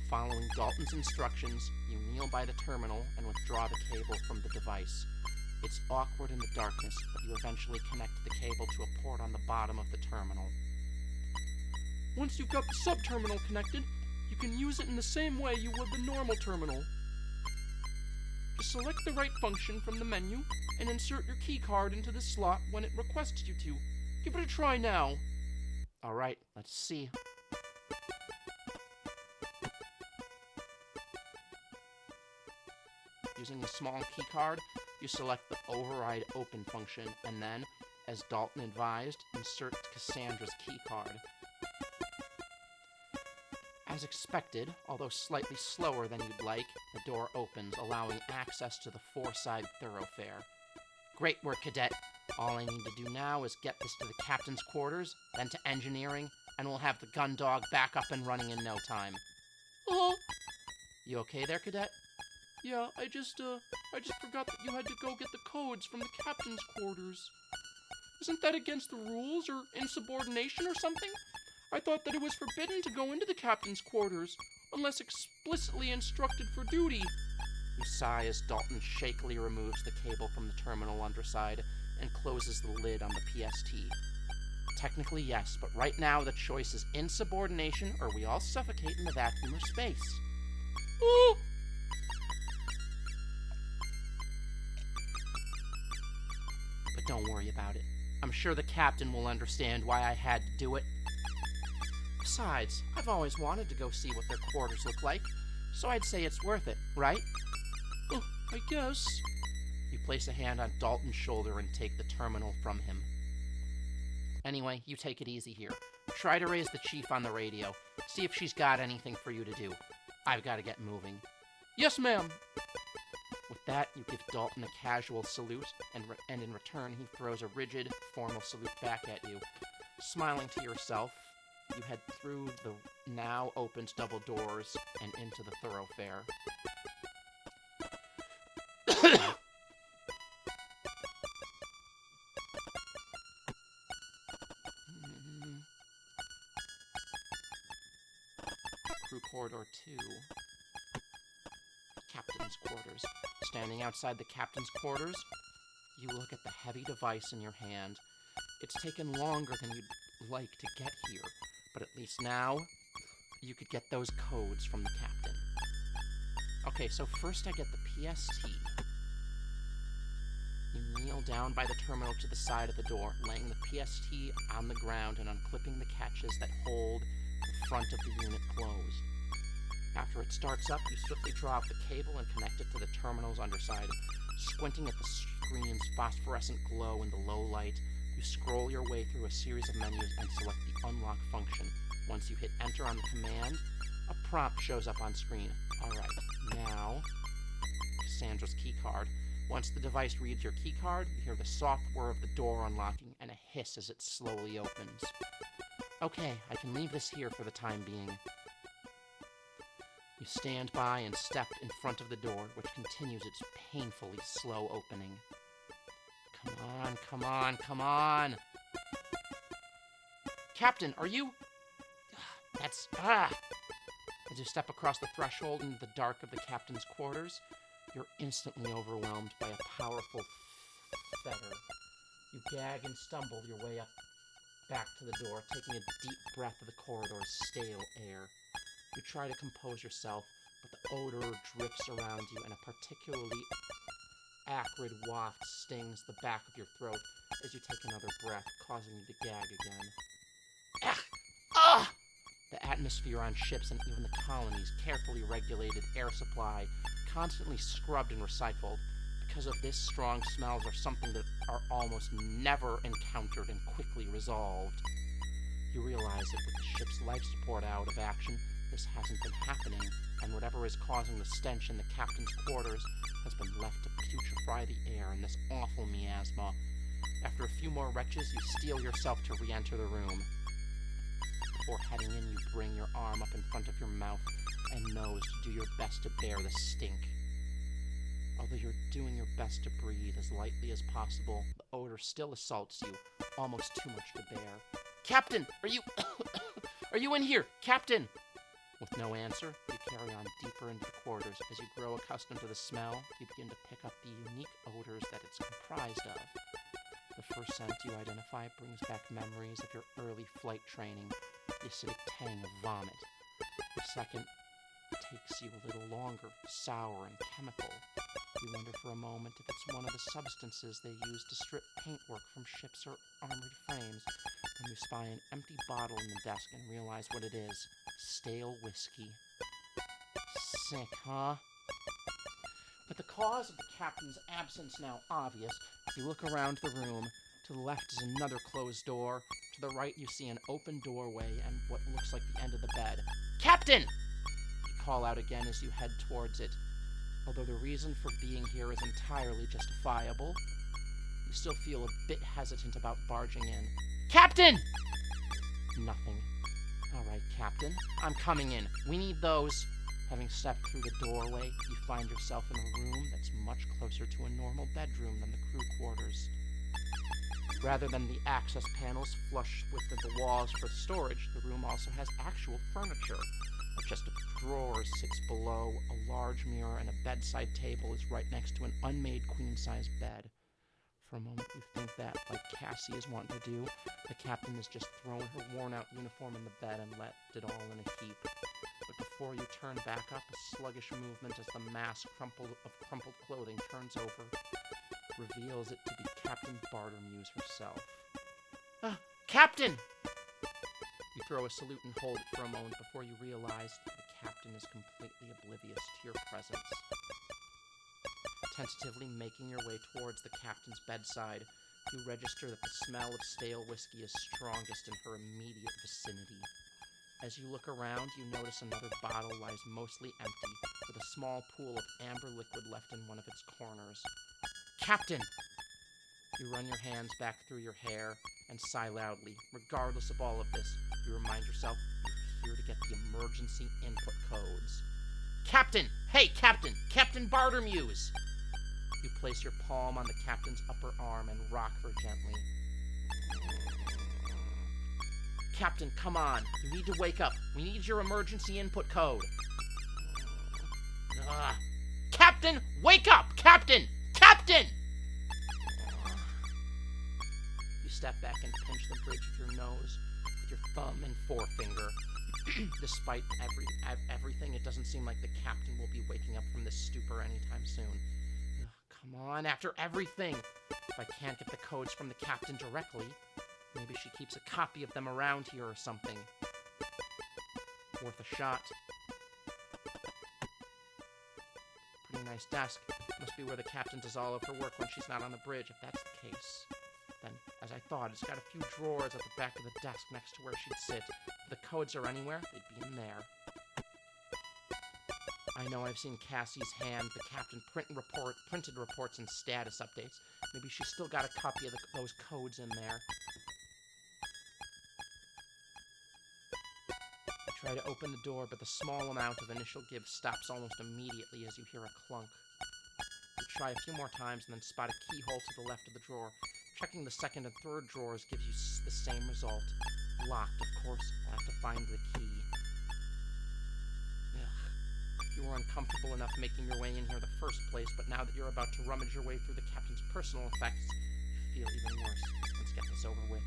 Following Dalton's instructions, you kneel by the terminal and withdraw the cable from the device. It's awkward in the darkness, but you eventually connect the cable to a port on the bottom of the terminal. Once you've got the sub-terminal connected, you can use it in the same way you would the normal terminal. Just select the right function from the menu and insert your keycard into the slot when it requests you to. Give it a try now. Alright, let's see. Using the small keycard, you select the override open function and then, as Dalton advised, insert Cassandra's keycard. As expected, although slightly slower than you'd like, the door opens, allowing access to the four-side thoroughfare. Great work, Cadet. All I need to do now is get this to the captain's quarters, then to engineering, and we'll have the gun dog back up and running in no time. Oh, You okay there, Cadet? yeah, I just forgot that you had to go get the codes from the captain's quarters. Isn't that against the rules or insubordination or something? I thought that it was forbidden to go into the captain's quarters, unless explicitly instructed for duty. You sigh as Dalton shakily removes the cable from the terminal underside and closes the lid on the PST. Technically, yes, but right now the choice is insubordination or we all suffocate in the vacuum of space. Oh! But don't worry about it. I'm sure the captain will understand why I had to do it. Besides, I've always wanted to go see what their quarters look like, so I'd say it's worth it, right? Oh, I guess. You place a hand on Dalton's shoulder and take the terminal from him. Anyway, you take it easy here. Try to raise the chief on the radio. See if she's got anything for you to do. I've got to get moving. Yes, ma'am. With that, you give Dalton a casual salute, and in return he throws a rigid, formal salute back at you. Smiling to yourself, you head through the now opened double doors and into the thoroughfare. corridor 2. Captain's quarters. Standing outside the captain's quarters, you look at the heavy device in your hand. It's taken longer than you'd like to get here, but at least now, you could get those codes from the captain. Okay, so first I get the PST. You kneel down by the terminal to the side of the door, laying the PST on the ground and unclipping the catches that hold the front of the unit closed. After it starts up, you swiftly draw out the cable and connect it to the terminal's underside. Squinting at the screen's phosphorescent glow in the low light, you scroll your way through a series of menus and select the unlock function. Once you hit enter on the command, a prompt shows up on screen. Alright, now, Cassandra's keycard. Once the device reads your keycard, you hear the soft whir of the door unlocking and a hiss as it slowly opens. Okay, I can leave this here for the time being. You stand by and step in front of the door, which continues its painfully slow opening. Come on, come on, come on! Captain, are you... That's... As you step across the threshold into the dark of the captain's quarters, you're instantly overwhelmed by a powerful feather. You gag and stumble your way up back to the door, taking a deep breath of the corridor's stale air. You try to compose yourself, but the odor drips around you, and a particularly acrid waft stings the back of your throat as you take another breath, causing you to gag again. The atmosphere on ships and even the colony's carefully regulated air supply, constantly scrubbed and recycled. Because of this, strong smells are something that are almost never encountered and quickly resolved. You realize that with the ship's life support out of action, this hasn't been happening, and whatever is causing the stench in the captain's quarters has been left to putrefy the air in this awful miasma. After a few more retches, you steel yourself to re-enter the room. Before heading in, you bring your arm up in front of your mouth and nose to do your best to bear the stink. Although you're doing your best to breathe as lightly as possible, the odor still assaults you, almost too much to bear. Captain, are you... are you in here? Captain! With no answer, you carry on deeper into the quarters. As you grow accustomed to the smell, you begin to pick up the unique odors that it's comprised of. The first scent you identify brings back memories of your early flight training, the acidic tang of vomit. The second takes you a little longer, sour and chemical. You wonder for a moment if it's one of the substances they use to strip paintwork from ships or armored frames. Then you spy an empty bottle in the desk and realize what it is. Stale whiskey. Sick, huh? With the cause of the captain's absence now obvious, you look around the room. To the left is another closed door. To the right you see an open doorway and what looks like the end of the bed. Captain! You call out again as you head towards it. Although the reason for being here is entirely justifiable, you still feel a bit hesitant about barging in. Captain! Nothing. Alright, Captain. I'm coming in. We need those. Having stepped through the doorway, you find yourself in a room that's much closer to a normal bedroom than the crew quarters. Rather than the access panels flush with the walls for storage, the room also has actual furniture. A chest of drawers sits below, a large mirror and a bedside table is right next to an unmade queen-size bed. For a moment you think that, like Cassie is wanting to do, the captain has just thrown her worn-out uniform in the bed and left it all in a heap. But before you turn back up, a sluggish movement as the mass of crumpled clothing turns over, reveals it to be Captain Bartermuse herself. Captain! You throw a salute and hold it for a moment before you realize that the captain is completely oblivious to your presence. Tentatively making your way towards the captain's bedside, you register that the smell of stale whiskey is strongest in her immediate vicinity. As you look around, you notice another bottle lies mostly empty, with a small pool of amber liquid left in one of its corners. Captain! You run your hands back through your hair and sigh loudly. Regardless of all of this, you remind yourself you're here to get the emergency input codes. Captain! Hey, Captain! Captain Bartermuse! You place your palm on the captain's upper arm and rock her gently. Captain, come on. You need to wake up. We need your emergency input code. Captain, wake up! Captain! Captain! You step back and pinch the bridge of your nose with your thumb and forefinger. Despite everything, it doesn't seem like the captain will be waking up from this stupor anytime soon. Come on, after everything. If I can't get the codes from the captain directly, maybe she keeps a copy of them around here or something. Worth a shot. Pretty nice desk. Must be where the captain does all of her work when she's not on the bridge, if that's the case. Then, as I thought, it's got a few drawers at the back of the desk next to where she'd sit. If the codes are anywhere, they'd be in there. I know I've seen Cassie's hand the captain printed reports and status updates. Maybe she's still got a copy of those codes in there. I try to open the door, but the small amount of initial give stops almost immediately as you hear a clunk. You try a few more times and then spot a keyhole to the left of the drawer. Checking the second and third drawers gives you the same result. Locked, of course. I'll have to find the key. You were uncomfortable enough making your way in here the first place, but now that you're about to rummage your way through the captain's personal effects, you feel even worse. Let's get this over with.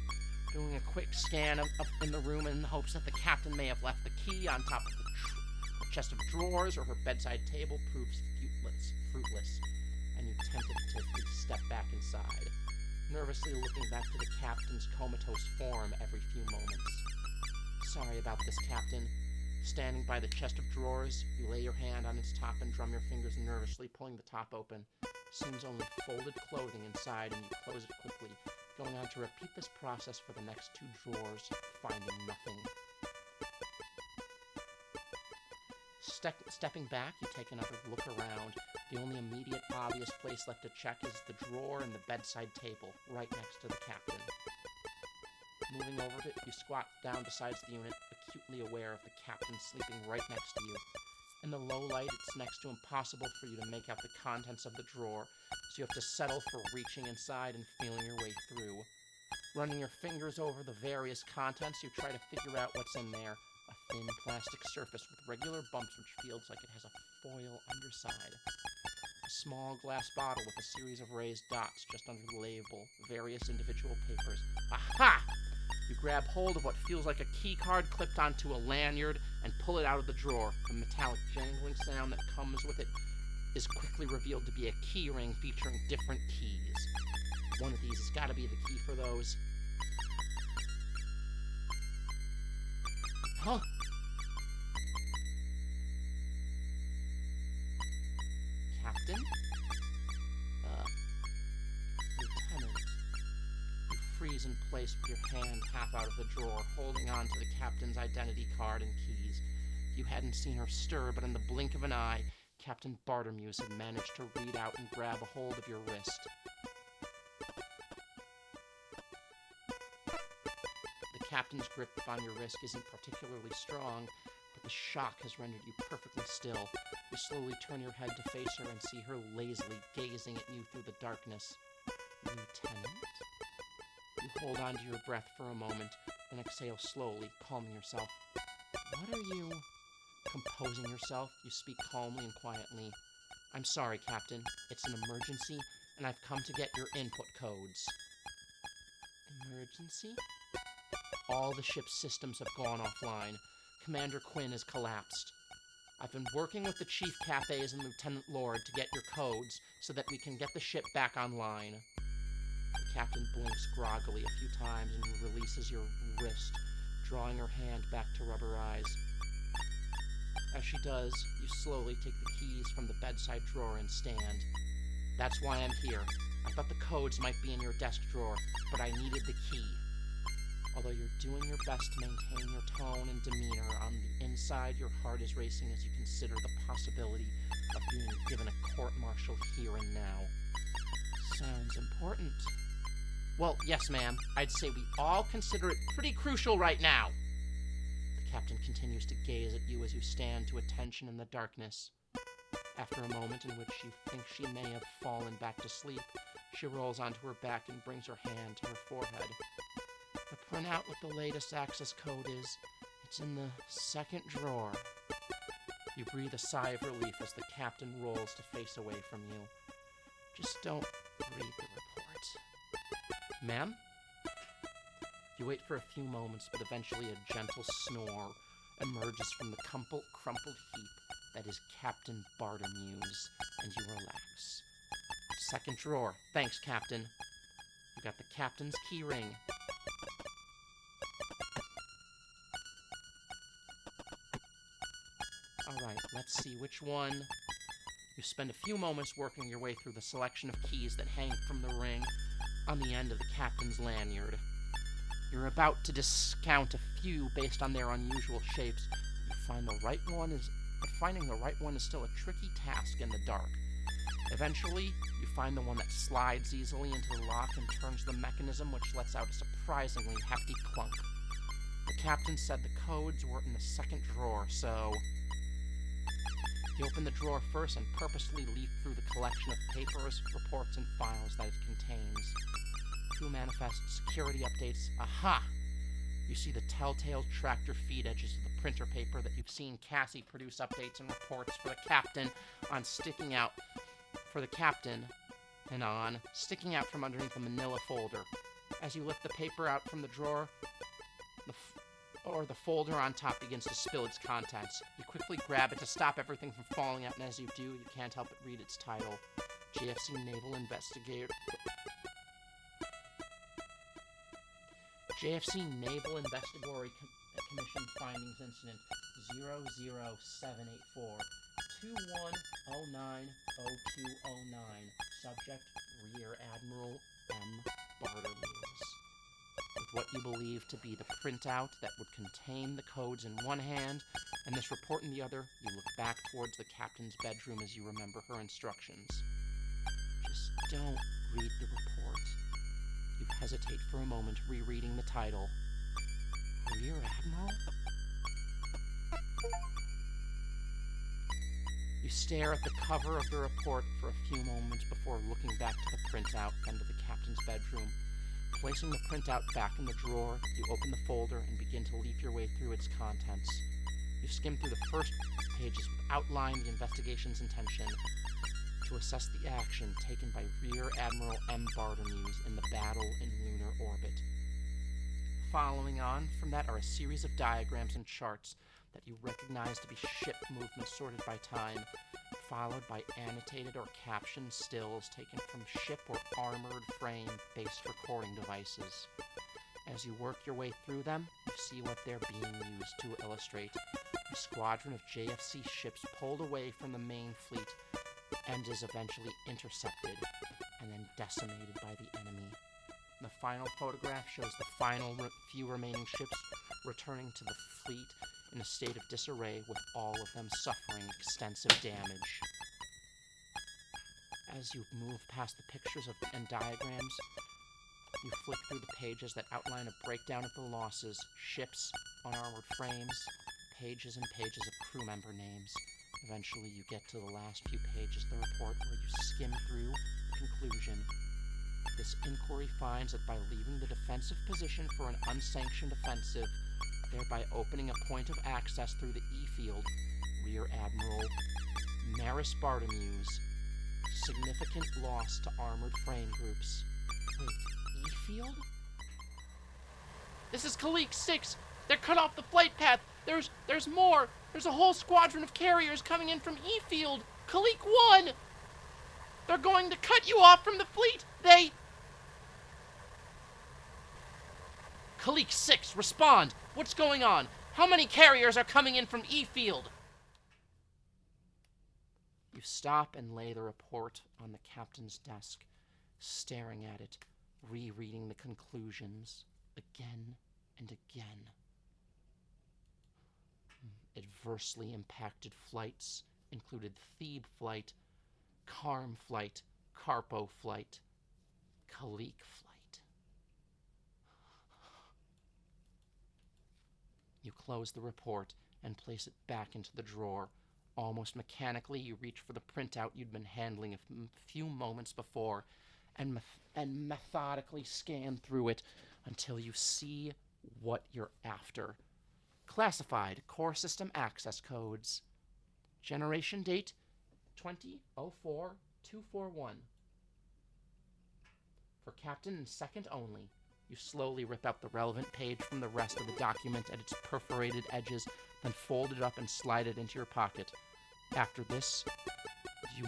Doing a quick scan in the room in the hopes that the captain may have left the key on top of the chest of drawers or her bedside table proves fruitless, and you tentatively step back inside, nervously looking back to the captain's comatose form every few moments. Sorry about this, Captain. Standing by the chest of drawers, you lay your hand on its top and drum your fingers nervously, pulling the top open. Seems only folded clothing inside, and you close it quickly, going on to repeat this process for the next two drawers, finding nothing. Stepping back, you take another look around. The only immediate obvious place left to check is the drawer in the bedside table, right next to the captain. Moving over it, you squat down beside the unit, acutely aware of the captain sleeping right next to you. In the low light, it's next to impossible for you to make out the contents of the drawer, so you have to settle for reaching inside and feeling your way through. Running your fingers over the various contents, you try to figure out what's in there. A thin plastic surface with regular bumps which feels like it has a foil underside. A small glass bottle with a series of raised dots just under the label. Various individual papers. Aha! You grab hold of what feels like a key card clipped onto a lanyard and pull it out of the drawer. The metallic jangling sound that comes with it is quickly revealed to be a key ring featuring different keys. One of these has got to be the key for those. Huh? Captain? Lieutenant. You freeze in place with your hand half out of the drawer, holding on to the captain's identity card and keys. You hadn't seen her stir, but in the blink of an eye, Captain Bartermuse had managed to read out and grab a hold of your wrist. The captain's grip on your wrist isn't particularly strong, but the shock has rendered you perfectly still. You slowly turn your head to face her and see her lazily gazing at you through the darkness. Lieutenant? You hold on to your breath for a moment, then exhale slowly, calming yourself. What are you... Composing yourself, you speak calmly and quietly. I'm sorry, Captain. It's an emergency, and I've come to get your input codes. Emergency? All the ship's systems have gone offline. Commander Quinn has collapsed. I've been working with the Chief Cafes and Lieutenant Lord to get your codes so that we can get the ship back online. The captain blinks groggily a few times and releases your wrist, drawing her hand back to rubber eyes. As she does, you slowly take the keys from the bedside drawer and stand. That's why I'm here. I thought the codes might be in your desk drawer, but I needed the key. Although you're doing your best to maintain your tone and demeanor, on the inside your heart is racing as you consider the possibility of being given a court-martial here and now. Sounds important. Well, yes, ma'am. I'd say we all consider it pretty crucial right now. The captain continues to gaze at you as you stand to attention in the darkness. After a moment in which you think she may have fallen back to sleep, she rolls onto her back and brings her hand to her forehead. The print out what the latest access code is. It's in the second drawer. You breathe a sigh of relief as the captain rolls to face away from you. Just don't read the report. Ma'am? You wait for a few moments, but eventually a gentle snore emerges from the crumpled heap that is Captain Bartomew's, and you relax. Second drawer. Thanks, Captain. You got the captain's key ring. Alright, let's see which one. You spend a few moments working your way through the selection of keys that hang from the ring on the end of the captain's lanyard. You're about to discount a few based on their unusual shapes. Finding the right one is still a tricky task in the dark. Eventually, you find the one that slides easily into the lock and turns the mechanism, which lets out a surprisingly hefty clunk. The captain said the codes were in the second drawer, so you open the drawer first and purposely leaf through the collection of papers, reports, and files that it contains. Two manifest security updates. Aha! You see the telltale tractor feed edges of the printer paper that you've seen Cassie produce updates and reports for the captain sticking out from underneath the manila folder. As you lift the paper out from the drawer, the folder on top begins to spill its contents. You quickly grab it to stop everything from falling out, and as you do, you can't help but read its title. JFC Naval Investigator... JFC Naval Investigatory Commission Findings Incident 00784 21090209. Subject Rear Admiral M. Bartomew's. With what you believe to be the printout that would contain the codes in one hand and this report in the other, you look back towards the captain's bedroom as you remember her instructions. Just don't read the report. You hesitate for a moment, rereading the title. Rear Admiral? You stare at the cover of the report for a few moments before looking back to the printout and to the captain's bedroom. Placing the printout back in the drawer, you open the folder and begin to leaf your way through its contents. You skim through the first pages with outline the investigation's intention to assess the action taken by Rear Admiral M. Bartomew's in the battle in lunar orbit. Following on from that are a series of diagrams and charts that you recognize to be ship movements sorted by time, followed by annotated or captioned stills taken from ship or armored frame-based recording devices. As you work your way through them, you see what they're being used to illustrate. A squadron of JFC ships pulled away from the main fleet and is eventually intercepted and then decimated by the enemy. The final photograph shows the final few remaining ships returning to the fleet in a state of disarray, with all of them suffering extensive damage. As you move past the pictures and diagrams, you flick through the pages that outline a breakdown of the losses, ships, unarmored frames, pages and pages of crew member names. Eventually, you get to the last few pages of the report where you skim through the conclusion. This inquiry finds that by leaving the defensive position for an unsanctioned offensive, thereby opening a point of access through the E-field, Rear Admiral Maris Bartomew's significant loss to armored frame groups. Wait, E-field? This is Kalik 6. They're cut off the flight path. There's more. There's a whole squadron of carriers coming in from E-field. Kalik 1. They're going to cut you off from the fleet. Kalik 6, respond. What's going on? How many carriers are coming in from E-field? You stop and lay the report on the captain's desk, staring at it, rereading the conclusions again and again. Adversely impacted flights included Thebe flight, Karm flight, Karpo flight, Kalik flight. You close the report and place it back into the drawer. Almost mechanically, you reach for the printout you'd been handling a few moments before and methodically scan through it until you see what you're after. Classified core system access codes. Generation date 2004241. For captain and second only. You slowly rip out the relevant page from the rest of the document at its perforated edges, then fold it up and slide it into your pocket. After this, you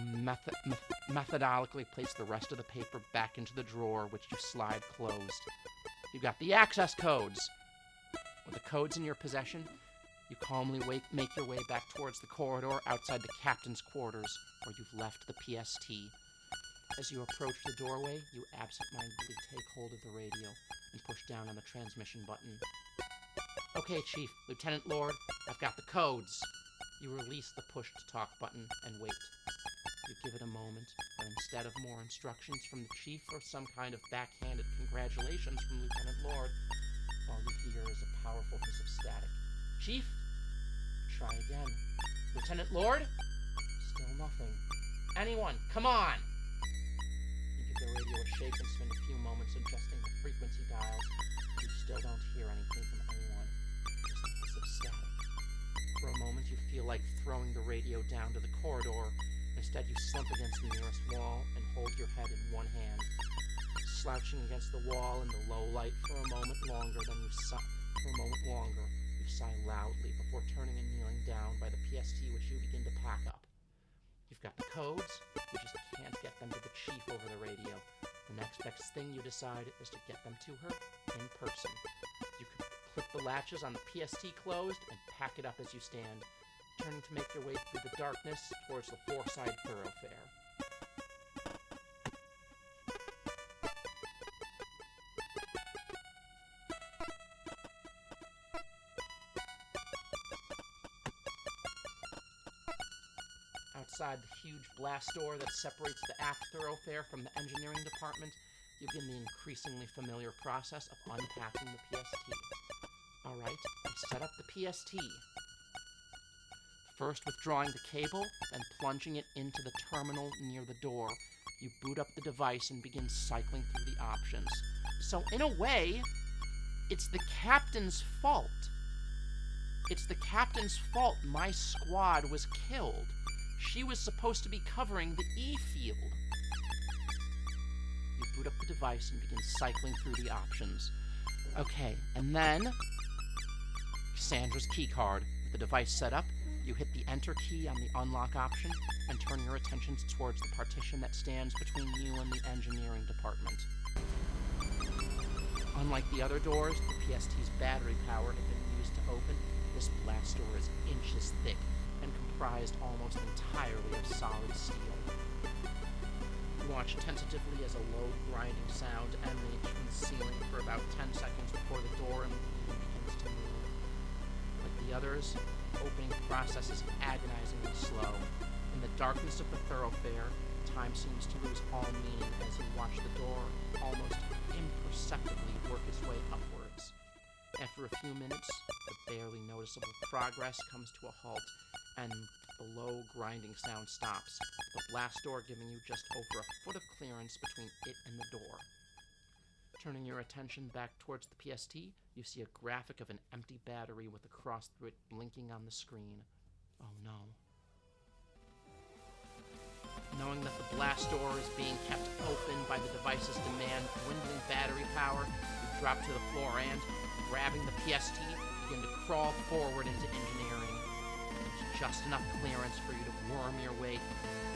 methodically place the rest of the paper back into the drawer, which you slide closed. You've got the access codes. With the codes in your possession, you calmly make your way back towards the corridor outside the captain's quarters, where you've left the PST. As you approach the doorway, you absentmindedly take hold of the radio and push down on the transmission button. Okay, Chief, Lieutenant Lord, I've got the codes. You release the push-to-talk button and wait. You give it a moment, but instead of more instructions from the Chief or some kind of backhanded congratulations from Lieutenant Lord, all you hear is a powerful hiss of static. Chief? Try again. Lieutenant Lord? Still nothing. Anyone, come on! You give the radio a shake and spend a few moments adjusting the frequency dials. You still don't hear anything from anyone. Just a hiss of static. For a moment, you feel like throwing the radio down to the corridor. Instead, you slump against the nearest wall and hold your head in one hand. Slouching against the wall in the low light for a moment longer, you sigh loudly before turning and kneeling down by the PST, which you begin to pack up. You've got the codes, you just can't get them to the Chief over the radio. The next best thing you decide is to get them to her in person. You can clip the latches on the PST closed and pack it up as you stand, turning to make your way through the darkness towards the four-side thoroughfare. Outside the huge blast door that separates the aft thoroughfare from the engineering department, you begin the increasingly familiar process of unpacking the PST. Alright, you set up the PST. First withdrawing the cable, then plunging it into the terminal near the door. You boot up the device and begin cycling through the options. So in a way, it's the captain's fault. It's the captain's fault my squad was killed. She was supposed to be covering the E field. You boot up the device and begin cycling through the options. Okay, and then Cassandra's keycard. With the device set up, you hit the enter key on the unlock option and turn your attention towards the partition that stands between you and the engineering department. Unlike the other doors, the PST's battery power had been used to open. This blast door is inches thick and comprised almost entirely of solid steel. You watch tentatively as a low grinding sound emanates from the ceiling for about 10 seconds before the door immediately begins to move. Like the others, the opening process is agonizingly slow. In the darkness of the thoroughfare, time seems to lose all meaning as you watch the door almost imperceptibly work its way upwards. After a few minutes, the barely noticeable progress comes to a halt, and the low grinding sound stops, the blast door giving you just over a foot of clearance between it and the door. Turning your attention back towards the PST, you see a graphic of an empty battery with a cross through it blinking on the screen. Oh no. Knowing that the blast door is being kept open by the device's demand dwindling battery power, you drop to the floor and, grabbing the PST, begin to crawl forward into engineering. There's just enough clearance for you to worm your way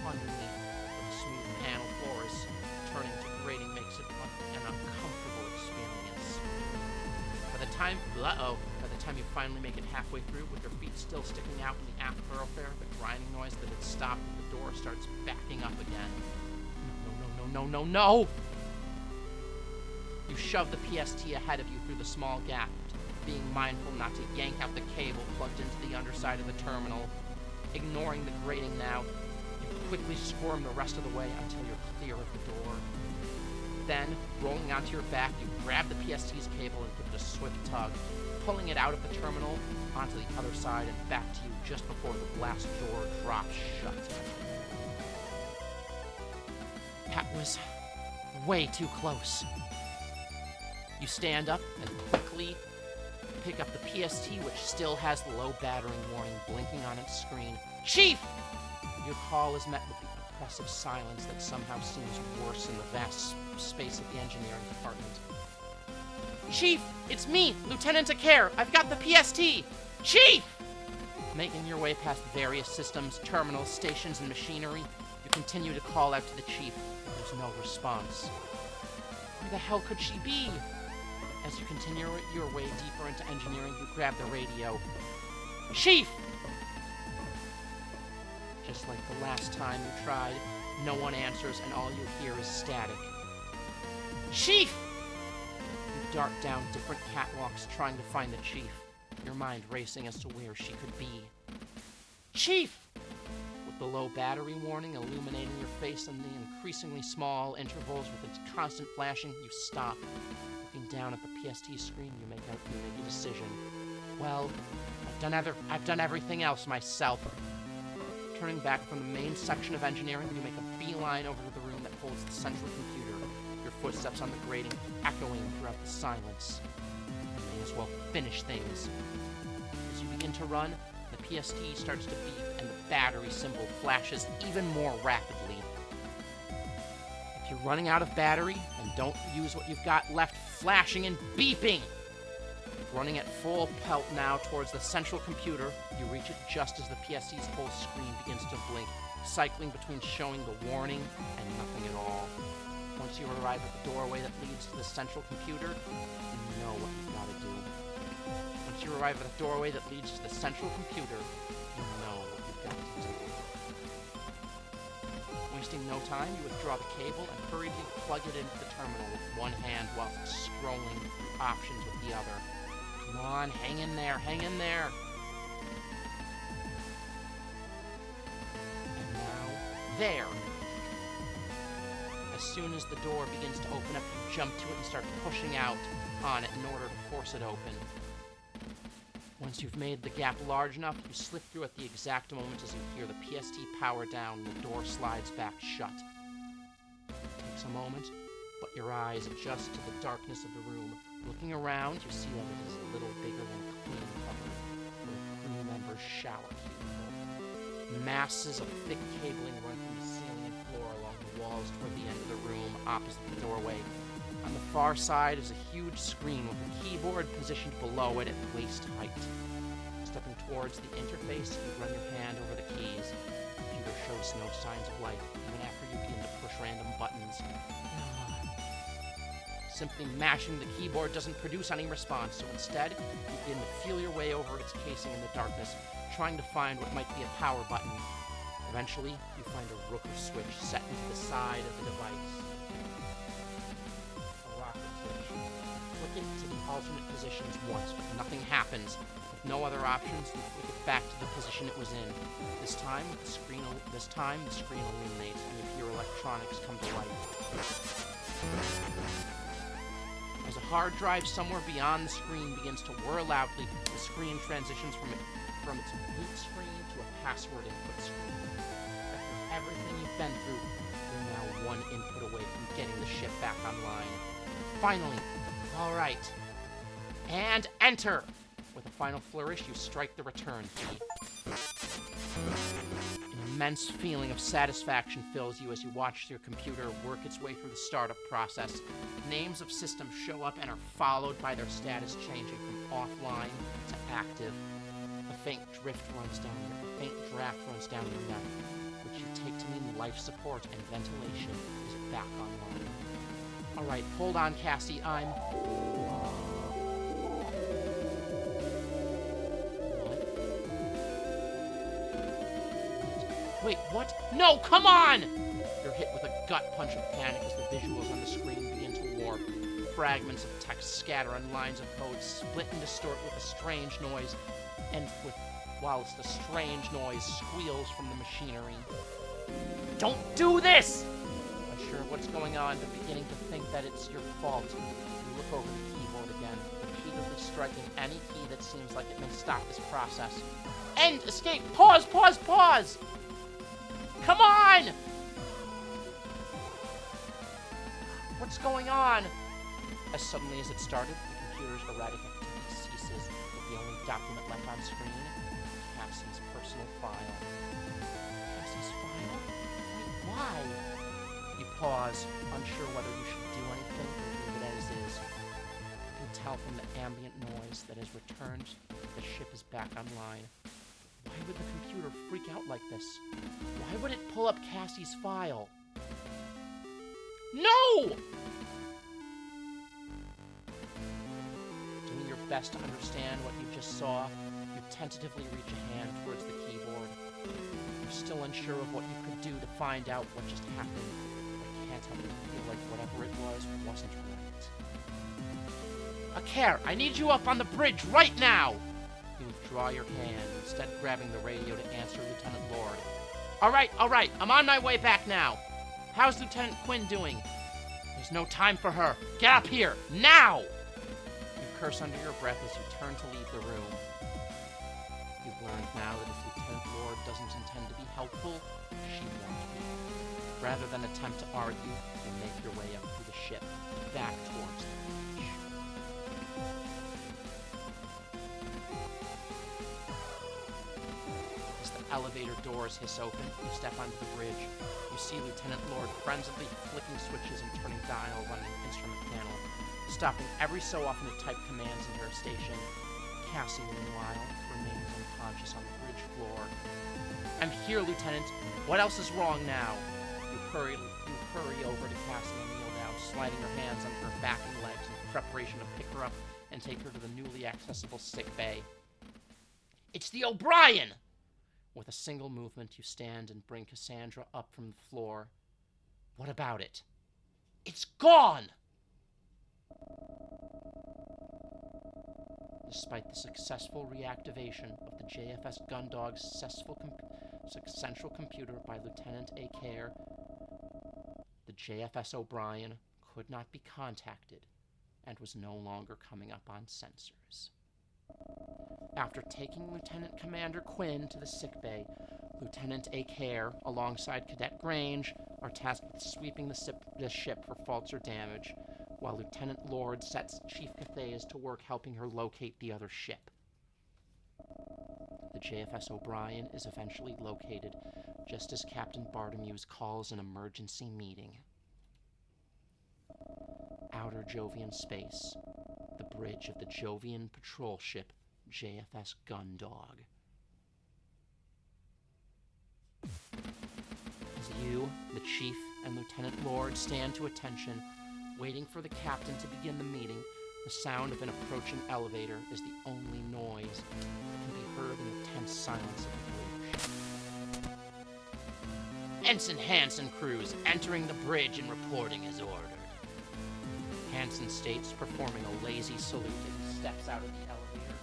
underneath. The smooth panel floor is turning to grating makes it an uncomfortable experience. By the time you finally make it halfway through, with your feet still sticking out in the aft thoroughfare, the grinding noise that had stopped at the door starts backing up again. No! You shove the PST ahead of you through the small gap, being mindful not to yank out the cable plugged into the underside of the terminal. Ignoring the grating now, you quickly squirm the rest of the way until you're clear of the door. Then, rolling onto your back, you grab the PST's cable and give it a swift tug, pulling it out of the terminal onto the other side and back to you just before the blast door drops shut. That was way too close. You stand up and quickly pick up the PST, which still has the low battering warning blinking on its screen. Chief! Your call is met with the oppressive silence that somehow seems worse in the vast space of the engineering department. Chief! It's me, Lieutenant Akare! I've got the PST! Chief! Making your way past various systems, terminals, stations, and machinery, you continue to call out to the Chief. There's no response. Where the hell could she be? As you continue your way deeper into engineering, you grab the radio. Chief! Just like the last time you tried, no one answers and all you hear is static. Chief! You dart down different catwalks trying to find the Chief, your mind racing as to where she could be. Chief! With the low battery warning illuminating your face and the increasingly small intervals with its constant flashing, you stop. Looking down at the PST screen, you make a decision. Well, I've done everything else myself. Turning back from the main section of engineering, you make a beeline over to the room that holds the central computer, your footsteps on the grating echoing throughout the silence. You may as well finish things. As you begin to run, the PST starts to beep and the battery symbol flashes even more rapidly. If you're running out of battery, then don't use what you've got left flashing and beeping. Running at full pelt now towards the central computer, you reach it just as the PST's whole screen begins to blink, cycling between showing the warning and nothing at all. Once you arrive at the doorway that leads to the central computer, you know what you've got to do. Once you arrive at the doorway that leads to the central computer, you know what you've got to do. Wasting no time, you withdraw the cable and hurriedly plug it into the terminal with one hand while scrolling through options with the other. Come on, hang in there, hang in there. And now, there. As soon as the door begins to open up, you jump to it and start pushing out on it in order to force it open. Once you've made the gap large enough, you slip through at the exact moment as you hear the PST power down and the door slides back shut. It takes a moment, but your eyes adjust to the darkness of the room. Looking around, you see that it is a little bigger than a clean cupboard for a crew member's shower cubicle. Masses of thick cabling run from the ceiling and floor along the walls toward the end of the room opposite the doorway. On the far side is a huge screen with a keyboard positioned below it at waist height. Stepping towards the interface, you run your hand over the keys. The computer shows no signs of life, even after you begin to push random buttons. Simply mashing the keyboard doesn't produce any response, so instead, you begin to feel your way over its casing in the darkness, trying to find what might be a power button. Eventually, you find a Rooker switch set into the side of the device. A rocker switch. Flick it to the alternate positions once, but nothing happens. With no other options, you flick it back to the position it was in. This time, the screen illuminates, and you hear electronics come to life. As a hard drive somewhere beyond the screen begins to whir loudly, the screen transitions from its boot screen to a password input screen. After everything you've been through, you're now one input away from getting the ship back online. Finally, all right. And enter! With a final flourish, you strike the return key. An immense feeling of satisfaction fills you as you watch your computer work its way through the startup process. Names of systems show up and are followed by their status changing from offline to active. A faint draft runs down your neck, which you take to mean life support and ventilation is back online. All right, hold on, Cassie. Wait, what? No, come on! You're hit with a gut punch of panic as the visuals on the screen begin to warp. Fragments of text scatter and lines of code split and distort with a strange noise, whilst the strange noise squeals from the machinery. Don't do this! Unsure of what's going on, but beginning to think that it's your fault, you look over the keyboard again, repeatedly striking any key that seems like it may stop this process. End! Escape! Pause! Pause! Pause! Come on! What's going on? As suddenly as it started, the computer's erratic activity ceases, with the only document left on screen, Cassie's personal file. Cassie's file? Wait, why? You pause, unsure whether you should do anything or leave it as is. You can tell from the ambient noise that as returned, the ship is back online. Why would the computer freak out like this? Why would it pull up Cassie's file? No! Doing your best to understand what you just saw, you tentatively reach a hand towards the keyboard. You're still unsure of what you could do to find out what just happened, but can't help but feel like whatever it was wasn't right. Akare, I need you up on the bridge right now! You withdraw your hand, instead grabbing the radio to answer Lieutenant Lord. All right, I'm on my way back now. How's Lieutenant Quinn doing? There's no time for her. Get up here, now! You curse under your breath as you turn to leave the room. You've learned now that if Lieutenant Lord doesn't intend to be helpful, she won't be. Rather than attempt to argue, you make your way up through the ship, back towards the beach. As the elevator doors hiss open, you step onto the bridge. You see Lieutenant Lord frenziedly flicking switches and turning dials on an instrument panel, stopping every so often to type commands into her station. Cassie, meanwhile, remains unconscious on the bridge floor. I'm here, Lieutenant. What else is wrong now? You hurry over to Cassie and kneel down, sliding her hands under her back and legs in preparation to pick her up and take her to the newly accessible sick bay. It's the O'Brien! With a single movement, you stand and bring Cassandra up from the floor. What about it? It's gone! Despite the successful reactivation of the JFS Gundog's central computer by Lieutenant Akare, the JFS O'Brien could not be contacted and was no longer coming up on sensors. After taking Lieutenant Commander Quinn to the sickbay, Lieutenant Akare, alongside Cadet Grange, are tasked with sweeping the ship for faults or damage, while Lieutenant Lord sets Chief Cathayas to work helping her locate the other ship. The JFS O'Brien is eventually located, just as Captain Bartomuse calls an emergency meeting. Outer Jovian space, the bridge of the Jovian patrol ship JFS Gundog. As you, the Chief, and Lieutenant Lord stand to attention, waiting for the captain to begin the meeting, the sound of an approaching elevator is the only noise that can be heard in the tense silence of the bridge. Ensign Hansen crews entering the bridge and reporting as ordered. Hansen states, performing a lazy salute as he steps out of the elevator.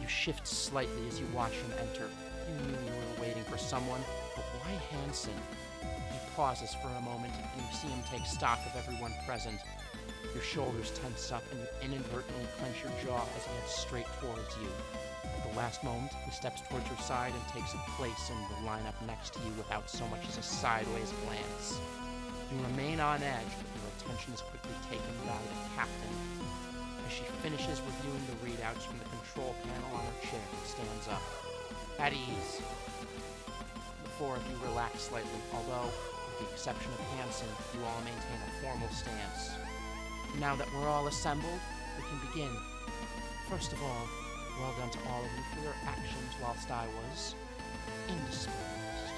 You shift slightly as you watch him enter. You knew you were waiting for someone, but why Hansen? He pauses for a moment, and you see him take stock of everyone present. Your shoulders tense up, and you inadvertently clench your jaw as he heads straight towards you. At the last moment, he steps towards your side and takes a place in the lineup next to you without so much as a sideways glance. You remain on edge, but your attention is quickly taken by the captain. As she finishes reviewing the readouts from the control panel on her chair and stands up. At ease. The four of you relax slightly, although, with the exception of Hansen, you all maintain a formal stance. Now that we're all assembled, we can begin. First of all, well done to all of you for your actions whilst I was indisposed.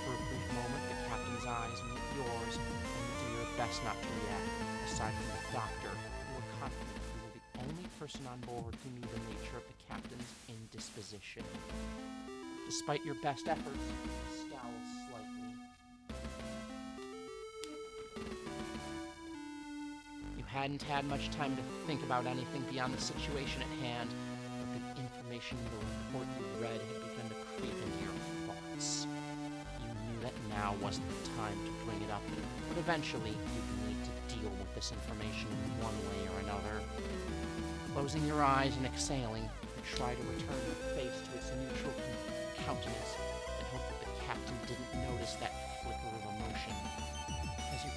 For a brief moment, the captain's eyes meet yours, and you do your best not to react. Aside from the doctor, you were confident you were the only person on board who knew the nature of the captain's indisposition. Despite your best efforts, you scowl slightly. You hadn't had much time to think about anything beyond the situation at hand, but the information in the report you read had begun to creep into your thoughts. You knew that now wasn't the time to bring it up, but eventually you'd need to deal with this information in one way or another. Closing your eyes and exhaling, you try to return your face to its neutral countenance and hope that the captain didn't notice that flicker of emotion.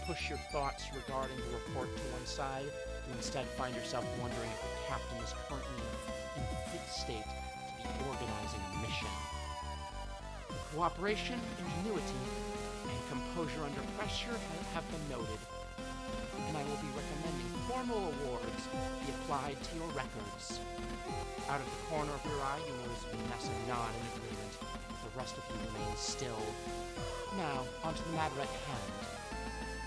push your thoughts regarding the report to one side, you instead find yourself wondering if the captain is currently in a fit state to be organizing a mission. The cooperation, ingenuity, and composure under pressure have been noted, and I will be recommending formal awards be applied to your records. Out of the corner of your eye, you notice Vanessa nod in agreement. The rest of you remain still. Now, onto the matter at hand.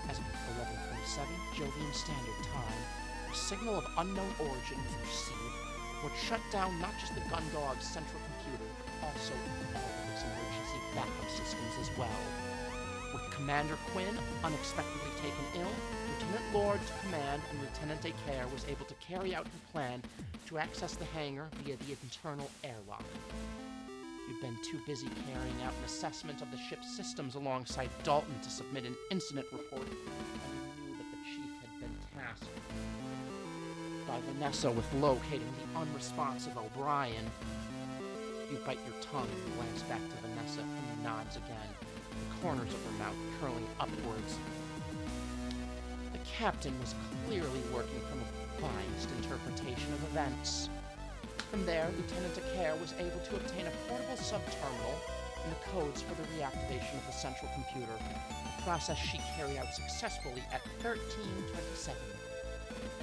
As of 11:47 Jovian Standard Time, a signal of unknown origin was received, which shut down not just the Gundog's central computer, but also all of its emergency backup systems as well. With Commander Quinn unexpectedly taken ill, Lieutenant Lord to command and Lieutenant Eclair was able to carry out her plan to access the hangar via the internal airlock. You'd been too busy carrying out an assessment of the ship's systems alongside Dalton to submit an incident report, and you knew that the chief had been tasked by Vanessa with locating the unresponsive O'Brien. You bite your tongue and glance back to Vanessa, who nods again, the corners of her mouth curling upwards. The captain was clearly working from a biased interpretation of events. From there, Lieutenant Eclair was able to obtain a portable sub-terminal and the codes for the reactivation of the central computer, a process she carried out successfully at 13:27.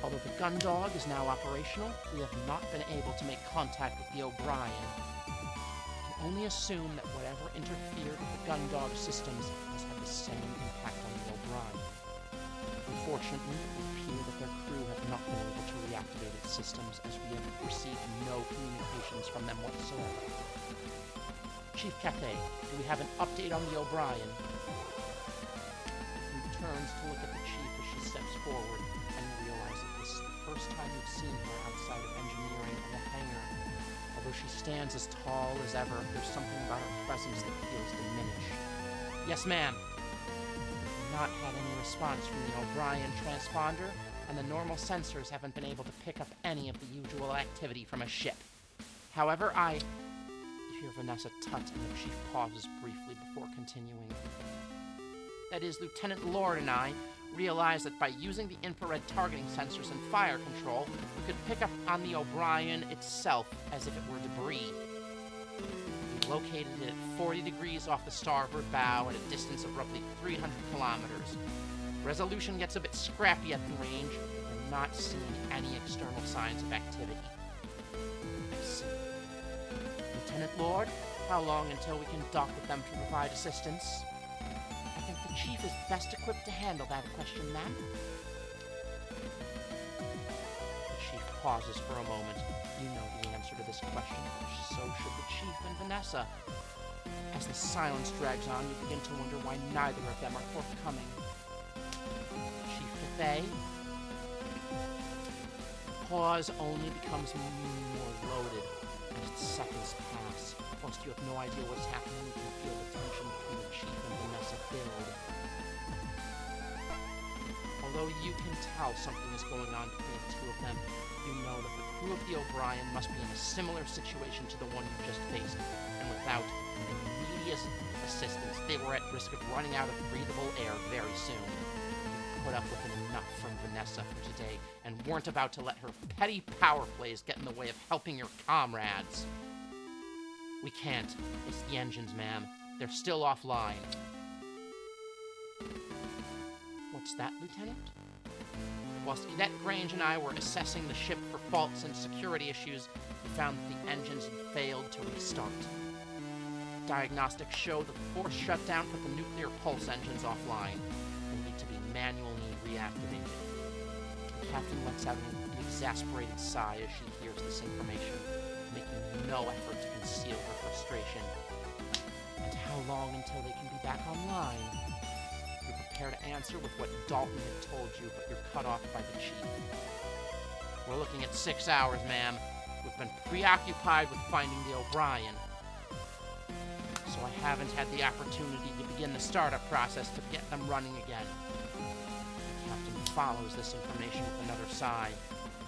Although the Gundog is now operational, we have not been able to make contact with the O'Brien. We can only assume that whatever interfered with the Gundog systems has had the same impact on the O'Brien. Unfortunately, it appears that their crew have not been able to reactivate its systems, as we have received no communications from them whatsoever. Chief Cathay, do we have an update on the O'Brien? He turns to look at the chief as she steps forward, and realizes that this is the first time you've seen her outside of engineering in the hangar. Although she stands as tall as ever, there's something about her presence that feels diminished. Yes, ma'am. Not had any response from the O'Brien transponder, and the normal sensors haven't been able to pick up any of the usual activity from a ship. However, You hear Vanessa tut, and the chief pauses briefly before continuing. That is, Lieutenant Lord and I realized that by using the infrared targeting sensors and fire control, we could pick up on the O'Brien itself as if it were debris. We located it at 40 degrees off the starboard bow at a distance of roughly 300 kilometers. Resolution gets a bit scrappy at the range. We're not seeing any external signs of activity. I see. Lieutenant Lord, how long until we can dock with them to provide assistance? I think the chief is best equipped to handle that question, ma'am. The chief pauses for a moment. You know the answer to this question, so should the chief and Vanessa. As the silence drags on, you begin to wonder why neither of them are forthcoming. Chief Cathay? The pause only becomes more loaded as the seconds pass. Whilst you have no idea what's happening, you can feel the tension between the chief and Vanessa build. Although you can tell something is going on between the two of them, you know that the crew of the O'Brien must be in a similar situation to the one you just faced, and without immediate assistance, they were at risk of running out of breathable air very soon. You put up with enough from Vanessa for today, and weren't about to let her petty power plays get in the way of helping your comrades. We can't. It's the engines, ma'am. They're still offline. What's that, Lieutenant? Whilst Cadet Grange and I were assessing the ship for faults and security issues, we found that the engines had failed to restart. Diagnostics show that the force shutdown put the nuclear pulse engines offline and need to be manually reactivated. The captain lets out an exasperated sigh as she hears this information, making no effort to conceal her frustration. And how long until they can be back online? You prepare to answer with what Dalton had told you, but you're cut off by the chief. We're looking at 6 hours, ma'am. We've been preoccupied with finding the O'Brien, so I haven't had the opportunity to begin the startup process to get them running again. The captain follows this information with another sigh.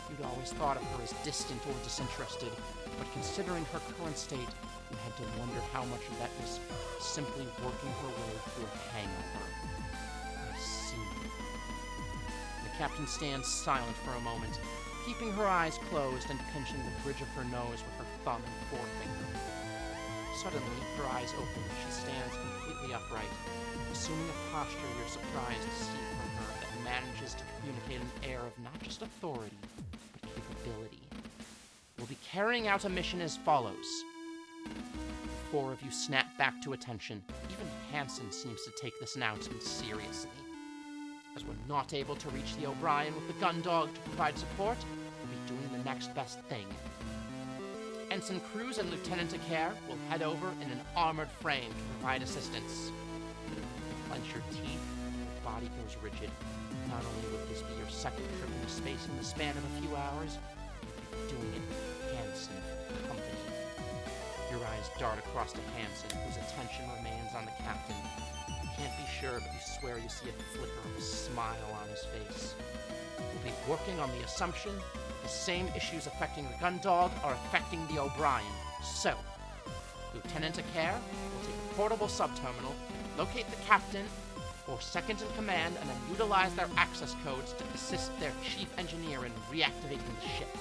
You'd always thought of her as distant or disinterested, but considering her current state, you had to wonder how much of that was simply working her way through a hangover. I see. captain stands silent for a moment, keeping her eyes closed and pinching the bridge of her nose with her thumb and forefinger. Suddenly, her eyes open and she stands completely upright, assuming a posture you're surprised to see from her that manages to communicate an air of not just authority, but capability. We'll be carrying out a mission as follows. The four of you snap back to attention. Even Hansen seems to take this announcement seriously. As we're not able to reach the O'Brien with the gun dog to provide support, we'll be doing the next best thing. Ensign Cruz and Lieutenant Acare will head over in an armored frame to provide assistance. You clench your teeth, your body goes rigid. Not only would this be your second trip into space in the span of a few hours, you'd be doing it with Hansen company. Your eyes dart across to Hansen, whose attention remains on the captain. Can't be sure, but you swear you see a flicker of a smile on his face. We'll be working on the assumption the same issues affecting the gun dog are affecting the O'Brien. So, Lieutenant Acare will take a portable subterminal, locate the captain or second in command, and then utilize their access codes to assist their chief engineer in reactivating the ship.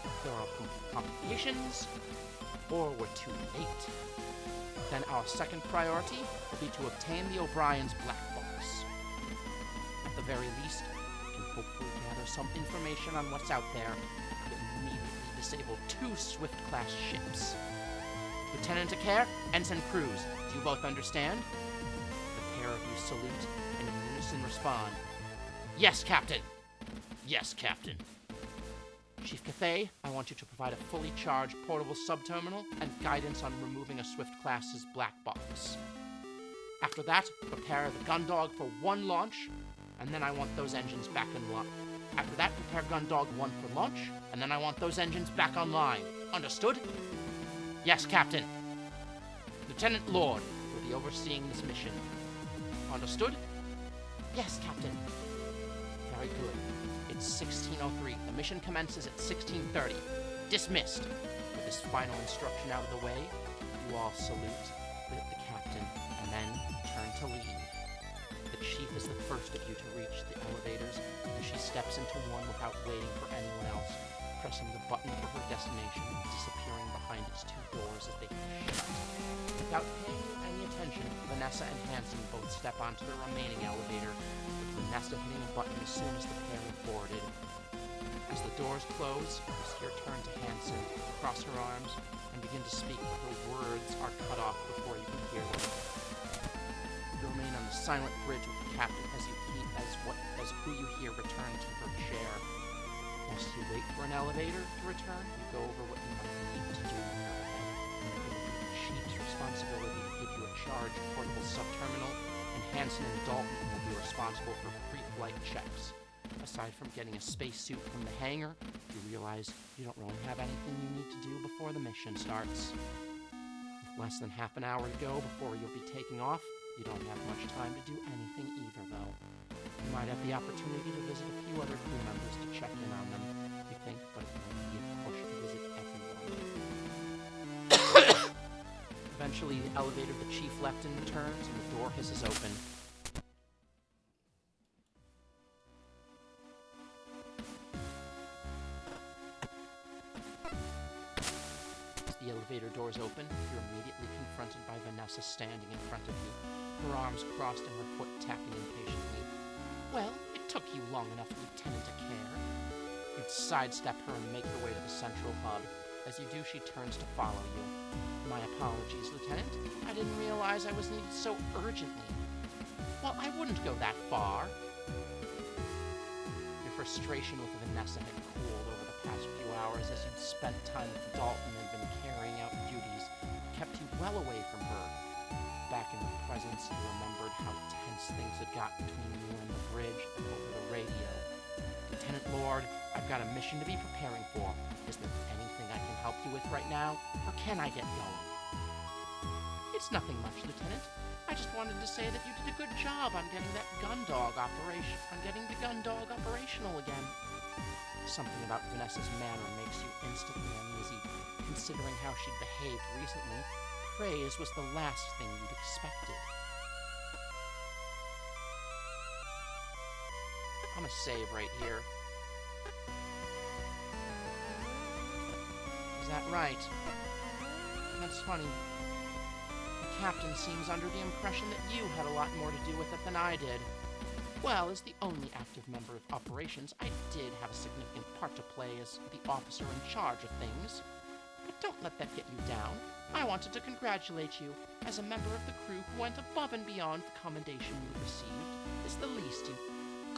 If there are complications, or we're too late, then our second priority will be to obtain the O'Brien's black box. At the very least, we can hopefully gather some information on what's out there that could immediately disable 2 Swift-class ships. Lieutenant Acare, Ensign Cruz, do you both understand? The pair of you salute and in unison respond. Yes, Captain! Yes, Captain. Chief Cathay, I want you to provide a fully charged portable subterminal and guidance on removing a Swift-class's black box. After that, prepare the gun dog for 1 launch, and then I want those engines back in line. After that, prepare gun dog 1 for launch, and then I want those engines back online. Understood? Yes, Captain. Lieutenant Lord will be overseeing this mission. Understood? Yes, Captain. Very good. It's 16:03. The mission commences at 16:30. Dismissed. With this final instruction out of the way, you all salute the captain and then turn to leave. The chief is the first of you to reach the elevators, and she steps into one without waiting for anyone else, pressing the button for her destination and disappearing behind its 2 doors as they shut. Without paying any attention, Vanessa and Hansen both step onto the remaining elevator, with Vanessa hitting a button as soon as the pair have boarded. As the doors close, you see her turn to Hansen, cross her arms, and begin to speak, but her words are cut off before you can hear them. You remain on the silent bridge with the captain as who you hear return to her chair. Whilst you wait for an elevator to return, you go over what you might need to do in your head. It will be the chief's responsibility to give you a charged portable subterminal, and Hansen and Dalton will be responsible for pre-flight checks. Aside from getting a spacesuit from the hangar, you realize you don't really have anything you need to do before the mission starts. With less than half an hour to go before you'll be taking off, you don't have much time to do anything either, though. You might have the opportunity to visit a few other crew members to check in on them, you think, but it might be a push to visit everyone. Eventually, the elevator the chief left in returns, and the door hisses open. As the elevator doors open, you're immediately confronted by Vanessa standing in front of you, her arms crossed and her foot tapping impatiently. Well, it took you long enough, Lieutenant Acare. You'd sidestep her and make your way to the central hub. As you do, she turns to follow you. My apologies, Lieutenant. I didn't realize I was needed so urgently. Well, I wouldn't go that far. Your frustration with Vanessa had cooled over the past few hours as you'd spent time with Dalton and been carrying out duties that kept you well away from her. Back in the presence, you remembered how tense things had got between you and the bridge and over the radio. Lieutenant Lord, I've got a mission to be preparing for. Is there anything I can help you with right now, or can I get going? It's nothing much, Lieutenant. I just wanted to say that you did a good job on getting the gun dog operational again. Something about Vanessa's manner makes you instantly uneasy, considering how she'd behaved recently. Praise was the last thing you'd expected. I'm gonna save right here. Is that right? That's funny. The captain seems under the impression that you had a lot more to do with it than I did. Well, as the only active member of operations, I did have a significant part to play as the officer in charge of things. But don't let that get you down. I wanted to congratulate you. As a member of the crew who went above and beyond the commendation you received is the least you...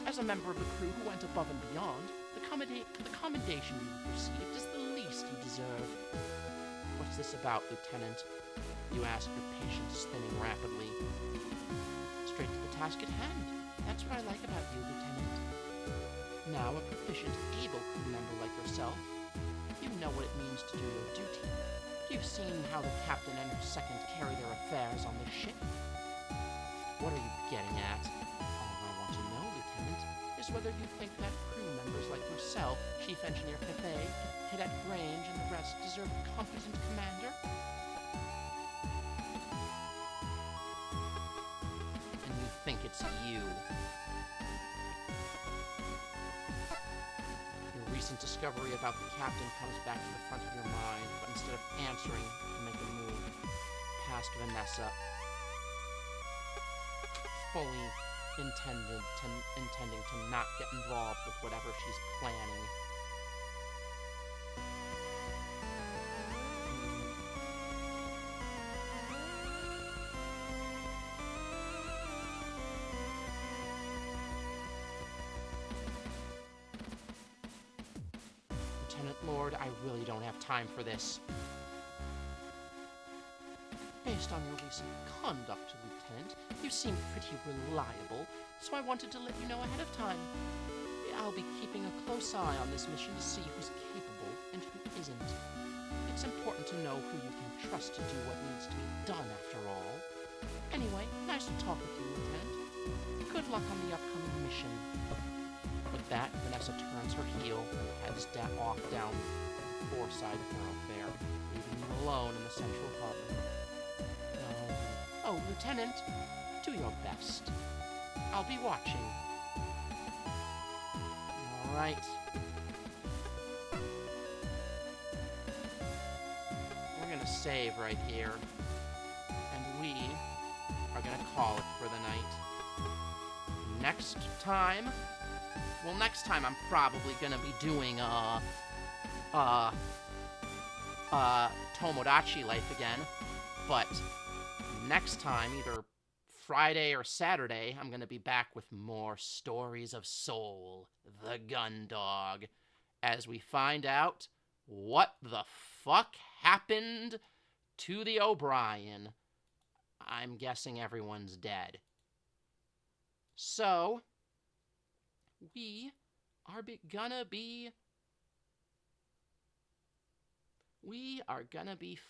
As a member of the crew who went above and beyond, the commendation you received is the least you deserve. What's this about, Lieutenant? You ask, your patience spinning rapidly. Straight to the task at hand. That's what I like about you, Lieutenant. Now, a proficient, able crew member like yourself, you know what it means to do your duty. You've seen how the captain and her second carry their affairs on this ship. What are you getting at? All I want to know, Lieutenant, is whether you think that crew members like yourself, Chief Engineer Cathay, Cadet Grange, and the rest deserve a competent commander? And you think it's you. Your recent discovery about the captain comes back to the front of your mind, but instead of answering, you make a move past Vanessa, fully intending to not get involved with whatever she's planning. Lieutenant Lord, I really don't have time for this. Based on your recent conduct, Lieutenant, you seem pretty reliable, so I wanted to let you know ahead of time. I'll be keeping a close eye on this mission to see who's capable and who isn't. It's important to know who you can trust to do what needs to be done, after all. Anyway, nice to talk with you, Lieutenant. Good luck on the upcoming mission. With that, Vanessa turns her heel and heads off down the four-side thoroughfare, leaving you alone in the central hub. Oh, Lieutenant, do your best. I'll be watching. All right. We're gonna save right here, and we are gonna call it for the night. Next time I'm probably gonna be doing Tomodachi Life again, but next time, either Friday or Saturday, I'm going to be back with more Stories of Soul, the gun dog, as we find out what the fuck happened to the O'Brien. I'm guessing everyone's dead. So, we are gonna be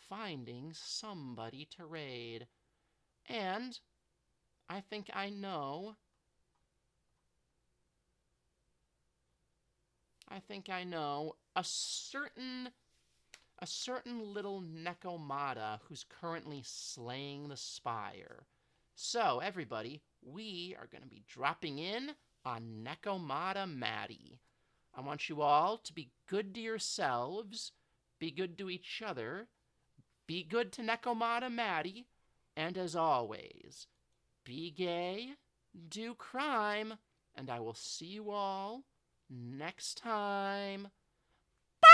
finding somebody to raid. And I think I know a certain little Nekomata who's currently slaying the Spire. So, everybody, we are going to be dropping in on Nekomata Maddie. I want you all to be good to yourselves, be good to each other, be good to Nekomata Maddie, and as always, be gay, do crime, and I will see you all next time. Bye!